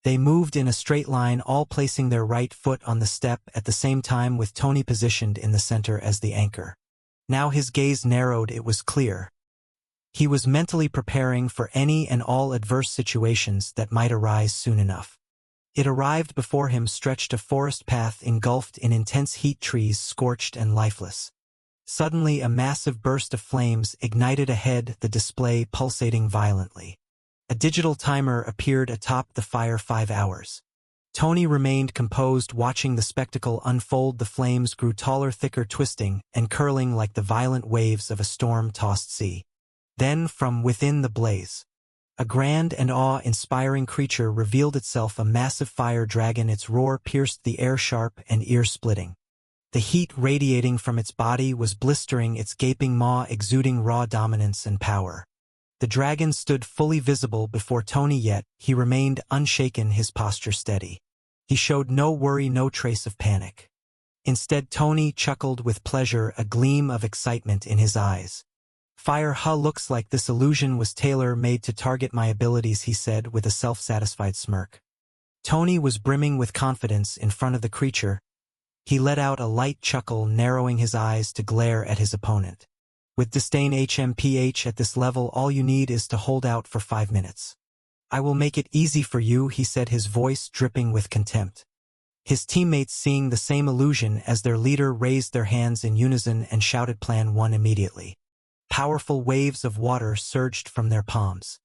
They moved in a straight line, all placing their right foot on the step at the same time, with Tony positioned in the center as the anchor. Now his gaze narrowed. It was clear. He was mentally preparing for any and all adverse situations that might arise soon enough. It arrived before him, stretched a forest path engulfed in intense heat, trees scorched and lifeless. Suddenly a massive burst of flames ignited ahead, the display pulsating violently. A digital timer appeared atop the fire. 5 hours. Tony remained composed, watching the spectacle unfold. The flames grew taller, thicker, twisting and curling like the violent waves of a storm-tossed sea. Then, from within the blaze, a grand and awe-inspiring creature revealed itself, a massive fire dragon. Its roar pierced the air, sharp and ear-splitting. The heat radiating from its body was blistering, its gaping maw exuding raw dominance and power. The dragon stood fully visible before Tony, yet he remained unshaken, his posture steady. He showed no worry, no trace of panic. Instead, Tony chuckled with pleasure, a gleam of excitement in his eyes. "Fire, huh? Looks like this illusion was tailor-made to target my abilities," he said with a self-satisfied smirk. Tony was brimming with confidence in front of the creature. He let out a light chuckle, narrowing his eyes to glare at his opponent. "With disdain, HMPH, at this level all you need is to hold out for 5 minutes. I will make it easy for you," he said, his voice dripping with contempt. His teammates, seeing the same illusion as their leader, raised their hands in unison and shouted Plan 1 immediately. Powerful waves of water surged from their palms.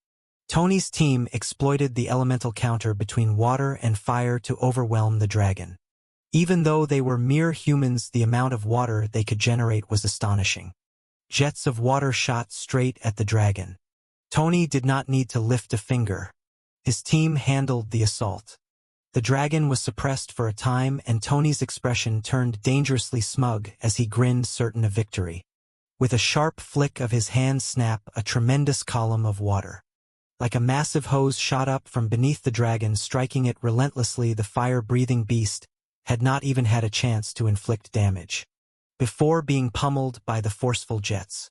Tony's team exploited the elemental counter between water and fire to overwhelm the dragon. Even though they were mere humans, the amount of water they could generate was astonishing. Jets of water shot straight at the dragon. Tony did not need to lift a finger. His team handled the assault. The dragon was suppressed for a time, and Tony's expression turned dangerously smug as he grinned, certain of victory. With a sharp flick of his hand snap, a tremendous column of water, like a massive hose, shot up from beneath the dragon, striking it relentlessly. The fire-breathing beast had not even had a chance to inflict damage before being pummeled by the forceful jets.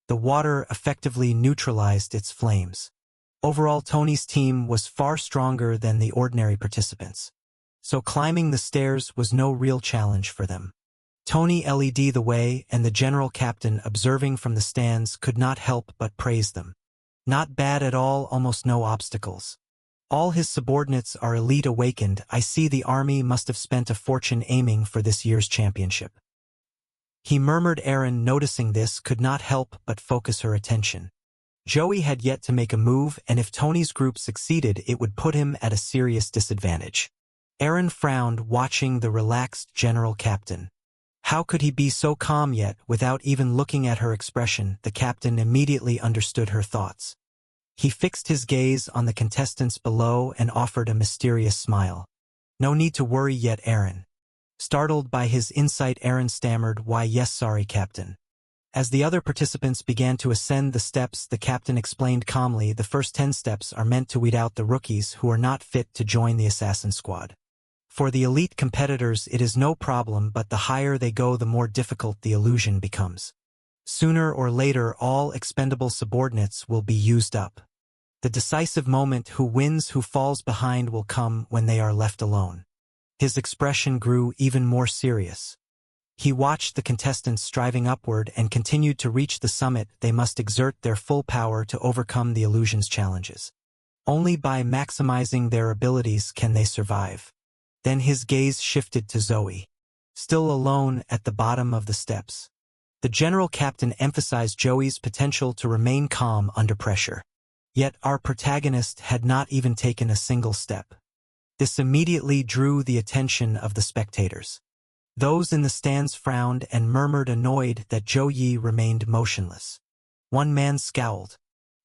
The water effectively neutralized its flames. Overall, Tony's team was far stronger than the ordinary participants, so climbing the stairs was no real challenge for them. Tony led the way, and the general captain, observing from the stands, could not help but praise them. "Not bad at all, almost no obstacles. All his subordinates are elite." "Awakened, I see the army must have spent a fortune aiming for this year's championship," he murmured. Aaron, noticing this, could not help but focus her attention. Joey had yet to make a move, and if Tony's group succeeded, it would put him at a serious disadvantage. Aaron frowned, watching the relaxed general captain. How could he be so calm? Yet, without even looking at her expression, the captain immediately understood her thoughts. He fixed his gaze on the contestants below and offered a mysterious smile. "No need to worry yet, Aaron." Startled by his insight, Aaron stammered, "Why, yes, sorry, Captain." As the other participants began to ascend the steps, the captain explained calmly, "The first 10 steps are meant to weed out the rookies who are not fit to join the assassin squad. For the elite competitors it is no problem, but the higher they go, the more difficult the illusion becomes. Sooner or later, all expendable subordinates will be used up. The decisive moment, who wins, who falls behind, will come when they are left alone." His expression grew even more serious. He watched the contestants striving upward and continued to reach the summit. They must exert their full power to overcome the illusion's challenges. Only by maximizing their abilities can they survive. Then his gaze shifted to Zoe, still alone at the bottom of the steps. The general captain emphasized Joey's potential to remain calm under pressure. Yet our protagonist had not even taken a single step. This immediately drew the attention of the spectators. Those in the stands frowned and murmured, annoyed that Joey remained motionless. One man scowled,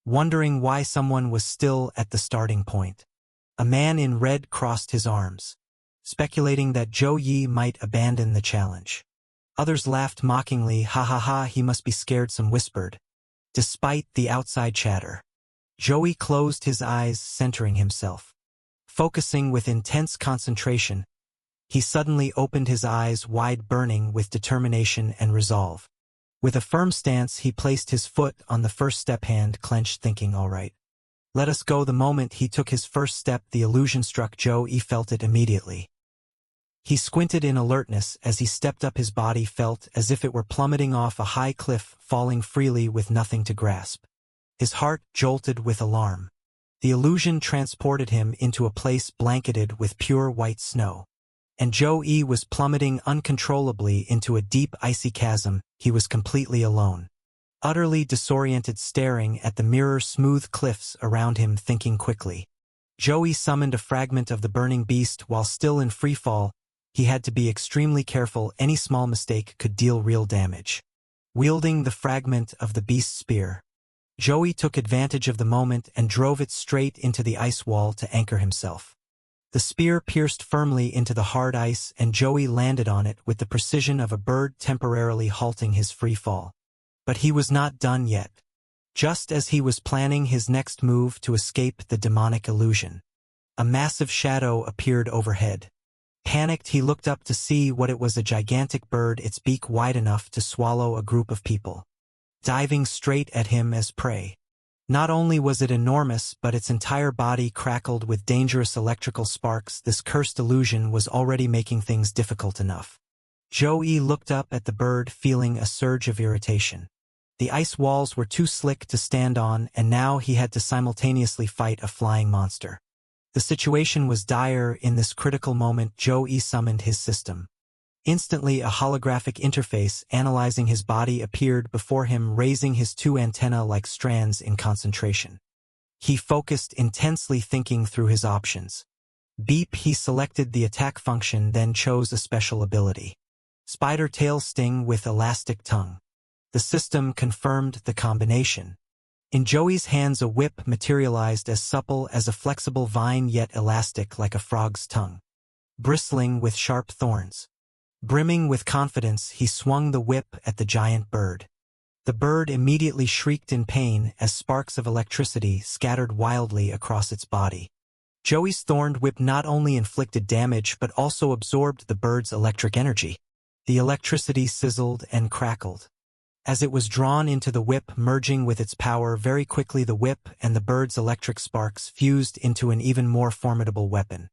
wondering why someone was still at the starting point. A man in red crossed his arms, speculating that Joey might abandon the challenge. Others laughed mockingly. "Ha ha ha, he must be scared," some whispered. Despite the outside chatter, Joey closed his eyes, centering himself. Focusing with intense concentration, he suddenly opened his eyes wide, burning with determination and resolve. With a firm stance, he placed his foot on the first step, hand clenched, thinking, "All right, Let us go. The moment he took his first step, the illusion struck Joe. He felt it immediately. He squinted in alertness. As he stepped up, his body felt as if it were plummeting off a high cliff, falling freely with nothing to grasp. His heart jolted with alarm. The illusion transported him into a place blanketed with pure white snow. And Joe was plummeting uncontrollably into a deep icy chasm. He was completely alone. Utterly disoriented, staring at the mirror-smooth cliffs around him, thinking quickly. Joey summoned a fragment of the burning beast. While still in freefall, he had to be extremely careful. Any small mistake could deal real damage. Wielding the fragment of the beast's spear, Joey took advantage of the moment and drove it straight into the ice wall to anchor himself. The spear pierced firmly into the hard ice, and Joey landed on it with the precision of a bird, temporarily halting his free fall. But he was not done yet. Just as he was planning his next move to escape the demonic illusion, a massive shadow appeared overhead. Panicked, he looked up to see what it was: a gigantic bird, its beak wide enough to swallow a group of people, diving straight at him as prey. Not only was it enormous, but its entire body crackled with dangerous electrical sparks. This cursed illusion was already making things difficult enough. Joey looked up at the bird, feeling a surge of irritation. The ice walls were too slick to stand on, and now he had to simultaneously fight a flying monster. The situation was dire. In this critical moment, Joey summoned his system. Instantly, a holographic interface analyzing his body appeared before him, raising his two antennae like strands in concentration. He focused intensely, thinking through his options. Beep. He selected the attack function, then chose a special ability. Spider tail sting with elastic tongue. The system confirmed the combination. In Joey's hands, a whip materialized as supple as a flexible vine, yet elastic like a frog's tongue, bristling with sharp thorns. Brimming with confidence, he swung the whip at the giant bird. The bird immediately shrieked in pain as sparks of electricity scattered wildly across its body. Joey's thorned whip not only inflicted damage but also absorbed the bird's electric energy. The electricity sizzled and crackled as it was drawn into the whip, merging with its power. Very quickly, the whip and the bird's electric sparks fused into an even more formidable weapon.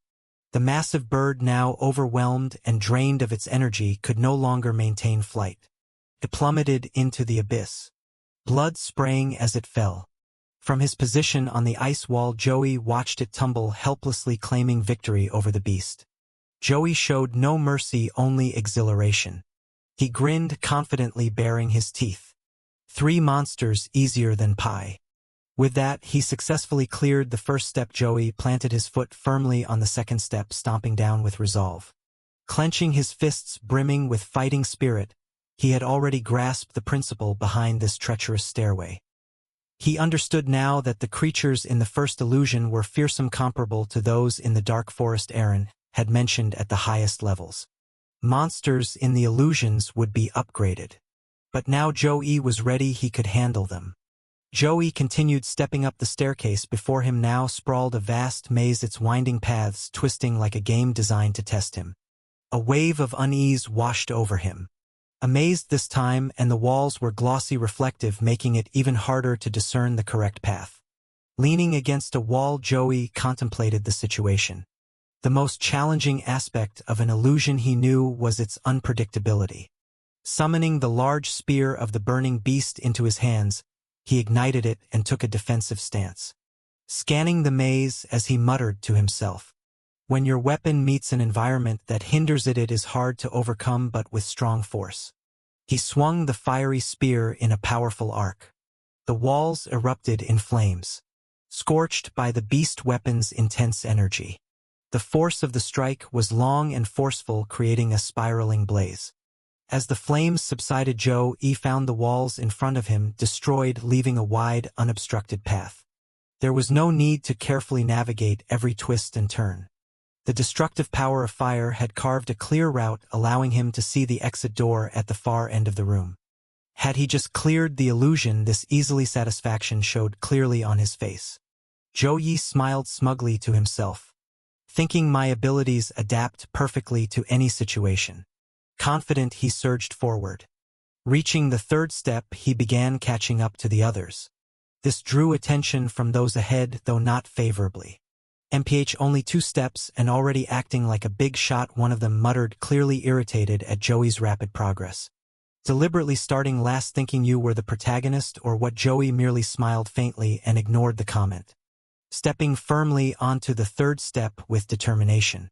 The massive bird, now overwhelmed and drained of its energy, could no longer maintain flight. It plummeted into the abyss, blood spraying as it fell. From his position on the ice wall, Joey watched it tumble helplessly, claiming victory over the beast. Joey showed no mercy, only exhilaration. He grinned confidently, baring his teeth. 3 monsters easier than pie. With that, he successfully cleared the first step. Joey planted his foot firmly on the second step, stomping down with resolve. Clenching his fists, brimming with fighting spirit, he had already grasped the principle behind this treacherous stairway. He understood now that the creatures in the first illusion were fearsome, comparable to those in the dark forest Aaron had mentioned at the highest levels. Monsters in the illusions would be upgraded. But now Joey was ready. He could handle them. Joey continued, stepping up the staircase. Before him now sprawled a vast maze, its winding paths twisting like a game designed to test him. A wave of unease washed over him. Amazed this time, and the walls were glossy, reflective, making it even harder to discern the correct path. Leaning against a wall, Joey contemplated the situation. The most challenging aspect of an illusion, he knew, was its unpredictability. Summoning the large spear of the burning beast into his hands, he ignited it and took a defensive stance. Scanning the maze as he muttered to himself, "When your weapon meets an environment that hinders it, it is hard to overcome, but with strong force." He swung the fiery spear in a powerful arc. The walls erupted in flames, scorched by the beast weapon's intense energy. The force of the strike was long and forceful, creating a spiraling blaze. As the flames subsided, Joey found the walls in front of him destroyed, leaving a wide, unobstructed path. There was no need to carefully navigate every twist and turn. The destructive power of fire had carved a clear route, allowing him to see the exit door at the far end of the room. Had he just cleared the illusion this easily, satisfaction showed clearly on his face. Joey smiled smugly to himself, thinking, "My abilities adapt perfectly to any situation." Confident, he surged forward. Reaching the third step, he began catching up to the others. This drew attention from those ahead, though not favorably. MPH only 2 steps and already acting like a big shot, one of them muttered, clearly irritated at Joey's rapid progress. Deliberately starting last, thinking you were the protagonist or what? Joey merely smiled faintly and ignored the comment. Stepping firmly onto the 3rd step with determination.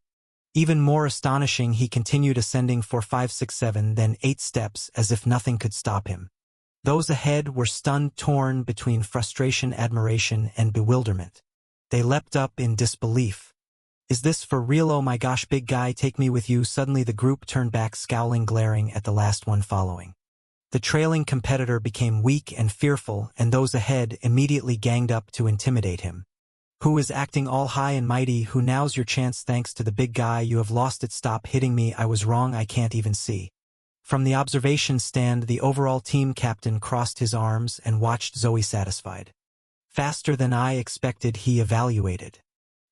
Even more astonishing, he continued ascending for 5, 6, 7, then 8 steps as if nothing could stop him. Those ahead were stunned, torn between frustration, admiration, and bewilderment. They leapt up in disbelief. Is this for real? Oh my gosh, big guy, take me with you. Suddenly the group turned back, scowling, glaring at the last one following. The trailing competitor became weak and fearful, and those ahead immediately ganged up to intimidate him. Who is acting all high and mighty? Who? Now's your chance. Thanks to the big guy, you have lost it. Stop hitting me. I was wrong. I can't even see. From the observation stand, the overall team captain crossed his arms and watched Zoe satisfied. Faster than I expected, he evaluated.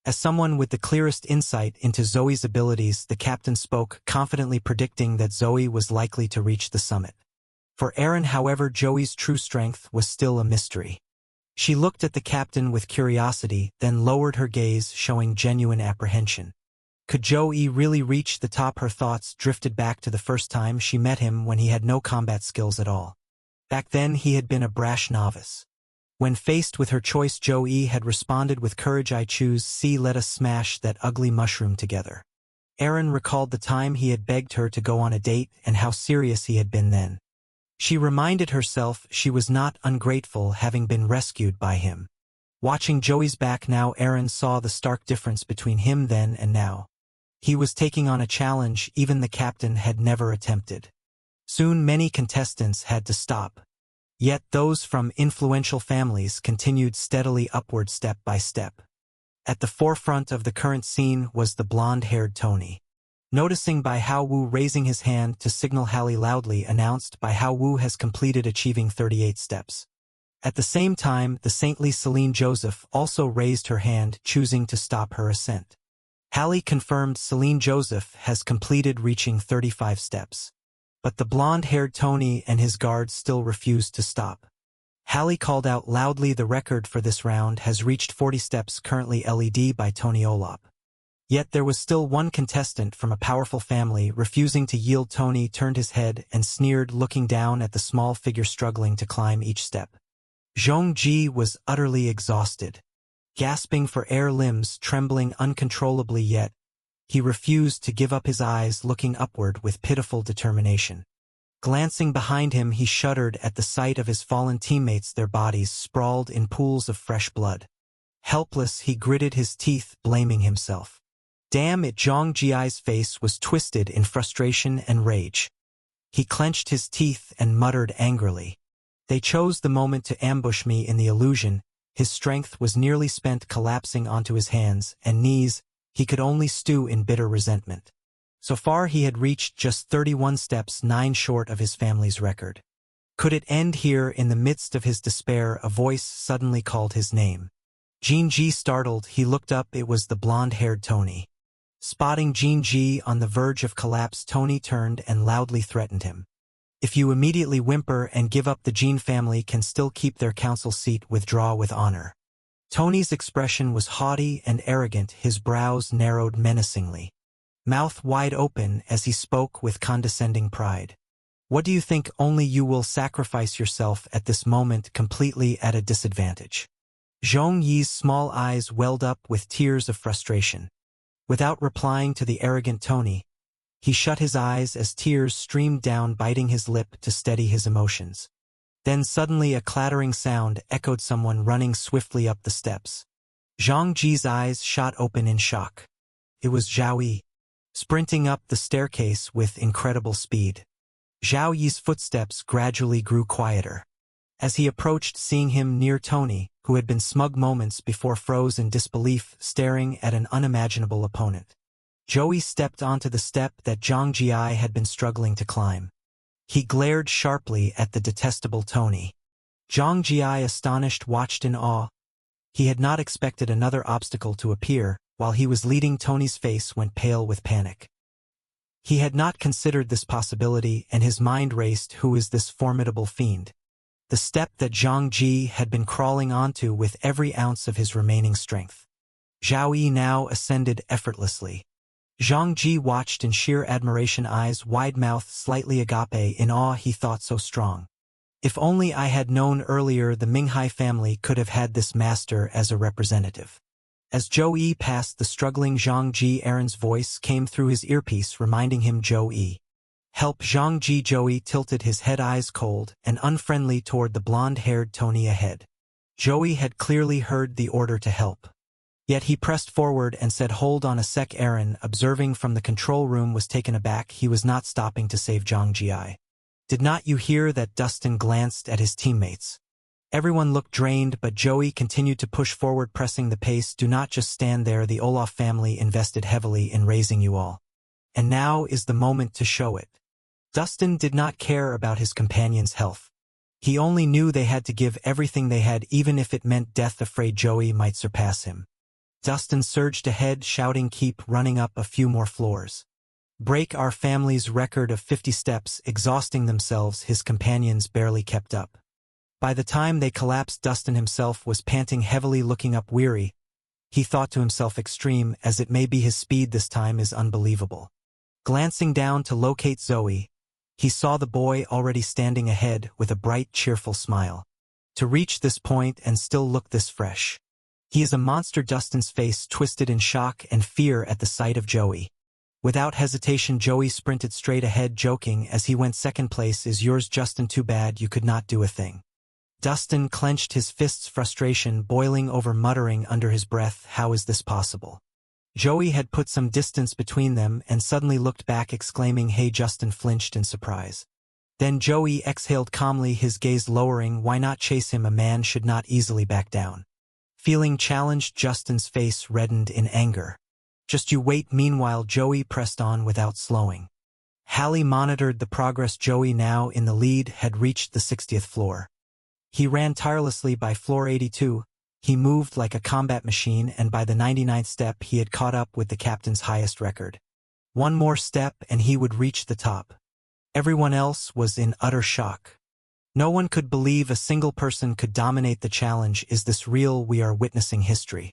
As someone with the clearest insight into Zoe's abilities, the captain spoke, confidently predicting that Zoe was likely to reach the summit. For Aaron, however, Joey's true strength was still a mystery. She looked at the captain with curiosity, then lowered her gaze, showing genuine apprehension. Could Joey really reach the top? Her thoughts drifted back to the first time she met him, when he had no combat skills at all. Back then he had been a brash novice. When faced with her choice, Joey had responded with courage. I choose C. Let us smash that ugly mushroom together. Aaron recalled the time he had begged her to go on a date and how serious he had been then. She reminded herself she was not ungrateful, having been rescued by him. Watching Joey's back now, Aaron saw the stark difference between him then and now. He was taking on a challenge even the captain had never attempted. Soon many contestants had to stop. Yet those from influential families continued steadily upward, step by step. At the forefront of the current scene was the blonde-haired Tony. Noticing Bai Hao Wu raising his hand to signal, Hallie loudly announced, Bai Hao Wu has completed, achieving 38 steps. At the same time, the saintly Celine Joseph also raised her hand, choosing to stop her ascent. Hallie confirmed Celine Joseph has completed, reaching 35 steps. But the blonde-haired Tony and his guards still refused to stop. Hallie called out loudly, the record for this round has reached 40 steps, currently led by Tony Olop. Yet there was still one contestant from a powerful family refusing to yield. Tony turned his head and sneered, looking down at the small figure struggling to climb each step. Zhong Ji was utterly exhausted. Gasping for air, limbs trembling uncontrollably, yet he refused to give up, his eyes looking upward with pitiful determination. Glancing behind him, he shuddered at the sight of his fallen teammates, their bodies sprawled in pools of fresh blood. Helpless, he gritted his teeth, blaming himself. Damn it! Zhang Ji's face was twisted in frustration and rage. He clenched his teeth and muttered angrily. They chose the moment to ambush me in the illusion. His strength was nearly spent, collapsing onto his hands and knees. He could only stew in bitter resentment. So far he had reached just 31 steps, 9 short of his family's record. Could it end here? In the midst of his despair, a voice suddenly called his name. Jean Ji. Startled, he looked up. It was the blonde-haired Tony. Spotting Jean Ji on the verge of collapse, Tony turned and loudly threatened him. If you immediately whimper and give up, the Jean family can still keep their council seat. Withdraw with honor. Tony's expression was haughty and arrogant, his brows narrowed menacingly. Mouth wide open as he spoke with condescending pride. What do you think? Only you will sacrifice yourself at this moment, completely at a disadvantage. Zhong Yi's small eyes welled up with tears of frustration. Without replying to the arrogant Tony, he shut his eyes as tears streamed down, biting his lip to steady his emotions. Then suddenly a clattering sound echoed, someone running swiftly up the steps. Zhang Ji's eyes shot open in shock. It was Zhao Yi, sprinting up the staircase with incredible speed. Zhao Yi's footsteps gradually grew quieter. As he approached, seeing him near, Tony, who had been smug moments before, froze in disbelief, staring at an unimaginable opponent. Joey stepped onto the step that Zhang Ji had been struggling to climb. He glared sharply at the detestable Tony. Zhang Ji, astonished, watched in awe. He had not expected another obstacle to appear. While he was leading, Tony's face went pale with panic. He had not considered this possibility, and his mind raced. Who is this formidable fiend? the step that Zhang Ji had been crawling onto with every ounce of his remaining strength. Zhao Yi now ascended effortlessly. Zhang Ji watched in sheer admiration, eyes wide-mouthed, slightly agape, in awe. He thought, so strong. If only I had known earlier the Minghai family could have had this master as a representative. As Zhou Yi passed the struggling Zhang Ji, Aaron's voice came through his earpiece reminding him, Zhou Yi. Help Zhang Ji. Zhou Yi tilted his head, eyes cold and unfriendly, toward the blonde-haired Tony ahead. Zhou Yi had clearly heard the order to help. Yet he pressed forward and said, hold on a sec. Aaron, observing from the control room, was taken aback. He was not stopping to save Zhang Ji. Did not you hear that? Dustin glanced at his teammates. Everyone looked drained, but Zhou Yi continued to push forward, pressing the pace. Do not just stand there. The Olaf family invested heavily in raising you all. And now is the moment to show it. Dustin did not care about his companion's health. He only knew they had to give everything they had, even if it meant death, afraid Zhou Yi might surpass him. Dustin surged ahead, shouting, keep running up a few more floors. Break our family's record of 50 steps. Exhausting themselves, his companions barely kept up. By the time they collapsed, Dustin himself was panting heavily, looking up weary. He thought to himself, extreme as it may be, his speed this time is unbelievable. Glancing down to locate Zoe, he saw the boy already standing ahead with a bright, cheerful smile. To reach this point and still look this fresh. He is a monster. Dustin's face twisted in shock and fear at the sight of Zhou Yi. Without hesitation, Zhou Yi sprinted straight ahead, joking as he went, second place is yours, Justin. Too bad you could not do a thing. Dustin clenched his fists, frustration boiling over, muttering under his breath, how is this possible? Zhou Yi had put some distance between them and suddenly looked back, exclaiming, hey. Justin flinched in surprise. Then Zhou Yi exhaled calmly, his gaze lowering. Why not chase him? A man should not easily back down. Feeling challenged, Justin's face reddened in anger. Just you wait. Meanwhile, Zhou Yi pressed on without slowing. Hallie monitored the progress. Zhou Yi, now in the lead, had reached the 60th floor. He ran tirelessly by floor 82. He moved like a combat machine, and by the 99th step he had caught up with the captain's highest record. One more step and he would reach the top. Everyone else was in utter shock. No one could believe a single person could dominate the challenge. Is this real? We are witnessing history.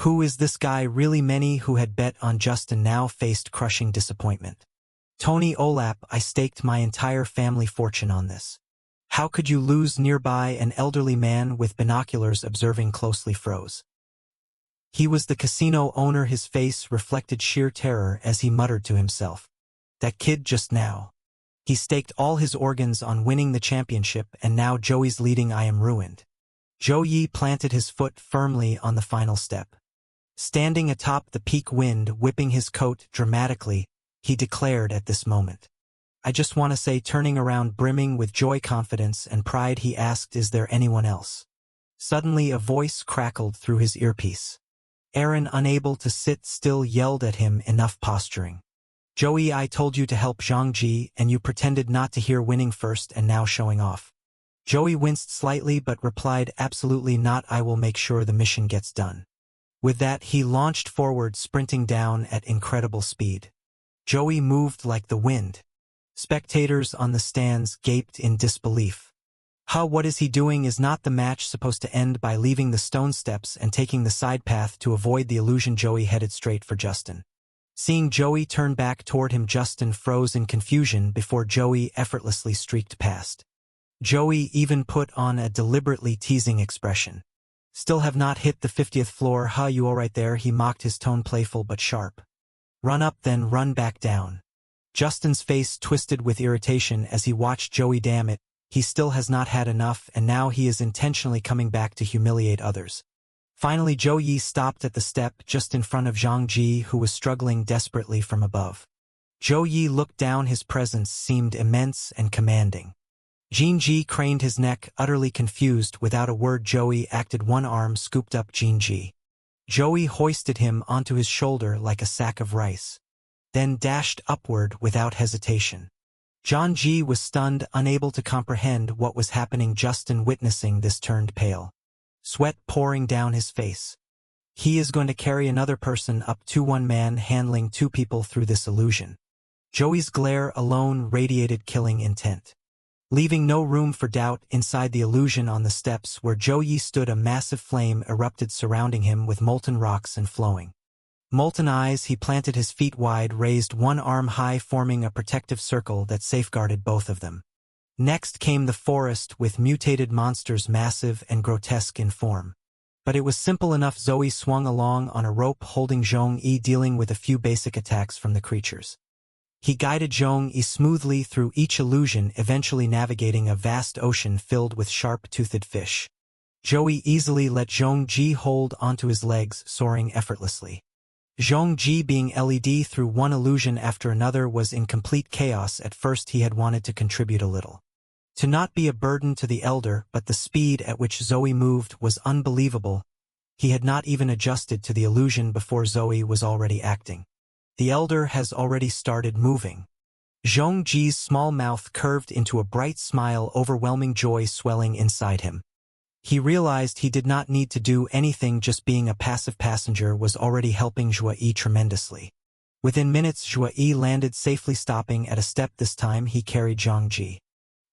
Who is this guy really? Many who had bet on Justin now faced crushing disappointment. Tony Olap, I staked my entire family fortune on this. How could you lose? Nearby, an elderly man with binoculars observing closely froze. He was the casino owner. His face reflected sheer terror as he muttered to himself. That kid just now. He staked all his organs on winning the championship, and now Zhou Yi's leading. I am ruined. Zhou Yi planted his foot firmly on the final step. Standing atop the peak, wind whipping his coat dramatically, he declared at this moment. I just want to say, turning around brimming with joy, confidence, and pride, he asked, is there anyone else? Suddenly a voice crackled through his earpiece. Aaron, unable to sit still, yelled at him, enough posturing. Zhou Yi, I told you to help Zhang Ji, and you pretended not to hear, winning first and now showing off. Zhou Yi winced slightly but replied, absolutely not, I will make sure the mission gets done. With that, he launched forward, sprinting down at incredible speed. Zhou Yi moved like the wind. Spectators on the stands gaped in disbelief. What is he doing? Is not the match supposed to end by leaving the stone steps and taking the side path to avoid the illusion? Zhou Yi headed straight for Justin. Seeing Zhou Yi turn back toward him, Justin froze in confusion before Zhou Yi effortlessly streaked past. Zhou Yi even put on a deliberately teasing expression. Still have not hit the 50th floor, you alright there? He mocked, his tone playful but sharp. Run up then run back down. Justin's face twisted with irritation as he watched Zhou Yi. Damn it, he still has not had enough, and now he is intentionally coming back to humiliate others. Finally, Zhou Yi stopped at the step just in front of Zhang Ji, who was struggling desperately from above. Zhou Yi looked down. His presence seemed immense and commanding. Jin Ji craned his neck, utterly confused. Without a word, Zhou Yi acted. One arm scooped up Jin Ji. Zhou Yi hoisted him onto his shoulder like a sack of rice, then dashed upward without hesitation. Zhang Ji was stunned, unable to comprehend what was happening. Justin, witnessing this, turned pale, sweat pouring down his face. He is going to carry another person up to one man handling two people through this illusion. Zhou Yi's glare alone radiated killing intent. Leaving no room for doubt inside the illusion on the steps where Zhou stood, a massive flame erupted surrounding him with molten rocks and flowing molten eyes. He planted his feet wide, raised one arm high, forming a protective circle that safeguarded both of them. Next came the forest with mutated monsters, massive and grotesque in form. But it was simple enough. Zhou swung along on a rope holding Zhong-yi, dealing with a few basic attacks from the creatures. He guided Zhong-yi smoothly through each illusion, eventually navigating a vast ocean filled with sharp-toothed fish. Zhou easily let Zhong-ji hold onto his legs, soaring effortlessly. Zhong-ji, being led through one illusion after another, was in complete chaos. At first he had wanted to contribute a little, to not be a burden to the elder, but the speed at which Zhou moved was unbelievable. He had not even adjusted to the illusion before Zhou was already acting. The elder has already started moving. Zhong-ji's small mouth curved into a bright smile, overwhelming joy swelling inside him. He realized he did not need to do anything, just being a passive passenger was already helping Zhou tremendously. Within minutes Zhou landed safely, stopping at a step. This time he carried Zhong-ji.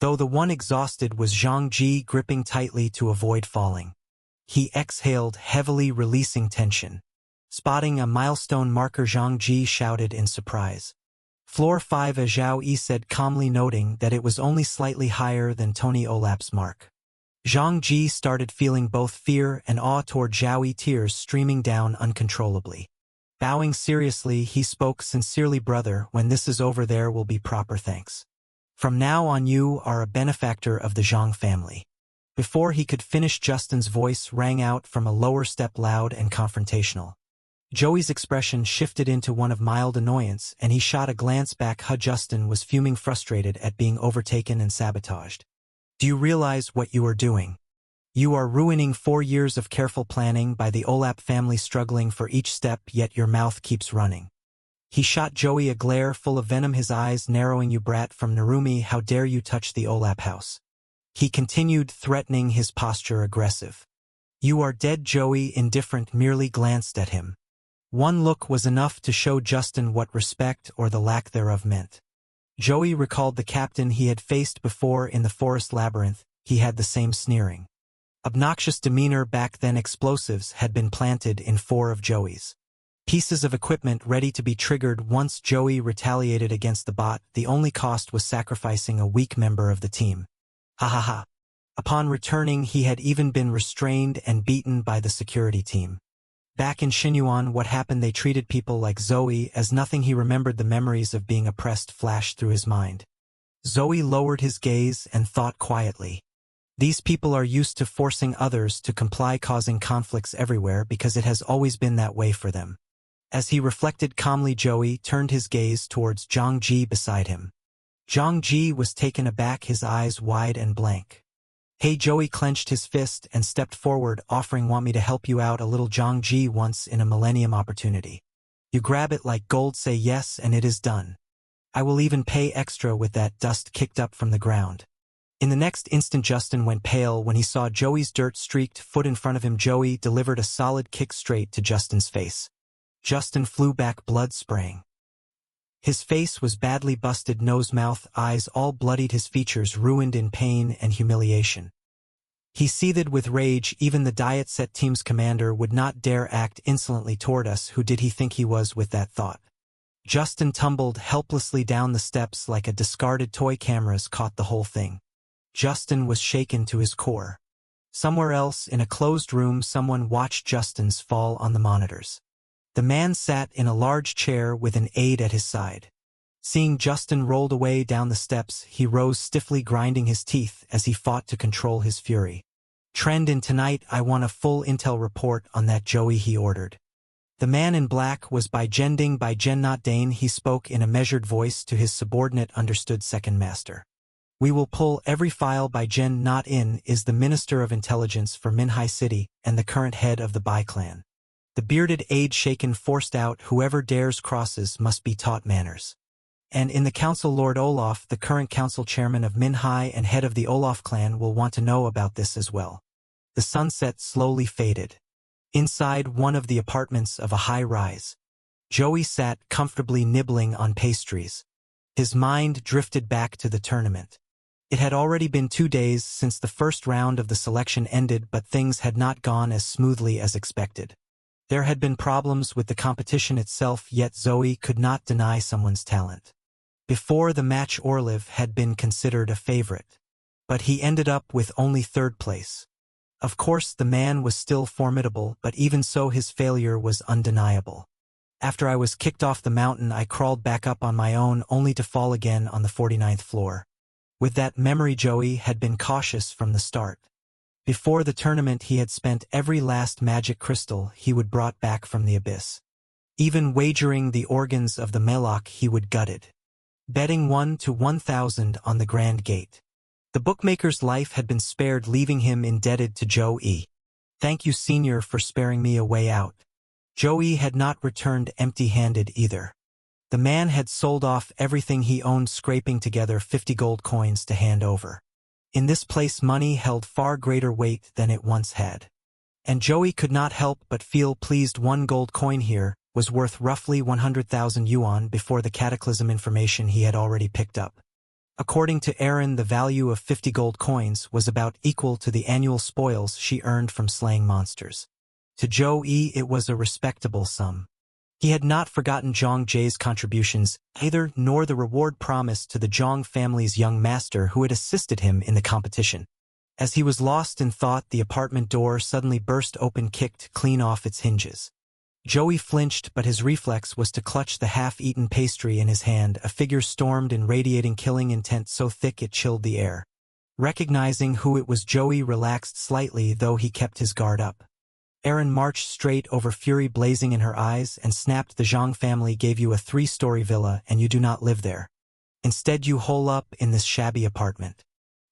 Though the one exhausted was Zhong-ji, gripping tightly to avoid falling. He exhaled heavily, releasing tension. Spotting a milestone marker, Zhong-ji shouted in surprise. Floor 5, as Zhao said calmly, noting that it was only slightly higher than Tony Olap's mark. Zhong-ji started feeling both fear and awe toward Zhao, tears streaming down uncontrollably. Bowing seriously, he spoke sincerely, "Brother, when this is over there will be proper thanks. From now on you are a benefactor of the Zhang family." Before he could finish, Justin's voice rang out from a lower step, loud and confrontational. Zhou's expression shifted into one of mild annoyance, and he shot a glance back. Justin was fuming, frustrated at being overtaken and sabotaged. "Do you realize what you are doing? You are ruining 4 years of careful planning by the Olap family, struggling for each step, yet your mouth keeps running." He shot Zhou a glare full of venom, his eyes narrowing. "You brat from Narumi, how dare you touch the Olap house?" He continued, threatening, his posture aggressive. "You are dead." Zhou, indifferent, merely glanced at him. One look was enough to show Justin what respect, or the lack thereof, meant. Zhou recalled the captain he had faced before in the forest labyrinth. He had the same sneering, obnoxious demeanor back then. Explosives had been planted in 4 of Zhou's pieces of equipment, ready to be triggered once Zhou retaliated against the bot. The only cost was sacrificing a weak member of the team. Ha ha ha. Upon returning, he had even been restrained and beaten by the security team. Back in Xinyuan, what happened? They treated people like Zhou as nothing. He remembered the memories of being oppressed flashed through his mind. Zhou lowered his gaze and thought quietly. These people are used to forcing others to comply, causing conflicts everywhere, because it has always been that way for them. As he reflected calmly, Zhou turned his gaze towards Zhong-ji beside him. Zhong-ji was taken aback, his eyes wide and blank. "Hey." Zhou clenched his fist and stepped forward, offering, "Want me to help you out a little?" Zhong-ji, once in a millennium opportunity. You grab it like gold, say yes, and it is done. I will even pay extra with that." Dust kicked up from the ground. In the next instant, Justin went pale when he saw Zhou's dirt-streaked foot in front of him. Zhou delivered a solid kick straight to Justin's face. Justin flew back, blood spraying. His face was badly busted, nose, mouth, eyes all bloodied, his features ruined in pain and humiliation. He seethed with rage. Even the Diet Set team's commander would not dare act insolently toward us. Who did he think he was with that thought? Justin tumbled helplessly down the steps like a discarded toy. Cameras caught the whole thing. Justin was shaken to his core. Somewhere else, in a closed room, someone watched Justin's fall on the monitors. The man sat in a large chair with an aide at his side. Seeing Justin rolled away down the steps, he rose stiffly, grinding his teeth as he fought to control his fury. "Trend in tonight. I want a full intel report on that." Zhou, he ordered. The man in black was Bai Jending, Bai Jen, not Dane. He spoke in a measured voice to his subordinate. "Understood, Second Master. We will pull every file." Bai Jen, not in, is the Minister of Intelligence for Minhai City and the current head of the Bai clan. The bearded aide, shaken, forced out, "Whoever dares crosses must be taught manners." And in the council, Lord Olaf, the current council chairman of Minhai and head of the Olaf clan, will want to know about this as well. The sunset slowly faded. Inside one of the apartments of a high-rise, Zhou sat comfortably nibbling on pastries. His mind drifted back to the tournament. It had already been 2 days since the first round of the selection ended, but things had not gone as smoothly as expected. There had been problems with the competition itself, yet Zoe could not deny someone's talent. Before the match, Orliv had been considered a favorite. But he ended up with only 3rd place. Of course, the man was still formidable, but even so his failure was undeniable. After I was kicked off the mountain, I crawled back up on my own, only to fall again on the 49th floor. With that memory, Joey had been cautious from the start. Before the tournament, he had spent every last magic crystal he would brought back from the abyss. Even wagering the organs of the Melok he would gutted. Betting 1 to 1,000 on the Grand Gate. The bookmaker's life had been spared, leaving him indebted to Joey. Thank you, Senior, for sparing me a way out. Joey had not returned empty-handed either. The man had sold off everything he owned, scraping together 50 gold coins to hand over. In this place, money held far greater weight than it once had. And Joey could not help but feel pleased. 1 gold coin here was worth roughly 100,000 yuan before the cataclysm information he had already picked up. According to Erin, the value of 50 gold coins was about equal to the annual spoils she earned from slaying monsters. To Joey, it was a respectable sum. He had not forgotten Zhang Jie's contributions either, nor the reward promised to the Zhang family's young master who had assisted him in the competition. As he was lost in thought, the apartment door suddenly burst open, kicked clean off its hinges. Joey flinched, but his reflex was to clutch the half-eaten pastry in his hand. A figure stormed in, radiating killing intent so thick it chilled the air. Recognizing who it was, Joey relaxed slightly, though he kept his guard up. Erin marched straight over, fury blazing in her eyes, and snapped, "The Zhang family gave you a 3-story villa, and you do not live there. Instead, you hole up in this shabby apartment.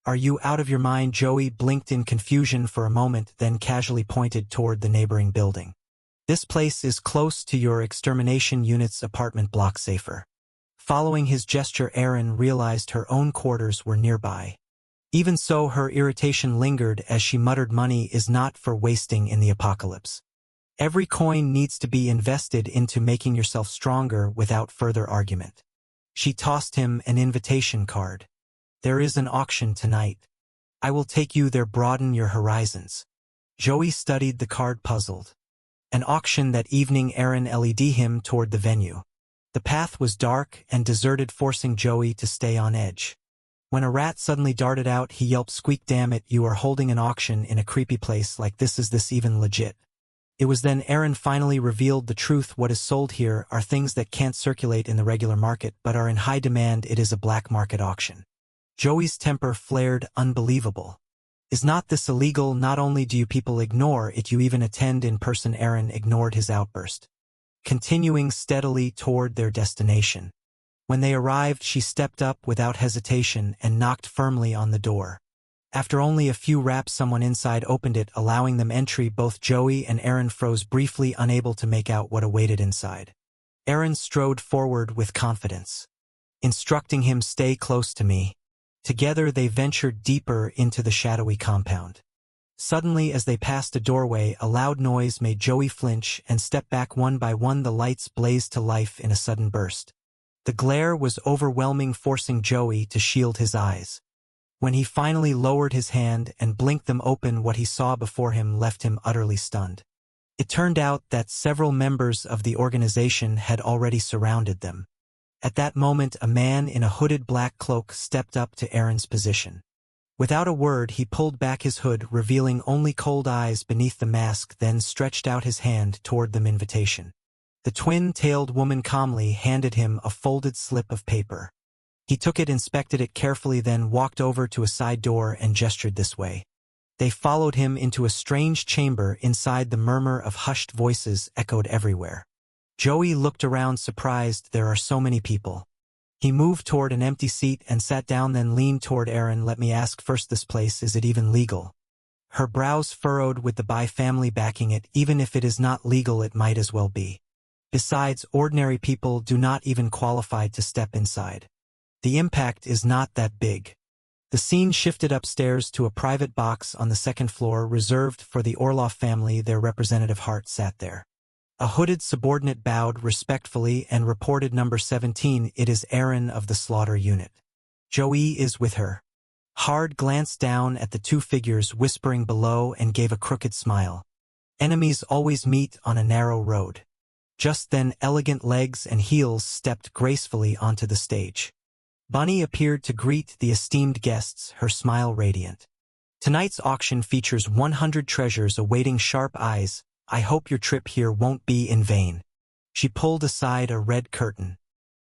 Are you out of your mind?" Joey blinked in confusion for a moment, then casually pointed toward the neighboring building. "This place is close to your extermination unit's apartment block, safer." Following his gesture, Erin realized her own quarters were nearby. Even so, her irritation lingered as she muttered, "Money is not for wasting in the apocalypse. Every coin needs to be invested into making yourself stronger." Without further argument, she tossed him an invitation card. "There is an auction tonight. I will take you there. Broaden your horizons." Joey studied the card, puzzled. An auction that evening. Erin led him toward the venue. The path was dark and deserted, forcing Joey to stay on edge. When a rat suddenly darted out, he yelped, "Squeak, damn it, you are holding an auction in a creepy place like this. Is this even legit?" It was then Erin finally revealed the truth. "What is sold here are things that can't circulate in the regular market, but are in high demand. It is a black market auction." Joey's temper flared. Unbelievable. "Is not this illegal? Not only do you people ignore it, you even attend in person." Erin ignored his outburst, continuing steadily toward their destination. When they arrived, she stepped up without hesitation and knocked firmly on the door. After only a few raps, someone inside opened it, allowing them entry. Both Joey and Erin froze briefly, unable to make out what awaited inside. Erin strode forward with confidence, instructing him, "Stay close to me." Together they ventured deeper into the shadowy compound. Suddenly, as they passed a doorway, a loud noise made Joey flinch and step back. One by one, the lights blazed to life in a sudden burst. The glare was overwhelming, forcing Joey to shield his eyes. When he finally lowered his hand and blinked them open, what he saw before him left him utterly stunned. It turned out that several members of the organization had already surrounded them. At that moment, a man in a hooded black cloak stepped up to Erin's position. Without a word, he pulled back his hood, revealing only cold eyes beneath the mask, then stretched out his hand toward them, invitation. The twin-tailed woman calmly handed him a folded slip of paper. He took it, inspected it carefully, then walked over to a side door and gestured this way. They followed him into a strange chamber. Inside, the murmur of hushed voices echoed everywhere. Joey looked around, surprised. There are so many people. He moved toward an empty seat and sat down, then leaned toward Erin. "Let me ask first, this place, is it even legal?" Her brows furrowed. "With the Bai family backing it, even if it is not legal, it might as well be. Besides, ordinary people do not even qualify to step inside. The impact is not that big." The scene shifted upstairs to a private box on the 2nd floor reserved for the Orlov family. Their representative Hart sat there. A hooded subordinate bowed respectfully and reported, "Number 17, it is Erin of the slaughter unit. Joey is with her." Hard glanced down at the two figures whispering below and gave a crooked smile. Enemies always meet on a narrow road. Just then elegant legs and heels stepped gracefully onto the stage. Bunny appeared to greet the esteemed guests, her smile radiant. Tonight's auction features 100 treasures awaiting sharp eyes. I hope your trip here won't be in vain. She pulled aside a red curtain.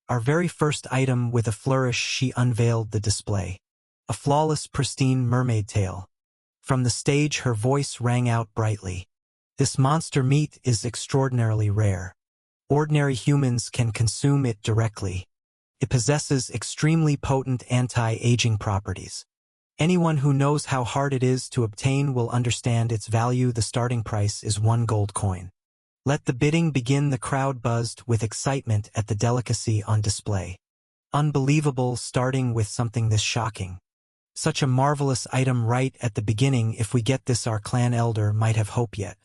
Our very first item. With a flourish she unveiled the display. A flawless, pristine mermaid tail. From the stage her voice rang out brightly. This monster meat is extraordinarily rare. Ordinary humans can consume it directly. It possesses extremely potent anti-aging properties. Anyone who knows how hard it is to obtain will understand its value. The starting price is 1 gold coin. Let the bidding begin. The crowd buzzed with excitement at the delicacy on display. Unbelievable, starting with something this shocking. Such a marvelous item right at the beginning. If we get this, our clan elder might have hope yet.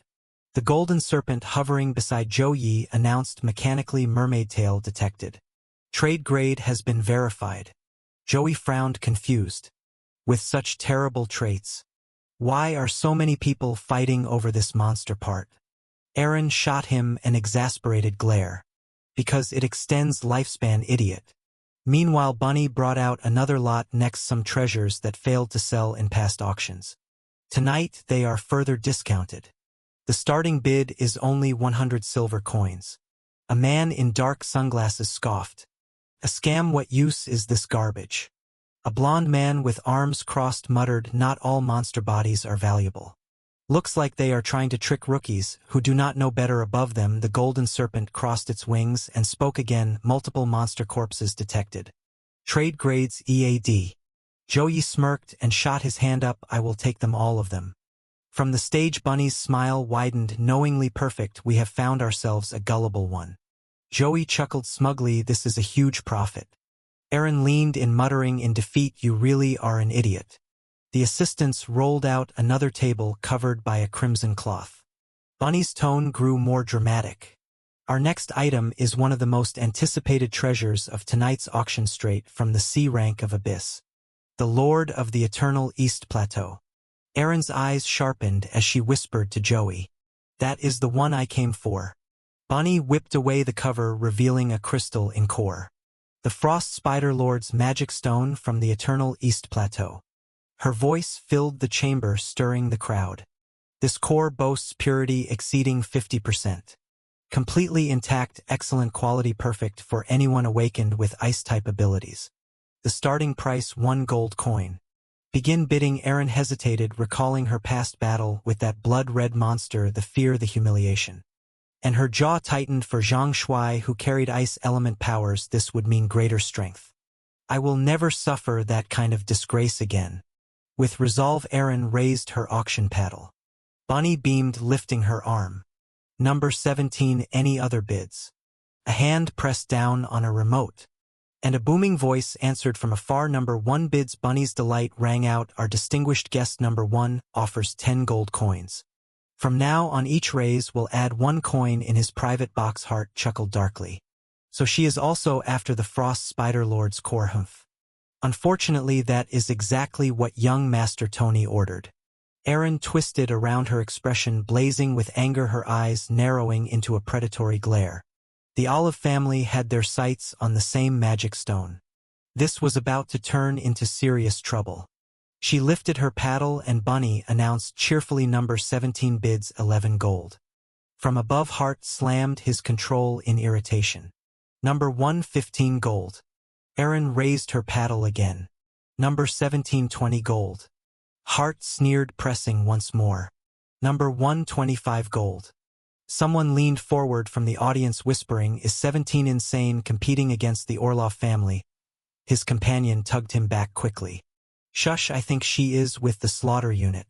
The golden serpent hovering beside Joey announced mechanically. Mermaid tail detected. Trade grade has been verified. Joey frowned, confused. With such terrible traits, why are so many people fighting over this monster part? Aaron shot him an exasperated glare. Because it extends lifespan, idiot. Meanwhile Bunny brought out another lot. Next, some treasures that failed to sell in past auctions. Tonight they are further discounted. The starting bid is only 100 silver coins. A man in dark sunglasses scoffed. A scam, what use is this garbage? A blond man with arms crossed muttered, not all monster bodies are valuable. Looks like they are trying to trick rookies who do not know better. Above them the golden serpent crossed its wings and spoke again. Multiple monster corpses detected. Trade grades EAD. Joey smirked and shot his hand up. I will take them, all of them. From the stage Bunny's smile widened. Knowingly perfect, we have found ourselves a gullible one. Joey chuckled smugly. This is a huge profit. Aaron leaned in, muttering in defeat, you really are an idiot. The assistants rolled out another table covered by a crimson cloth. Bunny's tone grew more dramatic. Our next item is one of the most anticipated treasures of tonight's auction, straight from the C rank of Abyss. The Lord of the Eternal East Plateau. Aaron's eyes sharpened as she whispered to Joey. That is the one I came for. Bunny whipped away the cover, revealing a crystal in core. The Frost Spider Lord's magic stone from the Eternal East Plateau. Her voice filled the chamber, stirring the crowd. This core boasts purity exceeding 50%. Completely intact, excellent quality, perfect for anyone awakened with ice-type abilities. The starting price 1 gold coin. Begin bidding. Aaron hesitated, recalling her past battle with that blood-red monster, the fear, the humiliation. And her jaw tightened. For Zhang Shuai, who carried ice element powers, this would mean greater strength. I will never suffer that kind of disgrace again. With resolve Aaron raised her auction paddle. Bunny beamed, lifting her arm. Number 17, any other bids? A hand pressed down on a remote. And a booming voice answered from afar. Number 1 bids. Bunny's delight rang out. Our distinguished guest number 1 offers 10 gold coins. From now on each raise will add 1 coin in his private box. Heart chuckled darkly. So she is also after the Frost Spider Lord's core. Humph. Unfortunately that is exactly what young Master Tony ordered. Aaron twisted around, her expression blazing with anger, her eyes narrowing into a predatory glare. The Olive family had their sights on the same magic stone. This was about to turn into serious trouble. She lifted her paddle and Bunny announced cheerfully, number 17 bids 11 gold. From above Hart slammed his control in irritation. Number 1 15 gold. Aaron raised her paddle again. Number 17 20 gold. Hart sneered, pressing once more. Number 1 25 gold. Someone leaned forward from the audience whispering, is 17 insane, competing against the Orlov family? His companion tugged him back quickly. Shush, I think she is with the slaughter unit.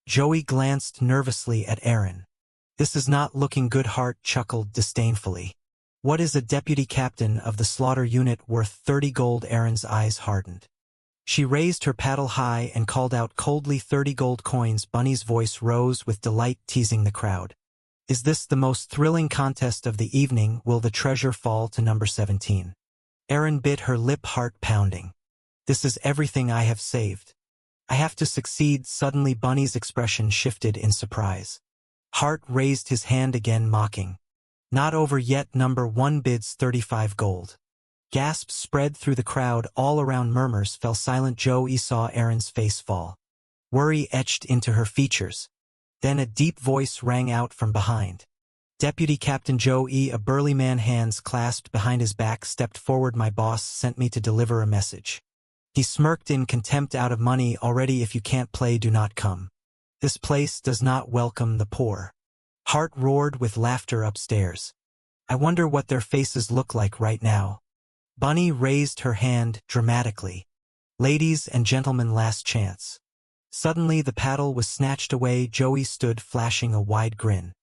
Joey glanced nervously at Aaron. This is not looking good. Hart chuckled disdainfully. What is a deputy captain of the slaughter unit worth 30 gold? Aaron's eyes hardened. She raised her paddle high and called out coldly, 30 gold coins. Bunny's voice rose with delight, teasing the crowd. Is this the most thrilling contest of the evening? Will the treasure fall to number 17? Aaron bit her lip, heart pounding. This is everything I have saved. I have to succeed. Suddenly Bunny's expression shifted in surprise. Hart raised his hand again, mocking. Not over yet. Number 1 bids 35 gold. Gasps spread through the crowd. All around murmurs fell silent. Joey saw Erin's face fall. Worry etched into her features. Then a deep voice rang out from behind. Deputy Captain Joey, a burly man, hands clasped behind his back, stepped forward. My boss sent me to deliver a message. He smirked in contempt. Out of money already. If you can't play, do not come. This place does not welcome the poor. Hart roared with laughter upstairs. I wonder what their faces look like right now. Bunny raised her hand dramatically. Ladies and gentlemen, last chance. Suddenly the paddle was snatched away. Joey stood flashing a wide grin.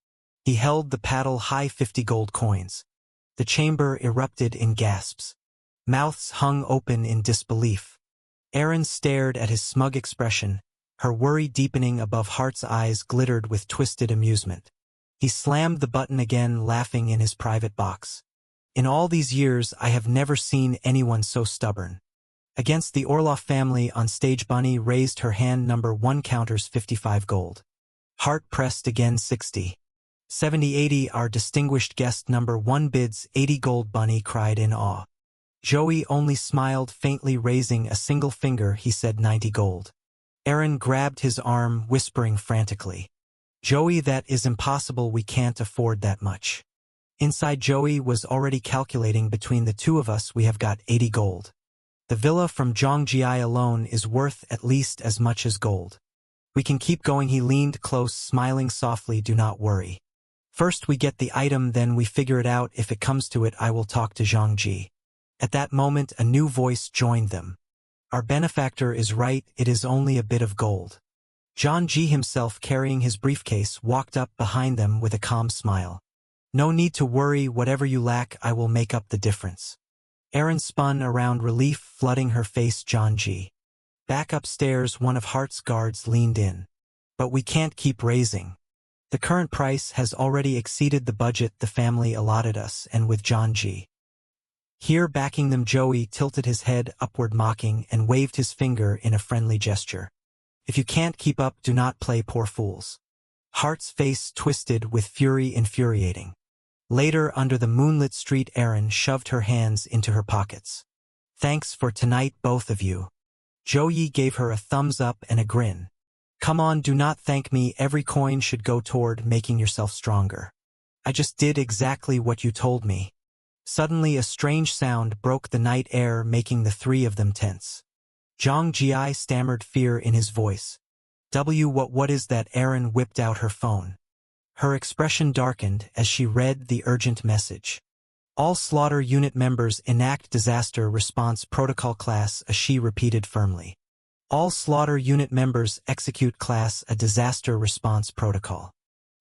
He held the paddle high. 50 gold coins. The chamber erupted in gasps. Mouths hung open in disbelief. Erin stared at his smug expression. Her worry deepening. Above Hart's eyes glittered with twisted amusement. He slammed the button again, laughing in his private box. In all these years I have never seen anyone so stubborn. Against the Orloff family on stage. Bunny raised her hand. Number 1 counters 55 gold. Hart pressed again. 60. 70. 80. Our distinguished guest number 1 bids 80 gold. Bunny cried in awe. Joey only smiled faintly, raising a single finger. He said 90 gold. Erin grabbed his arm, whispering frantically. Joey, that is impossible. We can't afford that much. Inside, Joey was already calculating. Between the two of us we have got 80 gold. The villa from Zhongji alone is worth at least as much as gold. We can keep going. He leaned close, smiling softly. Do not worry. First we get the item, then we figure it out. If it comes to it, I will talk to Zhongji. At that moment a new voice joined them. Our benefactor is right, it is only a bit of gold. Zhongji himself, carrying his briefcase, walked up behind them with a calm smile. No need to worry, whatever you lack I will make up the difference. Erin spun around, relief flooding her face. Zhongji. Back upstairs, one of Hart's guards leaned in. But we can't keep raising. The current price has already exceeded the budget the family allotted us, and with Zhongji here backing them. Joey tilted his head upward, mocking, and waved his finger in a friendly gesture. If you can't keep up, do not play poor fools. Hart's face twisted with fury, infuriating. Later, under the moonlit street, Erin shoved her hands into her pockets. Thanks for tonight, both of you. Joey gave her a thumbs up and a grin. Come on, do not thank me. Every coin should go toward making yourself stronger. I just did exactly what you told me. Suddenly a strange sound broke the night air, making the three of them tense. Zhongji stammered, fear in his voice. What is that? Erin whipped out her phone. Her expression darkened as she read the urgent message. All slaughter unit members enact disaster response protocol class. She repeated firmly. All slaughter unit members execute class a disaster response protocol.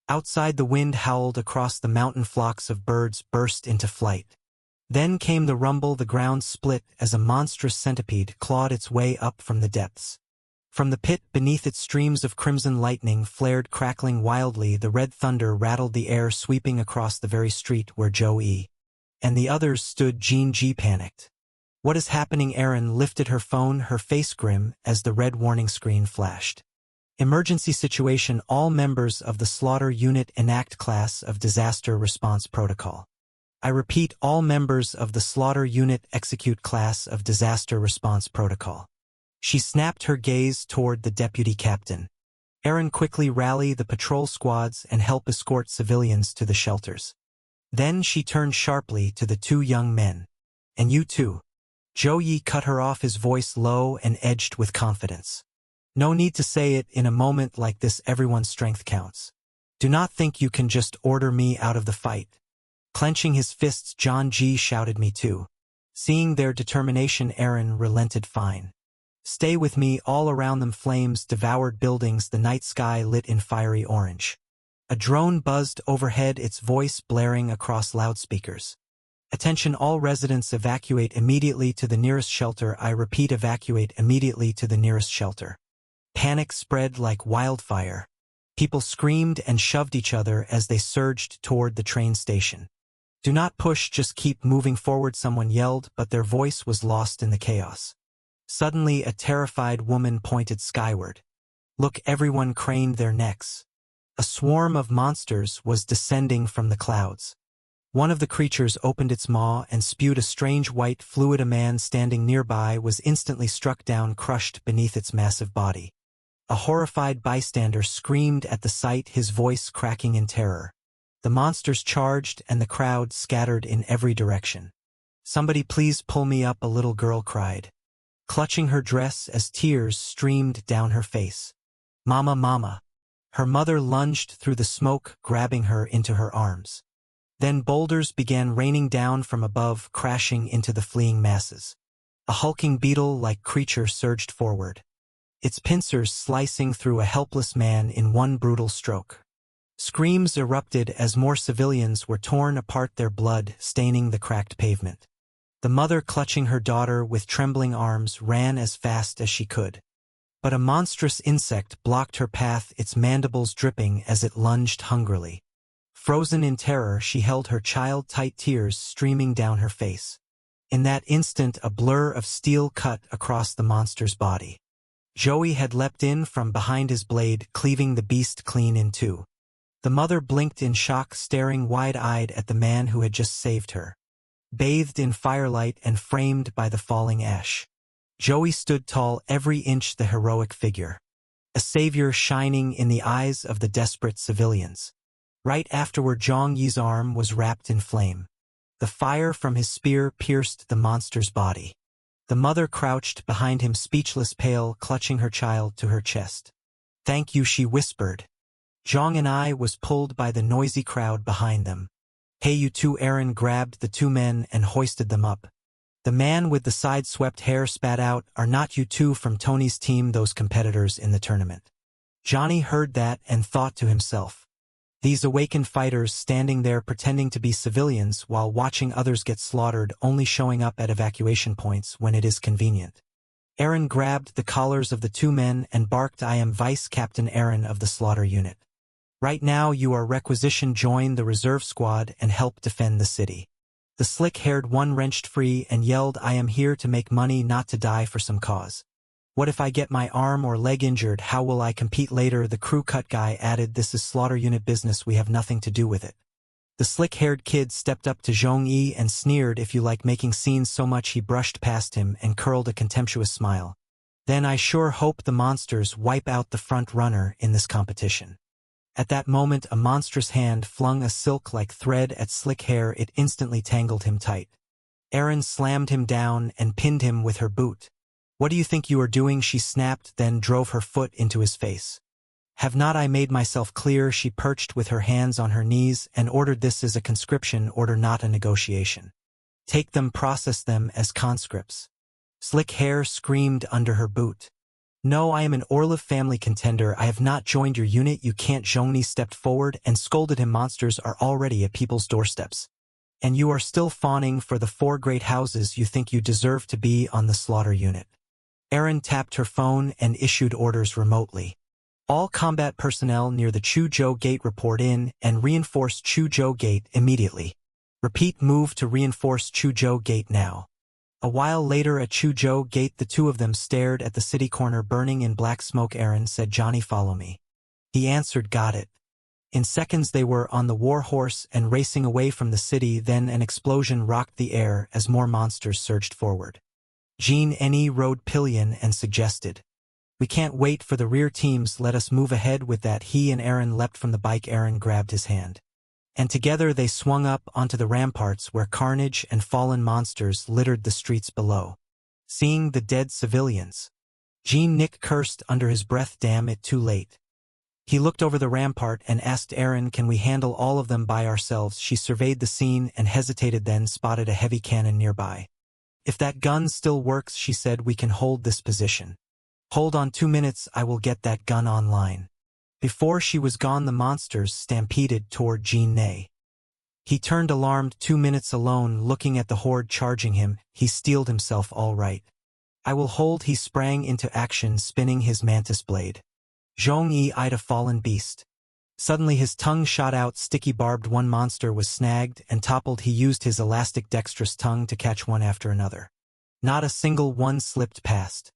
Outside, the wind howled across the mountain. Flocks of birds burst into flight. Then came the rumble. The ground split as a monstrous centipede clawed its way up from the depths. From the pit beneath it, streams of crimson lightning flared, crackling wildly. The red thunder rattled the air, sweeping across the very street where Joey and the others stood. Zhongji panicked. What is happening? Erin lifted her phone, her face grim as the red warning screen flashed. Emergency situation. All members of the slaughter unit enact class of disaster response protocol. I repeat, all members of the slaughter unit execute class of disaster response protocol. She snapped her gaze toward the deputy captain. Erin, quickly rally the patrol squads and help escort civilians to the shelters. Then she turned sharply to the two young men. And you too. Joey cut her off, his voice low and edged with confidence. No need to say it. In a moment like this, everyone's strength counts. Do not think you can just order me out of the fight. Clenching his fists, Zhongji shouted, me too. Seeing their determination, Erin relented. Fine. Stay with me. All around them flames devoured buildings, the night sky lit in fiery orange. A drone buzzed overhead, its voice blaring across loudspeakers. Attention, all residents, evacuate immediately to the nearest shelter. I repeat, evacuate immediately to the nearest shelter. Panic spread like wildfire. People screamed and shoved each other as they surged toward the train station. Do not push, just keep moving forward, someone yelled, but their voice was lost in the chaos. Suddenly a terrified woman pointed skyward. Look, everyone craned their necks. A swarm of monsters was descending from the clouds. One of the creatures opened its maw and spewed a strange white fluid. A man standing nearby was instantly struck down, crushed beneath its massive body. A horrified bystander screamed at the sight, his voice cracking in terror. The monsters charged and the crowd scattered in every direction. Somebody please pull me up, a little girl cried, clutching her dress as tears streamed down her face. Mama, mama. Her mother lunged through the smoke, grabbing her into her arms. Then boulders began raining down from above, crashing into the fleeing masses. A hulking beetle-like creature surged forward, its pincers slicing through a helpless man in one brutal stroke. Screams erupted as more civilians were torn apart, their blood staining the cracked pavement. The mother, clutching her daughter with trembling arms, ran as fast as she could. But a monstrous insect blocked her path, its mandibles dripping as it lunged hungrily. Frozen in terror, she held her child tight, tears streaming down her face. In that instant, a blur of steel cut across the monster's body. Joey had leapt in from behind his blade, cleaving the beast clean in two. The mother blinked in shock, staring wide-eyed at the man who had just saved her. Bathed in firelight and framed by the falling ash, Joey stood tall, every inch the heroic figure. A savior shining in the eyes of the desperate civilians. Right afterward, Zhang Yi's arm was wrapped in flame. The fire from his spear pierced the monster's body. The mother crouched behind him, speechless, pale, clutching her child to her chest. Thank you, she whispered. Zhang and I was pulled by the noisy crowd behind them. Hey, you two. Eren grabbed the two men and hoisted them up. The man with the side-swept hair spat out, are not you two from Tony's team, those competitors in the tournament? Johnny heard that and thought to himself, these awakened fighters standing there pretending to be civilians while watching others get slaughtered, only showing up at evacuation points when it is convenient. Eren grabbed the collars of the two men and barked, I am Vice Captain Eren of the slaughter unit. Right now you are requisitioned, join the reserve squad and help defend the city. The slick-haired one wrenched free and yelled, I am here to make money, not to die for some cause. What if I get my arm or leg injured? How will I compete later? The crew cut guy added, this is slaughter unit business, we have nothing to do with it. The slick-haired kid stepped up to Zhong Yi and sneered, if you like making scenes so much. He brushed past him and curled a contemptuous smile. Then I sure hope the monsters wipe out the front runner in this competition. At that moment, a monstrous hand flung a silk-like thread at Slick Hair. It instantly tangled him tight. Eren slammed him down and pinned him with her boot. What do you think you are doing? She snapped, then drove her foot into his face. Have not I made myself clear? She perched with her hands on her knees and ordered, this is a conscription order, not a negotiation. Take them, process them as conscripts. Slick Hair screamed under her boot. No, I am an Orlov family contender. I have not joined your unit. You can't. Zhongni stepped forward and scolded him. Monsters are already at people's doorsteps. And you are still fawning for the 4 great houses. You think you deserve to be on the slaughter unit. Eren tapped her phone and issued orders remotely. All combat personnel near the Chuzhou Gate report in and reinforce Chuzhou Gate immediately. Repeat, move to reinforce Chuzhou Gate now. A while later at Chuzhou Gate, the two of them stared at the city corner burning in black smoke. Eren said, Johnny, follow me. He answered, got it. In seconds they were on the war horse and racing away from the city. Then an explosion rocked the air as more monsters surged forward. Jean Eni rode pillion and suggested, we can't wait for the rear teams, let us move ahead with that. He and Eren leapt from the bike. Eren grabbed his hand. And together they swung up onto the ramparts where carnage and fallen monsters littered the streets below. Seeing the dead civilians, Nick cursed under his breath, damn it, too late. He looked over the rampart and asked Eren, can we handle all of them by ourselves? She surveyed the scene and hesitated, then spotted a heavy cannon nearby. If that gun still works, she said, we can hold this position. Hold on 2 minutes, I will get that gun online. Before she was gone, the monsters stampeded toward Jin-ne. He turned alarmed. 2 minutes alone, looking at the horde charging him. He steeled himself, all right. I will hold. He sprang into action, spinning his mantis blade. Zhong-yi eyed a fallen beast. Suddenly his tongue shot out, sticky barbed. One monster was snagged and toppled. He used his elastic dexterous tongue to catch one after another. Not a single one slipped past.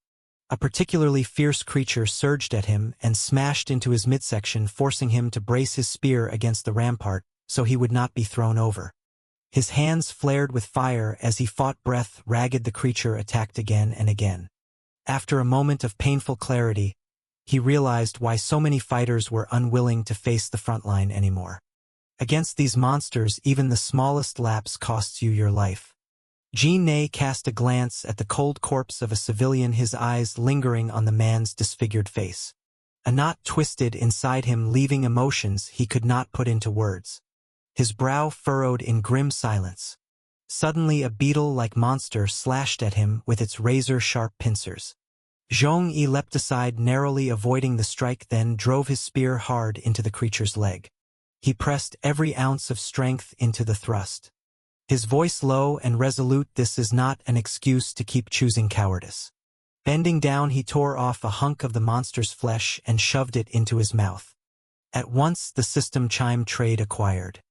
A particularly fierce creature surged at him and smashed into his midsection, forcing him to brace his spear against the rampart so he would not be thrown over. His hands flared with fire as he fought. Breath ragged, the creature attacked again and again. After a moment of painful clarity, he realized why so many fighters were unwilling to face the front line anymore. Against these monsters, even the smallest lapse costs you your life. Jin-ne cast a glance at the cold corpse of a civilian, his eyes lingering on the man's disfigured face. A knot twisted inside him, leaving emotions he could not put into words. His brow furrowed in grim silence. Suddenly a beetle-like monster slashed at him with its razor-sharp pincers. Zhong-yi leapt aside, narrowly avoiding the strike, then drove his spear hard into the creature's leg. He pressed every ounce of strength into the thrust. His voice low and resolute, "This is not an excuse to keep choosing cowardice." Bending down, he tore off a hunk of the monster's flesh and shoved it into his mouth. At once the system chime trade acquired.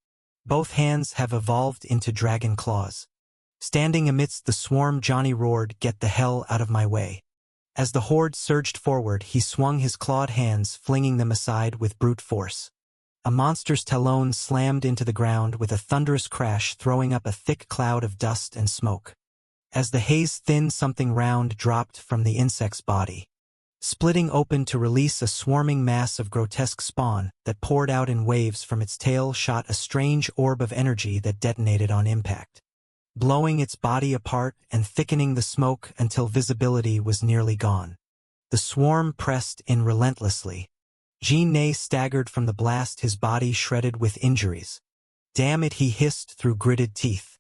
Both hands have evolved into dragon claws. Standing amidst the swarm, Johnny roared, "Get the hell out of my way." As the horde surged forward, he swung his clawed hands, flinging them aside with brute force. A monster's talon slammed into the ground with a thunderous crash, throwing up a thick cloud of dust and smoke. As the haze thinned, something round dropped from the insect's body, splitting open to release a swarming mass of grotesque spawn that poured out in waves. From its tail shot a strange orb of energy that detonated on impact, blowing its body apart and thickening the smoke until visibility was nearly gone. The swarm pressed in relentlessly. Jin-ne staggered from the blast, his body shredded with injuries. "Damn it," he hissed through gritted teeth.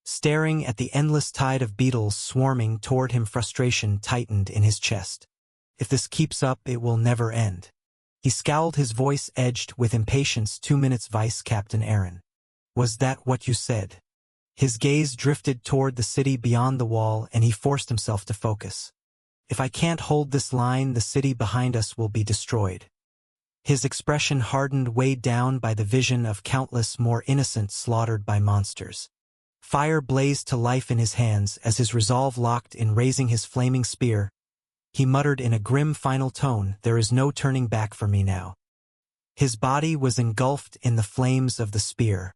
Staring at the endless tide of beetles swarming toward him, frustration tightened in his chest. If this keeps up, it will never end. He scowled, his voice edged with impatience. 2 minutes, Vice Captain Aaron. Was that what you said? His gaze drifted toward the city beyond the wall, and he forced himself to focus. If I can't hold this line, the city behind us will be destroyed. His expression hardened, weighed down by the vision of countless more innocent slaughtered by monsters. Fire blazed to life in his hands as his resolve locked in, raising his flaming spear. He muttered in a grim final tone, "There is no turning back for me now." His body was engulfed in the flames of the spear.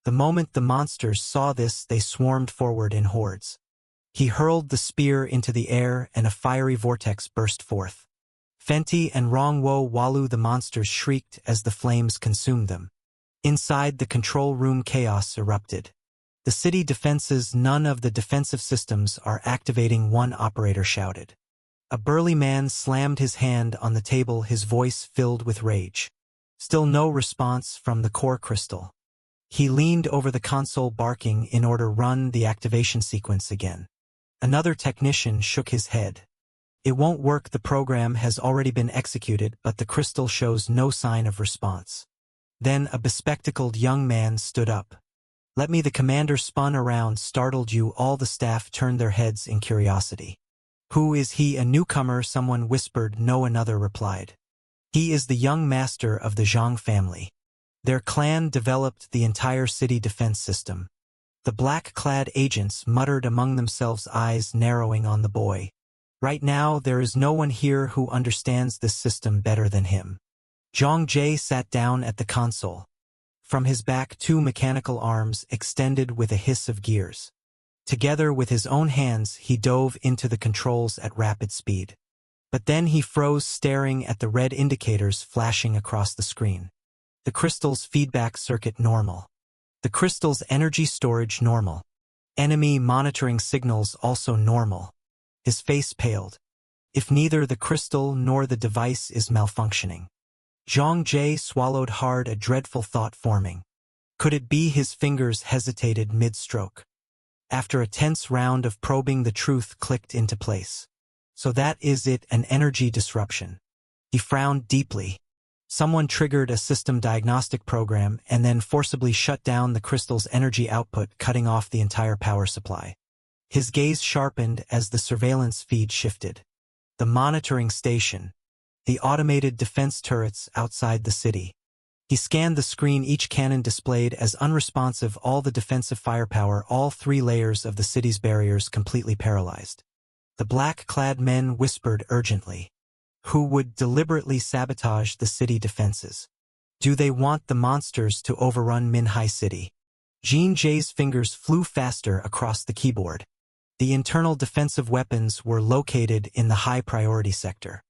The moment the monsters saw this, they swarmed forward in hordes. He hurled the spear into the air and a fiery vortex burst forth. Fenty and Rongwo Walu, the monsters shrieked as the flames consumed them. Inside the control room, chaos erupted. The city defenses, none of the defensive systems are activating, one operator shouted. A burly man slammed his hand on the table, his voice filled with rage. Still no response from the core crystal. He leaned over the console, barking in order, "Run the activation sequence again." Another technician shook his head. "It won't work, the program has already been executed," but the crystal shows no sign of response. Then a bespectacled young man stood up. "Let me." The commander spun around, startled. "You?" All the staff turned their heads in curiosity. "Who is he?" "A newcomer," someone whispered. "No," another replied. "He is the young master of the Zhang family. Their clan developed the entire city defense system." The black-clad agents muttered among themselves, eyes narrowing on the boy. "Right now there is no one here who understands this system better than him." Zhang Jie sat down at the console. From his back, 2 mechanical arms extended with a hiss of gears. Together with his own hands, he dove into the controls at rapid speed. But then he froze, staring at the red indicators flashing across the screen. The crystal's feedback circuit normal. The crystal's energy storage normal. Enemy monitoring signals also normal. His face paled. If neither the crystal nor the device is malfunctioning. Zhang Jie swallowed hard, a dreadful thought forming. Could it be? His fingers hesitated mid-stroke. After a tense round of probing, the truth clicked into place. So that is it, an energy disruption. He frowned deeply. Someone triggered a system diagnostic program and then forcibly shut down the crystal's energy output, cutting off the entire power supply. His gaze sharpened as the surveillance feed shifted. The monitoring station. The automated defense turrets outside the city. He scanned the screen, each cannon displayed as unresponsive, all the defensive firepower, all 3 layers of the city's barriers completely paralyzed. The black-clad men whispered urgently. Who would deliberately sabotage the city defenses? Do they want the monsters to overrun Minhai City? Jean Jay's fingers flew faster across the keyboard. The internal defensive weapons were located in the high-priority sector.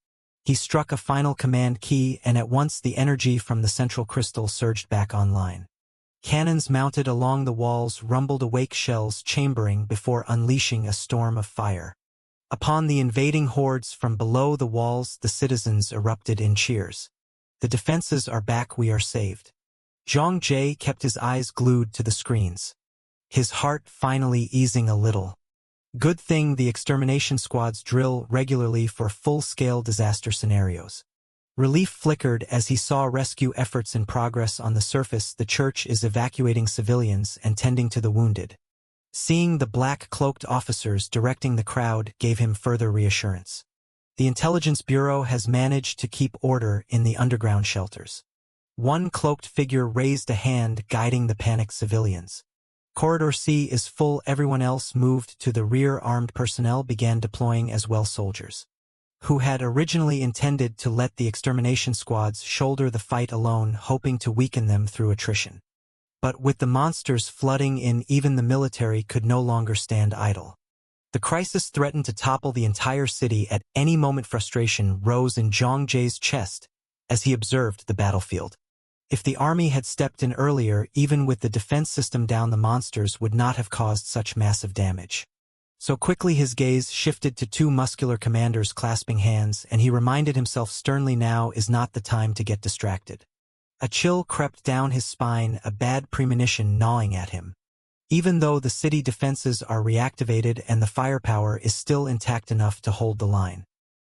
He struck a final command key, and at once the energy from the central crystal surged back online. Cannons mounted along the walls rumbled awake, shells chambering before unleashing a storm of fire. Upon the invading hordes from below the walls, the citizens erupted in cheers. The defenses are back, we are saved. Zhang Jie kept his eyes glued to the screens, his heart finally easing a little. Good thing the extermination squads drill regularly for full-scale disaster scenarios. Relief flickered as he saw rescue efforts in progress on the surface. The church is evacuating civilians and tending to the wounded. Seeing the black-cloaked officers directing the crowd gave him further reassurance. The Intelligence Bureau has managed to keep order in the underground shelters. One cloaked figure raised a hand, guiding the panicked civilians. Corridor C is full. Everyone else moved to the rear. Armed personnel began deploying as well. Soldiers who had originally intended to let the extermination squads shoulder the fight alone, hoping to weaken them through attrition. But with the monsters flooding in, even the military could no longer stand idle. The crisis threatened to topple the entire city at any moment. Frustration rose in Zhang Jie's chest as he observed the battlefield. If the army had stepped in earlier, even with the defense system down, the monsters would not have caused such massive damage. So quickly his gaze shifted to 2 muscular commanders clasping hands, and he reminded himself sternly, now is not the time to get distracted. A chill crept down his spine, a bad premonition gnawing at him. Even though the city defenses are reactivated and the firepower is still intact enough to hold the line,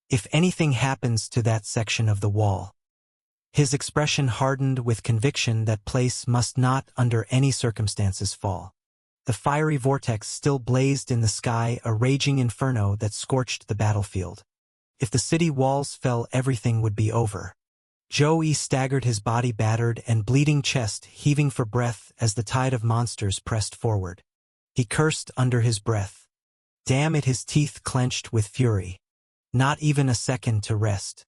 if anything happens to that section of the wall. His expression hardened with conviction that place must not under any circumstances fall. The fiery vortex still blazed in the sky, a raging inferno that scorched the battlefield. If the city walls fell, everything would be over. Zhou Yi staggered, his body battered and bleeding, chest heaving for breath as the tide of monsters pressed forward. He cursed under his breath. Damn it, his teeth clenched with fury. Not even a second to rest.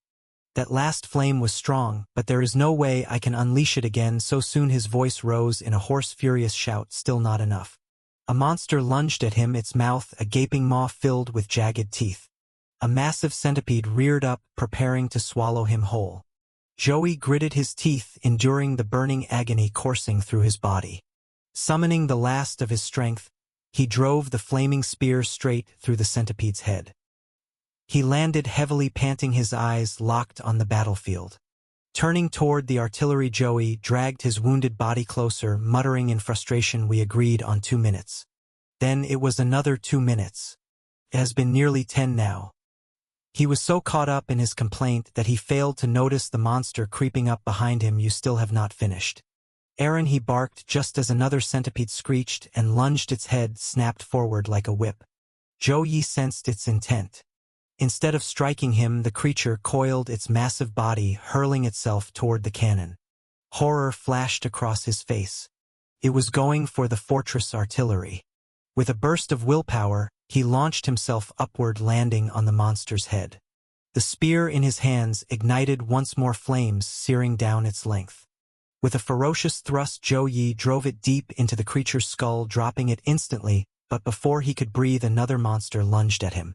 That last flame was strong, but there is no way I can unleash it again so soon. His voice rose in a hoarse, furious shout. Still not enough. A monster lunged at him, its mouth a gaping maw filled with jagged teeth. A massive centipede reared up, preparing to swallow him whole. Zhou Yi gritted his teeth, enduring the burning agony coursing through his body. Summoning the last of his strength, he drove the flaming spear straight through the centipede's head. He landed heavily, panting, his eyes locked on the battlefield. Turning toward the artillery, Zhou Yi dragged his wounded body closer, muttering in frustration, we agreed on 2 minutes. Then it was another 2 minutes. It has been nearly 10 now. He was so caught up in his complaint that he failed to notice the monster creeping up behind him. You still have not finished. Aaron, he barked just as another centipede screeched and lunged, its head snapped forward like a whip. Zhou Yi sensed its intent. Instead of striking him, the creature coiled its massive body, hurling itself toward the cannon. Horror flashed across his face. It was going for the fortress artillery. With a burst of willpower, he launched himself upward, landing on the monster's head. The spear in his hands ignited once more, flames searing down its length. With a ferocious thrust, Zhou Yi drove it deep into the creature's skull, dropping it instantly, but before he could breathe, another monster lunged at him.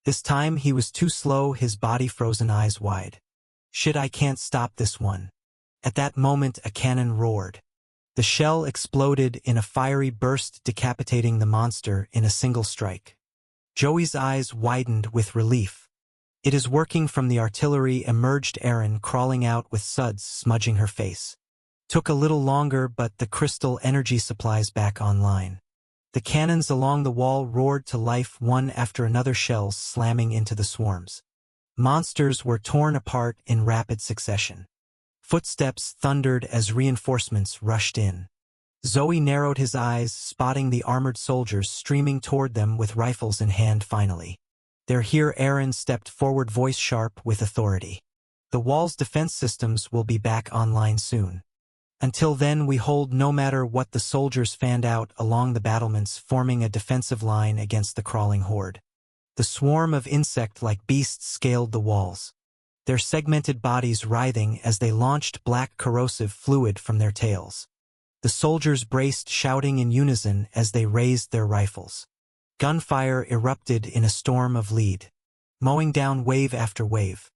This time he was too slow, his body frozen, eyes wide. Shit, I can't stop this one. At that moment a cannon roared. The shell exploded in a fiery burst, decapitating the monster in a single strike. Zhou Yi's eyes widened with relief. It is working. From the artillery emerged Erin, crawling out with suds smudging her face. Took a little longer, but the crystal energy supplies back online. The cannons along the wall roared to life, one after another, shells slamming into the swarms. Monsters were torn apart in rapid succession. Footsteps thundered as reinforcements rushed in. Zhou Yi narrowed his eyes, spotting the armored soldiers streaming toward them with rifles in hand. Finally. They're here. Aaron stepped forward, voice sharp with authority. The wall's defense systems will be back online soon. Until then we hold no matter what. The soldiers fanned out along the battlements, forming a defensive line against the crawling horde. The swarm of insect-like beasts scaled the walls, their segmented bodies writhing as they launched black corrosive fluid from their tails. The soldiers braced, shouting in unison as they raised their rifles. Gunfire erupted in a storm of lead, mowing down wave after wave.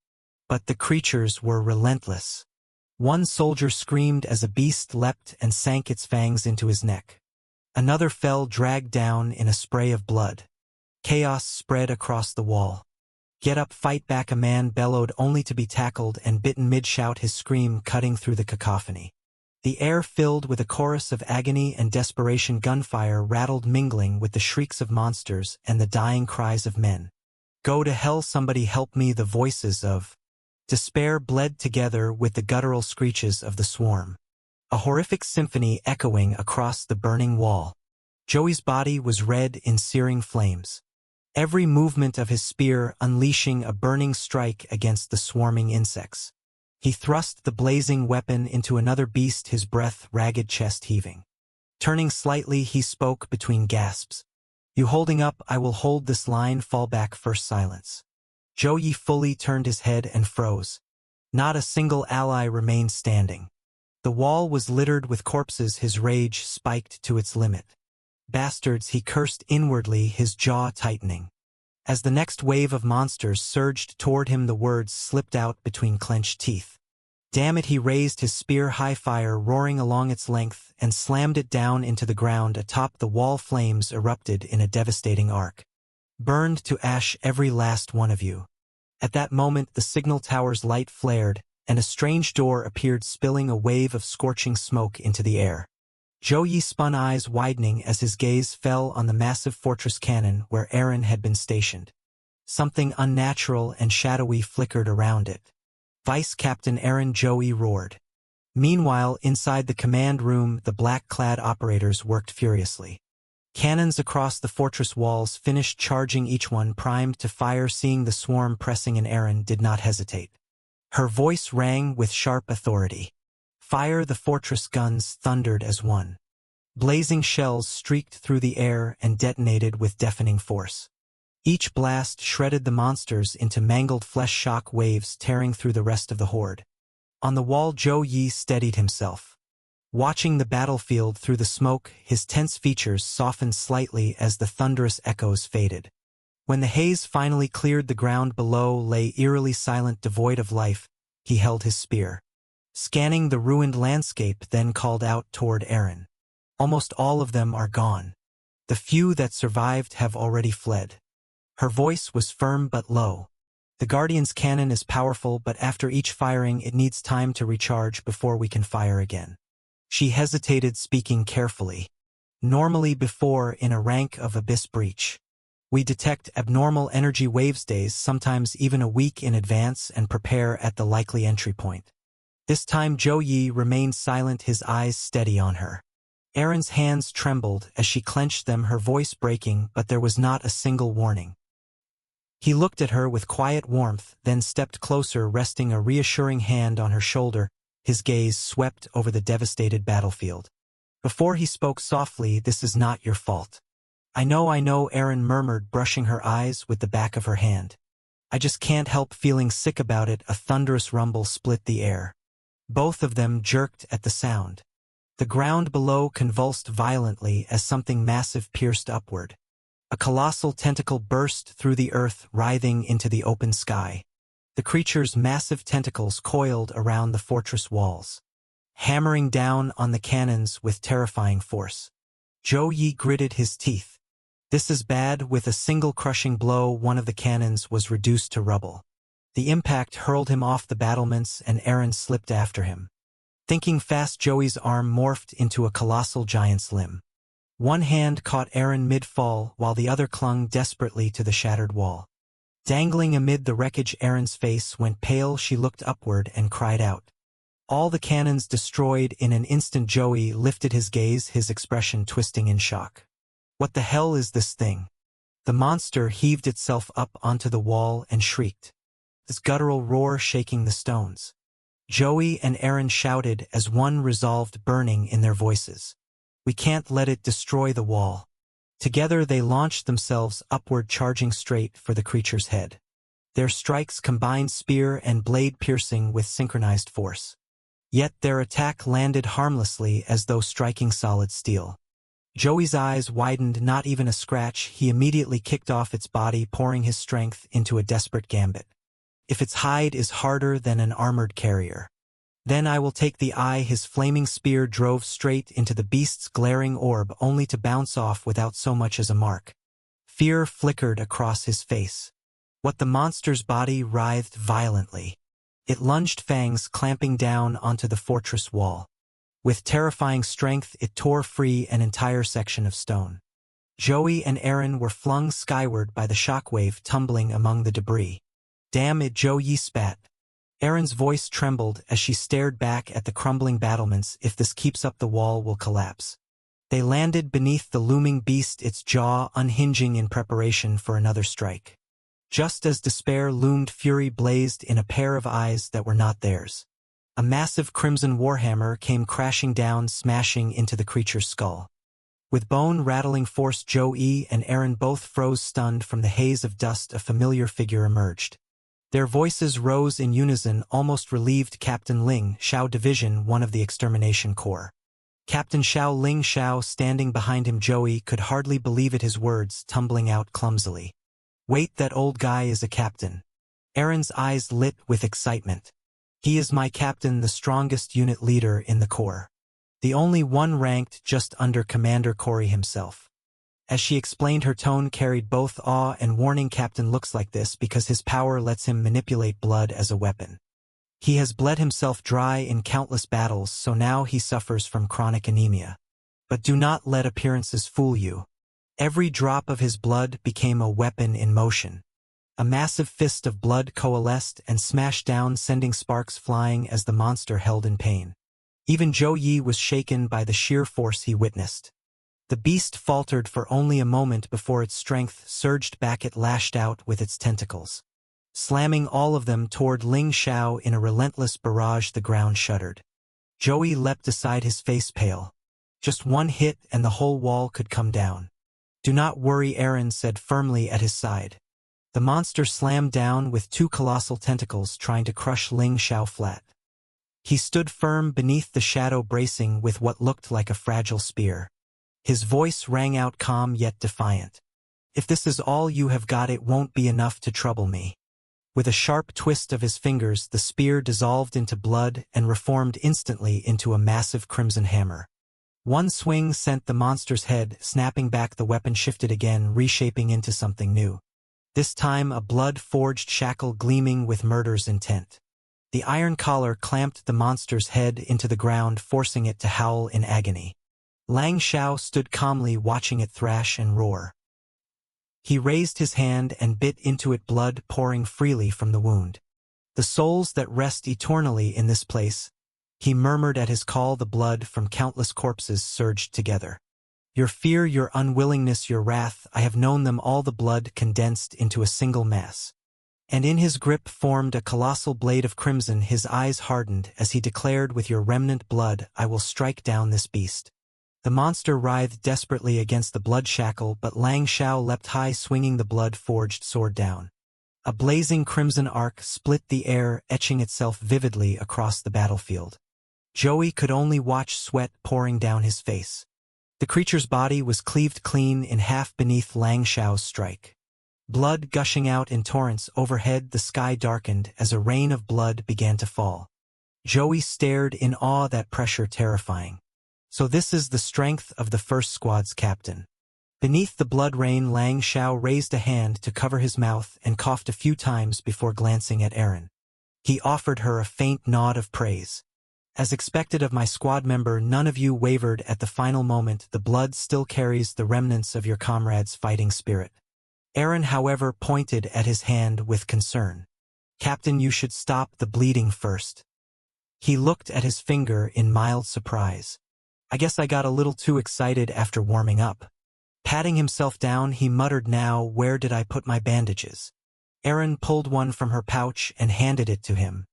But the creatures were relentless. One soldier screamed as a beast leapt and sank its fangs into his neck. Another fell, dragged down in a spray of blood. Chaos spread across the wall. "Get up, fight back!" a man bellowed, only to be tackled and bitten mid-shout, his scream cutting through the cacophony. The air filled with a chorus of agony and desperation. Gunfire rattled, mingling with the shrieks of monsters and the dying cries of men. "Go to hell, somebody help me!" The voices of despair bled together with the guttural screeches of the swarm, a horrific symphony echoing across the burning wall. Joey's body was red in searing flames, every movement of his spear unleashing a burning strike against the swarming insects. He thrust the blazing weapon into another beast, his breath, ragged chest heaving. Turning slightly, he spoke between gasps. "You holding up? I will hold this line. Fall back first." Silence. Joey fully turned his head and froze. Not a single ally remained standing. The wall was littered with corpses, his rage spiked to its limit. "Bastards," he cursed inwardly, his jaw tightening. As the next wave of monsters surged toward him, the words slipped out between clenched teeth. "Damn it!" He raised his spear high, fire roaring along its length, and slammed it down into the ground. Atop the wall, flames erupted in a devastating arc. "Burned to ash, every last one of you." At that moment, the signal tower's light flared, and a strange door appeared, spilling a wave of scorching smoke into the air. Joey spun, eyes widening as his gaze fell on the massive fortress cannon where Aaron had been stationed. Something unnatural and shadowy flickered around it. "Vice Captain Aaron!" Joey roared. Meanwhile, inside the command room, the black-clad operators worked furiously. Cannons across the fortress walls finished charging, each one primed to fire. Seeing the swarm pressing in, Aaron did not hesitate. Her voice rang with sharp authority. "Fire!" The fortress guns thundered as one. Blazing shells streaked through the air and detonated with deafening force. Each blast shredded the monsters into mangled flesh, shock waves tearing through the rest of the horde. On the wall, Joey steadied himself. Watching the battlefield through the smoke, his tense features softened slightly as the thunderous echoes faded. When the haze finally cleared, the ground below lay eerily silent, devoid of life. He held his spear, scanning the ruined landscape, then called out toward Aaron. "Almost all of them are gone. The few that survived have already fled." Her voice was firm but low. "The Guardian's cannon is powerful, but after each firing it needs time to recharge before we can fire again." She hesitated, speaking carefully. "Normally before, in a rank of abyss breach, we detect abnormal energy waves days, sometimes even a week in advance, and prepare at the likely entry point." This time Joey remained silent, his eyes steady on her. Aaron's hands trembled as she clenched them, her voice breaking, but there was not a single warning. He looked at her with quiet warmth, then stepped closer, resting a reassuring hand on her shoulder. His gaze swept over the devastated battlefield. Before he spoke softly, "This is not your fault." I know," Aaron murmured, brushing her eyes with the back of her hand. "I just can't help feeling sick about it." A thunderous rumble split the air. Both of them jerked at the sound. The ground below convulsed violently as something massive pierced upward. A colossal tentacle burst through the earth, writhing into the open sky. The creature's massive tentacles coiled around the fortress walls, hammering down on the cannons with terrifying force. Joey gritted his teeth. "This is bad." With a single crushing blow, one of the cannons was reduced to rubble. The impact hurled him off the battlements, and Aaron slipped after him. Thinking fast, Joey's arm morphed into a colossal giant's limb. One hand caught Aaron mid-fall, while the other clung desperately to the shattered wall. Dangling amid the wreckage, Aaron's face went pale. She looked upward and cried out. All the cannons destroyed in an instant. Joey lifted his gaze, his expression twisting in shock. "What the hell is this thing?" The monster heaved itself up onto the wall and shrieked, this guttural roar shaking the stones. Joey and Aaron shouted as one resolved burning in their voices. We can't let it destroy the wall. Together they launched themselves upward, charging straight for the creature's head. Their strikes combined spear and blade piercing with synchronized force. Yet their attack landed harmlessly as though striking solid steel. Joey's eyes widened, not even a scratch. He immediately kicked off its body, pouring his strength into a desperate gambit. If its hide is harder than an armored carrier, then I will take the eye. His flaming spear drove straight into the beast's glaring orb, only to bounce off without so much as a mark. Fear flickered across his face. What the monster's body writhed violently. It lunged, fangs clamping down onto the fortress wall. With terrifying strength, it tore free an entire section of stone. Joey and Aaron were flung skyward by the shockwave, tumbling among the debris. Damn it, Joey spat. Aaron's voice trembled as she stared back at the crumbling battlements. If this keeps up, the wall will collapse. They landed beneath the looming beast, its jaw unhinging in preparation for another strike. Just as despair loomed, fury blazed in a pair of eyes that were not theirs. A massive crimson warhammer came crashing down, smashing into the creature's skull. With bone-rattling force, Joey and Aaron both froze stunned. From the haze of dust, a familiar figure emerged. Their voices rose in unison, almost relieved. Captain Ling, Xiao Division, one of the Extermination Corps. Captain Xiao Ling Xiao, standing behind him. Joey could hardly believe it, his words tumbling out clumsily. Wait, that old guy is a captain. Aaron's eyes lit with excitement. He is my captain, the strongest unit leader in the Corps. The only one ranked just under Commander Corey himself. As she explained, her tone carried both awe and warning. Captain looks like this because his power lets him manipulate blood as a weapon. He has bled himself dry in countless battles, so now he suffers from chronic anemia. But do not let appearances fool you. Every drop of his blood became a weapon in motion. A massive fist of blood coalesced and smashed down, sending sparks flying as the monster held in pain. Even Joey was shaken by the sheer force he witnessed. The beast faltered for only a moment before its strength surged back. It lashed out with its tentacles, slamming all of them toward Ling Xiao in a relentless barrage. The ground shuddered. Joey leapt aside, his face pale. Just one hit and the whole wall could come down. Do not worry, Aaron said firmly at his side. The monster slammed down with two colossal tentacles, trying to crush Ling Xiao flat. He stood firm beneath the shadow, bracing with what looked like a fragile spear. His voice rang out, calm yet defiant. If this is all you have got, it won't be enough to trouble me. With a sharp twist of his fingers, the spear dissolved into blood and reformed instantly into a massive crimson hammer. One swing sent the monster's head snapping back. The weapon shifted again, reshaping into something new. This time a blood-forged shackle gleaming with murder's intent. The iron collar clamped the monster's head into the ground, forcing it to howl in agony. Lang Xiao stood calmly, watching it thrash and roar. He raised his hand and bit into it, blood pouring freely from the wound. The souls that rest eternally in this place, he murmured at his call. The blood from countless corpses surged together. Your fear, your unwillingness, your wrath, I have known them all. The blood condensed into a single mass. And in his grip formed a colossal blade of crimson. His eyes hardened as he declared, with your remnant blood, I will strike down this beast. The monster writhed desperately against the blood shackle, but Lang Xiao leapt high, swinging the blood-forged sword down. A blazing crimson arc split the air, etching itself vividly across the battlefield. Joey could only watch, sweat pouring down his face. The creature's body was cleaved clean in half beneath Lang Xiao's strike. Blood gushing out in torrents overhead, the sky darkened as a rain of blood began to fall. Joey stared in awe, that pressure terrifying. So this is the strength of the first squad's captain. Beneath the blood rain, Lang Xiao raised a hand to cover his mouth and coughed a few times before glancing at Aaron. He offered her a faint nod of praise. As expected of my squad member, none of you wavered at the final moment. The blood still carries the remnants of your comrades' fighting spirit. Aaron, however, pointed at his hand with concern. Captain, you should stop the bleeding first. He looked at his finger in mild surprise. I guess I got a little too excited after warming up. Patting himself down, he muttered, now, where did I put my bandages? Aaron pulled one from her pouch and handed it to him.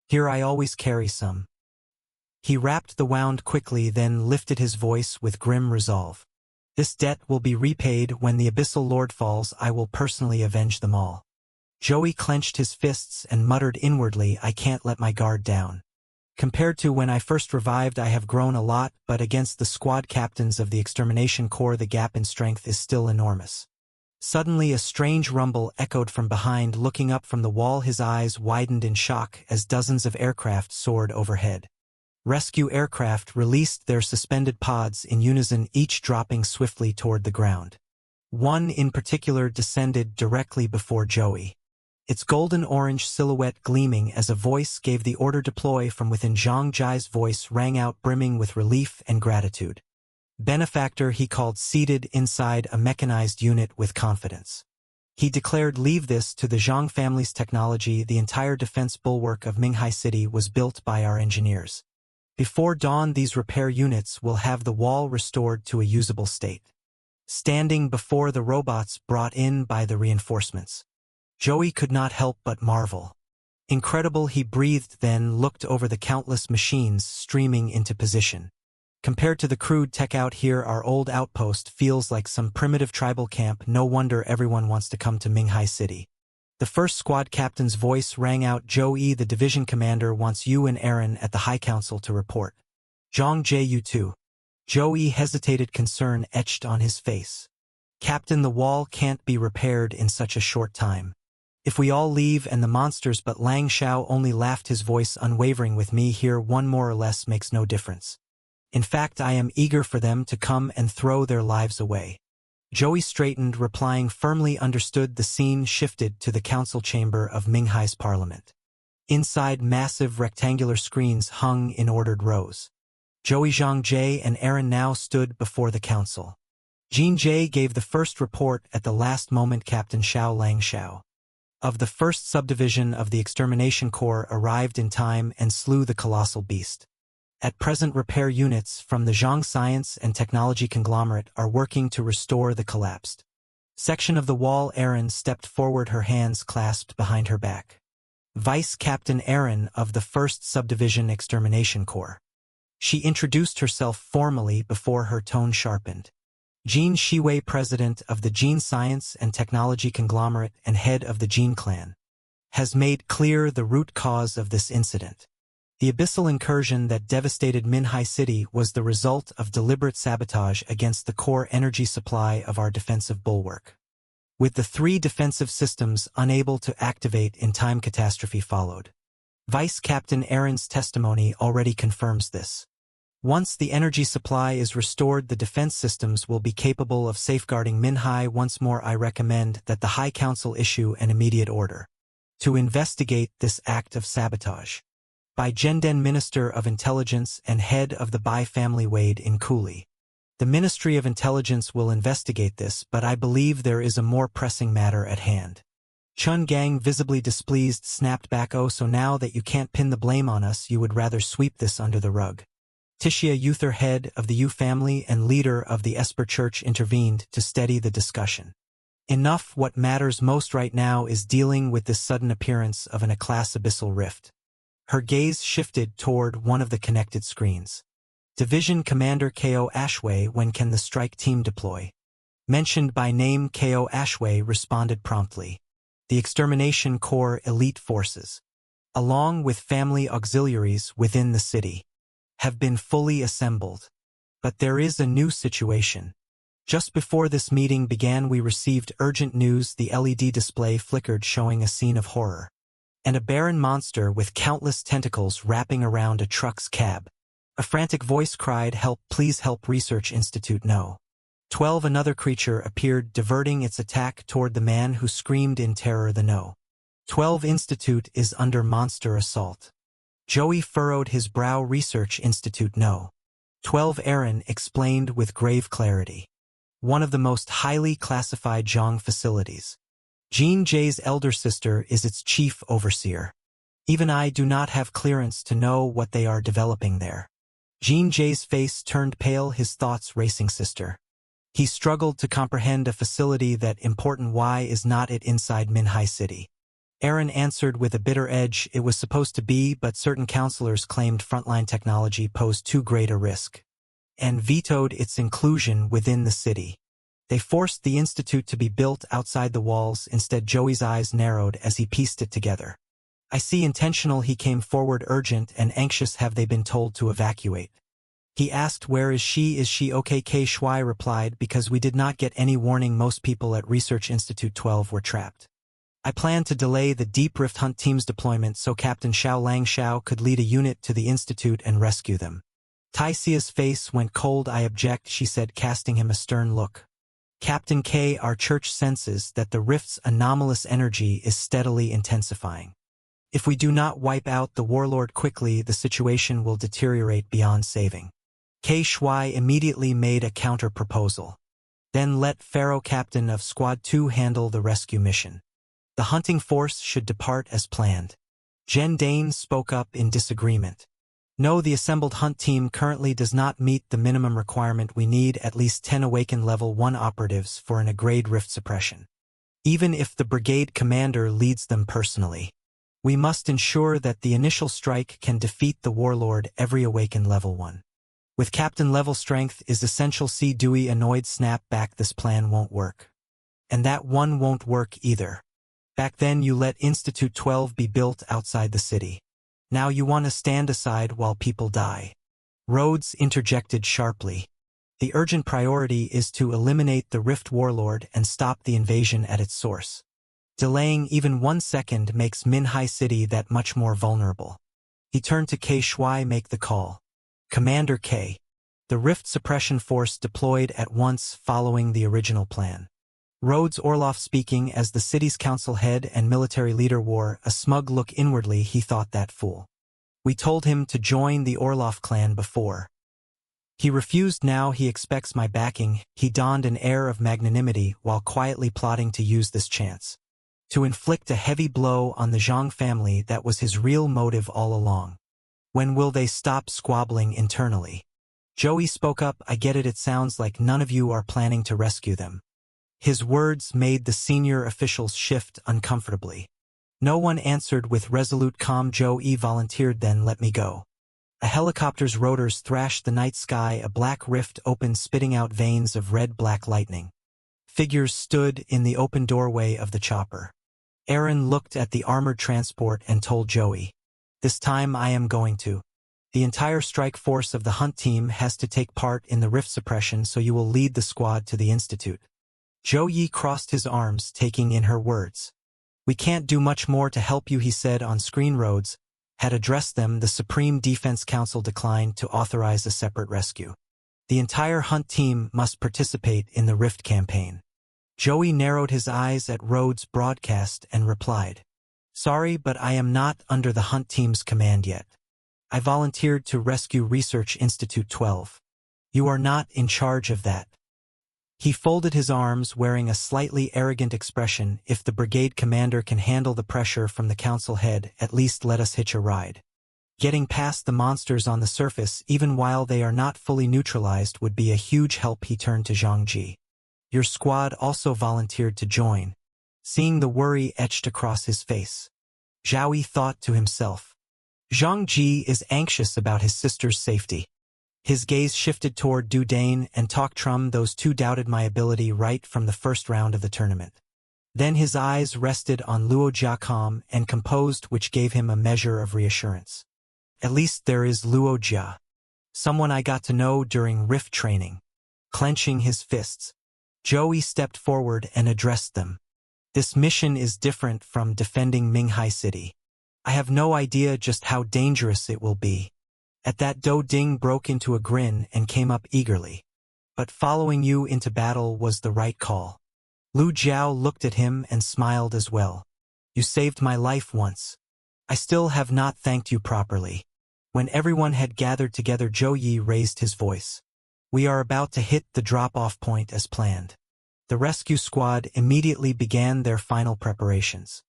Here I always carry some. He wrapped the wound quickly, then lifted his voice with grim resolve. This debt will be repaid when the Abyssal Lord falls. I will personally avenge them all. Joey clenched his fists and muttered inwardly, I can't let my guard down. Compared to when I first revived, I have grown a lot, but against the squad captains of the Extermination Corps the gap in strength is still enormous. Suddenly a strange rumble echoed from behind. Looking up from the wall, his eyes widened in shock as dozens of aircraft soared overhead. Rescue aircraft released their suspended pods in unison, each dropping swiftly toward the ground. One in particular descended directly before Joey, its golden-orange silhouette gleaming as a voice gave the order. Deploy. From within, Zhang Jai's voice rang out, brimming with relief and gratitude. Benefactor, he called, seated inside a mechanized unit with confidence. He declared, leave this to the Zhang family's technology. The entire defense bulwark of Minghai City was built by our engineers. Before dawn, these repair units will have the wall restored to a usable state. Standing before the robots brought in by the reinforcements, Joey could not help but marvel. Incredible, he breathed, then looked over the countless machines streaming into position. Compared to the crude tech out here, our old outpost feels like some primitive tribal camp. No wonder everyone wants to come to Minghai City. The first squad captain's voice rang out, Joey, the division commander wants you and Aaron at the High Council to report. Zhang Jie, you too. Joey hesitated, concern etched on his face. Captain, the wall can't be repaired in such a short time. If we all leave and the monsters, but Lang Xiao only laughed, his voice unwavering, with me here, one more or less makes no difference. In fact, I am eager for them to come and throw their lives away. Joey straightened, replying firmly, understood. The scene shifted to the council chamber of Minghai's parliament. Inside, massive rectangular screens hung in ordered rows. Joey, Zhang Jie, and Aaron now stood before the council. Jean Jie gave the first report at the last moment. Captain Xiao Lang Xiao of the 1st Subdivision of the Extermination Corps arrived in time and slew the colossal beast. At present, repair units from the Zhang Science and Technology Conglomerate are working to restore the collapsed section of the wall. Aaron stepped forward, her hands clasped behind her back. Vice Captain Aaron of the 1st Subdivision Extermination Corps. She introduced herself formally before her tone sharpened. Jean Shiwei, President of the Gene Science and Technology Conglomerate and head of the Gene Clan, has made clear the root cause of this incident. The abyssal incursion that devastated Minhai City was the result of deliberate sabotage against the core energy supply of our defensive bulwark. With the 3 defensive systems unable to activate in time, catastrophe followed. Vice Captain Aaron's testimony already confirms this. Once the energy supply is restored, the defense systems will be capable of safeguarding Minhai once more. I recommend that the High Council issue an immediate order to investigate this act of sabotage. By Zhenden, Minister of Intelligence and head of the Bai family, Wade in Cooley. The Ministry of Intelligence will investigate this, but I believe there is a more pressing matter at hand. Chun Gang, visibly displeased, snapped back, oh, so now that you can't pin the blame on us, you would rather sweep this under the rug. Tishia Uther, head of the Yu family and leader of the Esper Church, intervened to steady the discussion. Enough, what matters most right now is dealing with this sudden appearance of an A-class abyssal rift. Her gaze shifted toward one of the connected screens. Division Commander Ko Ashway, when can the strike team deploy? Mentioned by name, Ko Ashway responded promptly. The Extermination Corps elite forces, along with family auxiliaries within the city, have been fully assembled. But there is a new situation. Just before this meeting began, we received urgent news. The LED display flickered, showing a scene of horror. And a barren monster with countless tentacles wrapping around a truck's cab. A frantic voice cried, help, please help, Research Institute, no. 12. Another creature appeared, diverting its attack toward the man who screamed in terror, the no. 12. Institute is under monster assault. Joey furrowed his brow. Research Institute, no. 12. Aaron explained with grave clarity. One of the most highly classified Zhang facilities. Jean Jie's elder sister is its chief overseer. Even I do not have clearance to know what they are developing there. Jean Jie's face turned pale, his thoughts racing. Sister. He struggled to comprehend a facility that important. Why is not it inside Minhai City? Aaron answered with a bitter edge. It was supposed to be, but certain counselors claimed frontline technology posed too great a risk, and vetoed its inclusion within the city. They forced the institute to be built outside the walls. Instead, Joey's eyes narrowed as he pieced it together. I see. Intentional. He came forward, urgent and anxious. Have they been told to evacuate? He asked, where is she? Is she okay? K. Shui replied, because we did not get any warning. Most people at Research Institute 12 were trapped. I plan to delay the Deep Rift Hunt team's deployment so Captain Xiao Lang Xiao could lead a unit to the institute and rescue them. Taisia's face went cold. I object, she said, casting him a stern look. Captain K, our church senses that the rift's anomalous energy is steadily intensifying. If we do not wipe out the warlord quickly, the situation will deteriorate beyond saving. K. Shui immediately made a counter-proposal. Then let Pharaoh, captain of Squad 2, handle the rescue mission. The hunting force should depart as planned. Jen Dane spoke up in disagreement. No, the assembled hunt team currently does not meet the minimum requirement. We need at least 10 awakened level 1 operatives for an A-grade rift suppression. Even if the brigade commander leads them personally. We must ensure that the initial strike can defeat the warlord. Every awakened level 1. With captain level strength is essential. See Dewey annoyed. Snap back. This plan won't work. And that one won't work either. Back then you let Institute 12 be built outside the city. Now you want to stand aside while people die. Rhodes interjected sharply. The urgent priority is to eliminate the Rift Warlord and stop the invasion at its source. Delaying even 1 second makes Minhai City that much more vulnerable. He turned to K. Shui. Make the call. Commander K. The Rift Suppression Force deployed at once following the original plan. Rhodes Orloff speaking as the city's council head and military leader wore a smug look inwardly. He thought, that fool. We told him to join the Orloff clan before. He refused. Now he expects my backing. He donned an air of magnanimity while quietly plotting to use this chance to inflict a heavy blow on the Zhang family. That was his real motive all along. When will they stop squabbling internally? Joey spoke up. I get it. It sounds like none of you are planning to rescue them. His words made the senior officials shift uncomfortably. No one answered with resolute calm. Joey volunteered. Then let me go. A helicopter's rotors thrashed the night sky. A black rift opened, spitting out veins of red-black lightning. Figures stood in the open doorway of the chopper. Aaron looked at the armored transport and told Joey, this time I am going to. The entire strike force of the hunt team has to take part in the rift suppression, so you will lead the squad to the institute. Joey crossed his arms, taking in her words. We can't do much more to help you, he said on screen. Rhodes had addressed them. The Supreme Defense Council declined to authorize a separate rescue. The entire hunt team must participate in the rift campaign. Joey narrowed his eyes at Rhodes' broadcast and replied, sorry, but I am not under the hunt team's command yet. I volunteered to rescue Research Institute 12. You are not in charge of that. He folded his arms, wearing a slightly arrogant expression. If the brigade commander can handle the pressure from the council head, at least let us hitch a ride. Getting past the monsters on the surface, even while they are not fully neutralized, would be a huge help. He turned to Zhang Ji. Your squad also volunteered to join. Seeing the worry etched across his face, Zhao thought to himself. Zhang Ji is anxious about his sister's safety. His gaze shifted toward Du Dane and Tok Trum. Those two doubted my ability right from the first round of the tournament. Then his eyes rested on Luo Jia, calm and composed, which gave him a measure of reassurance. At least there is Luo Jia. Someone I got to know during rift training. Clenching his fists, Joey stepped forward and addressed them. This mission is different from defending Minhai City. I have no idea just how dangerous it will be. At that, Do Ding broke into a grin and came up eagerly. But following you into battle was the right call. Lu Jiao looked at him and smiled as well. You saved my life once. I still have not thanked you properly. When everyone had gathered together, Zhou Yi raised his voice. We are about to hit the drop-off point as planned. The rescue squad immediately began their final preparations.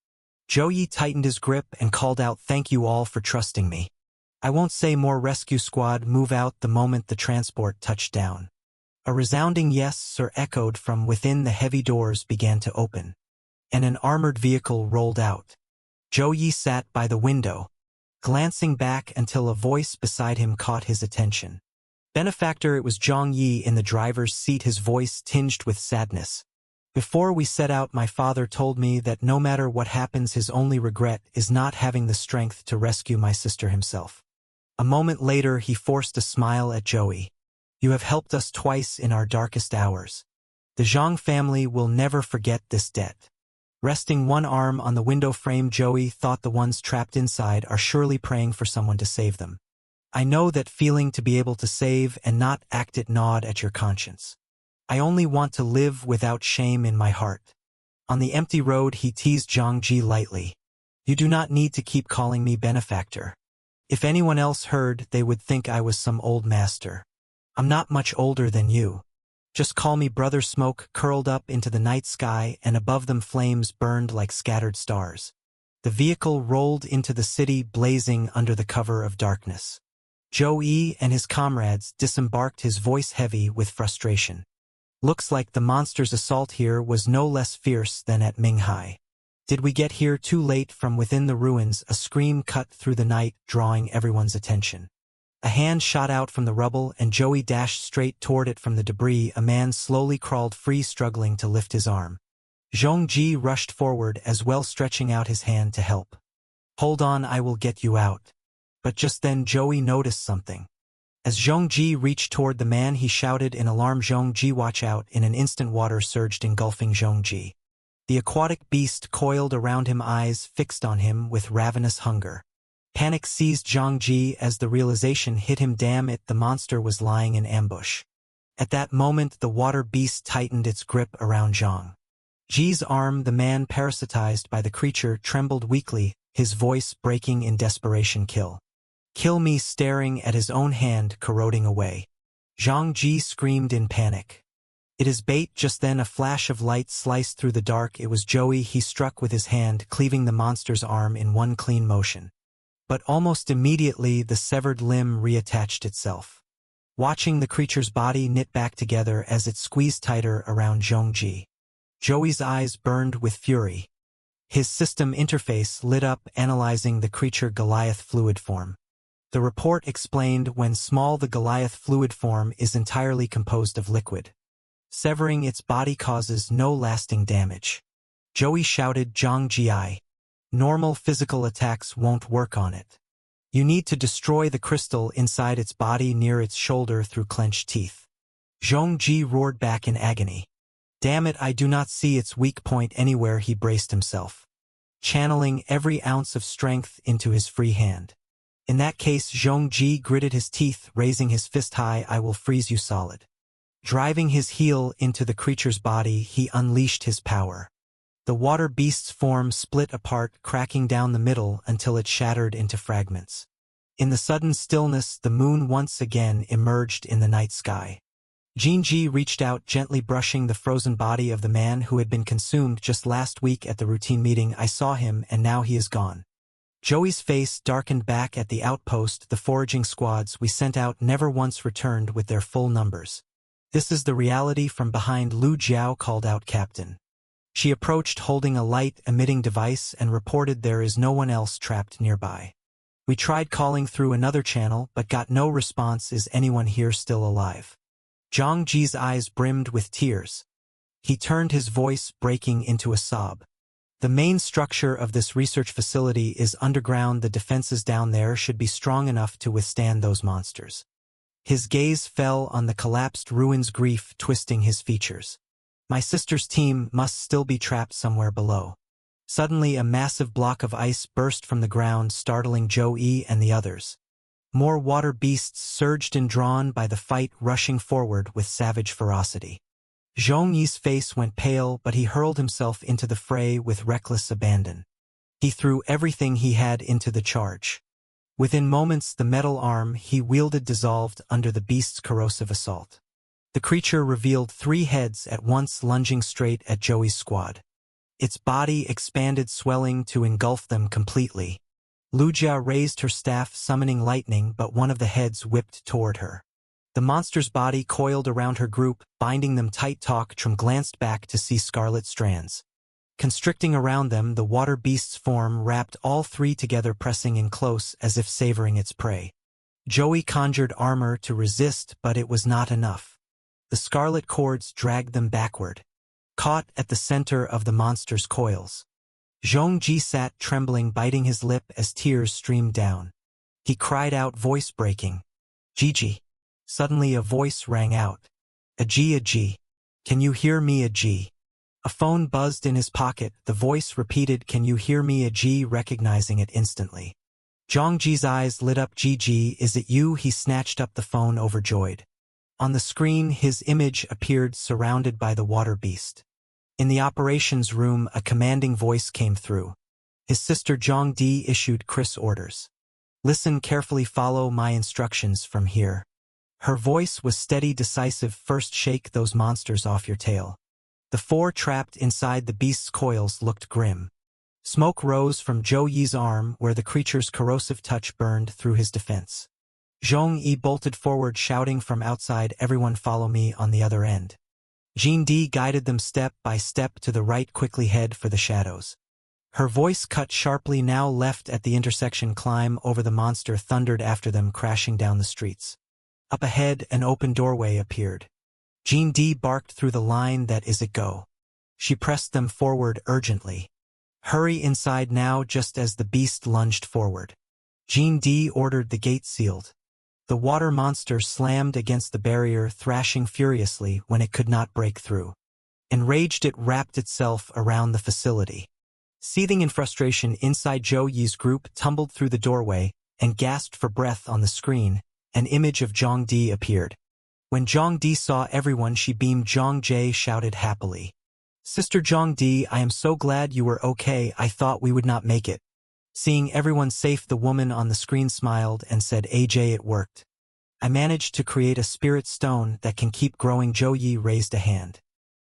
Zhou Yi tightened his grip and called out, thank you all for trusting me. I won't say more. Rescue squad, move out the moment the transport touched down. A resounding yes, sir, echoed from within. The heavy doors began to open, and an armored vehicle rolled out. Zhou Yi sat by the window, glancing back until a voice beside him caught his attention. Benefactor, it was Zhang Yi in the driver's seat, his voice tinged with sadness. Before we set out, my father told me that no matter what happens, his only regret is not having the strength to rescue my sister himself. A moment later, he forced a smile at Joey. You have helped us twice in our darkest hours. The Zhang family will never forget this debt. Resting one arm on the window frame, Joey thought the ones trapped inside are surely praying for someone to save them. I know that feeling, to be able to save and not act it, gnawed at your conscience. I only want to live without shame in my heart. On the empty road, he teased Zhang Ji lightly. You do not need to keep calling me benefactor. If anyone else heard, they would think I was some old master. I'm not much older than you. Just call me brother. Smoke curled up into the night sky, and above them flames burned like scattered stars. The vehicle rolled into the city, blazing under the cover of darkness. Zhou Yi and his comrades disembarked, his voice heavy with frustration. Looks like the monster's assault here was no less fierce than at Minghai. Did we get here too late? From within the ruins, a scream cut through the night, drawing everyone's attention. A hand shot out from the rubble, and Joey dashed straight toward it from the debris. A man slowly crawled free, struggling to lift his arm. Zhong Ji rushed forward as well, stretching out his hand to help. Hold on, I will get you out. But just then Joey noticed something. As Zhong Ji reached toward the man, he shouted in alarm, Zhong Ji, watch out. In an instant, water surged, engulfing Zhong Ji. The aquatic beast coiled around him, eyes fixed on him with ravenous hunger. Panic seized Zhong Ji as the realization hit him. Damn it, the monster was lying in ambush. At that moment, the water beast tightened its grip around Zhong Ji's arm. The man, parasitized by the creature, trembled weakly, his voice breaking in desperation. Kill me, staring at his own hand corroding away. Zhang Ji screamed in panic. It is bait. Just then a flash of light sliced through the dark. It was Joey. He struck with his hand, cleaving the monster's arm in one clean motion. But almost immediately the severed limb reattached itself. Watching the creature's body knit back together as it squeezed tighter around Zhong Ji. Joey's eyes burned with fury. His system interface lit up, analyzing the creature Goliath fluid form. The report explained, when small, the Goliath fluid form is entirely composed of liquid. Severing its body causes no lasting damage. Joey shouted, Zhang Ji, normal physical attacks won't work on it. You need to destroy the crystal inside its body near its shoulder through clenched teeth. Zhong Ji roared back in agony. Damn it, I do not see its weak point anywhere. He braced himself, channeling every ounce of strength into his free hand. In that case, Zhong Ji gritted his teeth, raising his fist high. I will freeze you solid. Driving his heel into the creature's body, he unleashed his power. The water beast's form split apart, cracking down the middle until it shattered into fragments. In the sudden stillness, the moon once again emerged in the night sky. Jin Ji reached out, gently brushing the frozen body of the man who had been consumed just last week at the routine meeting. I saw him, and now he is gone. Joey's face darkened. Back at the outpost, the foraging squads we sent out never once returned with their full numbers. This is the reality. From behind, Lu Jiao called out, Captain. She approached, holding a light-emitting device, and reported there is no one else trapped nearby. We tried calling through another channel, but got no response. Is anyone here still alive? Zhang Ji's eyes brimmed with tears. He turned, his voice breaking into a sob. The main structure of this research facility is underground. The defenses down there should be strong enough to withstand those monsters. His gaze fell on the collapsed ruins, grief twisting his features. My sister's team must still be trapped somewhere below. Suddenly, a massive block of ice burst from the ground, startling Zhou Yi and the others. More water beasts surged in, drawn by the fight, rushing forward with savage ferocity. Zhong Yi's face went pale, but he hurled himself into the fray with reckless abandon. He threw everything he had into the charge. Within moments, the metal arm he wielded dissolved under the beast's corrosive assault. The creature revealed 3 heads at once, lunging straight at Joey's squad. Its body expanded, swelling to engulf them completely. Lu Jia raised her staff, summoning lightning, but one of the heads whipped toward her. The monster's body coiled around her group, binding them tight. Tong glanced back to see scarlet strands. Constricting around them, the water beast's form wrapped all three together, pressing in close as if savoring its prey. Joey conjured armor to resist, but it was not enough. The scarlet cords dragged them backward, caught at the center of the monster's coils. Zhongji sat trembling, biting his lip as tears streamed down. He cried out, voice breaking, "Gigi!" Suddenly a voice rang out. Aji. Can you hear me, Aji?" A phone buzzed in his pocket. The voice repeated, "Can you hear me, Aji?" Recognizing it instantly. Zhongji's eyes lit up. "Gigi, is it you?" He snatched up the phone, overjoyed. On the screen, his image appeared, surrounded by the water beast. In the operations room, a commanding voice came through. His sister Zhongdi issued Chris orders. "Listen carefully, follow my instructions from here." Her voice was steady, decisive. "First, shake those monsters off your tail." The four trapped inside the beast's coils looked grim. Smoke rose from Zhou Yi's arm, where the creature's corrosive touch burned through his defense. Zhong Yi bolted forward, shouting from outside, "Everyone follow me on the other end." Jin Di guided them step by step to the right. "Quickly head for the shadows." Her voice cut sharply. "Now left at the intersection, climb over the monster," thundered after them, crashing down the streets. Up ahead, an open doorway appeared. Jin Di barked through the line, "That is it, go." She pressed them forward urgently. "Hurry inside now," just as the beast lunged forward. Jin Di ordered the gate sealed. The water monster slammed against the barrier, thrashing furiously when it could not break through. Enraged, it wrapped itself around the facility. Seething in frustration, inside Zhou Yi's group tumbled through the doorway and gasped for breath. On the screen, an image of Zhang Di appeared. When Zhang Di saw everyone, she beamed. Zhang Jie shouted happily, "Sister Zhang Di, I am so glad you were okay. I thought we would not make it." Seeing everyone safe, the woman on the screen smiled and said, "AJ, it worked. I managed to create a spirit stone that can keep growing." Zhou Yi raised a hand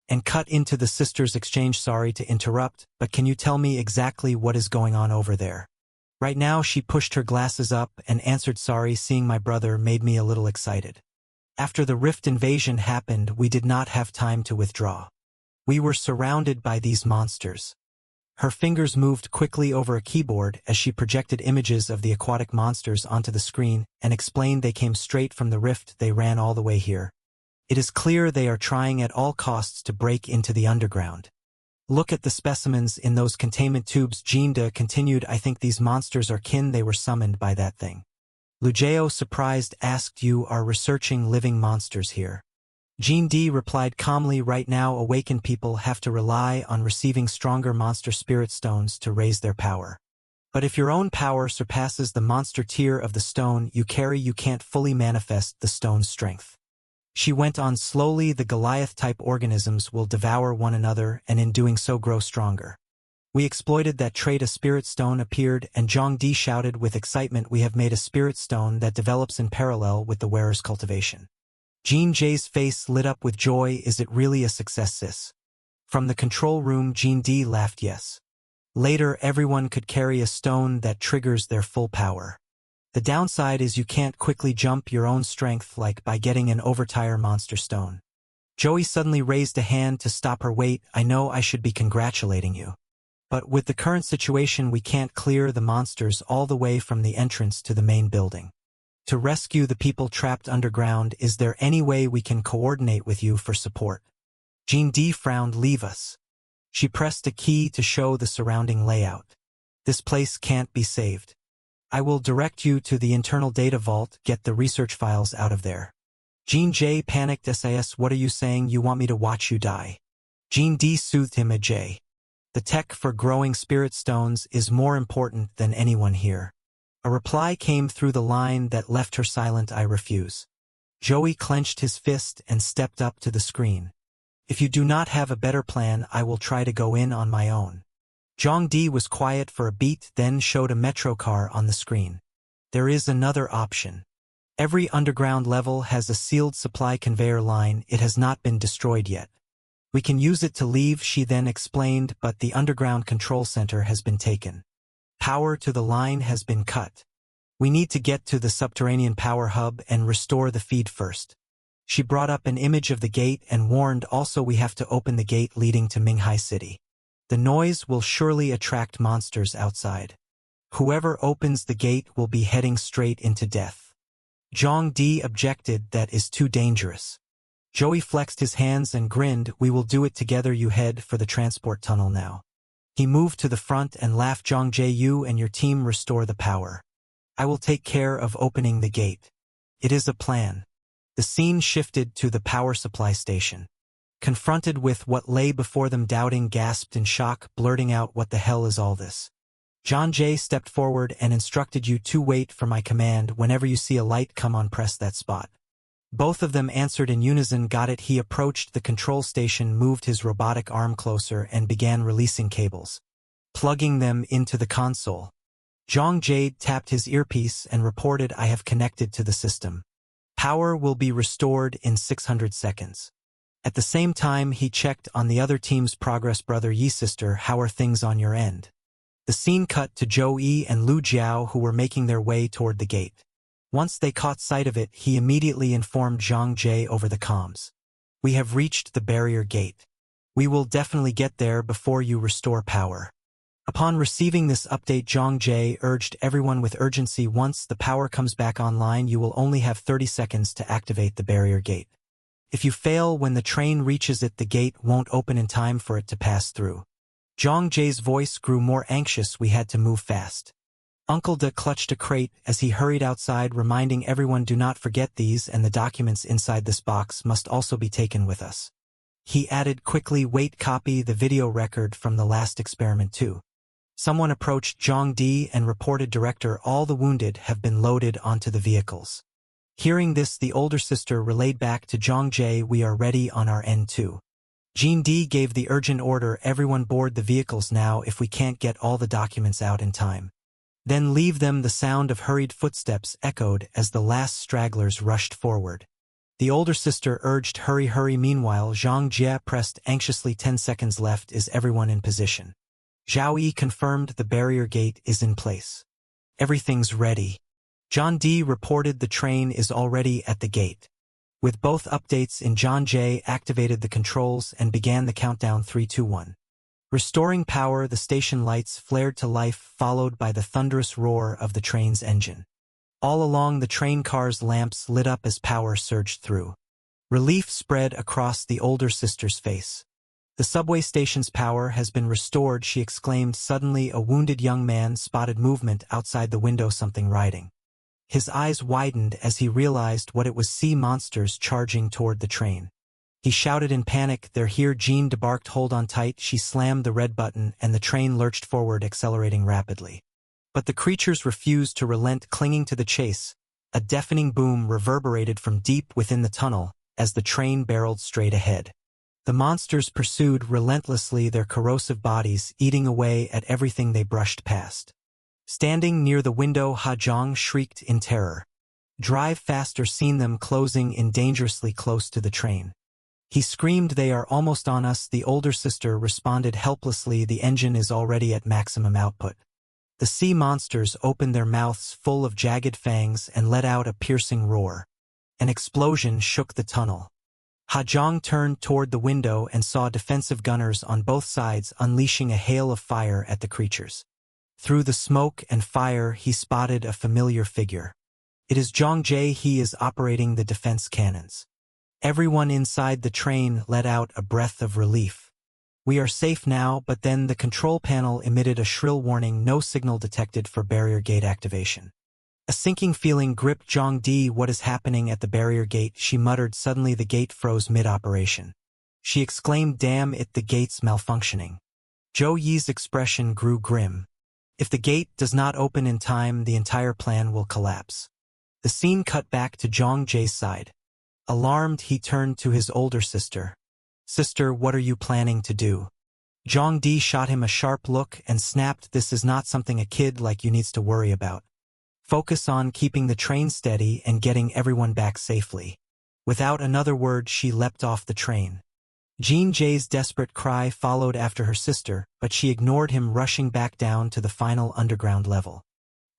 and cut into the sisters' exchange. "Sorry to interrupt, but can you tell me exactly what is going on over there?" Right now, she pushed her glasses up and answered, "Sorry, seeing my brother made me a little excited. After the Rift invasion happened, we did not have time to withdraw. We were surrounded by these monsters." Her fingers moved quickly over a keyboard as she projected images of the aquatic monsters onto the screen and explained, "They came straight from the Rift. They ran all the way here. It is clear they are trying at all costs to break into the underground. Look at the specimens in those containment tubes." Jinda continued, "I think these monsters are kin. They were summoned by that thing." Lujeo, surprised, asked, "You are researching living monsters here?" Jin Di replied calmly, "Right now, awakened people have to rely on receiving stronger monster spirit stones to raise their power. But if your own power surpasses the monster tier of the stone you carry, you can't fully manifest the stone's strength." She went on slowly, "The Goliath-type organisms will devour one another and in doing so grow stronger. We exploited that trait. A spirit stone appeared, and Zhang Di shouted with excitement, "We have made a spirit stone that develops in parallel with the wearer's cultivation." Jean Jay's face lit up with joy. "Is it really a success, sis?" From the control room, Jean D laughed, "Yes. Later, everyone could carry a stone that triggers their full power. The downside is you can't quickly jump your own strength like by getting an overtire monster stone." Joey suddenly raised a hand to stop her. "Wait, I know I should be congratulating you. But with the current situation, we can't clear the monsters all the way from the entrance to the main building. To rescue the people trapped underground, is there any way we can coordinate with you for support?" Jean D frowned. "Leave us." She pressed a key to show the surrounding layout. "This place can't be saved. I will direct you to the internal data vault. Get the research files out of there." Jean J panicked. "SAS, what are you saying? You want me to watch you die?" Jean D soothed him. "J. The tech for growing spirit stones is more important than anyone here." A reply came through the line that left her silent. "I refuse." Joey clenched his fist and stepped up to the screen. "If you do not have a better plan, I will try to go in on my own." Zhang Di was quiet for a beat, then showed a metro car on the screen. "There is another option. Every underground level has a sealed supply conveyor line. It has not been destroyed yet. We can use it to leave," she then explained, "but the underground control center has been taken. Power to the line has been cut. We need to get to the subterranean power hub and restore the feed first." She brought up an image of the gate and warned, "Also we have to open the gate leading to Minghai City. The noise will surely attract monsters outside. Whoever opens the gate will be heading straight into death. Zhang objected, that is too dangerous. Joey flexed his hands and grinned, we will do it together, you head for the transport tunnel now. He moved to the front and laughed, Zhang, you and your team restore the power. I will take care of opening the gate. It is a plan. The scene shifted to the power supply station. Confronted with what lay before them, doubting gasped in shock, blurting out, what the hell is all this? Zhang stepped forward and instructed, you to wait for my command. Whenever you see a light come on, press that spot. Both of them answered in unison, got it. He approached the control station, moved his robotic arm closer and began releasing cables, plugging them into the console. Zhang tapped his earpiece and reported, I have connected to the system. Power will be restored in 600 seconds. At the same time, he checked on the other team's progress. Brother Yi, sister, how are things on your end? The scene cut to Zhou Yi and Lu Jiao, who were making their way toward the gate. Once they caught sight of it, he immediately informed Zhang over the comms. We have reached the barrier gate. We will definitely get there before you restore power. Upon receiving this update, Zhang urged everyone with urgency, once the power comes back online, you will only have 30 seconds to activate the barrier gate. If you fail when the train reaches it, the gate won't open in time for it to pass through. Zhang voice grew more anxious, we had to move fast. Uncle De clutched a crate as he hurried outside, reminding everyone, do not forget these, and the documents inside this box must also be taken with us. He added quickly, wait, copy the video record from the last experiment too. Someone approached Zhang and reported, director, all the wounded have been loaded onto the vehicles. Hearing this, the older sister relayed back to Zhang, we are ready on our end too. Jean gave the urgent order, everyone board the vehicles now if we can't get all the documents out in time. Then leave them. The sound of hurried footsteps echoed as the last stragglers rushed forward. The older sister urged, hurry, hurry. Meanwhile, Zhang pressed anxiously, 10 seconds left, is everyone in position? Zhao Yi confirmed the barrier gate is in place. Everything's ready. Zhang reported the train is already at the gate. With both updates in, Zhang activated the controls and began the countdown, 3, 2, 1. Restoring power, the station lights flared to life, followed by the thunderous roar of the train's engine. All along the train cars, lamps lit up as power surged through. Relief spread across the older sister's face. The subway station's power has been restored, she exclaimed. Suddenly, a wounded young man spotted movement outside the window, something riding. His eyes widened as he realized what it was, sea monsters charging toward the train. He shouted in panic, they're here. Jean barked, hold on tight. She slammed the red button and the train lurched forward, accelerating rapidly. But the creatures refused to relent, clinging to the chase. A deafening boom reverberated from deep within the tunnel as the train barreled straight ahead. The monsters pursued relentlessly, their corrosive bodies eating away at everything they brushed past. Standing near the window, Zhang shrieked in terror. Drive faster, seen them closing in dangerously close to the train. He screamed, they are almost on us. The older sister responded helplessly, the engine is already at maximum output. The sea monsters opened their mouths full of jagged fangs and let out a piercing roar. An explosion shook the tunnel. Zhang turned toward the window and saw defensive gunners on both sides unleashing a hail of fire at the creatures. Through the smoke and fire, he spotted a familiar figure. It is Zhang. He is operating the defense cannons. Everyone inside the train let out a breath of relief. We are safe now, but then the control panel emitted a shrill warning, no signal detected for barrier gate activation. A sinking feeling gripped Zhang. What is happening at the barrier gate? She muttered. Suddenly the gate froze mid-operation. She exclaimed, damn it, the gate's malfunctioning. Zhou Yi's expression grew grim. If the gate does not open in time, the entire plan will collapse. The scene cut back to Zhang's side. Alarmed, he turned to his older sister. Sister, what are you planning to do? Zhang shot him a sharp look and snapped, this is not something a kid like you needs to worry about. Focus on keeping the train steady and getting everyone back safely. Without another word, she leapt off the train. Jean's desperate cry followed after her sister, but she ignored him, rushing back down to the final underground level.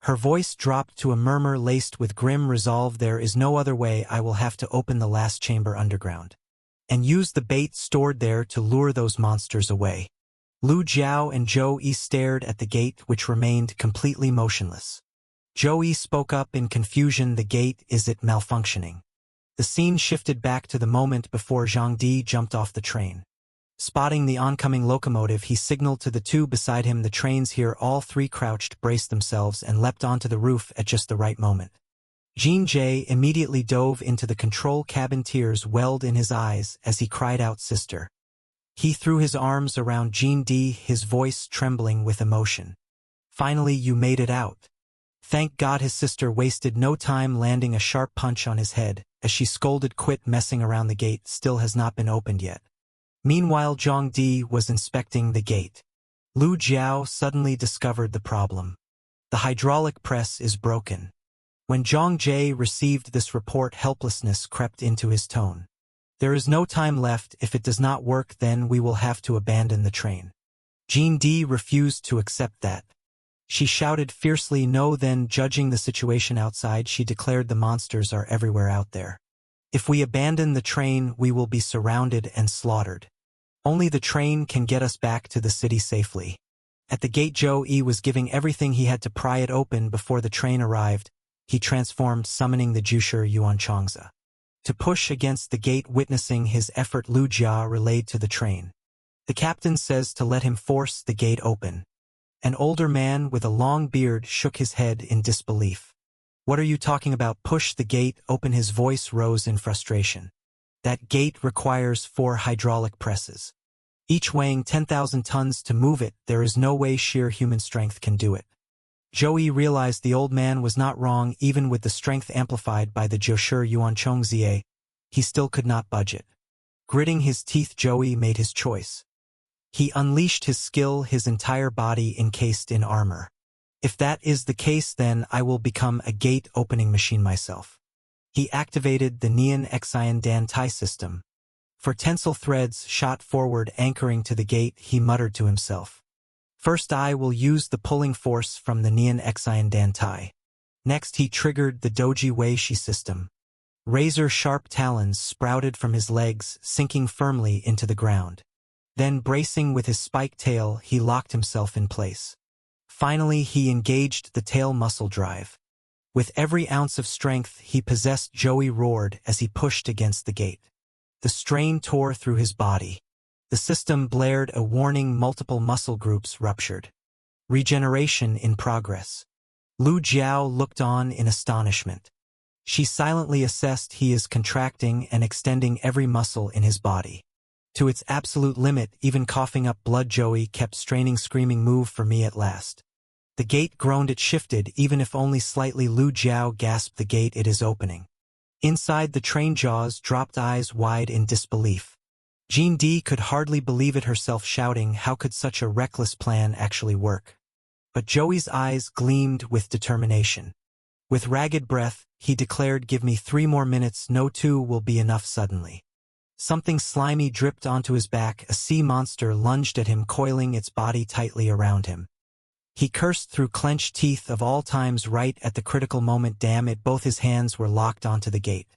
Her voice dropped to a murmur laced with grim resolve, there is no other way, I will have to open the last chamber underground. And use the bait stored there to lure those monsters away. Lu Jiao and Zhou Yi stared at the gate, which remained completely motionless. Zhou Yi spoke up in confusion, "The gate, is it malfunctioning?" The scene shifted back to the moment before Zhang Di jumped off the train. Spotting the oncoming locomotive, he signaled to the two beside him. The trains here, all three crouched, braced themselves, and leapt onto the roof at just the right moment. Jean Jay immediately dove into the control cabin, tears welled in his eyes as he cried out, "Sister." He threw his arms around Jean D, his voice trembling with emotion. "Finally, you made it out." Thank God. His sister wasted no time landing a sharp punch on his head, as she scolded, "Quit messing around, the gate still has not been opened yet." Meanwhile, Zhang Di was inspecting the gate. Lu Jiao suddenly discovered the problem. "The hydraulic press is broken." When Zhang Jie received this report, helplessness crept into his tone. "There is no time left. If it does not work, then we will have to abandon the train." Jean Di refused to accept that. She shouted fiercely, "No!" Then, judging the situation outside, she declared, "The monsters are everywhere out there. If we abandon the train, we will be surrounded and slaughtered. Only the train can get us back to the city safely." At the gate, Zhou Yi was giving everything he had to pry it open before the train arrived. He transformed, summoning the Jushi Yuan Chongzi to push against the gate. Witnessing his effort, Lu Jia relayed to the train, "The captain says to let him force the gate open." An older man with a long beard shook his head in disbelief. "What are you talking about? Push the gate open." His voice rose in frustration. "That gate requires 4 hydraulic presses, each weighing 10,000 tons to move it. There is no way sheer human strength can do it." Zhou Yi realized the old man was not wrong. Even with the strength amplified by the Jushi Yuan Chongzi, he still could not budge it. Gritting his teeth, Zhou Yi made his choice. He unleashed his skill, his entire body encased in armor. "If that is the case, then I will become a gate-opening machine myself." He activated the Neon Xian Dan Tai system. For tensile threads shot forward, anchoring to the gate, he muttered to himself, "First I will use the pulling force from the Neon Xian Dan Tai." Next he triggered the Doji Weishi system. Razor-sharp talons sprouted from his legs, sinking firmly into the ground. Then, bracing with his spiked tail, he locked himself in place. Finally, he engaged the tail muscle drive. With every ounce of strength he possessed, Zhou Yi roared as he pushed against the gate. The strain tore through his body. The system blared a warning, multiple muscle groups ruptured. Regeneration in progress. Lu Jiao looked on in astonishment. She silently assessed, he is contracting and extending every muscle in his body to its absolute limit, even coughing up blood. Zhou Yi kept straining, screaming, "Move for me at last." The gate groaned, it shifted, even if only slightly. Lu Jiao gasped, "The gate, it is opening." Inside, the train jaws dropped, eyes wide in disbelief. Jean D could hardly believe it herself, shouting, "How could such a reckless plan actually work?" But Zhou Yi's eyes gleamed with determination. With ragged breath, he declared, "Give me 3 more minutes, no 2 will be enough." Suddenly, something slimy dripped onto his back. A sea monster lunged at him, coiling its body tightly around him. He cursed through clenched teeth, of all times right at the critical moment. Damn it, both his hands were locked onto the gate.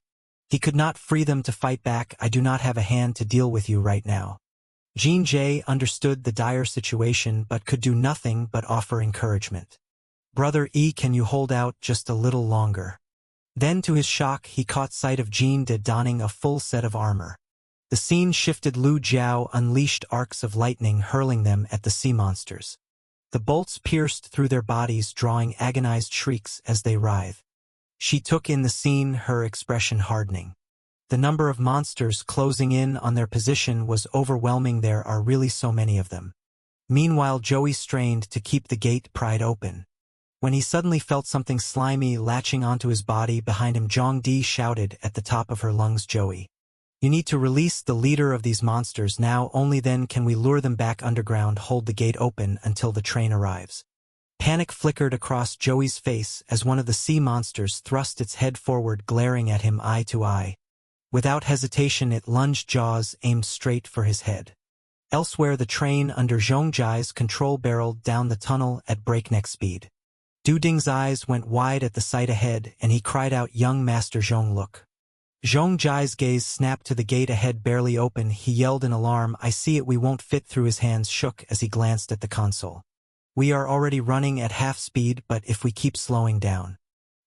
He could not free them to fight back. "I do not have a hand to deal with you right now." Jean Jay understood the dire situation but could do nothing but offer encouragement. "Brother E, can you hold out just a little longer?" Then, to his shock, he caught sight of Jean De donning a full set of armor. The scene shifted. Lu Jiao unleashed arcs of lightning, hurling them at the sea monsters. The bolts pierced through their bodies, drawing agonized shrieks as they writhed. She took in the scene, her expression hardening. The number of monsters closing in on their position was overwhelming. There are really so many of them. Meanwhile, Zhou Yi strained to keep the gate pried open. When he suddenly felt something slimy latching onto his body behind him, Zhang Di shouted at the top of her lungs, "Zhou Yi, you need to release the leader of these monsters now. Only then can we lure them back underground. Hold the gate open until the train arrives." Panic flickered across Zhou Yi's face as one of the sea monsters thrust its head forward, glaring at him eye to eye. Without hesitation, it lunged, jaws aimed straight for his head. Elsewhere, the train under Zhong Jai's control barreled down the tunnel at breakneck speed. Du Ding's eyes went wide at the sight ahead, and he cried out, "Young Master Zhong, look." Zhong Jai's gaze snapped to the gate ahead barely open. He yelled in alarm, "I see it, we won't fit through." His hands shook as he glanced at the console. "We are already running at half speed, but if we keep slowing down."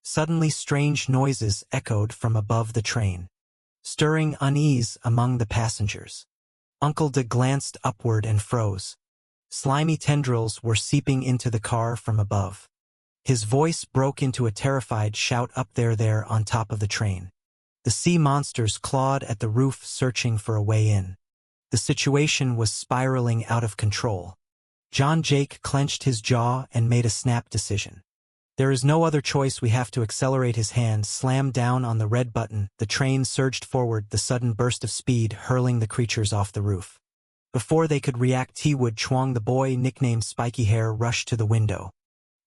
Suddenly strange noises echoed from above the train, stirring unease among the passengers. Uncle De glanced upward and froze. Slimy tendrils were seeping into the car from above. His voice broke into a terrified shout, "Up there on top of the train." The sea monsters clawed at the roof, searching for a way in. The situation was spiraling out of control. John Jake clenched his jaw and made a snap decision. There is no other choice, we have to accelerate. His hand slammed down on the red button. The train surged forward, the sudden burst of speed hurling the creatures off the roof. Before they could react, T-Wood Chuang, the boy nicknamed Spiky Hair, rushed to the window,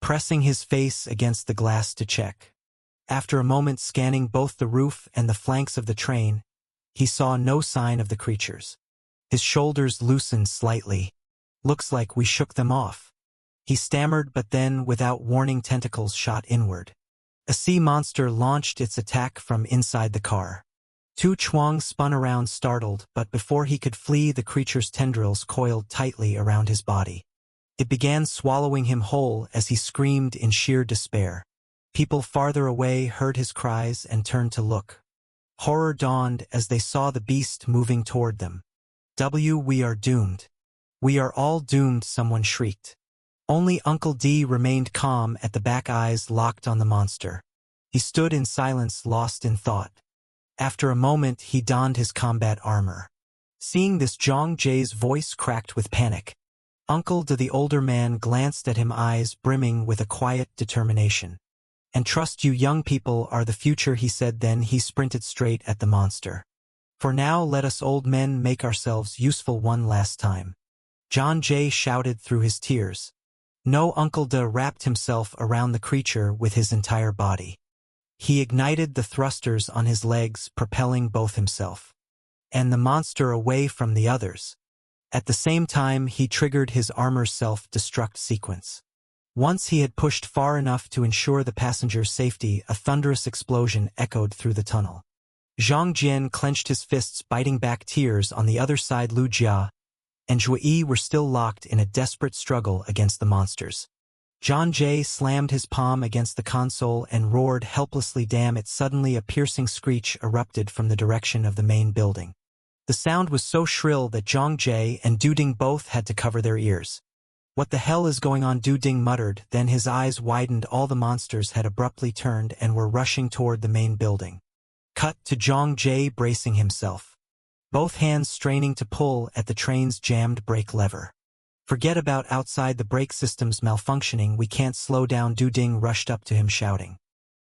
pressing his face against the glass to check. After a moment scanning both the roof and the flanks of the train, he saw no sign of the creatures. His shoulders loosened slightly. "Looks like we shook them off," he stammered, but then, without warning, tentacles shot inward. A sea monster launched its attack from inside the car. Tu Chuang spun around startled, but before he could flee, the creature's tendrils coiled tightly around his body. It began swallowing him whole as he screamed in sheer despair. People farther away heard his cries and turned to look. Horror dawned as they saw the beast moving toward them. "We are doomed. We are all doomed," someone shrieked. Only Uncle D remained calm at the back, eyes locked on the monster. He stood in silence, lost in thought. After a moment, he donned his combat armor. Seeing this, Zhong Jai's voice cracked with panic. Uncle D, the older man, glanced at him, eyes brimming with a quiet determination. "And trust you young people are the future," he said. Then he sprinted straight at the monster. "For now, let us old men make ourselves useful one last time." John Jay shouted through his tears. No, Uncle De wrapped himself around the creature with his entire body. He ignited the thrusters on his legs, propelling both himself and the monster away from the others. At the same time, he triggered his armor's self-destruct sequence. Once he had pushed far enough to ensure the passenger's safety, a thunderous explosion echoed through the tunnel. Zhang Jian clenched his fists, biting back tears. On the other side, Lu Jia and Zhui Yi were still locked in a desperate struggle against the monsters. John Jay slammed his palm against the console and roared helplessly, "Damn it!" Suddenly a piercing screech erupted from the direction of the main building. The sound was so shrill that Zhang Jay and Du Ding both had to cover their ears. "What the hell is going on?" Du Ding muttered, then his eyes widened. All the monsters had abruptly turned and were rushing toward the main building. Cut to Zhang Jay bracing himself, both hands straining to pull at the train's jammed brake lever. "Forget about outside, the brake system's malfunctioning, we can't slow down." Du Ding rushed up to him shouting,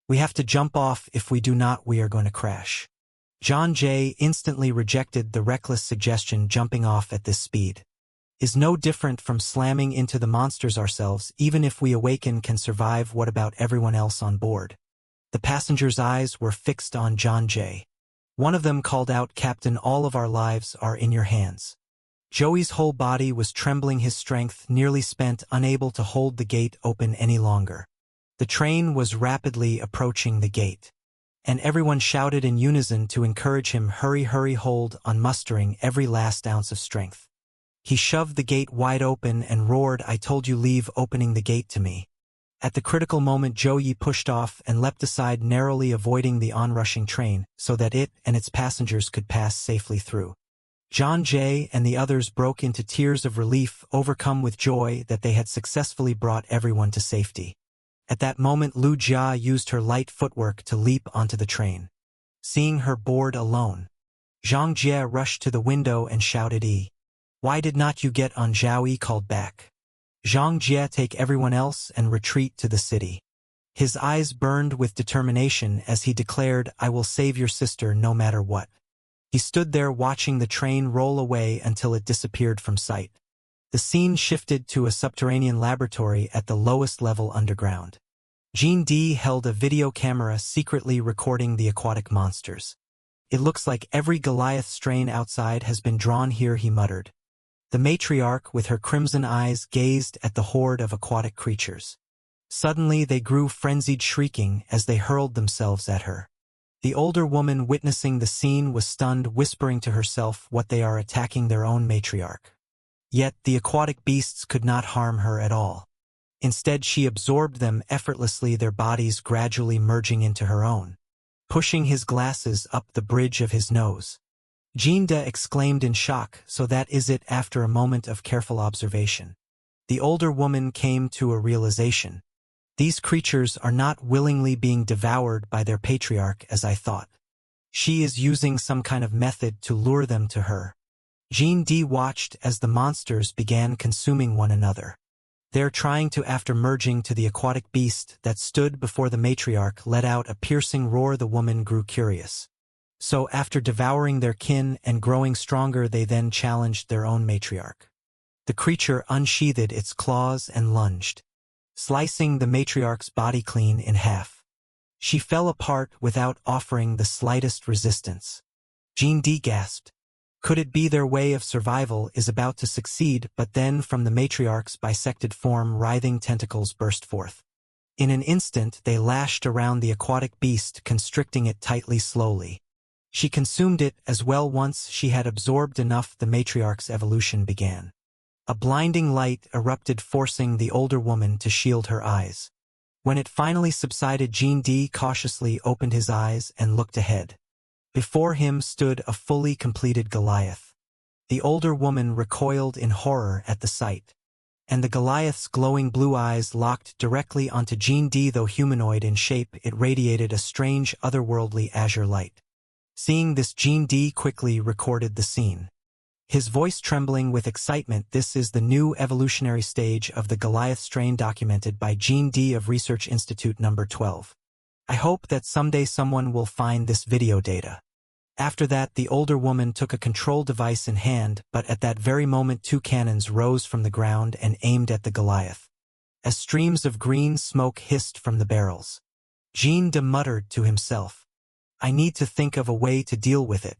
"We have to jump off, if we do not we are going to crash." John Jay instantly rejected the reckless suggestion. Jumping off at this speed is no different from slamming into the monsters ourselves. Even if we awaken, can survive. What about everyone else on board? The passengers' eyes were fixed on John Jay. One of them called out, "Captain, all of our lives are in your hands." Joey's whole body was trembling, his strength nearly spent, unable to hold the gate open any longer. The train was rapidly approaching the gate, and everyone shouted in unison to encourage him, "Hurry, hurry!" hold on, mustering every last ounce of strength. He shoved the gate wide open and roared, "I told you, leave opening the gate to me." At the critical moment, Joey pushed off and leapt aside, narrowly avoiding the onrushing train, so that it and its passengers could pass safely through. John Jay and the others broke into tears of relief, overcome with joy that they had successfully brought everyone to safety. At that moment, Lu Jia used her light footwork to leap onto the train. Seeing her board alone, Zhang Jie rushed to the window and shouted, "Why did not you get on?" Zhao Yi called back. Zhang Jie, "Take everyone else and retreat to the city." His eyes burned with determination as he declared, "I will save your sister no matter what." He stood there watching the train roll away until it disappeared from sight. The scene shifted to a subterranean laboratory at the lowest level underground. Jean D held a video camera, secretly recording the aquatic monsters. "It looks like every Goliath strain outside has been drawn here," he muttered. The matriarch, with her crimson eyes, gazed at the horde of aquatic creatures. Suddenly they grew frenzied, shrieking as they hurled themselves at her. The older woman witnessing the scene was stunned, whispering to herself what they are attacking their own matriarch. Yet the aquatic beasts could not harm her at all. Instead she absorbed them effortlessly, their bodies gradually merging into her own, pushing his glasses up the bridge of his nose. Jinda exclaimed in shock, "So that is it." After a moment of careful observation, the older woman came to a realization. These creatures are not willingly being devoured by their patriarch as I thought. She is using some kind of method to lure them to her. Jinda watched as the monsters began consuming one another. They're trying to. After merging to the aquatic beast that stood before the matriarch let out a piercing roar, the woman grew curious. So after devouring their kin and growing stronger, they then challenged their own matriarch. The creature unsheathed its claws and lunged, slicing the matriarch's body clean in half. She fell apart without offering the slightest resistance. Jinda gasped. Could it be their way of survival is about to succeed? But then from the matriarch's bisected form writhing tentacles burst forth. In an instant they lashed around the aquatic beast, constricting it tightly. Slowly she consumed it as well. Once she had absorbed enough, the matriarch's evolution began. A blinding light erupted, forcing the older woman to shield her eyes. When it finally subsided, Jinda cautiously opened his eyes and looked ahead. Before him stood a fully completed Goliath. The older woman recoiled in horror at the sight, and the Goliath's glowing blue eyes locked directly onto Jinda. Though humanoid in shape, it radiated a strange otherworldly azure light. Seeing this, Jinda quickly recorded the scene, his voice trembling with excitement. This is the new evolutionary stage of the Goliath strain, documented by Jinda of Research Institute number 12. I hope that someday someone will find this video data. After that, the older woman took a control device in hand, but at that very moment 2 cannons rose from the ground and aimed at the Goliath. As streams of green smoke hissed from the barrels, Jinda muttered to himself, "I need to think of a way to deal with it."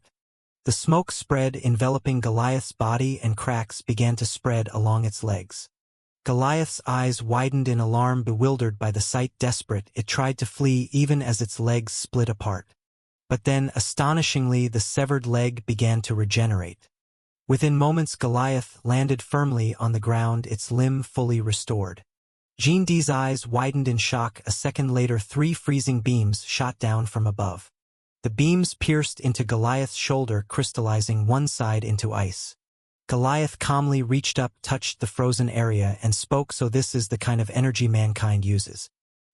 The smoke spread, enveloping Goliath's body, and cracks began to spread along its legs. Goliath's eyes widened in alarm, bewildered by the sight. Desperate, it tried to flee even as its legs split apart. But then, astonishingly, the severed leg began to regenerate. Within moments, Goliath landed firmly on the ground, its limb fully restored. Jinda's eyes widened in shock. A second later, 3 freezing beams shot down from above. The beams pierced into Goliath's shoulder, crystallizing one side into ice. Goliath calmly reached up, touched the frozen area, and spoke. "So this is the kind of energy mankind uses."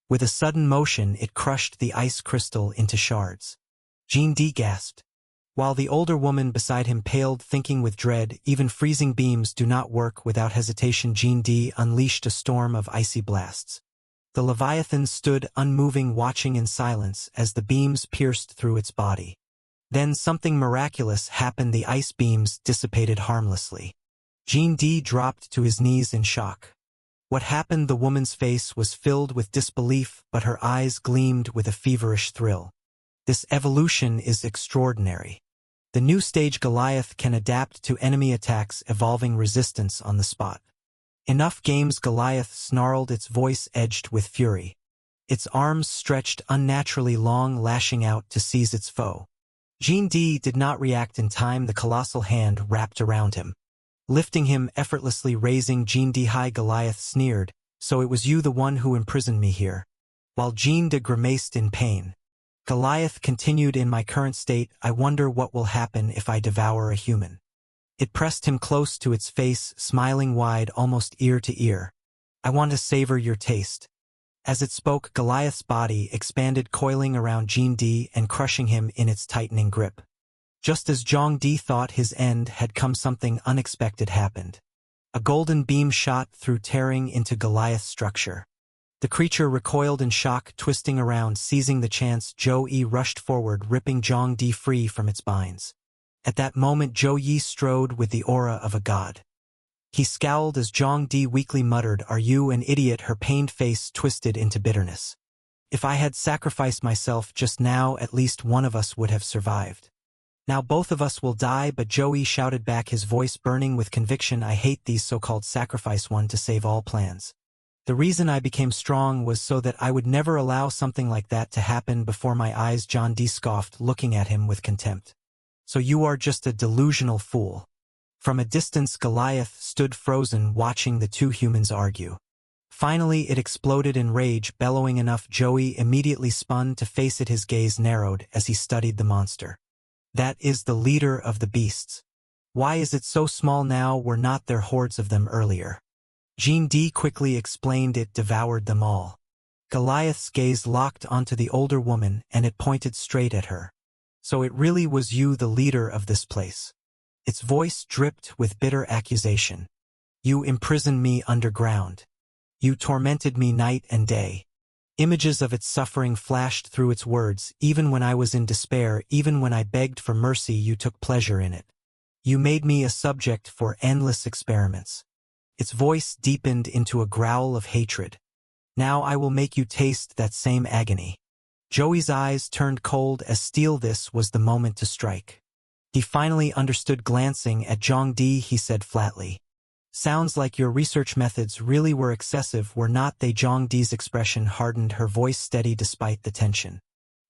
With a sudden motion, it crushed the ice crystal into shards. Jinda gasped, while the older woman beside him paled, thinking with dread. Even freezing beams do not work. Without hesitation, Jinda unleashed a storm of icy blasts. The Leviathan stood unmoving, watching in silence as the beams pierced through its body. Then something miraculous happened. The ice beams dissipated harmlessly. Jinda dropped to his knees in shock. What happened? The woman's face was filled with disbelief, but her eyes gleamed with a feverish thrill. This evolution is extraordinary. The new stage Goliath can adapt to enemy attacks, evolving resistance on the spot. Enough games. Goliath snarled, its voice edged with fury. Its arms stretched unnaturally long, lashing out to seize its foe. Jinda did not react in time. The colossal hand wrapped around him, lifting him effortlessly, raising Jinda high. Goliath sneered, "So it was you, the one who imprisoned me here?" While Jinda grimaced in pain, Goliath continued, "In my current state, I wonder what will happen if I devour a human." It pressed him close to its face, smiling wide, almost ear to ear. "I want to savor your taste." As it spoke, Goliath's body expanded, coiling around Jinda and crushing him in its tightening grip. Just as Jinda thought his end had come, something unexpected happened. A golden beam shot through, tearing into Goliath's structure. The creature recoiled in shock, twisting around, seizing the chance. Joe-E rushed forward, ripping Jinda free from its binds. At that moment, Joe-E strode with the aura of a god. He scowled as Jinda weakly muttered, "Are you an idiot?" Her pained face twisted into bitterness. "If I had sacrificed myself just now, at least one of us would have survived. Now both of us will die." But Joe-E shouted back, his voice burning with conviction, "I hate these so-called sacrifice one to save all plans. The reason I became strong was so that I would never allow something like that to happen before my eyes. John D. scoffed, looking at him with contempt. So you are just a delusional fool. From a distance, Goliath stood frozen, watching the two humans argue. Finally, it exploded in rage, bellowing enough. Joey immediately spun to face it, his gaze narrowed as he studied the monster. That is the leader of the beasts. Why is it so small now? Were not there hordes of them earlier? Jean D. quickly explained, it devoured them all. Goliath's gaze locked onto the older woman, and it pointed straight at her. So it really was you, the leader of this place. Its voice dripped with bitter accusation. You imprisoned me underground. You tormented me night and day. Images of its suffering flashed through its words. Even when I was in despair, even when I begged for mercy, you took pleasure in it. You made me a subject for endless experiments. Its voice deepened into a growl of hatred. Now I will make you taste that same agony. Joey's eyes turned cold as steel. This was the moment to strike. He finally understood. Glancing at Zhang Di, he said flatly, "Sounds like your research methods really were excessive, were not they?" Zhang Di's expression hardened, her voice steady despite the tension.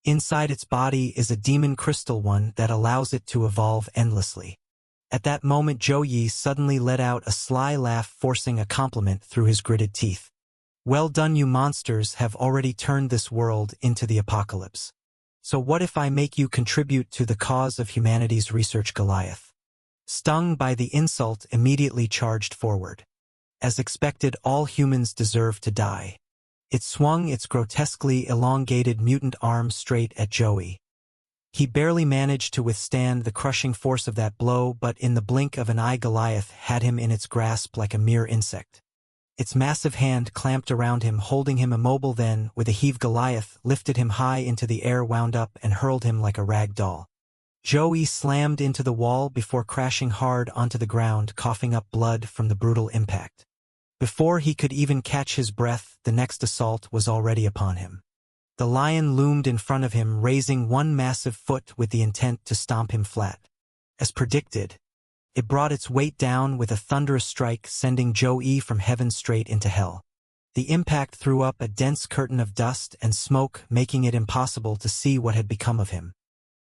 Inside its body is a demon crystal, one that allows it to evolve endlessly. At that moment, Zhou Yi suddenly let out a sly laugh, forcing a compliment through his gritted teeth. Well done, you monsters have already turned this world into the apocalypse. So what if I make you contribute to the cause of humanity's research? Goliath, stung by the insult, immediately charged forward. As expected, all humans deserve to die. It swung its grotesquely elongated mutant arm straight at Joey. He barely managed to withstand the crushing force of that blow, but in the blink of an eye, Goliath had him in its grasp like a mere insect. Its massive hand clamped around him, holding him immobile. Then, with a heave, Goliath lifted him high into the air, wound up, and hurled him like a rag doll. Joey slammed into the wall before crashing hard onto the ground, coughing up blood from the brutal impact. Before he could even catch his breath, the next assault was already upon him. The lion loomed in front of him, raising one massive foot with the intent to stomp him flat. As predicted, it brought its weight down with a thunderous strike, sending Joey from heaven straight into hell. The impact threw up a dense curtain of dust and smoke, making it impossible to see what had become of him.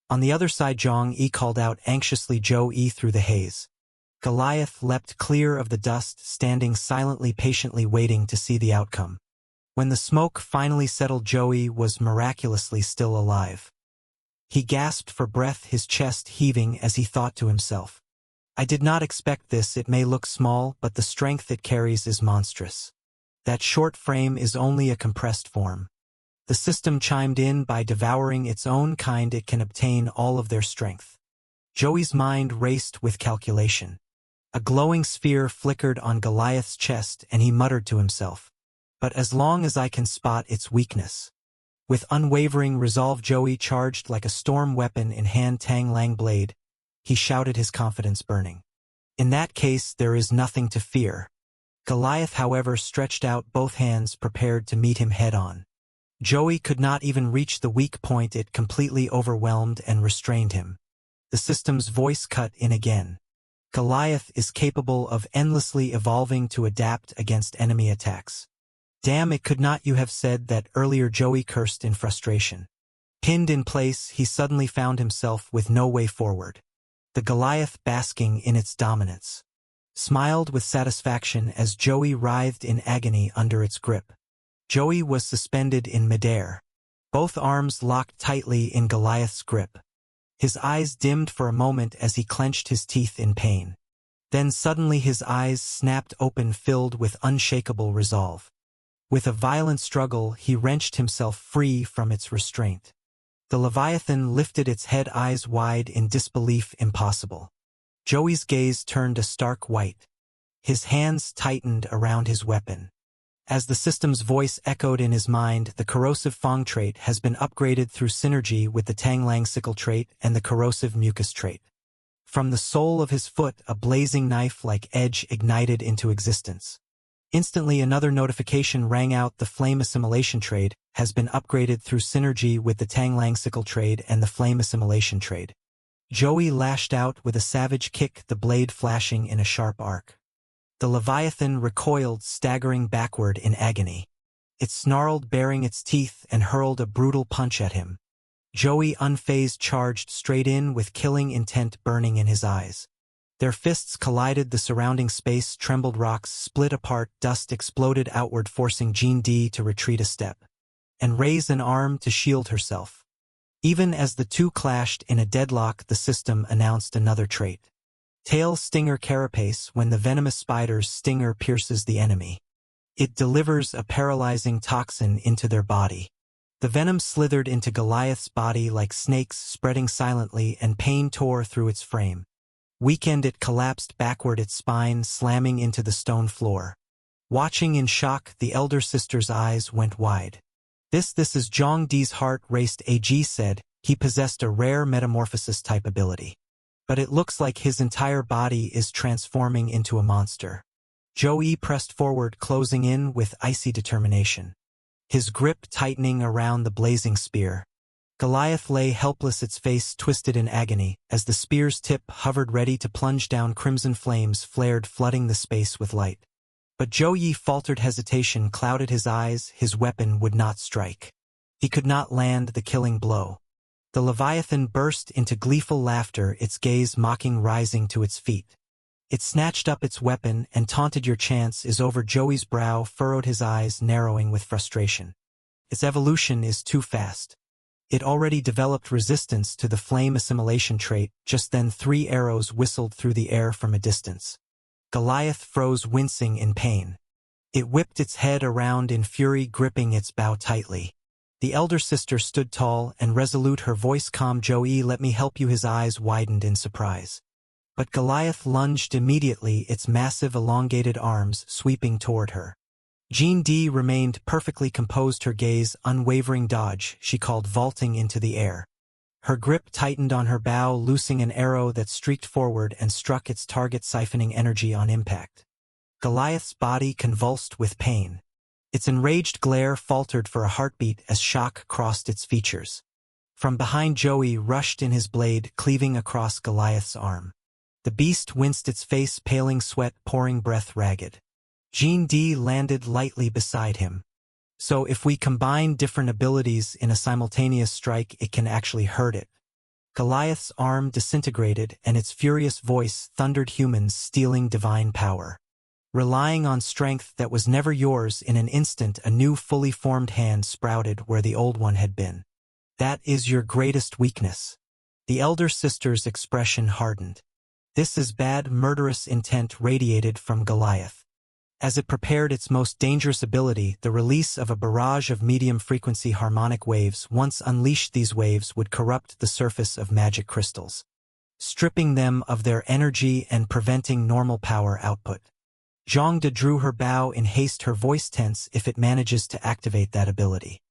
On the other side, Zhang Yi called out anxiously, Joey, through the haze. Goliath leapt clear of the dust, standing silently, patiently waiting to see the outcome. When the smoke finally settled, Joey was miraculously still alive. He gasped for breath, his chest heaving as he thought to himself, I did not expect this. It may look small, but the strength it carries is monstrous. That short frame is only a compressed form. The system chimed in, by devouring its own kind it can obtain all of their strength. Joey's mind raced with calculation. A glowing sphere flickered on Goliath's chest, and he muttered to himself, but as long as I can spot its weakness. With unwavering resolve, Joey charged like a storm, weapon in hand, Tang Lang blade. He shouted, his confidence burning. In that case, there is nothing to fear. Goliath, however, stretched out both hands, prepared to meet him head-on. Joey could not even reach the weak point. It completely overwhelmed and restrained him. The system's voice cut in again. Goliath is capable of endlessly evolving to adapt against enemy attacks. Damn, it could not you have said that earlier? Joey cursed in frustration. Pinned in place, he suddenly found himself with no way forward. The Goliath, basking in its dominance, smiled with satisfaction as Joey writhed in agony under its grip. Joey was suspended in midair, both arms locked tightly in Goliath's grip. His eyes dimmed for a moment as he clenched his teeth in pain. Then suddenly his eyes snapped open, filled with unshakable resolve. With a violent struggle, he wrenched himself free from its restraint. The Leviathan lifted its head, eyes wide in disbelief. Impossible. Joey's gaze turned a stark white. His hands tightened around his weapon. As the system's voice echoed in his mind, the corrosive Fang trait has been upgraded through synergy with the Tanglang sickle trait and the corrosive mucus trait. From the sole of his foot, a blazing knife-like edge ignited into existence. Instantly, another notification rang out. The flame assimilation trade has been upgraded through synergy with the Tanglang sickle trade and the flame assimilation trade. Joey lashed out with a savage kick, the blade flashing in a sharp arc. The Leviathan recoiled, staggering backward in agony. It snarled, baring its teeth, and hurled a brutal punch at him. Joey, unfazed, charged straight in with killing intent burning in his eyes. Their fists collided, the surrounding space trembled, rocks split apart, dust exploded outward, forcing Jean D to retreat a step and raise an arm to shield herself. Even as the two clashed in a deadlock, the system announced another trait. Tail Stinger Carapace. When the venomous spider's stinger pierces the enemy, it delivers a paralyzing toxin into their body. The venom slithered into Goliath's body like snakes, spreading silently, and pain tore through its frame. Weakened, it collapsed backward, its spine slamming into the stone floor. Watching in shock, the elder sister's eyes went wide. This is Zhang Di's heart raced. AG said he possessed a rare metamorphosis-type ability. But it looks like his entire body is transforming into a monster. Joey pressed forward, closing in with icy determination, his grip tightening around the blazing spear. Goliath lay helpless, its face twisted in agony, as the spear's tip hovered ready to plunge down. Crimson flames flared, flooding the space with light. But Joey faltered, hesitation clouded his eyes, his weapon would not strike. He could not land the killing blow. The Leviathan burst into gleeful laughter, its gaze mocking, rising to its feet. It snatched up its weapon and taunted. Your chance is over. Joey's brow furrowed, his eyes narrowing with frustration. Its evolution is too fast. It already developed resistance to the flame assimilation trait. Just then 3 arrows whistled through the air from a distance. Goliath froze, wincing in pain. It whipped its head around in fury, gripping its bow tightly. The elder sister stood tall and resolute, her voice calm. Joey, let me help you. His eyes widened in surprise. But Goliath lunged immediately, its massive elongated arms sweeping toward her. Jean D remained perfectly composed, her gaze unwavering. Dodge, she called, vaulting into the air. Her grip tightened on her bow, loosing an arrow that streaked forward and struck its target, siphoning energy on impact. Goliath's body convulsed with pain. Its enraged glare faltered for a heartbeat as shock crossed its features. From behind, Joey rushed in, his blade cleaving across Goliath's arm. The beast winced, its face paling, sweat pouring, breath ragged. Jean D landed lightly beside him. So if we combine different abilities in a simultaneous strike, it can actually hurt it. Goliath's arm disintegrated and its furious voice thundered, humans stealing divine power. Relying on strength that was never yours. In an instant, a new fully formed hand sprouted where the old one had been. That is your greatest weakness. The elder sister's expression hardened. This is bad, murderous intent radiated from Goliath. As it prepared its most dangerous ability, the release of a barrage of medium-frequency harmonic waves. Once unleashed, these waves would corrupt the surface of magic crystals, stripping them of their energy and preventing normal power output. Zhang De drew her bow in haste, her voice tense. If it manages to activate that ability,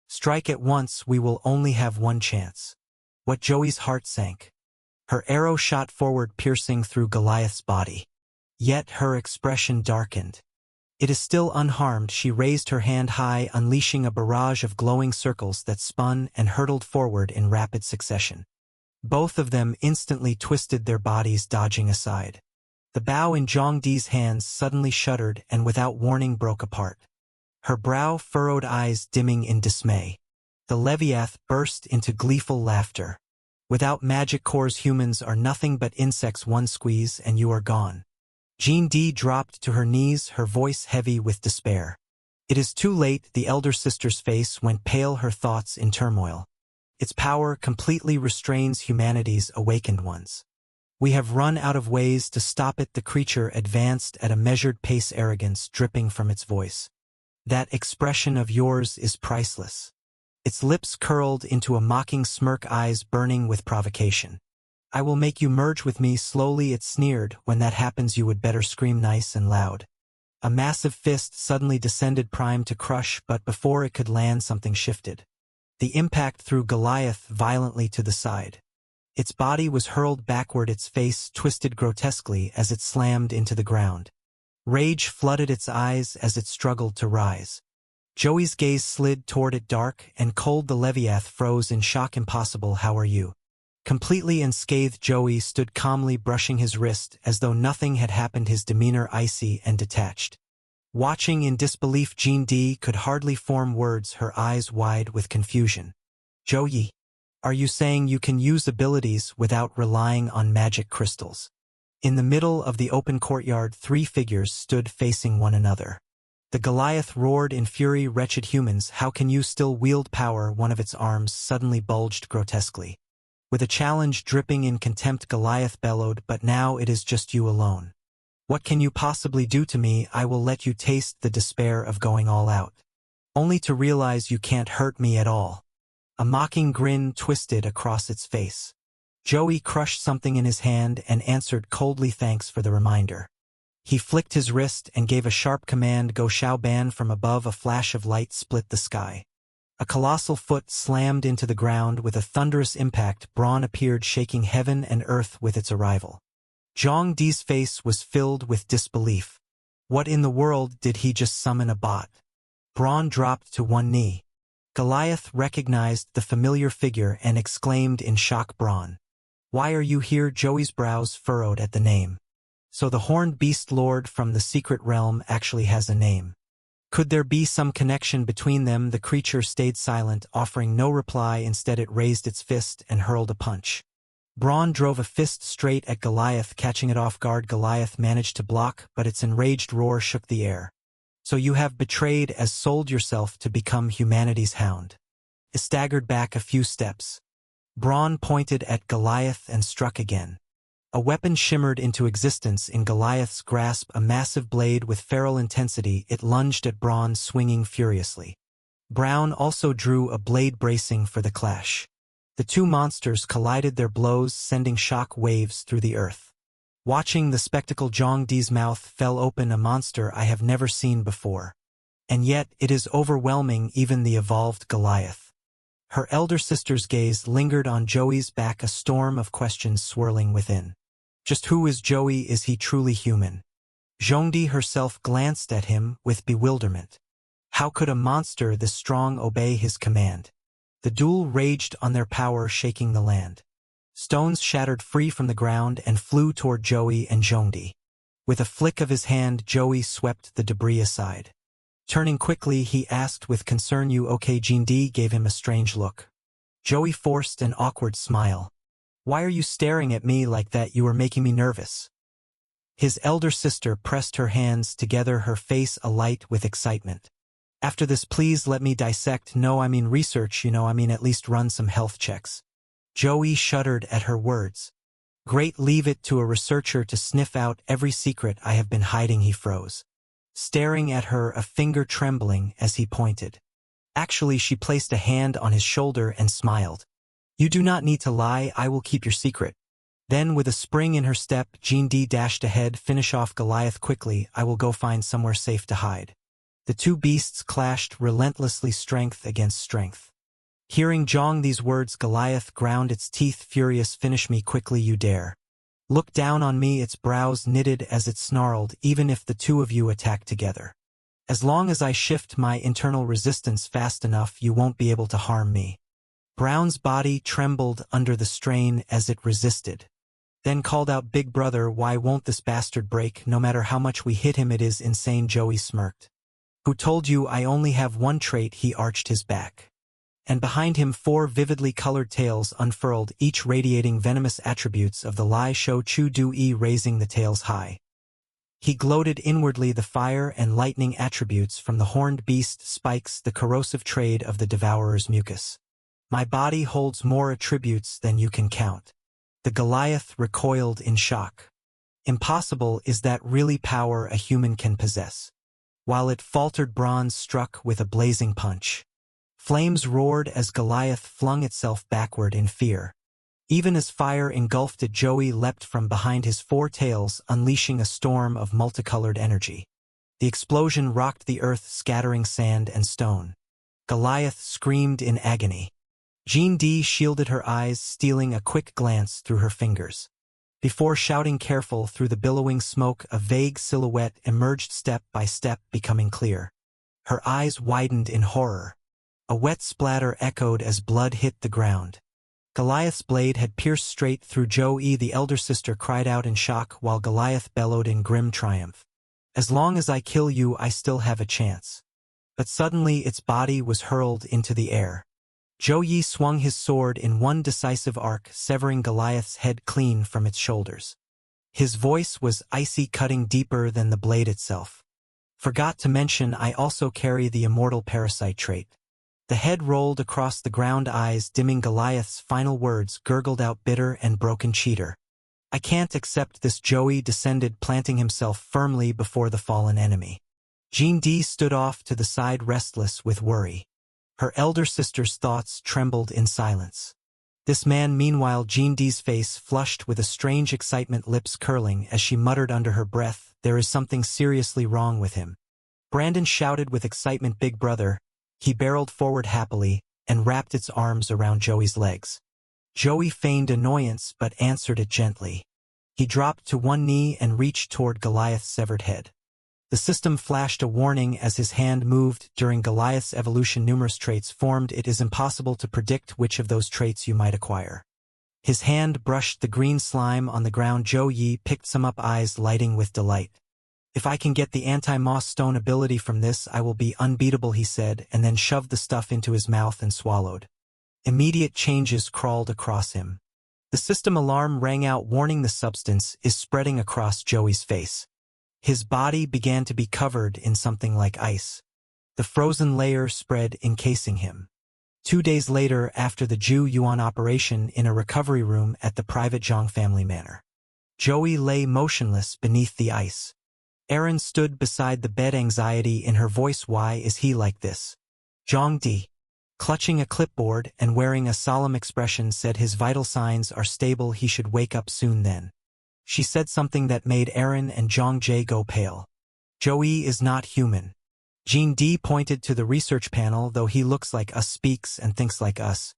strike at once. We will only have one chance. What? Joey's heart sank. Her arrow shot forward, piercing through Goliath's body. Yet her expression darkened. It is still unharmed. She raised her hand high, unleashing a barrage of glowing circles that spun and hurtled forward in rapid succession. Both of them instantly twisted their bodies, dodging aside. The bow in Zhang Di's hands suddenly shuddered and without warning broke apart. Her brow furrowed, eyes dimming in dismay. The Leviath burst into gleeful laughter. Without magic cores, humans are nothing but insects. One squeeze and you are gone. Jean D dropped to her knees, her voice heavy with despair. It is too late. The elder sister's face went pale, her thoughts in turmoil. Its power completely restrains humanity's awakened ones. We have run out of ways to stop it. The creature advanced at a measured pace, arrogance dripping from its voice. That expression of yours is priceless. Its lips curled into a mocking smirk, eyes burning with provocation. I will make you merge with me. Slowly it sneered. When that happens, you would better scream nice and loud. A massive fist suddenly descended, primed to crush, but before it could land, something shifted. The impact threw Goliath violently to the side. Its body was hurled backward, its face twisted grotesquely as it slammed into the ground. Rage flooded its eyes as it struggled to rise. Joey's gaze slid toward it, dark and cold. The Leviath froze in shock. Impossible. How are you? Completely unscathed, Joey stood calmly brushing his wrist as though nothing had happened, his demeanor icy and detached. Watching in disbelief, Jean D could hardly form words, her eyes wide with confusion. Joey, are you saying you can use abilities without relying on magic crystals? In the middle of the open courtyard, 3 figures stood facing one another. The Goliath roared in fury, "Wretched humans, how can you still wield power?" One of its arms suddenly bulged grotesquely. With a challenge dripping in contempt, Goliath bellowed, "But now it is just you alone. What can you possibly do to me? I will let you taste the despair of going all out. Only to realize you can't hurt me at all." A mocking grin twisted across its face. Joey crushed something in his hand and answered coldly, "Thanks for the reminder." He flicked his wrist and gave a sharp command, "Go Shao Ban." From above, a flash of light split the sky. A colossal foot slammed into the ground with a thunderous impact. Brawn appeared, shaking heaven and earth with its arrival. Zhang Di's face was filled with disbelief. What in the world did he just summon? A bot? Brawn dropped to one knee. Goliath recognized the familiar figure and exclaimed in shock, "Brawn, why are you here?" Joey's brows furrowed at the name. So the horned beast lord from the secret realm actually has a name. Could there be some connection between them? The creature stayed silent, offering no reply. Instead, it raised its fist and hurled a punch. Brawn drove a fist straight at Goliath, catching it off guard. Goliath managed to block, but its enraged roar shook the air. "So you have betrayed as sold yourself to become humanity's hound." It staggered back a few steps. Brawn pointed at Goliath and struck again. A weapon shimmered into existence in Goliath's grasp, a massive blade with feral intensity. It lunged at Brawn, swinging furiously. Brawn also drew a blade, bracing for the clash. The 2 monsters collided, their blows sending shock waves through the earth. Watching the spectacle, Zhang Di's mouth fell open, "A monster I have never seen before. And yet it is overwhelming, even the evolved Goliath." Her elder sister's gaze lingered on Joey's back, a storm of questions swirling within. Just who is Joey? Is he truly human? Zhongdi herself glanced at him with bewilderment. How could a monster this strong obey his command? The duel raged on, their power shaking the land. Stones shattered free from the ground and flew toward Joey and Zhongdi. With a flick of his hand, Joey swept the debris aside. Turning quickly, he asked with concern, "You okay?" Zhongdi gave him a strange look. Joey forced an awkward smile. "Why are you staring at me like that? You are making me nervous." His elder sister pressed her hands together, her face alight with excitement. "After this, please let me dissect." "No, I mean research, at least run some health checks." Joey shuddered at her words. "Great, leave it to a researcher to sniff out every secret I have been hiding." He froze, staring at her, a finger trembling as he pointed. Actually, she placed a hand on his shoulder and smiled. "You do not need to lie, I will keep your secret." Then, with a spring in her step, Jean D dashed ahead. "Finish off Goliath quickly, I will go find somewhere safe to hide." The 2 beasts clashed relentlessly, strength against strength. Hearing Zhang Di's words, Goliath ground its teeth, furious. "Finish me quickly, you dare. Look down on me." Its brows knitted as it snarled, "Even if the 2 of you attack together. As long as I shift my internal resistance fast enough, you won't be able to harm me." Brown's body trembled under the strain as it resisted. Then called out, "Big brother, why won't this bastard break? No matter how much we hit him, it is insane." Joey smirked. "Who told you I only have one trait?" He arched his back. And behind him 4 vividly colored tails unfurled, each radiating venomous attributes of the Lai Shou Chu Du Yi, raising the tails high. He gloated inwardly, the fire and lightning attributes from the horned beast spikes, the corrosive trade of the devourer's mucus. "My body holds more attributes than you can count." The Goliath recoiled in shock. Impossible, is that really power a human can possess? While it faltered, Bronze struck with a blazing punch. Flames roared as Goliath flung itself backward in fear. Even as fire engulfed it, Joey leapt from behind his 4 tails, unleashing a storm of multicolored energy. The explosion rocked the earth, scattering sand and stone. Goliath screamed in agony. Jean D shielded her eyes, stealing a quick glance through her fingers. Before shouting, "Careful!" Through the billowing smoke, a vague silhouette emerged, step by step becoming clear. Her eyes widened in horror. A wet splatter echoed as blood hit the ground. Goliath's blade had pierced straight through Zhou. The elder sister cried out in shock while Goliath bellowed in grim triumph. As long as I kill you, I still have a chance. But suddenly its body was hurled into the air. Zhou swung his sword in one decisive arc, severing Goliath's head clean from its shoulders. His voice was icy, cutting deeper than the blade itself. Forgot to mention, I also carry the immortal parasite trait. The head rolled across the ground, eyes dimming. Goliath's final words gurgled out, bitter and broken cheater. I can't accept this. Zhou descended, planting himself firmly before the fallen enemy. Jindi stood off to the side, restless with worry. Her elder sister's thoughts trembled in silence. This man, meanwhile, Jindi's face flushed with a strange excitement, lips curling as she muttered under her breath, there is something seriously wrong with him. Brandon shouted with excitement, big brother. He barreled forward happily and wrapped its arms around Zhou's legs. Zhou feigned annoyance but answered it gently. He dropped to one knee and reached toward Goliath's severed head. The system flashed a warning as his hand moved. During Goliath's evolution, numerous traits formed. It is impossible to predict which of those traits you might acquire. His hand brushed the green slime on the ground. Zhou picked some up, eyes lighting with delight. If I can get the anti-moss stone ability from this, I will be unbeatable, he said, and then shoved the stuff into his mouth and swallowed. Immediate changes crawled across him. The system alarm rang out, warning the substance is spreading across Zhou's face. His body began to be covered in something like ice. The frozen layer spread, encasing him. 2 days later, after the Zhu Yuan operation, in a recovery room at the private Zhang family manor, Zhou lay motionless beneath the ice. Erin stood beside the bed, anxiety in her voice. Why is he like this? Zhang Di, clutching a clipboard and wearing a solemn expression, said his vital signs are stable. He should wake up soon then. She said something that made Erin and Zhang Jie go pale. Zhou is not human. Jean D pointed to the research panel. Though he looks like us, speaks and thinks like us,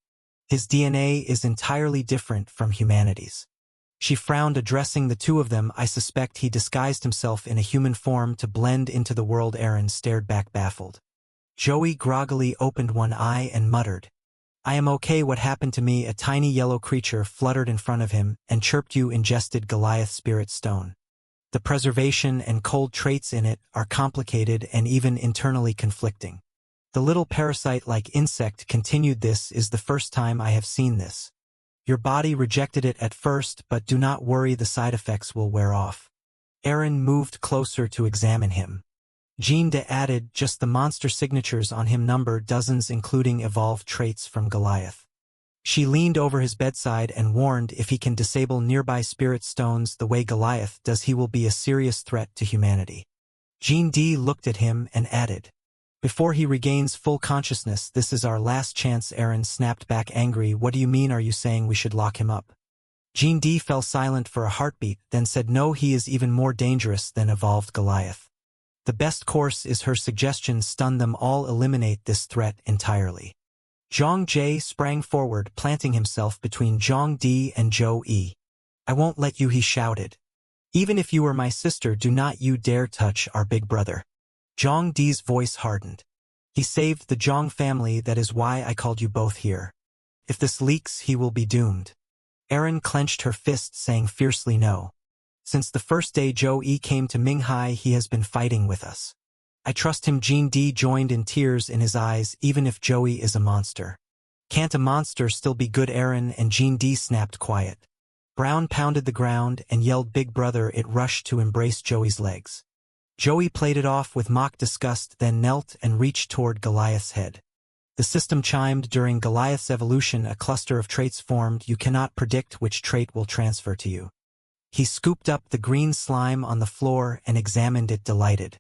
his DNA is entirely different from humanity's. She frowned, addressing the two of them. I suspect he disguised himself in a human form to blend into the world. Erin stared back, baffled. Zhou groggily opened one eye and muttered, I am okay. What happened to me? A tiny yellow creature fluttered in front of him and chirped. You ingested Goliath's spirit stone. The preservation and cold traits in it are complicated and even internally conflicting. The little parasite-like insect continued. This is the first time I have seen this. Your body rejected it at first, but do not worry, the side effects will wear off. Erin moved closer to examine him. Jean De added, just the monster signatures on him number dozens, including evolved traits from Goliath. She leaned over his bedside and warned, if he can disable nearby spirit stones the way Goliath does, he will be a serious threat to humanity. Jean D looked at him and added, before he regains full consciousness, this is our last chance. Erin snapped back, angry. What do you mean? Are you saying we should lock him up? Jean D fell silent for a heartbeat, then said, no, he is even more dangerous than evolved Goliath. The best course is, her suggestion stunned them all, eliminate this threat entirely. Zhang Jie sprang forward, planting himself between Zhang Di and Zhou. I won't let you, he shouted. Even if you were my sister, do not you dare touch our big brother. Zhang Di's voice hardened. He saved the Zhang family, that is why I called you both here. If this leaks, he will be doomed. Erin clenched her fist, saying fiercely, no. Since the first day Zhou came to Minghai, he has been fighting with us. I trust him. Jean D joined in, tears in his eyes. Even if Zhou is a monster, can't a monster still be good? Erin and Jean D snapped, quiet. Brown pounded the ground and yelled, big brother. It rushed to embrace Zhou's legs. Zhou played it off with mock disgust, then knelt and reached toward Goliath's head. The system chimed. During Goliath's evolution, a cluster of traits formed. You cannot predict which trait will transfer to you. He scooped up the green slime on the floor and examined it, delighted.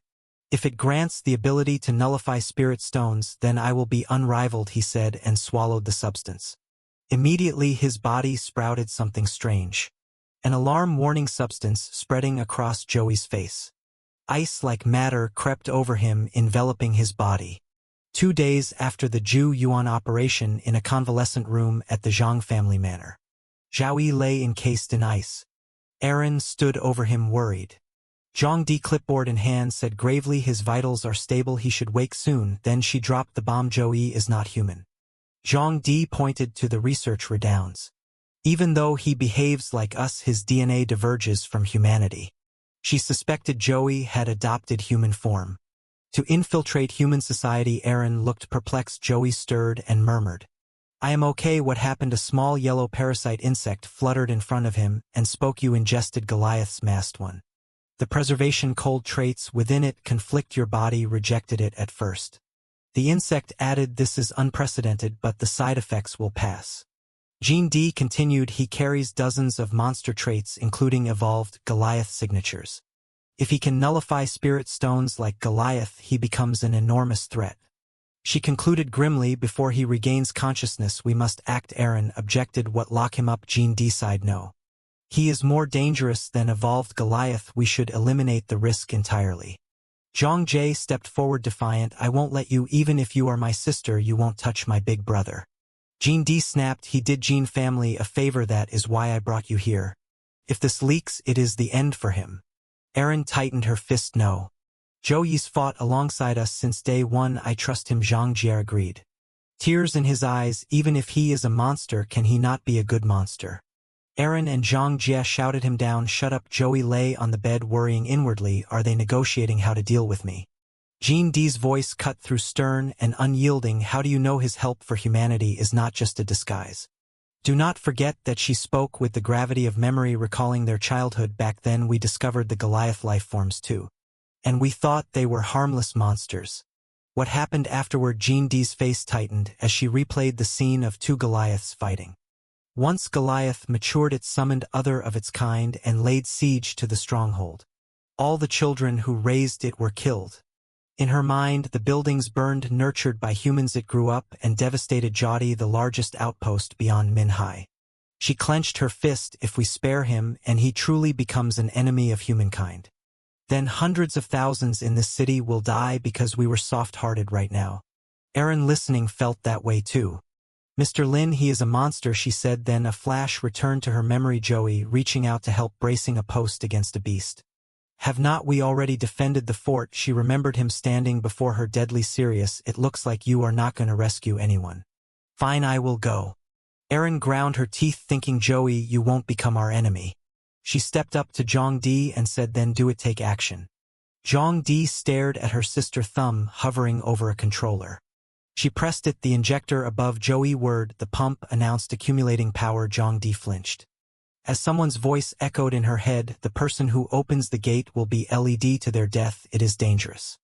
If it grants the ability to nullify spirit stones, then I will be unrivaled, he said, and swallowed the substance. Immediately his body sprouted something strange. An alarm warning substance spreading across Zhou's face. Ice-like matter crept over him, enveloping his body. 2 days after the Zhu Yuan operation, in a convalescent room at the Zhang family manor, Zhou lay encased in ice. Erin stood over him, worried. Zhang Di, clipboard in hand, said gravely, his vitals are stable, he should wake soon. Then she dropped the bomb. Zhou is not human. Zhang Di pointed to the research redounds. Even though he behaves like us, his DNA diverges from humanity. She suspected Joey had adopted human form. To infiltrate human society, Aaron looked perplexed. Joey stirred and murmured, "I am okay." What happened? A small yellow parasite insect fluttered in front of him and spoke. "You ingested Goliath's masked one. The preservation cold traits within it conflict. Your body rejected it at first." The insect added, "This is unprecedented, but the side effects will pass." Jean D continued, "He carries dozens of monster traits, including evolved Goliath signatures. If he can nullify spirit stones like Goliath, he becomes an enormous threat." She concluded grimly, "Before he regains consciousness, we must act." Aaron objected, "What, lock him up?" Jean D sighed, "No. He is more dangerous than evolved Goliath. We should eliminate the risk entirely." Zhang Jie stepped forward defiant, "I won't let you. Even if you are my sister, you won't touch my big brother." Jean D snapped, "He did Jean family a favor. That is why I brought you here. If this leaks, it is the end for him." Aaron tightened her fist. "No. Joey's fought alongside us since day one. I trust him." Zhang Jie agreed. Tears in his eyes, "Even if he is a monster, can he not be a good monster?" Aaron and Zhang Jie shouted him down. "Shut up." Joey lay on the bed worrying inwardly. "Are they negotiating how to deal with me?" Jean D's voice cut through, stern and unyielding. "How do you know his help for humanity is not just a disguise?" Do not forget that she spoke with the gravity of memory, recalling their childhood. "Back then we discovered the Goliath life forms too. And we thought they were harmless monsters." What happened afterward? Jean D's face tightened as she replayed the scene of two Goliaths fighting. Once Goliath matured, it summoned other of its kind and laid siege to the stronghold. All the children who raised it were killed. In her mind, the buildings burned. Nurtured by humans, it grew up and devastated Jodi, the largest outpost beyond Minhai. She clenched her fist. "If we spare him and he truly becomes an enemy of humankind, then hundreds of thousands in this city will die because we were soft-hearted right now." Aaron, listening, felt that way too. "Mr. Lin, he is a monster," she said. Then a flash returned to her memory. Joey reaching out to help, bracing a post against a beast. "Have not we already defended the fort?" She remembered him standing before her, deadly serious. "It looks like you are not going to rescue anyone." "Fine, I will go." Aaron ground her teeth, thinking, "Joey, you won't become our enemy." She stepped up to Zhang Di and said, "Then do it, take action." Zhang Di stared at her sister, thumb hovering over a controller. She pressed it, the injector above Joey. Word, the pump announced accumulating power. Zhang Di flinched. As someone's voice echoed in her head, "The person who opens the gate will be LED to their death. It is dangerous."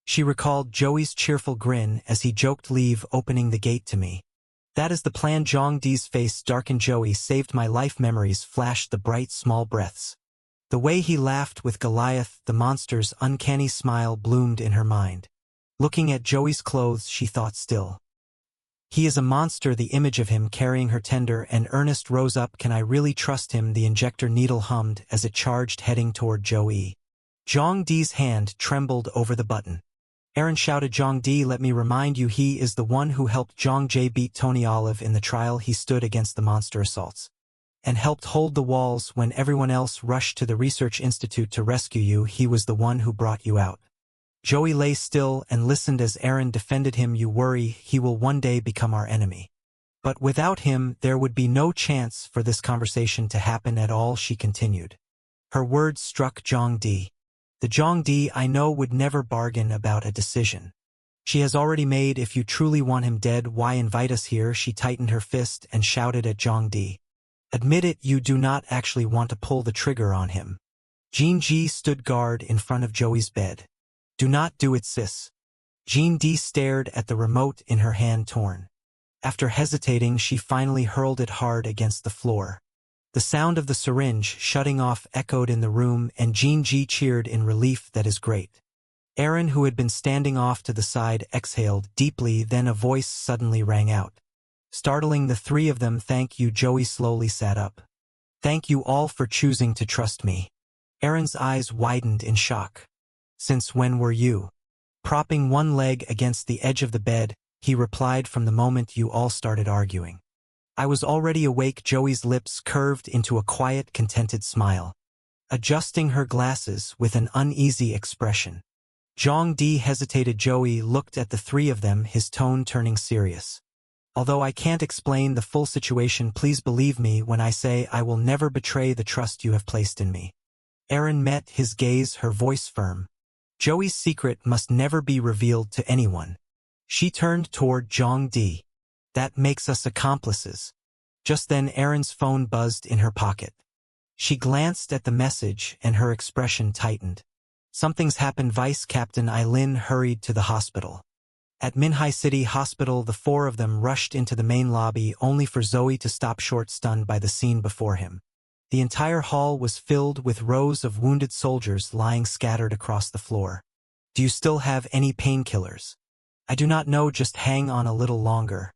She recalled Joey's cheerful grin as he joked, "Leave opening the gate to me." "That is the plan." Zhang Di's face darkened. "Joey saved my life." Memories flashed, the bright small breaths. The way he laughed with Goliath, the monster's uncanny smile bloomed in her mind. Looking at Joey's clothes, she thought, "Still, he is a monster." The image of him carrying her tender and earnest rose up. "Can I really trust him?" The injector needle hummed as it charged, heading toward Joey. Zhang Di's hand trembled over the button. Aaron shouted, "Zhang Di, let me remind you, he is the one who helped Zhang Jie beat Tony Olive in the trial. He stood against the monster assaults and helped hold the walls when everyone else rushed to the research institute to rescue you. He was the one who brought you out." Joey lay still and listened as Aaron defended him. "You worry he will one day become our enemy. But without him, there would be no chance for this conversation to happen at all," she continued. Her words struck Zhang Di. The Zhang Di I know would never bargain about a decision she has already made. "If you truly want him dead, why invite us here?" She tightened her fist and shouted at Zhang Di, "Admit it, you do not actually want to pull the trigger on him." Jean Ji stood guard in front of Joey's bed. "Do not do it, sis." Jean D stared at the remote in her hand, torn. After hesitating, she finally hurled it hard against the floor. The sound of the syringe shutting off echoed in the room, and Jean Ji cheered in relief. "That is great." Aaron, who had been standing off to the side, exhaled deeply. Then a voice suddenly rang out, startling the three of them. "Thank you." Joey slowly sat up. "Thank you all for choosing to trust me." Aaron's eyes widened in shock. "Since when were you?" Propping one leg against the edge of the bed, he replied, "From the moment you all started arguing. I was already awake." Joey's lips curved into a quiet, contented smile, adjusting her glasses with an uneasy expression. Zhang Di hesitated. Joey looked at the three of them, his tone turning serious. Although I can't explain the full situation, please believe me when I say I will never betray the trust you have placed in me." Erin met his gaze, her voice firm. Joey's secret must never be revealed to anyone. She turned toward Zhang Di. "That makes us accomplices." Just then Erin's phone buzzed in her pocket. She glanced at the message and her expression tightened. "Something's happened, Vice Captain Eileen hurried to the hospital." At Minhai City Hospital, the four of them rushed into the main lobby only for Zoe to stop short, stunned by the scene before him. The entire hall was filled with rows of wounded soldiers lying scattered across the floor. "Do you still have any painkillers?" "I do not know, just hang on a little longer."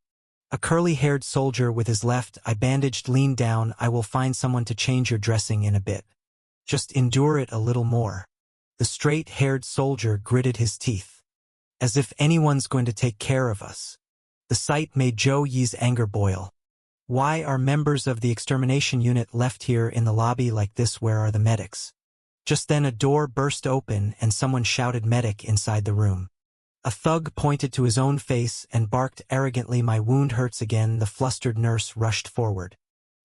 A curly-haired soldier with his left eye bandaged leaned down. "I will find someone to change your dressing in a bit. Just endure it a little more." The straight-haired soldier gritted his teeth. "As if anyone's going to take care of us." The sight made Zhou Yi's anger boil. "Why are members of the extermination unit left here in the lobby like this? Where are the medics?" Just then a door burst open and someone shouted medic inside the room. A thug pointed to his own face and barked arrogantly, "My wound hurts again." The flustered nurse rushed forward.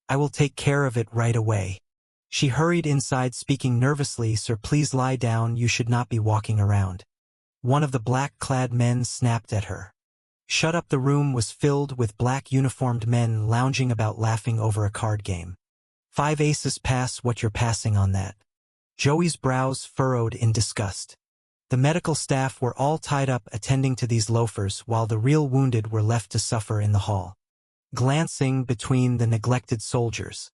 "I will take care of it right away." She hurried inside, speaking nervously, "Sir, please lie down. You should not be walking around." One of the black-clad men snapped at her. "Shut up." The room was filled with black-uniformed men lounging about, laughing over a card game. "5 aces pass what you're passing on that." Joey's brows furrowed in disgust. The medical staff were all tied up attending to these loafers, while the real wounded were left to suffer in the hall. Glancing between the neglected soldiers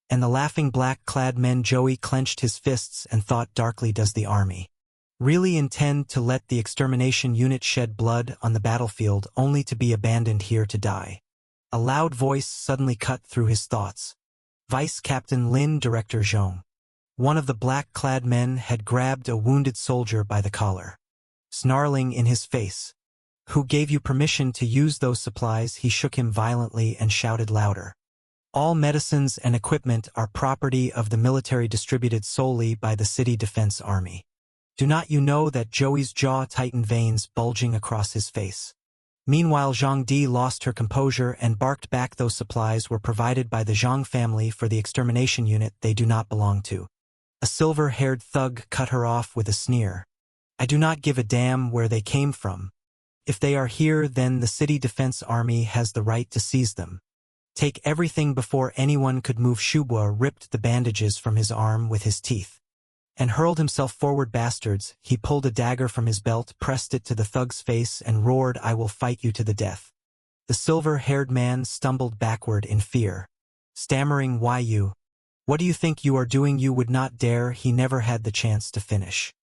and the laughing black-clad men, Joey clenched his fists and thought darkly, does the army really intend to let the extermination unit shed blood on the battlefield only to be abandoned here to die? A loud voice suddenly cut through his thoughts. "Vice Captain Lin, Director Zhong." One of the black-clad men had grabbed a wounded soldier by the collar. Snarling in his face, "Who gave you permission to use those supplies?" He shook him violently and shouted louder. "All medicines and equipment are property of the military, distributed solely by the City Defense Army. Do not you know that?" Joey's jaw tightened, veins bulging across his face. Meanwhile, Zhang Di lost her composure and barked back, "Those supplies were provided by the Zhang family for the extermination unit. They do not belong to." A silver-haired thug cut her off with a sneer. "I do not give a damn where they came from. If they are here, then the City Defense Army has the right to seize them. Take everything." Before anyone could move, Shubwa ripped the bandages from his arm with his teeth and hurled himself forward. "Bastards!" He pulled a dagger from his belt, pressed it to the thug's face, and roared, "I will fight you to the death." The silver-haired man stumbled backward in fear, stammering, "Why you? What do you think you are doing? You would not dare." He never had the chance to finish.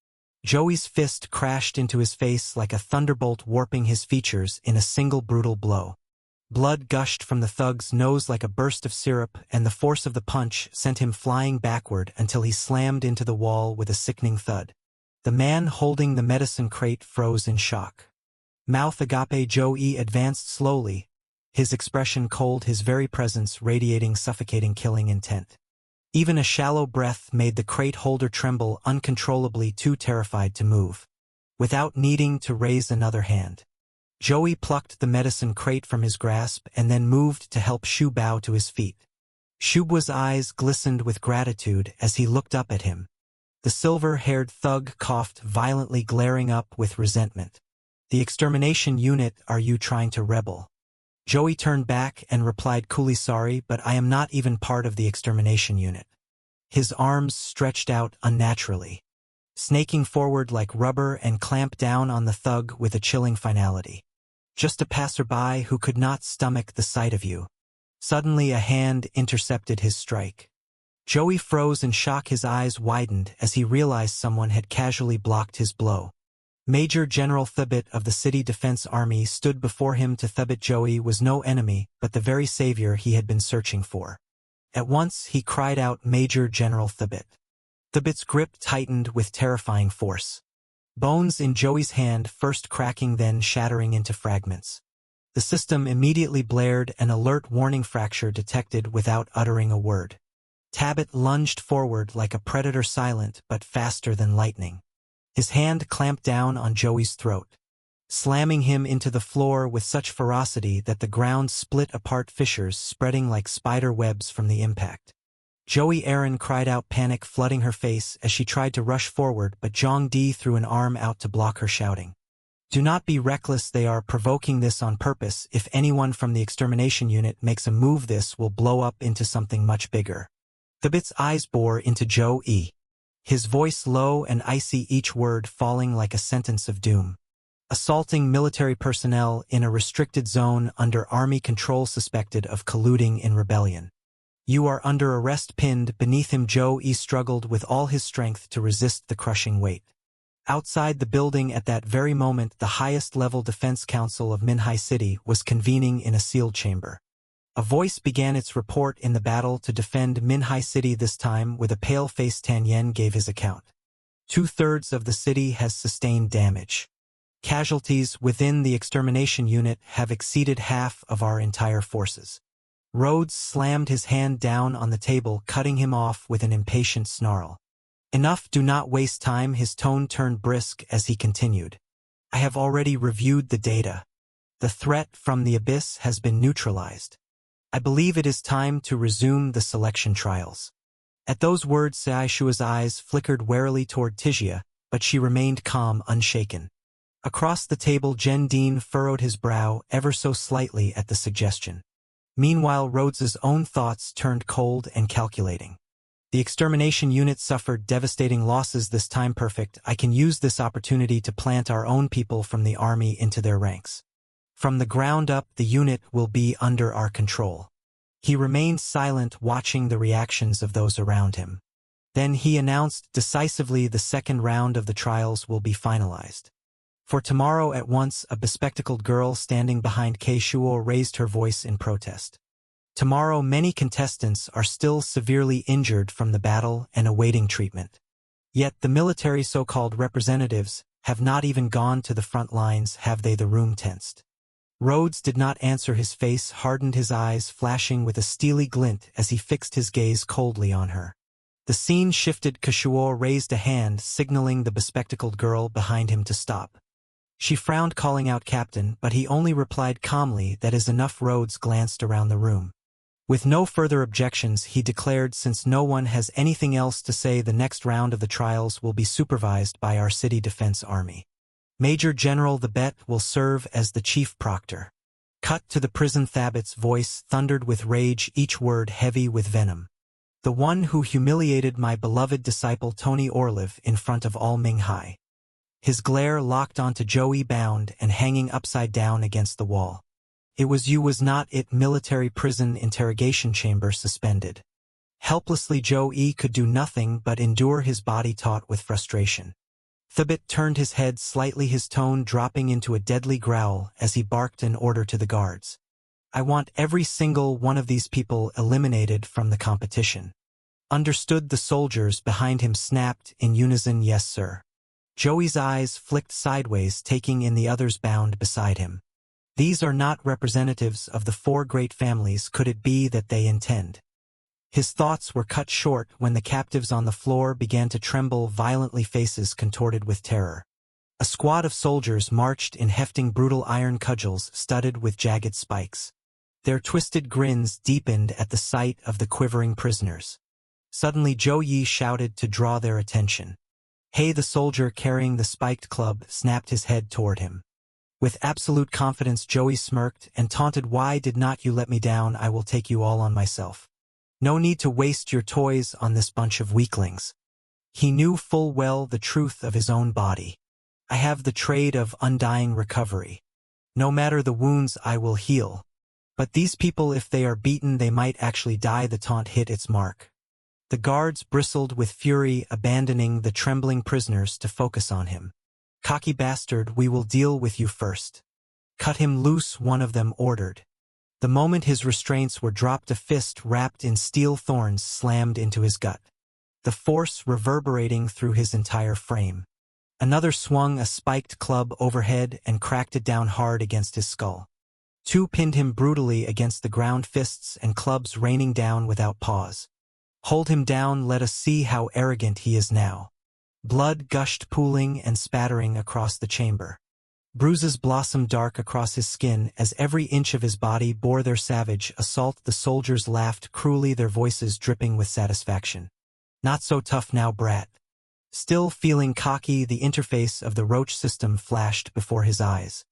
Joey's fist crashed into his face like a thunderbolt, warping his features in a single brutal blow. Blood gushed from the thug's nose like a burst of syrup, and the force of the punch sent him flying backward until he slammed into the wall with a sickening thud. The man holding the medicine crate froze in shock. Mouth agape. Joey advanced slowly, his expression cold, his very presence radiating suffocating, killing intent. Even a shallow breath made the crate holder tremble uncontrollably, too terrified to move. Without needing to raise another hand, Joey plucked the medicine crate from his grasp and then moved to help Shu bow to his feet. Shubwa's eyes glistened with gratitude as he looked up at him. The silver-haired thug coughed violently, glaring up with resentment. "The extermination unit, are you trying to rebel?" Joey turned back and replied coolly, "Sorry, but I am not even part of the extermination unit." His arms stretched out unnaturally, snaking forward like rubber, and clamped down on the thug with a chilling finality. "Just a passerby who could not stomach the sight of you." Suddenly a hand intercepted his strike. Joey froze in shock, his eyes widened as he realized someone had casually blocked his blow. Major General Thibet of the City Defense Army stood before him. To Thibet, Joey was no enemy, but the very savior he had been searching for. At once he cried out, "Major General Thibet." Thibet's grip tightened with terrifying force. Bones in Joey's hand first cracking, then shattering into fragments. The system immediately blared an alert warning, "Fracture detected," without uttering a word. Thibet lunged forward like a predator, silent but faster than lightning. His hand clamped down on Joey's throat. slamming him into the floor with such ferocity that the ground split apart, fissures spreading like spider webs from the impact. Joey Erin cried out, panic flooding her face as she tried to rush forward, but Zhang Di threw an arm out to block her, shouting, "Do not be reckless, they are provoking this on purpose. If anyone from the extermination unit makes a move, this will blow up into something much bigger." Thibit's eyes bore into Joey, his voice low and icy, each word falling like a sentence of doom. "Assaulting military personnel in a restricted zone under army control, suspected of colluding in rebellion. You are under arrest." Pinned beneath him, Joey struggled with all his strength to resist the crushing weight. Outside the building at that very moment, the highest-level defense council of Minhai City was convening in a sealed chamber. A voice began its report in the battle to defend Minhai City. This time, with a pale face, Tan Yen gave his account. 2/3 of the city has sustained damage. Casualties within the extermination unit have exceeded half of our entire forces. Rhodes slammed his hand down on the table, cutting him off with an impatient snarl. "Enough, do not waste time." His tone turned brisk as he continued. "I have already reviewed the data. The threat from the abyss has been neutralized. I believe it is time to resume the selection trials." At those words, Saishua's eyes flickered warily toward Tijia, but she remained calm, unshaken. Across the table, Jen Dean furrowed his brow ever so slightly at the suggestion. Meanwhile, Rhodes's own thoughts turned cold and calculating. The extermination unit suffered devastating losses this time. Perfect. I can use this opportunity to plant our own people from the army into their ranks. From the ground up, the unit will be under our control. He remained silent, watching the reactions of those around him. Then he announced decisively, the second round of the trials will be finalized. For tomorrow at once. A bespectacled girl standing behind Kei Shuo raised her voice in protest. Tomorrow, many contestants are still severely injured from the battle and awaiting treatment. Yet the military so-called representatives have not even gone to the front lines. Have they? The room tensed. Rhodes did not answer. His face hardened, his eyes flashing with a steely glint as he fixed his gaze coldly on her. The scene shifted. Kashuo raised a hand, signaling the bespectacled girl behind him to stop. She frowned, calling out, "Captain," but he only replied calmly, "That is enough." Rhodes glanced around the room. With no further objections, he declared, "Since no one has anything else to say, the next round of the trials will be supervised by our city defense army. Major General the Bet will serve as the chief proctor." Cut to the prison. Thabit's voice thundered with rage, each word heavy with venom. "The one who humiliated my beloved disciple Tony Orliv in front of all Minghai." His glare locked onto Joey, bound and hanging upside down against the wall. "It was you, was not it?" Military prison interrogation chamber suspended. Helplessly, Joey could do nothing but endure, his body taut with frustration. Thibit turned his head slightly, his tone dropping into a deadly growl as he barked an order to the guards. "I want every single one of these people eliminated from the competition." "Understood." The soldiers behind him snapped in unison, "Yes, sir." Joey's eyes flicked sideways, taking in the others bound beside him. These are not representatives of the four great families. Could it be that they intend? His thoughts were cut short when the captives on the floor began to tremble violently, faces contorted with terror. A squad of soldiers marched in, hefting brutal iron cudgels studded with jagged spikes. Their twisted grins deepened at the sight of the quivering prisoners. Suddenly, Zhou Yi shouted to draw their attention. "Hey!" The soldier carrying the spiked club snapped his head toward him. With absolute confidence, Joey smirked and taunted, "Why did not you let me down? I will take you all on myself. No need to waste your toys on this bunch of weaklings." He knew full well the truth of his own body. "I have the trade of undying recovery. No matter the wounds, I will heal. But these people, if they are beaten, they might actually die." The taunt hit its mark. The guards bristled with fury, abandoning the trembling prisoners to focus on him. "Cocky bastard, we will deal with you first." "Cut him loose," one of them ordered. The moment his restraints were dropped, a fist wrapped in steel thorns slammed into his gut, the force reverberating through his entire frame. Another swung a spiked club overhead and cracked it down hard against his skull. Two pinned him brutally against the ground, fists and clubs raining down without pause. "Hold him down, let us see how arrogant he is now." Blood gushed, pooling and spattering across the chamber. Bruises blossomed dark across his skin as every inch of his body bore their savage assault. The soldiers laughed cruelly, their voices dripping with satisfaction. Not so tough now, brat. Still feeling cocky, the interface of the roach system flashed before his eyes.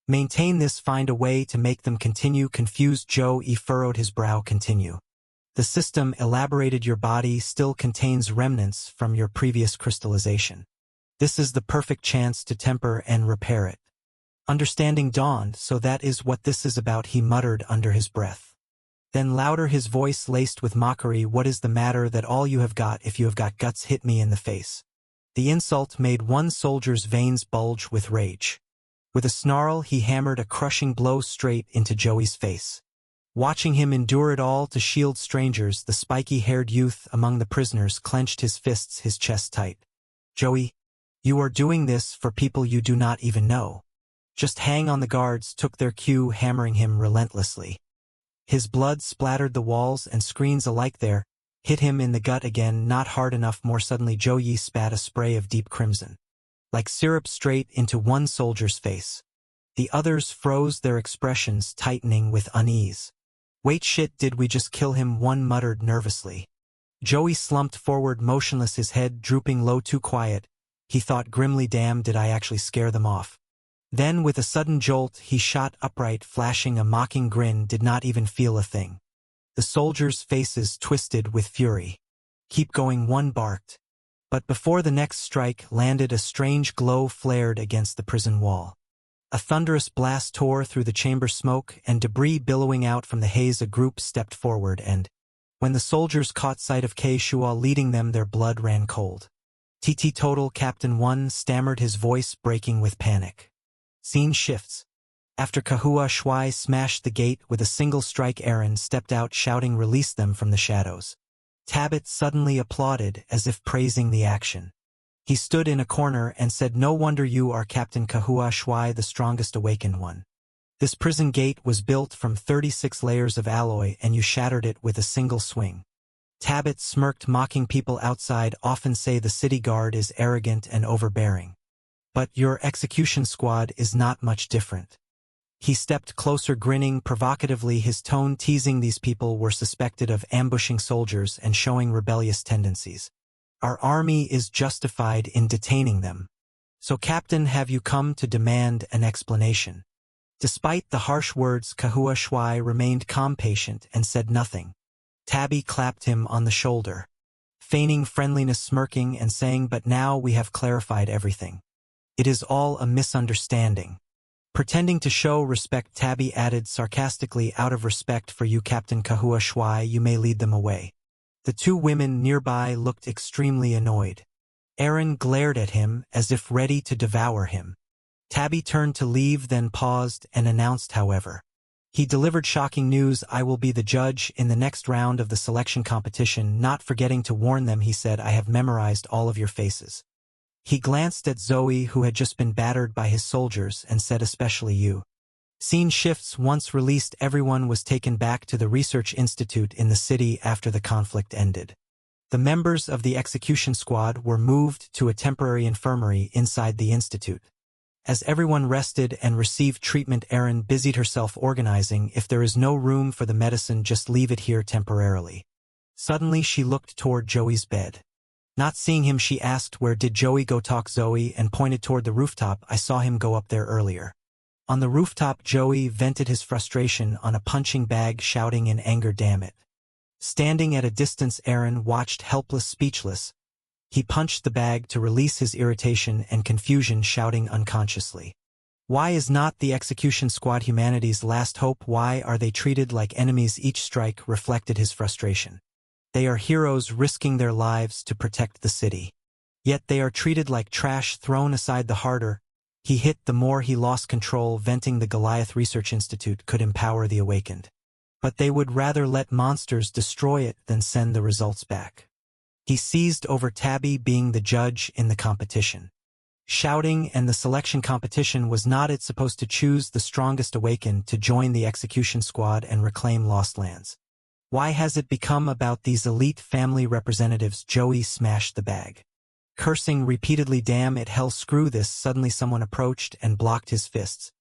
Maintain this, find a way to make them continue. Confused Joe furrowed his brow. Continue. The system elaborated. Your body still contains remnants from your previous crystallization. This is the perfect chance to temper and repair it. Understanding dawned. So that is what this is about, he muttered under his breath. Then louder, his voice laced with mockery. What is the matter? That all you have got? If you have got guts, hit me in the face. The insult made one soldier's veins bulge with rage. With a snarl, he hammered a crushing blow straight into Joey's face. Watching him endure it all to shield strangers, the spiky-haired youth among the prisoners clenched his fists, his chest tight. Joey, you are doing this for people you do not even know. Just hang on. The guards took their cue, hammering him relentlessly. His blood splattered the walls and screens alike there, hit him in the gut again, not hard enough. More suddenly, Joey spat a spray of deep crimson, like syrup, straight into one soldier's face. The others froze, their expressions tightening with unease. Wait, shit, did we just kill him? One muttered nervously. Joey slumped forward, motionless, his head drooping low. Too quiet, he thought grimly. Damn, did I actually scare them off? Then, with a sudden jolt, he shot upright, flashing a mocking grin. Did not even feel a thing. The soldiers' faces twisted with fury. Keep going, one barked. But before the next strike landed, a strange glow flared against the prison wall. A thunderous blast tore through the chamber, smoke and debris billowing out from the haze. A group stepped forward and, when the soldiers caught sight of Shua leading them, their blood ran cold. TT total, Captain 1 stammered, his voice breaking with panic. Scene shifts. After Kahua Shuai smashed the gate with a single strike, Aaron stepped out shouting, release them from the shadows. Tabit suddenly applauded as if praising the action. He stood in a corner and said, no wonder you are Captain Kahua Shuai, the strongest awakened one. This prison gate was built from 36 layers of alloy and you shattered it with a single swing. Tabit smirked, mocking. People outside often say the city guard is arrogant and overbearing. But your execution squad is not much different. He stepped closer, grinning provocatively, his tone teasing. These people were suspected of ambushing soldiers and showing rebellious tendencies. Our army is justified in detaining them. So, Captain, have you come to demand an explanation? Despite the harsh words, Kahua Shuai remained calm, patient, and said nothing. Tabby clapped him on the shoulder, feigning friendliness, smirking and saying, but now we have clarified everything. It is all a misunderstanding. Pretending to show respect, Tabby added sarcastically, out of respect for you, Captain Kahua Shuai, you may lead them away. The two women nearby looked extremely annoyed. Aaron glared at him as if ready to devour him. Tabby turned to leave, then paused and announced, however. He delivered shocking news. I will be the judge in the next round of the selection competition. Not forgetting to warn them, he said, I have memorized all of your faces. He glanced at Zoe, who had just been battered by his soldiers, and said, especially you. Scene shifts. Once released, everyone was taken back to the research institute in the city after the conflict ended. The members of the execution squad were moved to a temporary infirmary inside the institute. As everyone rested and received treatment, Erin busied herself organizing. If there is no room for the medicine, just leave it here temporarily. Suddenly she looked toward Joey's bed. Not seeing him, she asked, where did Joey go? Talk, Zoe, and pointed toward the rooftop. I saw him go up there earlier. On the rooftop, Joey vented his frustration on a punching bag, shouting in anger, damn it. Standing at a distance, Aaron watched, helpless, speechless. He punched the bag to release his irritation and confusion, shouting unconsciously. Why is not the execution squad humanity's last hope? Why are they treated like enemies? Each strike reflected his frustration. They are heroes risking their lives to protect the city. Yet they are treated like trash, thrown aside. The harder he hit, the more he lost control. Venting the Goliath Research Institute could empower the awakened. But they would rather let monsters destroy it than send the results back. He seized over Tabby being the judge in the competition. Shouting, and the selection competition was not it supposed to choose the strongest awakened to join the execution squad and reclaim lost lands? Why has it become about these elite family representatives? Joey smashed the bag. Cursing repeatedly, damn it, hell, screw this, suddenly someone approached and blocked his fists.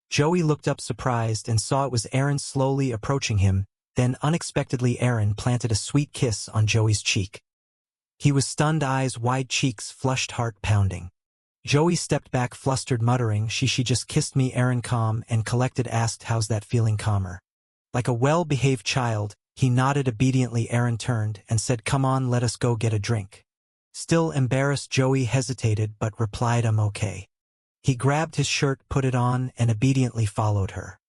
Joey looked up surprised and saw it was Aaron slowly approaching him, then unexpectedly Aaron planted a sweet kiss on Joey's cheek. He was stunned, eyes wide, cheeks flushed, heart pounding. Joey stepped back, flustered, muttering, she just kissed me. Aaron, calm and collected, asked, how's that feeling? Calmer. Like a well-behaved child, he nodded obediently. Aaron turned and said, come on, let us go get a drink. Still embarrassed, Joey hesitated but replied, I'm okay. He grabbed his shirt, put it on, and obediently followed her.